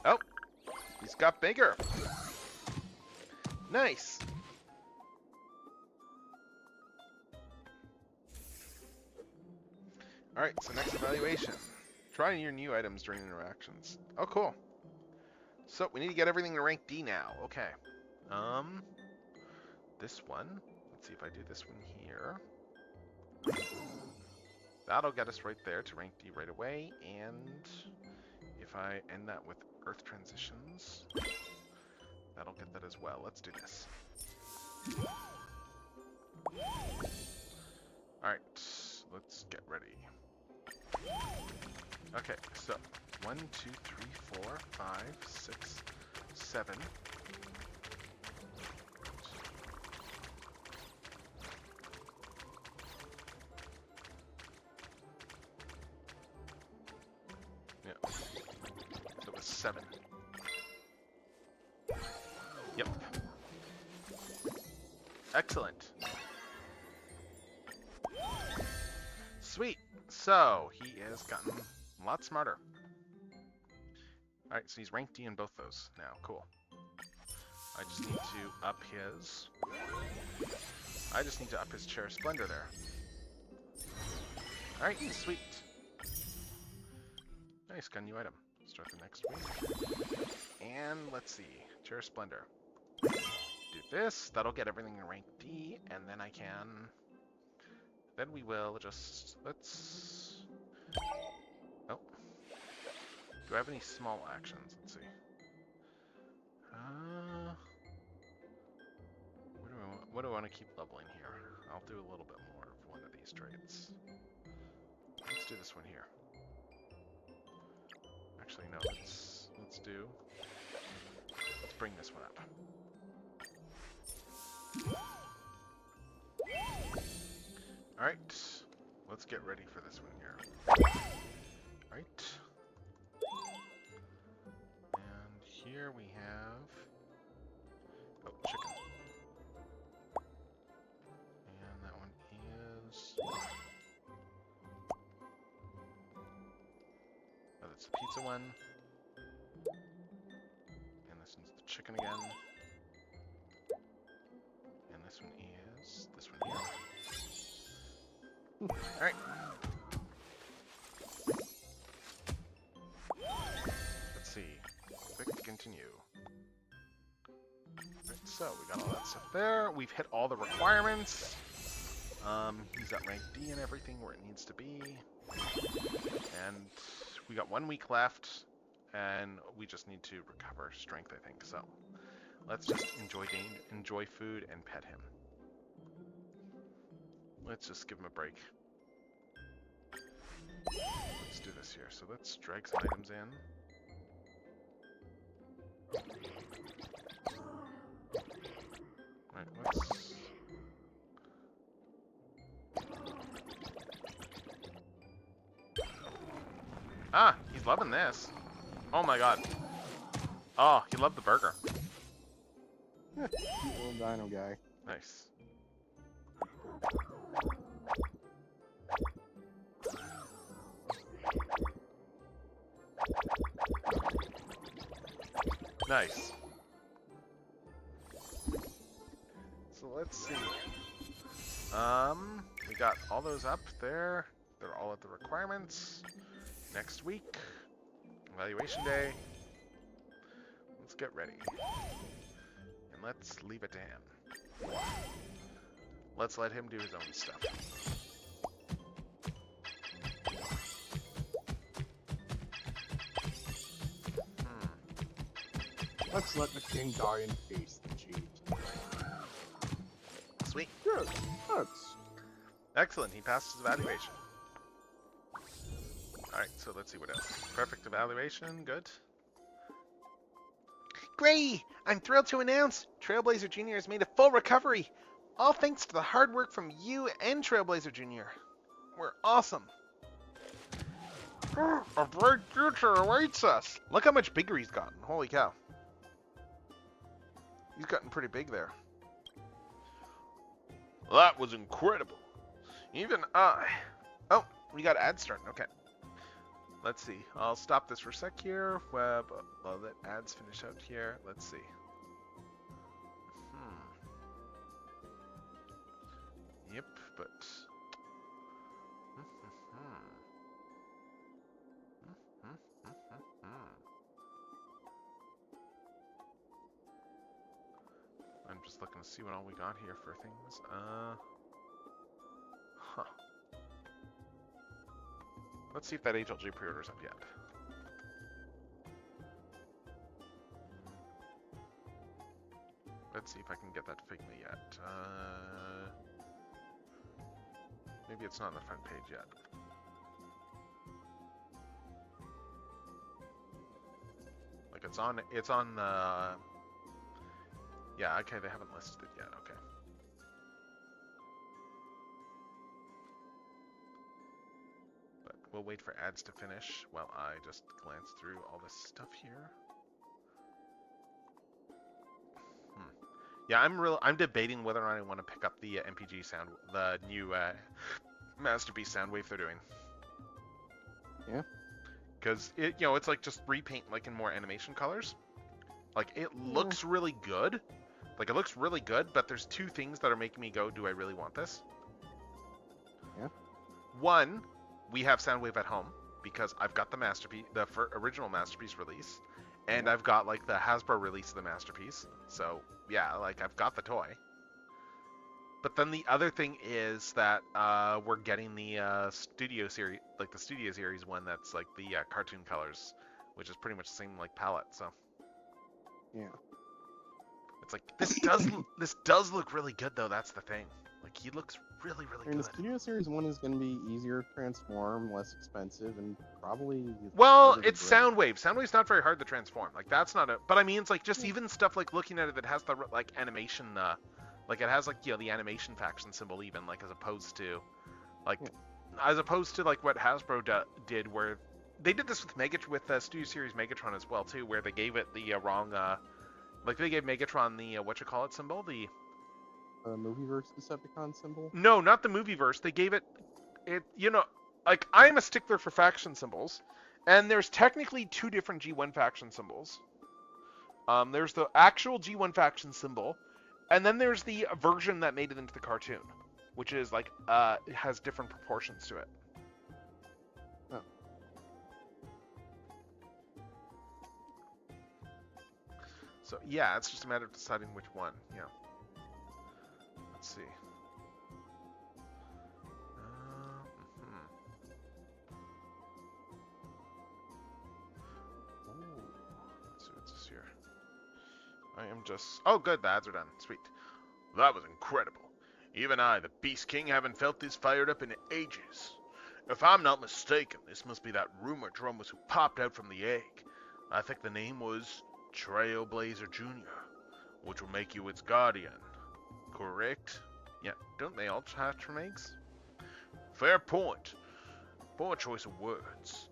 Oh, he's got bigger. Nice. Alright, so next evaluation. Try your new items during interactions. Oh, cool. So, we need to get everything to rank D now. Okay. This one. Let's see if I do this one here. That'll get us right there to rank D right away. And if I end that with Earth Transitions, that'll get that as well. Let's do this. Alright, let's get ready. Okay, so 1, 2, 3, 4, 5, 6, 7. Yeah. So it was 7. Yep. Excellent. Sweet. So he has gotten a lot smarter. Alright, so he's ranked D in both those now. Cool. I just need to up his... Chair Splendor there. Alright, sweet. Nice, got a new item. Start the next week. And let's see. Chair Splendor. Do this. That'll get everything in rank D, and then I can... Then we will just... Let's... Oh. Do I have any small actions? Let's see. what do I want to keep leveling here? I'll do a little bit more of one of these traits. Let's do this one here. Actually, no. Let's bring this one up. All right. Let's get ready for this one here. All right. And here we have chicken. And that one is that's the pizza one. And this one's the chicken again. And this one is this one here. Alright. Let's see. Click to continue. Right, so we got all that stuff there. We've hit all the requirements. He's at rank D and everything where it needs to be. And we got 1 week left, and we just need to recover strength, I think. So let's just enjoy food and pet him. Let's just give him a break. Let's do this here. So let's drag some items in. Right, let's... Ah, he's loving this. Oh my god. Oh, he loved the burger. Cute little dino guy. Nice. Nice. So let's see. We got all those up there. They're all at the requirements. Next week, evaluation day. Let's get ready. And let's leave it to him. Let's let him do his own stuff. Let's let the king die and face the chiefs. Sweet. Good. That's... Excellent. He passed his evaluation. Alright, so let's see what else. Perfect evaluation. Good. Great! I'm thrilled to announce Trailblazer Jr. has made a full recovery. All thanks to the hard work from you and Trailblazer Jr. We're awesome. A bright future awaits us. Look how much bigger he's gotten. Holy cow. He's gotten pretty big there. That was incredible. Even I... Oh, we got ads starting. Okay. Let's see. I'll stop this for a sec here. Web. I'll let ads finish out here. Let's see. Yep, but... I'm just looking to see what all we got here for things. Huh. Let's see if that HLG pre-order's up yet. Let's see if I can get that Figma yet. Maybe it's not on the front page yet. Like it's on the... Yeah, okay, they haven't listed it yet, okay. But we'll wait for ads to finish while I just glance through all this stuff here. Yeah, I'm debating whether or not I want to pick up the MPG sound, the new Masterpiece Soundwave they're doing. Yeah. Because it's like just repaint like in more animation colors. Like it looks really good. Like it looks really good, but there's two things that are making me go, do I really want this? Yeah. One, we have Soundwave at home because I've got the Masterpiece, the original Masterpiece release, and I've got like the Hasbro release of the Masterpiece. So yeah, like I've got the toy. But then the other thing is that we're getting the Studio Series, like the Studio Series one that's like the cartoon colors, which is pretty much the same like palette. So yeah, It's like this does look really good though. That's the thing. Like he looks really I mean, the good. Studio Series 1 is going to be easier to transform, less expensive, and probably Well, harder to it's grade. Soundwave. Soundwave's not very hard to transform. Like that's not a. But I mean, it's like just even stuff like looking at it that has the like animation, like it has like the animation faction symbol even like as opposed to, like, like what Hasbro did where they did this with Studio Series Megatron as well too, where they gave it the wrong like they gave Megatron the symbol, the Movieverse Decepticon symbol? no, not the movieverse. They gave it like I'm a stickler for faction symbols, and there's technically two different G1 faction symbols. There's the actual G1 faction symbol, and then there's the version that made it into the cartoon, which is like it has different proportions to it. Oh. So yeah, it's just a matter of deciding which one. Yeah. Let's see. Ooh, let's see what's this here. I am just. Oh, good. The ads are done. Sweet. That was incredible. Even I, the Beast King, haven't felt this fired up in ages. If I'm not mistaken, this must be that rumor Dromus who popped out from the egg. I think the name was Trailblazer Jr., which will make you its guardian. Correct? Yeah. Don't they all hatch from eggs? Fair point. Poor choice of words.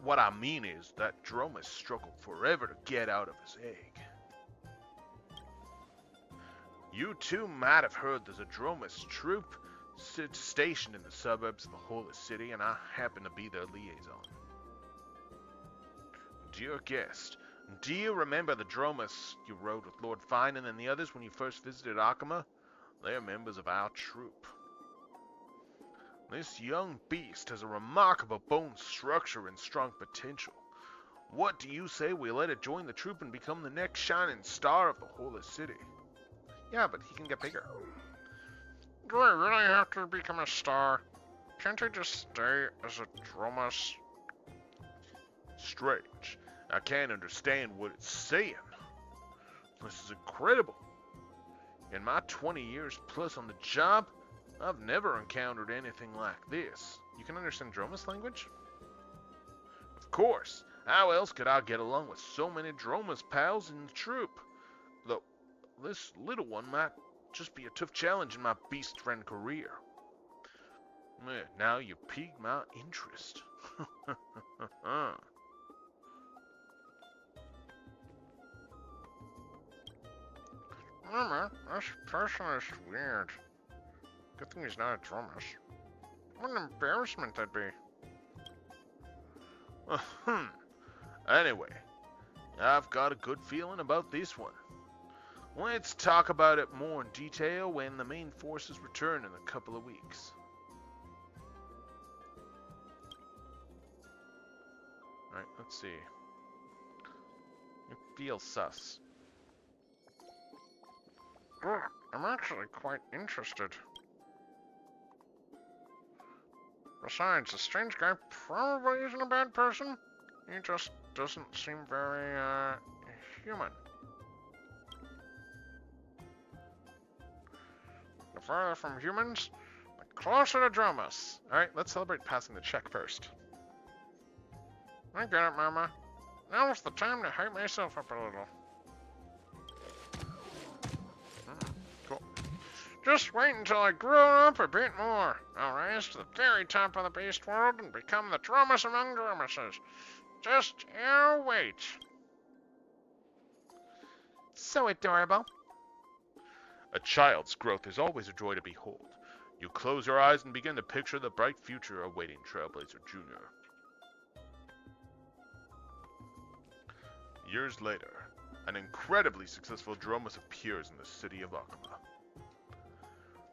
What I mean is that Dromus struggled forever to get out of his egg. You too might have heard there's a Dromus troop stationed in the suburbs of the Holy City, and I happen to be their liaison. Dear guest, do you remember the Dromus you rode with Lord Finan and the others when you first visited Akama? They're members of our troop. This young beast has a remarkable bone structure and strong potential. What do you say we let it join the troop and become the next shining star of the Holy City? Yeah, but he can get bigger. Do I really have to become a star? Can't I just stay as a Dromus? Strange. I can't understand what it's saying. This is incredible. In my 20 years plus on the job, I've never encountered anything like this. You can understand Dromus language? Of course. How else could I get along with so many Dromus pals in the troop? Though, this little one might just be a tough challenge in my beast friend career. Now you piqued my interest. Man, this person is weird. Good thing he's not a Dromus. What an embarrassment that'd be. Anyway, I've got a good feeling about this one. Let's talk about it more in detail when the main forces return in a couple of weeks. Alright, let's see. It feels sus. I'm actually quite interested. Besides, the strange guy probably isn't a bad person. He just doesn't seem very, human. The farther from humans, the closer to Dromus. Alright, let's celebrate passing the check first. I get it, Mama. Now's the time to hype myself up a little. Cool. Just wait until I grow up a bit more. I'll rise to the very top of the beast world and become the Dromus among Dromuses. Just you wait. So adorable. A child's growth is always a joy to behold. You close your eyes and begin to picture the bright future awaiting Trailblazer Jr. Years later, an incredibly successful Dromus appears in the city of Akama.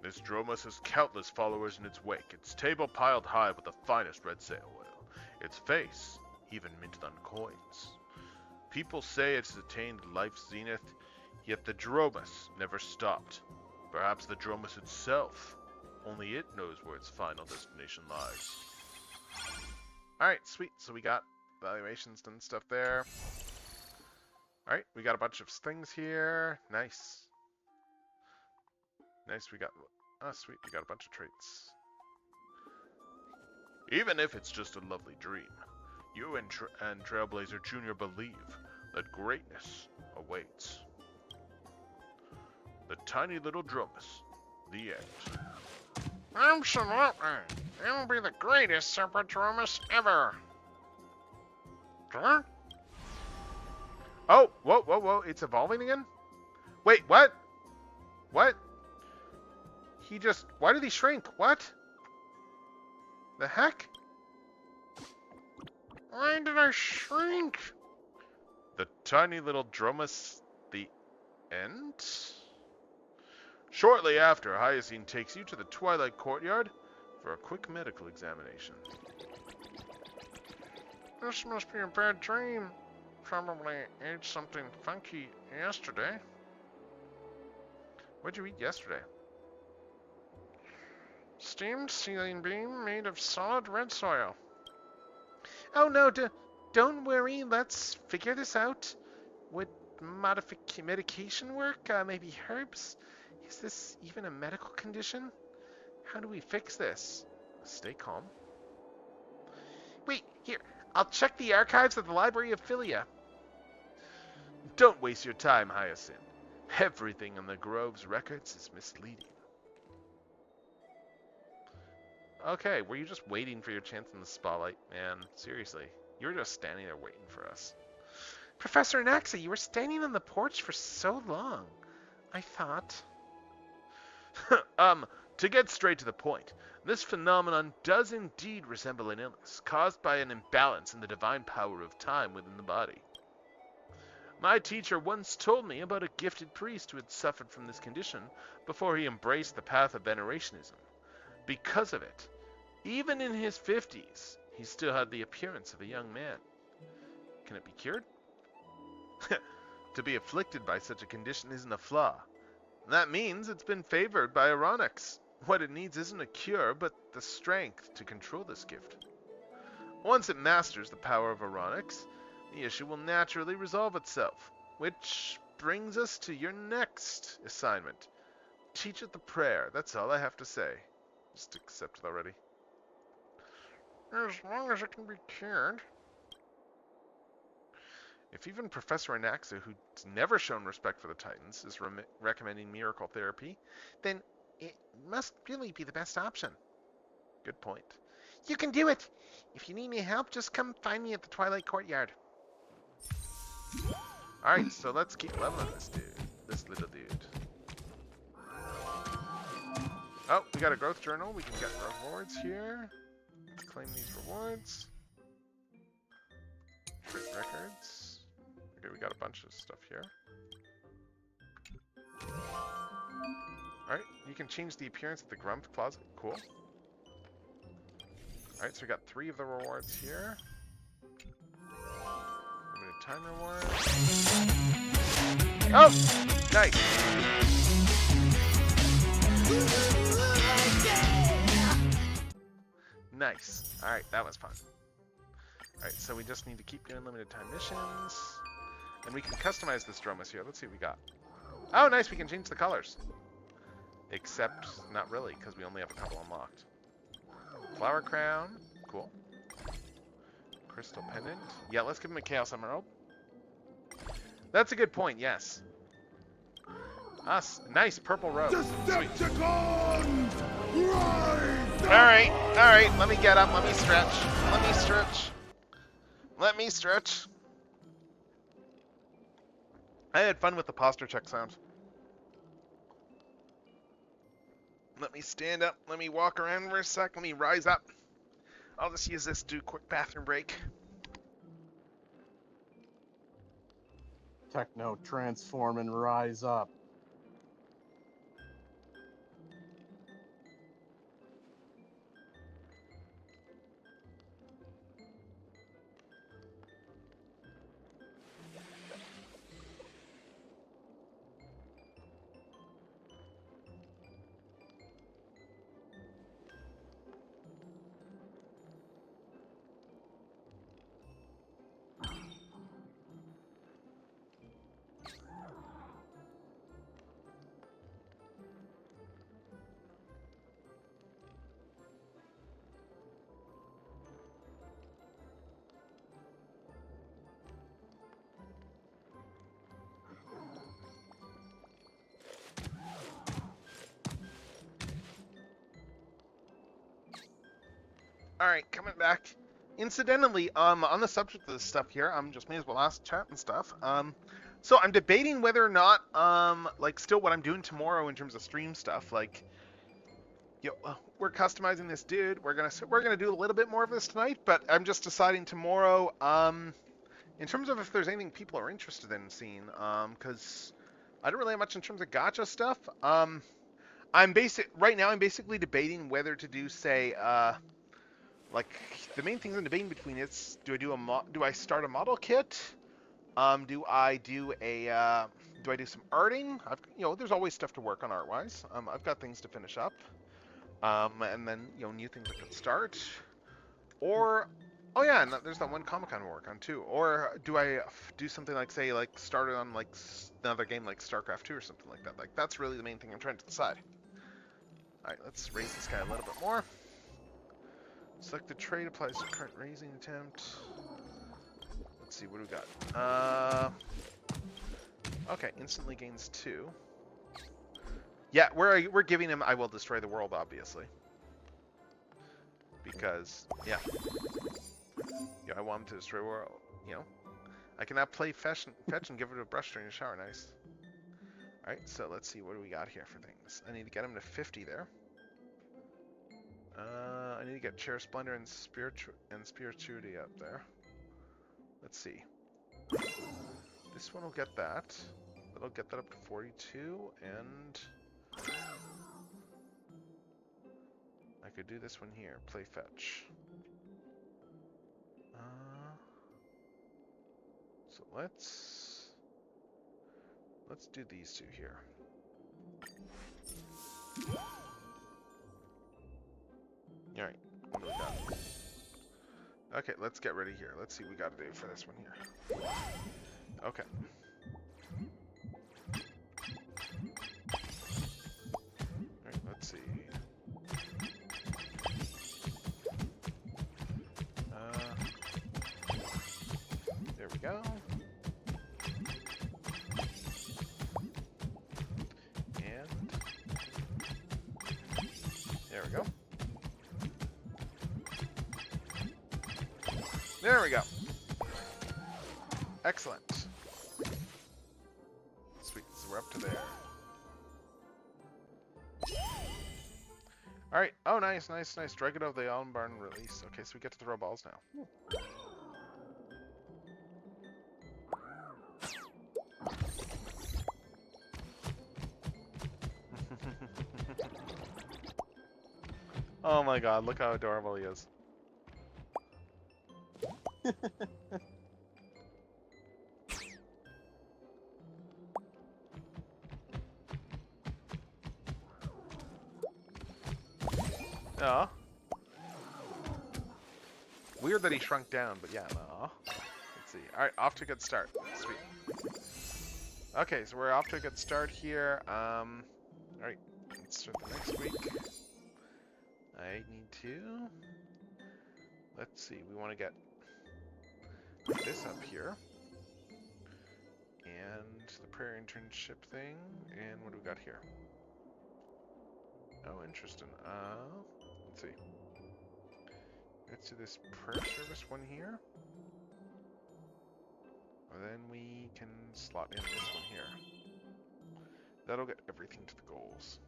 This Dromus has countless followers in its wake, its table piled high with the finest red sail oil, its face even minted on coins. People say it has attained life's zenith, yet the Dromus never stopped. Perhaps the Dromus itself. Only it knows where its final destination lies. Alright, sweet. So we got valuations and stuff there. Alright, we got a bunch of things here. Nice. Nice, we got... Oh, sweet, we got a bunch of traits. Even if it's just a lovely dream, you and Trailblazer Jr. believe that greatness awaits. The tiny little drummus. The end. Absolutely. It will be the greatest Super Drummus ever. Huh? Oh, whoa, whoa, whoa, it's evolving again? Wait, what? What? He just... Why did he shrink? What? The heck? Why did I shrink? The tiny little drummus. The end? Shortly after, Hyacinth takes you to the Twilight Courtyard for a quick medical examination. This must be a bad dream. Probably ate something funky yesterday. What'd you eat yesterday? Steamed ceiling beam made of solid red soil. Oh no, don't worry, let's figure this out. Would medication work? Maybe herbs? Is this even a medical condition? How do we fix this? Stay calm. Wait, here, I'll check the archives of the Library of Philia. Don't waste your time, Hyacinth. Everything in the Grove's records is misleading. Okay, were you just waiting for your chance in the spotlight? Man, seriously. You were just standing there waiting for us. Professor Naxa, you were standing on the porch for so long. I thought... To get straight to the point, this phenomenon does indeed resemble an illness caused by an imbalance in the divine power of time within the body. My teacher once told me about a gifted priest who had suffered from this condition before he embraced the path of venerationism. Because of it, even in his 50s, he still had the appearance of a young man. Can it be cured? To be afflicted by such a condition isn't a flaw. That means it's been favored by Aronix. What it needs isn't a cure, but the strength to control this gift. Once it masters the power of Aronix, the issue will naturally resolve itself. Which brings us to your next assignment. Teach it the prayer. That's all I have to say. Just accept it already. As long as it can be cured. If even Professor Anaxa, who's never shown respect for the Titans, is recommending miracle therapy, then it must really be the best option. Good point. You can do it! If you need any help, just come find me at the Twilight Courtyard. Alright, so let's keep leveling this dude. This little dude. Oh, we got a growth journal. We can get rewards here. Let's claim these rewards. Trait records. Okay, we got a bunch of stuff here. Alright, you can change the appearance of the Grump Closet. Cool. Alright, so we got 3 of the rewards here. Limited time reward. Oh! Nice! Nice. Alright, that was fun. Alright, so we just need to keep doing limited time missions. And we can customize this Dromus here. Let's see what we got. Oh, nice, we can change the colors. Except, not really, because we only have a couple unlocked. Flower Crown. Cool. Crystal Pendant. Yeah, let's give him a Chaos Emerald. That's a good point, yes. Us. Nice purple robe. Decepticon! Rise! Alright, let me get up, let me stretch. Let me stretch. I had fun with the posture check sound. Let me stand up, let me walk around for a sec, let me rise up. I'll just use this to do a quick bathroom break. Techno, transform and rise up. right, coming back. Incidentally, on the subject of this stuff here, just may as well ask chat and stuff. So I'm debating whether or not, like, still what I'm doing tomorrow in terms of stream stuff. Like, we're customizing this dude. We're gonna do a little bit more of this tonight, but I'm just deciding tomorrow. In terms of if there's anything people are interested in seeing, because I don't really have much in terms of gacha stuff. Right now. I'm basically debating whether to do, say, like the main things I'm debating between is do I start a model kit? Do I do some arting? There's always stuff to work on art wise. I've got things to finish up. And then new things I could start. Or oh yeah, and there's that one Comic Con I work on too. Or do I do something like say like start it on like another game like StarCraft 2 or something like that? Like that's really the main thing I'm trying to decide. All right, let's raise this guy a little bit more. Select the trade applies to current raising attempt. Let's see, what do we got? Okay, instantly gains 2. Yeah, we're giving him I will destroy the world, obviously. Because, yeah. I want him to destroy the world, I can now play fetch and give it a brush during the shower, nice. Alright, so let's see, what do we got here for things? I need to get him to 50 there. I need to get Chair Splendor and Spirituity up there. Let's see. This one will get that. That'll get that up to 42, and I could do this one here. Play fetch. So let's do these two here. All right, what do we got? Okay, let's get ready here. Let's see what we got to do for this one here. Okay. Alright, let's see. There we go. And there we go. There we go. Excellent. Sweet, so we're up to there. Alright, oh nice. Dragon of the Allen Barn release. Okay, so we get to throw balls now. Oh my god, look how adorable he is. Aw. Weird that he shrunk down, but yeah, no. Let's see. Alright, off to a good start. Sweet. Okay, so we're off to a good start here. Alright, let's start the next week. I need to... Let's see, we want to get this up here. And the prayer internship thing. And what do we got here? Oh, interesting. Let's see. Let's do this prayer service one here. And then we can slot in this one here. That'll get everything to the goals.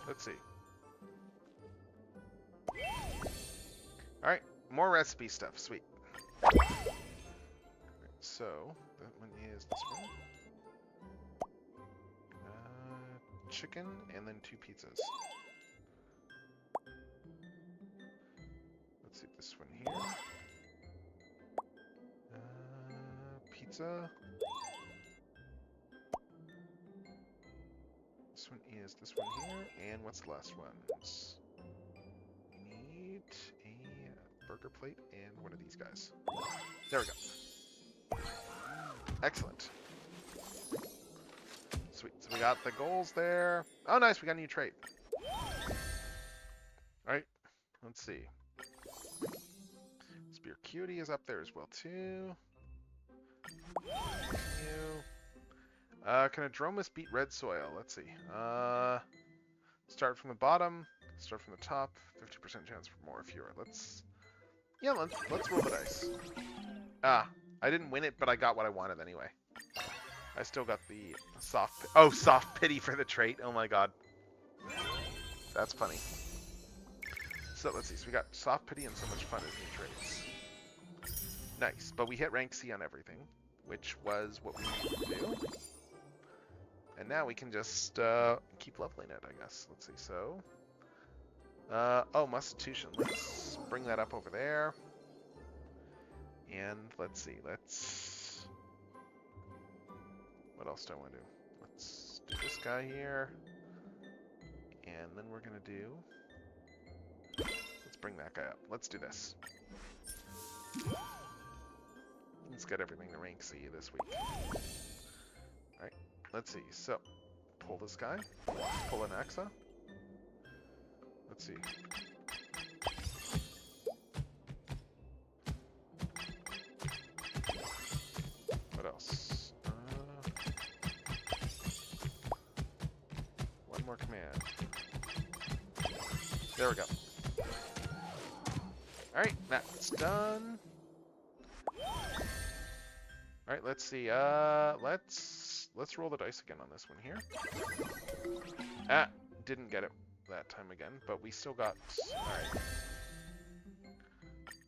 Let's see. Alright, more recipe stuff. Sweet. Right, so, that one is this one. Chicken, and then 2 pizzas. Let's see this one here. Pizza. This one is this one here, and what's the last one? We need a burger plate and one of these guys. There we go. Excellent. Sweet. So we got the goals there. Oh, nice. We got a new trait. Alright. Let's see. Spear Cutie is up there as well, too. Can a Dromus beat Red Soil? Let's see. Start from the bottom. Start from the top. 50% chance for more or fewer. Let's roll the dice. Ah, I didn't win it, but I got what I wanted anyway. I still got the soft pity for the trait. Oh my god. That's funny. So let's see. So we got soft pity and so much fun as new traits. Nice, but we hit rank C on everything, which was what we needed to do. And now we can just keep leveling it, I guess. Let's see. So, Constitution. Let's bring that up over there. And let's see. What else do I want to do? Let's do this guy here. And then we're going to do... Let's bring that guy up. Let's do this. Let's get everything to rank C this week. Alright, let's see. So, pull this guy. Pull an Axa. Let's see. What else? One more command. There we go. Alright, that's done. Alright, let's see. Let's roll the dice again on this one here. Ah, didn't get it that time again, but we still got... Alright.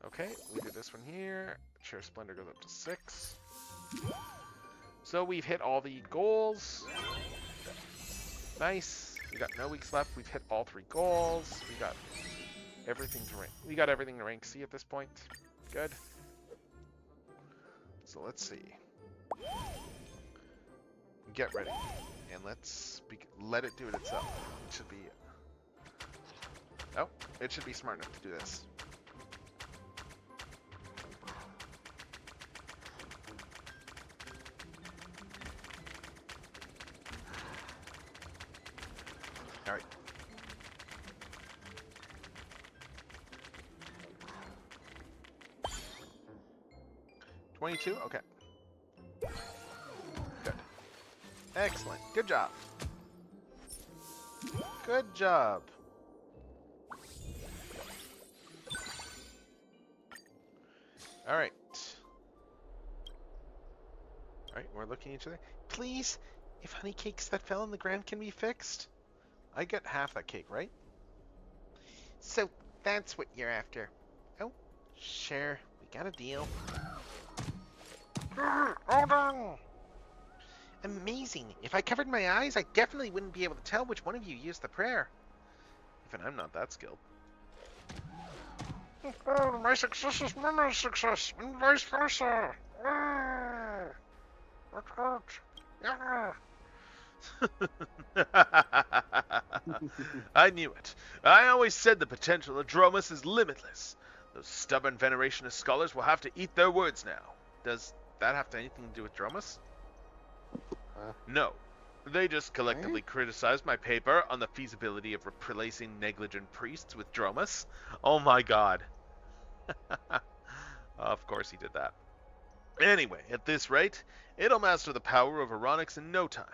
Okay, we do this one here. Chair Splendor goes up to 6. So we've hit all the goals. Nice. We got no weeks left. We've hit all 3 goals. We got everything to rank C at this point. Good. So let's see. Get ready. And let it do it itself. It should be... Oh, it should be smart enough to do this. Alright. $22? Okay. Good. Excellent. Good job. Good job. Alright. Alright, we're looking at each other. Please, if honey cakes that fell on the ground can be fixed, I get half that cake, right? So, that's what you're after. Oh, sure. We got a deal. Oh no! Amazing. If I covered my eyes, I definitely wouldn't be able to tell which one of you used the prayer. Even I'm not that skilled. Oh, my success is Mama's success, and vice versa. That hurt. Yeah. I knew it. I always said the potential of Dromus is limitless. Those stubborn Venerationist scholars will have to eat their words now. Does that have anything to do with Dromus? No. They just collectively criticized my paper on the feasibility of replacing negligent priests with Dromus. Oh my god. Of course he did that. Anyway, at this rate, it'll master the power of Aronix in no time.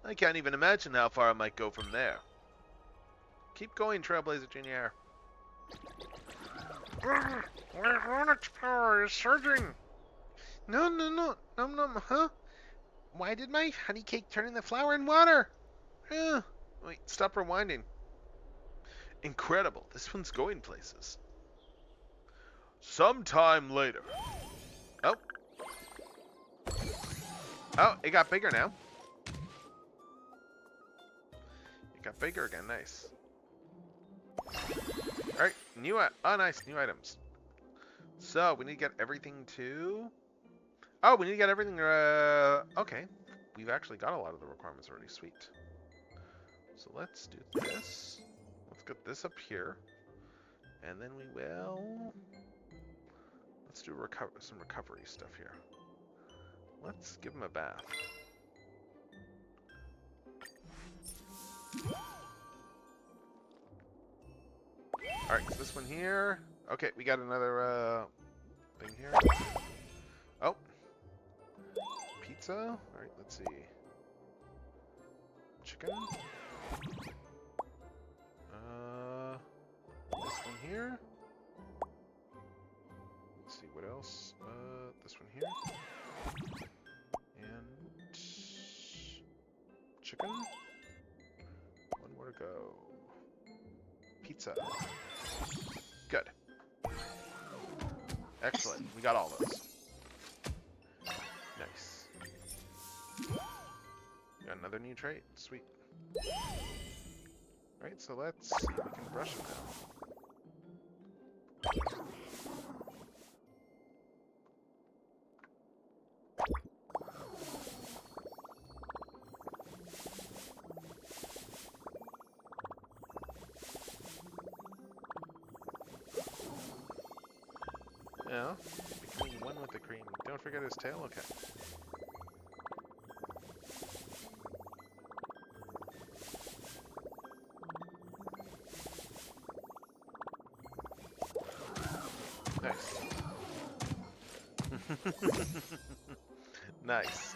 I can't even imagine how far I might go from there. Keep going, Trailblazer Jr. My Aronix power is surging. No, huh? Why did my honey cake turn into flour and water? Wait, stop rewinding. Incredible, this one's going places. Sometime later. Oh. Oh, it got bigger now. It got bigger again, nice. Alright, nice, new items. So, we need to get everything to... Oh, we need to get everything, okay. We've actually got a lot of the requirements already, sweet. So let's do this. Let's get this up here. And then we will... Let's do some recovery stuff here. Let's give him a bath. Alright, so this one here. Okay, we got another, thing here. Oh. Pizza. Alright, let's see. Chicken. here. Let's see, what else? This one here. And chicken. One more to go. Pizza. Good. Excellent. We got all those. Nice. Got another new trait. Sweet. Alright, so let's see. We can brush them now. Yeah, becoming one with the cream. Don't forget his tail, okay. Nice. Nice.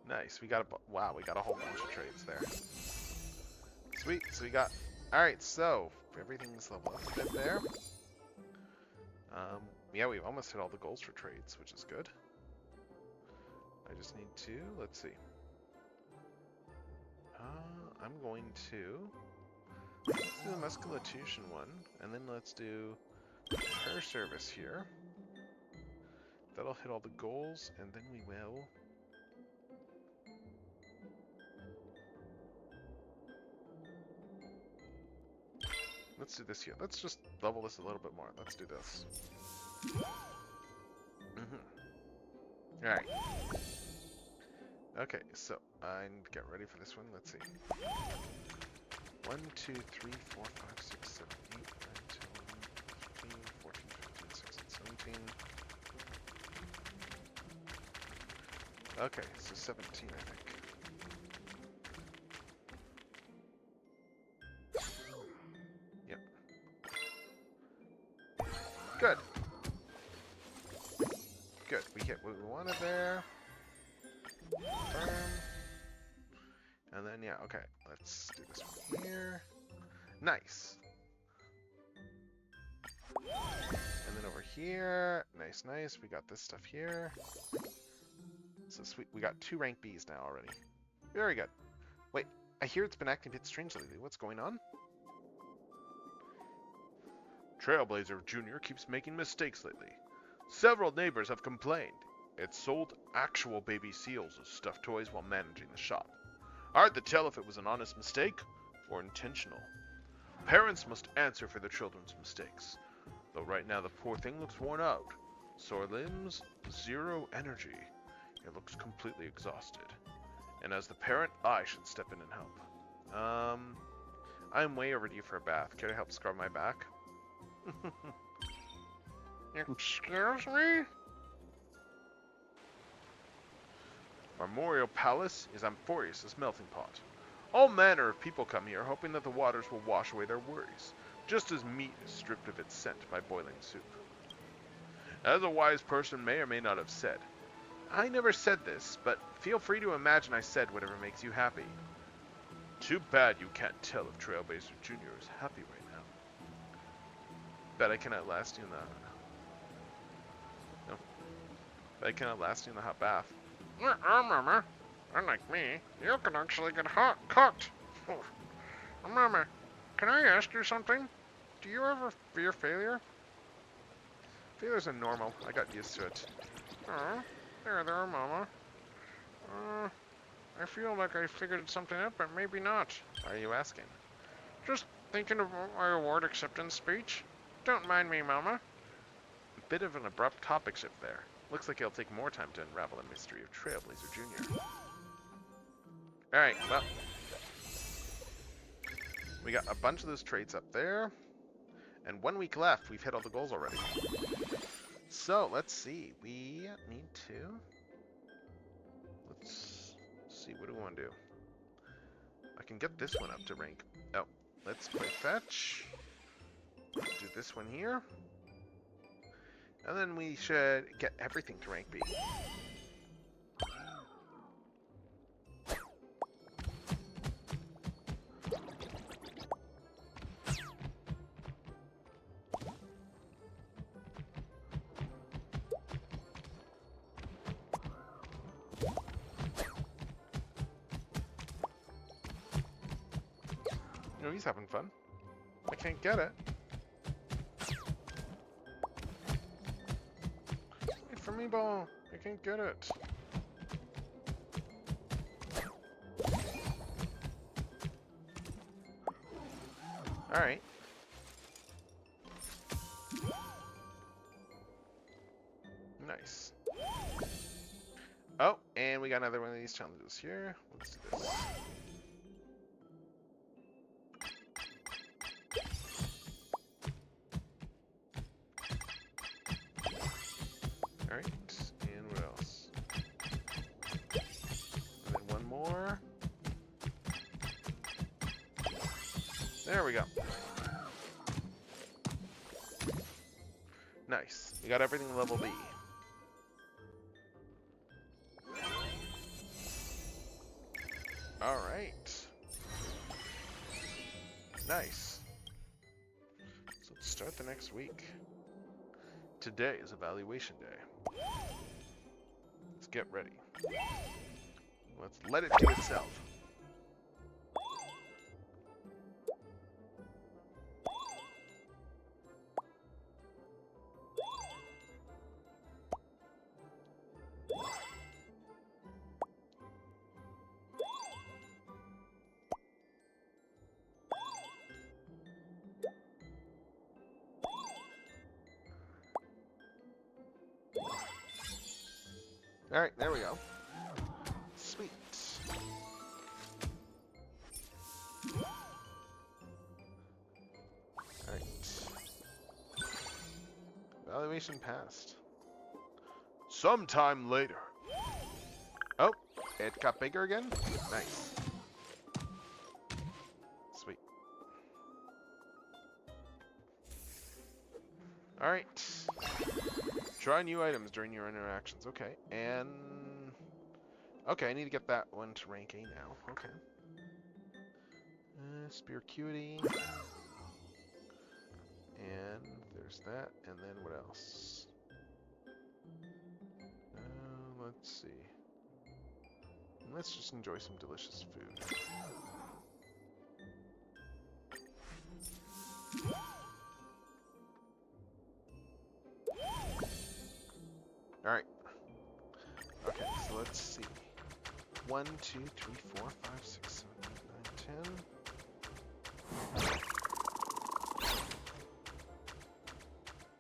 Nice. We got a wow. We got a whole bunch of trades there. Sweet. So we got. All right. So everything's level up a bit there. Yeah, we've almost hit all the goals for trades, which is good. I just need to. Let's see. I'm going to let's do the musculation one, and then let's do her service here. That'll hit all the goals, and then we will. Let's do this here. Let's just level this a little bit more. Let's do this. Alright. Okay, so I need to get ready for this one. Let's see. 1, 2, 3, 4, 5, 6, 7, 8, 9, 10, 11, 13, 14, 15, 16, 17. Okay, so 17, I think. Yep. Good. Good. We hit what we wanted there. Confirm. And then, yeah, okay. Let's do this one here. Nice. And then over here. Nice, nice. We got this stuff here. So sweet. We got 2 rank Bs now already. Very good. Wait, I hear it's been acting a bit strange lately. What's going on? Trailblazer Jr. keeps making mistakes lately. Several neighbors have complained. It sold actual baby seals as stuffed toys while managing the shop. Hard to tell if it was an honest mistake or intentional. Parents must answer for their children's mistakes. Though right now the poor thing looks worn out. Sore limbs, 0 energy. It looks completely exhausted. And as the parent, I should step in and help. I'm way overdue for a bath. Can I help scrub my back? Excuse me? Memorial Palace is Amphorius' melting pot. All manner of people come here, hoping that the waters will wash away their worries, just as meat is stripped of its scent by boiling soup. As a wise person may or may not have said, I never said this, but feel free to imagine I said whatever makes you happy. Too bad you can't tell if Trailblazer Jr. is happy right now. Bet I cannot last you in the... No. Bet I cannot last you in the hot bath. Mama, unlike me, you can actually get hot cooked. Mama, can I ask you something? Do you ever fear failure? Failure's a normal. I got used to it. Oh, there, Mama. I feel like I figured something out, but maybe not. Why are you asking? Just thinking about my award acceptance speech. Don't mind me, Mama. A bit of an abrupt topic shift there. Looks like it'll take more time to unravel the mystery of Trailblazer Jr. Alright, well. We got a bunch of those traits up there. And 1 week left. We've hit all the goals already. So, let's see. We need to... Let's see. What do we want to do? I can get this one up to rank. Oh, let's play fetch. Do this one here. And then we should get everything to rank B. Oh, he's having fun. I can't get it. Wait for me, ball. I can't get it. Alright. Nice. Oh, and we got another one of these challenges here. Let's do this. Alright, and what else? And then one more. There we go. Nice. We got everything level B. Alright. Nice. So let's start the next week. Today is evaluation day. Let's get ready. Let's let it do itself. Alright, there we go. Sweet. Alright. Evaluation passed. Sometime later. Oh, it got bigger again? Nice. Sweet. Alright. Try new items during your interactions. Okay, and... Okay, I need to get that one to rank A now. Okay. Spear Cutie. And there's that. And then what else? Let's see. Let's just enjoy some delicious food. Alright. Okay, so let's see. 1, 2, 3, 4, 5, 6, 7, 8, 9, 10.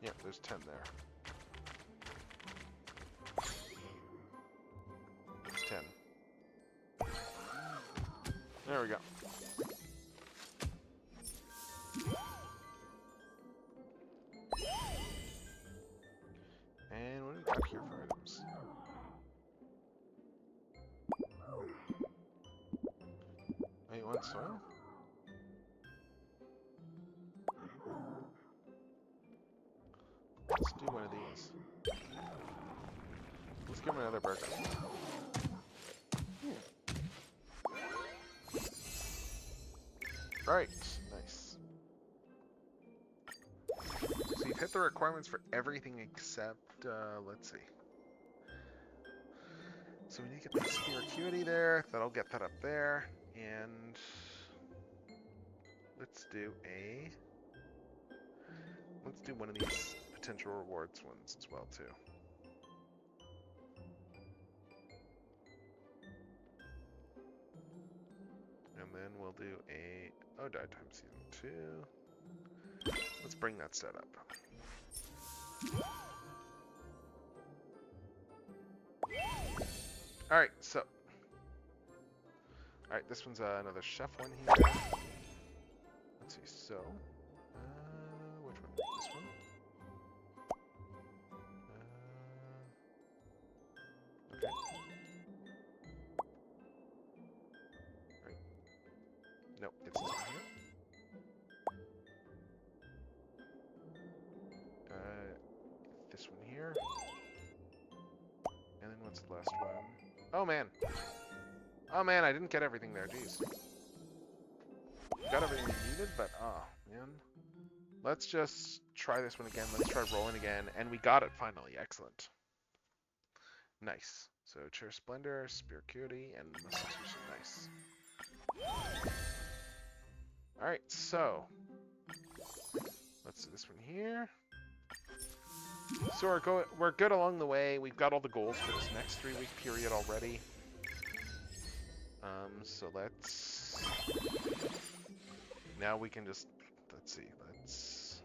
Yep, there's 10 there. There's 10. There we go. And what do we got here for items? Wait, what soil? Let's do one of these. Let's give him another burger. Right, nice. So you've hit the requirements for everything except, let's see. So we need to get the Spear Acuity there, that'll get that up there, and let's do one of these potential rewards ones as well too. And then we'll do a Die Time Season 2. Let's bring that set up. Alright, so. Alright, this one's another chef one here. Let's see, so. Which one? This one? Okay. Right. Nope, it's this one here. This one here. And then what's the last one? Oh man! Oh man, I didn't get everything there, jeez. Got everything we needed, but oh man. Let's just try this one again. Let's try rolling again, and we got it finally. Excellent. Nice. So Chair Splendor, Spear Cutie, and Substitution. Nice. Alright, so let's do this one here. So we're good along the way. We've got all the goals for this next 3-week period already. So let's... Now we can just... Let's see. Let's...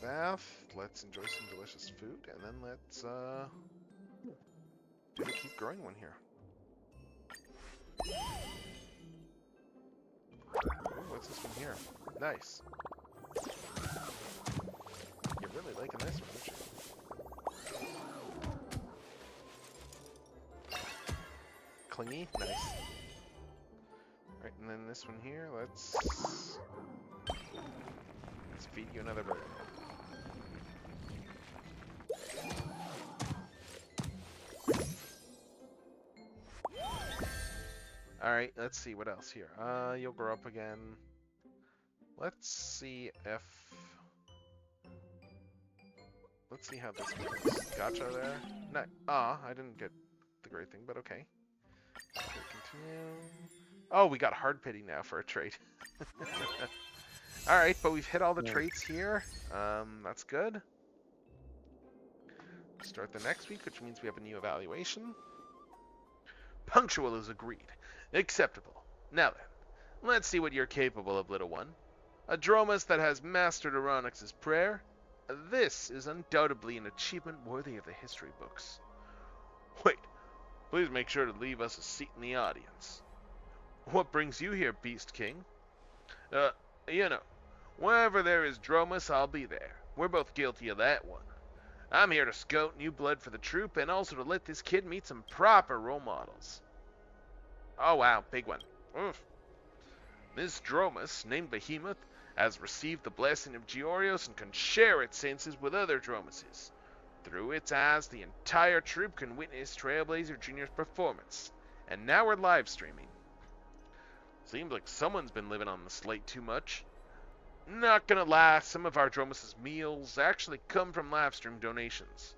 Bath. Let's enjoy some delicious food. And then let's, do the keep growing one here. Ooh, what's this one here? Nice. You're really liking this one, aren't you? Clingy? Nice. Alright, and then this one here, let's feed you another bird. Alright, let's see what else here. You'll grow up again. Let's see if... Let's see how this works. Gacha there. No. I didn't get the great thing, but okay. Okay, continue. Oh, we got hard pity now for a trait. Alright, but we've hit all the traits here. That's good. Start the next week, which means we have a new evaluation. Punctual is agreed. Acceptable. Now then, let's see what you're capable of, little one. A Dromus that has mastered Aronix's prayer? This is undoubtedly an achievement worthy of the history books. Wait, please make sure to leave us a seat in the audience. What brings you here, Beast King? You know, wherever there is Dromus, I'll be there. We're both guilty of that one. I'm here to scout new blood for the troop and also to let this kid meet some proper role models. Oh wow, big one. Oof. This Dromus, named Behemoth, has received the blessing of Georios and can share its senses with other Dromuses. Through its eyes, the entire troop can witness Trailblazer Jr.'s performance. And now we're live streaming. Seems like someone's been living on the slate too much. Not gonna lie, some of our Dromus' meals actually come from livestream donations.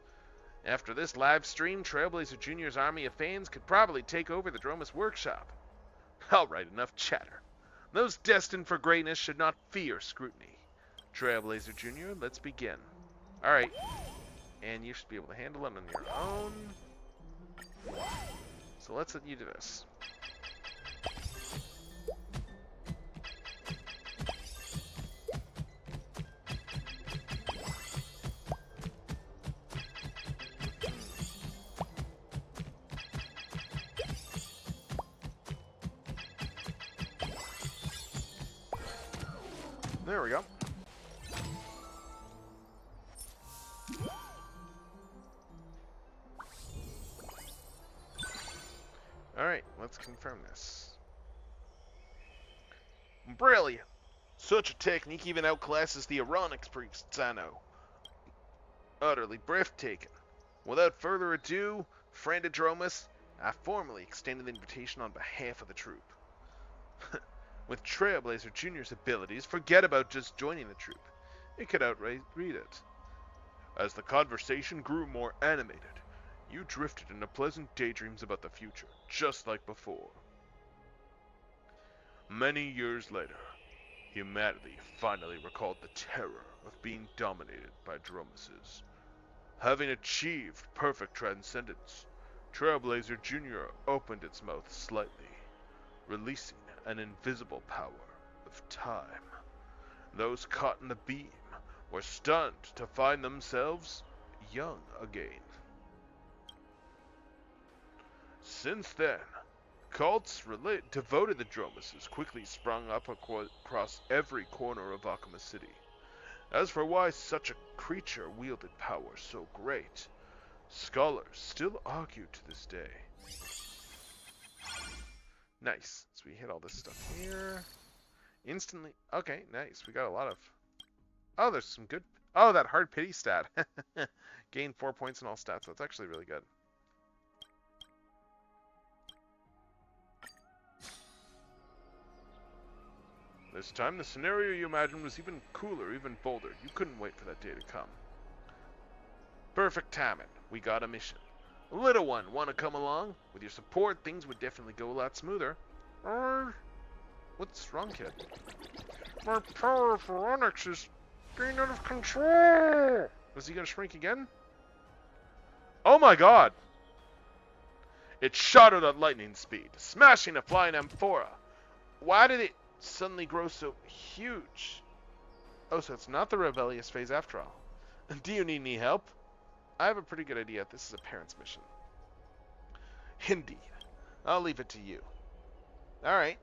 After this live stream, Trailblazer Jr.'s army of fans could probably take over the Dromus workshop. Alright, enough chatter. Those destined for greatness should not fear scrutiny. Trailblazer Jr., let's begin. Alright. And you should be able to handle it on your own. So let's let you do this. There we go. Alright, let's confirm this. Brilliant! Such a technique even outclasses the Aronix priests I know. Utterly breathtaking. Without further ado, friend Adromus, I formally extend an invitation on behalf of the troop. With Trailblazer Jr.'s abilities, forget about just joining the troop. It could outright read it. As the conversation grew more animated, you drifted into pleasant daydreams about the future, just like before. Many years later, humanity finally recalled the terror of being dominated by Dromuses. Having achieved perfect transcendence, Trailblazer Jr. opened its mouth slightly, releasing an invisible power of time. Those caught in the beam were stunned to find themselves young again. Since then, cults devoted to the Dromuses quickly sprung up across every corner of Akuma City. As for why such a creature wielded power so great, scholars still argue to this day. Nice. So we hit all this stuff here. Instantly. Okay, nice. We got a lot of... Oh, there's some good... Oh, that hard pity stat. Gain 4 points in all stats. That's actually really good. This time, the scenario you imagined was even cooler, even bolder. You couldn't wait for that day to come. Perfect timing. We got a mission. Little one, want to come along? With your support, things would definitely go a lot smoother. What's wrong, kid? My power for Onyx is being out of control! Was he gonna shrink again? Oh my god! It shot out at lightning speed, smashing a flying amphora. Why did it suddenly grow so huge? Oh, so it's not the rebellious phase after all. Do you need any help? I have a pretty good idea. This is a parent's mission. Indeed. I'll leave it to you. Alright.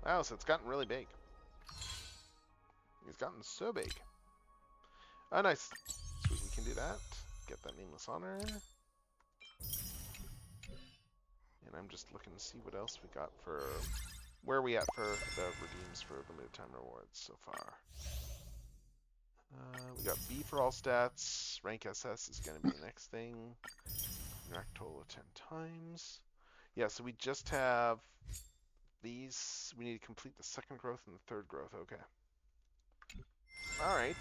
Wow, so it's gotten really big. It's gotten so big. Oh, nice. Sweet, we can do that. Get that nameless honor. And I'm just looking to see what else we got for... Where are we at for the redeems for limited time rewards so far? We got B for all stats. Rank SS is going to be the next thing. Interact total of 10 times. Yeah, so we just have these. We need to complete the second growth and the third growth. Okay. Alright.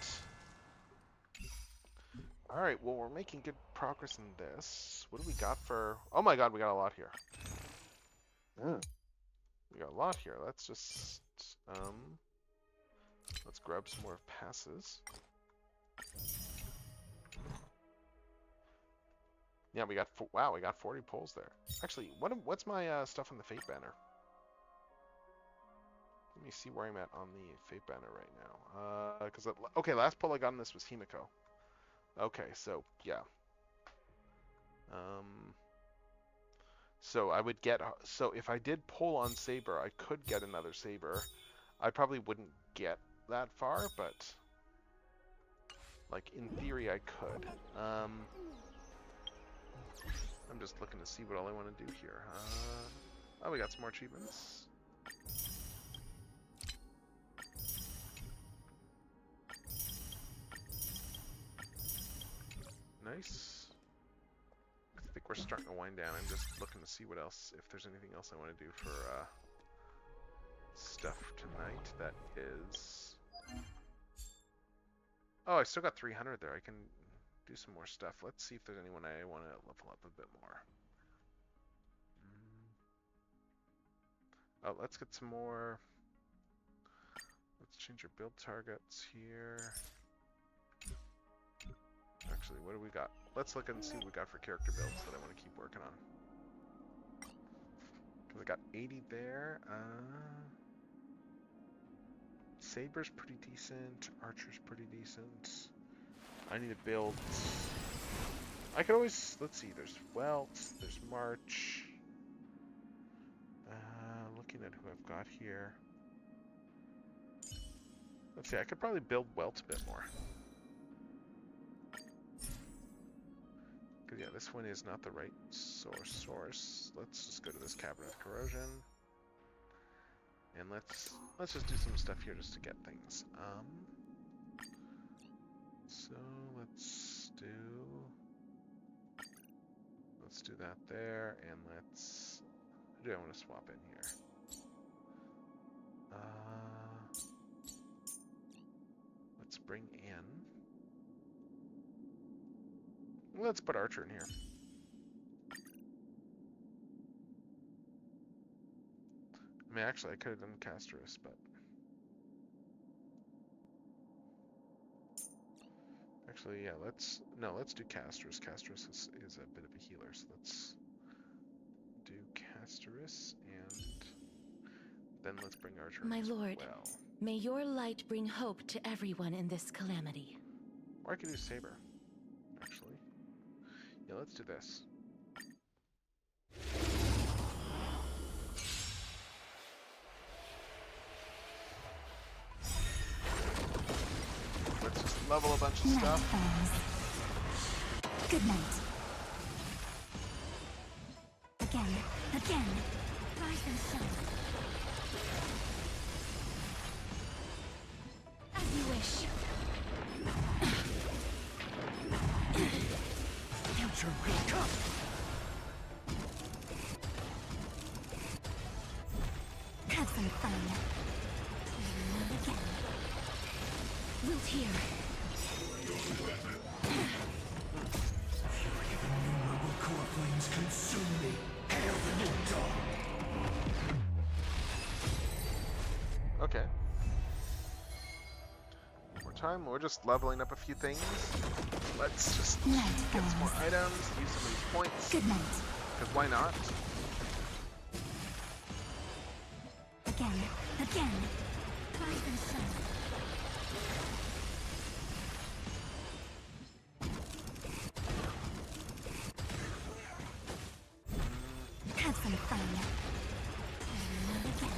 Alright, well, we're making good progress in this. What do we got for... Oh my god, we got a lot here. We got a lot here. Let's just... let's grab some more passes. Yeah, we got... Wow, we got 40 pulls there. Actually, what's my stuff on the Fate banner? Let me see where I'm at on the Fate banner right now. Okay, last pull I got on this was Himiko. Okay, so, yeah. So I would get... So if I did pull on Saber, I could get another Saber. I probably wouldn't get that far, but... Like, in theory, I could. I'm just looking to see what all I want to do here. Oh, we got some more achievements. Nice. I think we're starting to wind down. I'm just looking to see what else, if there's anything else I want to do for stuff tonight that is... Oh, I still got 300 there. I can do some more stuff. Let's see if there's anyone I want to level up a bit more. Oh, let's get some more... Let's change your build targets here. Actually, what do we got? Let's look and see what we got for character builds that I want to keep working on. Because I got 80 there. Saber's pretty decent. Archer's pretty decent. I need to build... I could always... Let's see. There's Welt. There's March. Looking at who I've got here. Let's see. I could probably build Welt a bit more. Because, yeah, this one is not the right source. Let's just go to this Cabinet of Corrosion. And let's just do some stuff here just to get things. So let's do that there, and who do I want to swap in here? Let's bring in. Let's put Archer in here. I mean, actually, I could have done Casterus, but... Actually, yeah, let's do Casterus. Casterus is a bit of a healer, so let's do Casterus, and then let's bring Archer in as lord, well. May your light bring hope to everyone in this calamity. Or I could do Saber, actually. Yeah, let's do this. Let's just level a bunch of stuff. Good night. Again. Rise and shine. As you wish. Future will come. Have some fun. Again. Wilt here. Innumerable core flames consume me. Hail the new dawn. meantime, we're just leveling up a few things. Let's just get some more items, use some of these points. Good night. Because why not? Again. Rise and shine. Have some fun. Again.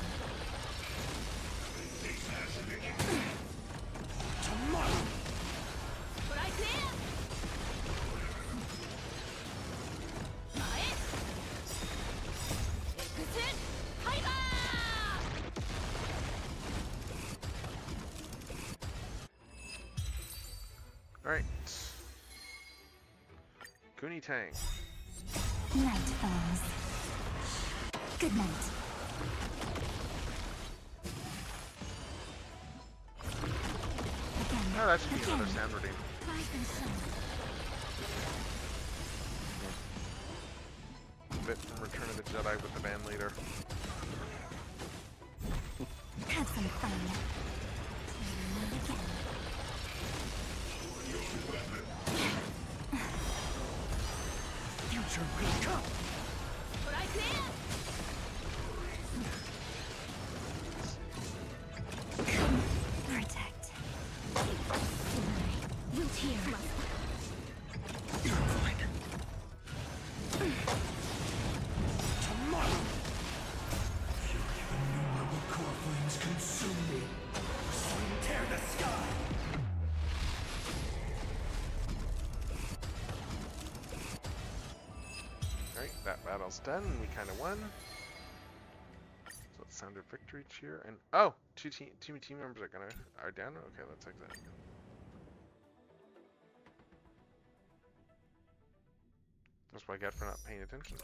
Alright. Kuni Tang. Night falls. Good night. Again. Oh, that should be another sound redeem. Rise and shine. A bit from Return of the Jedi with the band leader. Have some fun. Again. Future will come. Protect. Root here. You're fine. Tomorrow. Fury of innumerable core flames consume me. Swing tear the sky. Alright, that battle's done. We kind of won. So it sounded victory cheer. And oh, two team members are down. Okay, let's exit. That's what I get for not paying attention.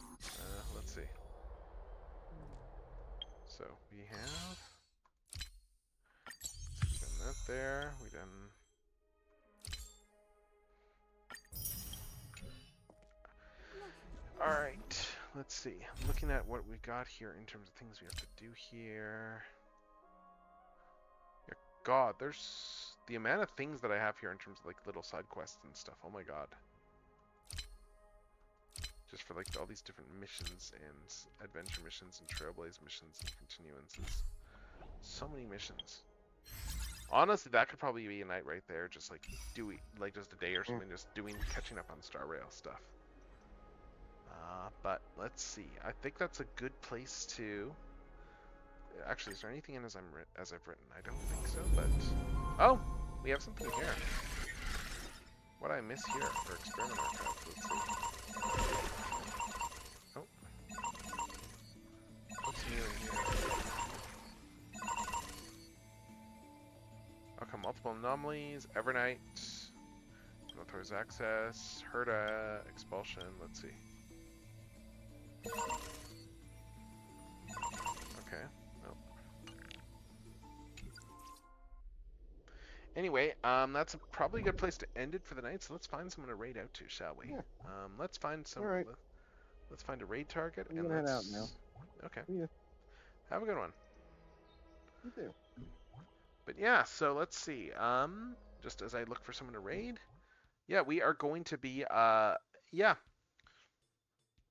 Let's see. So we have done that there. We done. All right. Let's see. Looking at what we got here in terms of things we have to do here. Yeah, God, there's the amount of things that I have here in terms of like little side quests and stuff. Oh my God. Just for like all these different missions and adventure missions and trailblaze missions and continuances. So many missions. Honestly, that could probably be a night right there, just like doing, like just a day or something, just catching up on Star Rail stuff. But let's see. I think that's a good place to. Actually, is there anything in as I've written? I don't think so, but oh, we have something here. What I miss here for experiment archives? Let's see. Oh, what's new in here? Okay, multiple anomalies, Evernight, Notorious Access, Herda, Expulsion. Let's see. Okay. Nope. Anyway, that's probably a good place to end it for the night. So let's find someone to raid out to, shall we? Yeah. Let's find some. All right. Let's find a raid target. I'm and gonna head let's... out now. Okay. Yeah. Have a good one. You too. But yeah, so let's see. Just as I look for someone to raid. Yeah, we are going to be. Yeah.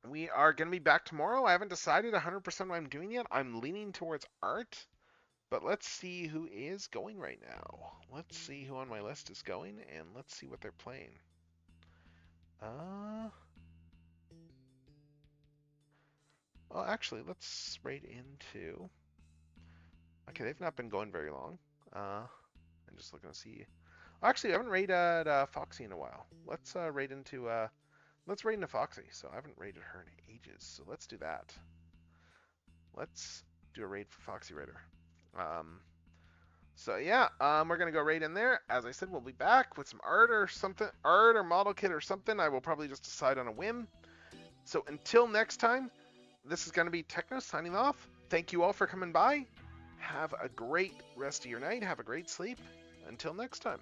We are going to be back tomorrow. I haven't decided 100% what I'm doing yet. I'm leaning towards art, but let's see who is going right now. Let's see who on my list is going, and let's see what they're playing. Well, actually, let's raid into. Okay, they've not been going very long. I'm just looking to see. Actually, I haven't raided Foxy in a while. Let's raid into. Let's raid into Foxy. So I haven't raided her in ages. So let's do that. Let's do a raid for Foxy Raider. So yeah, we're gonna go raid in there. As I said, we'll be back with some art or something, art or model kit or something. I will probably just decide on a whim. So until next time, this is gonna be Techno signing off. Thank you all for coming by. Have a great rest of your night. Have a great sleep. Until next time.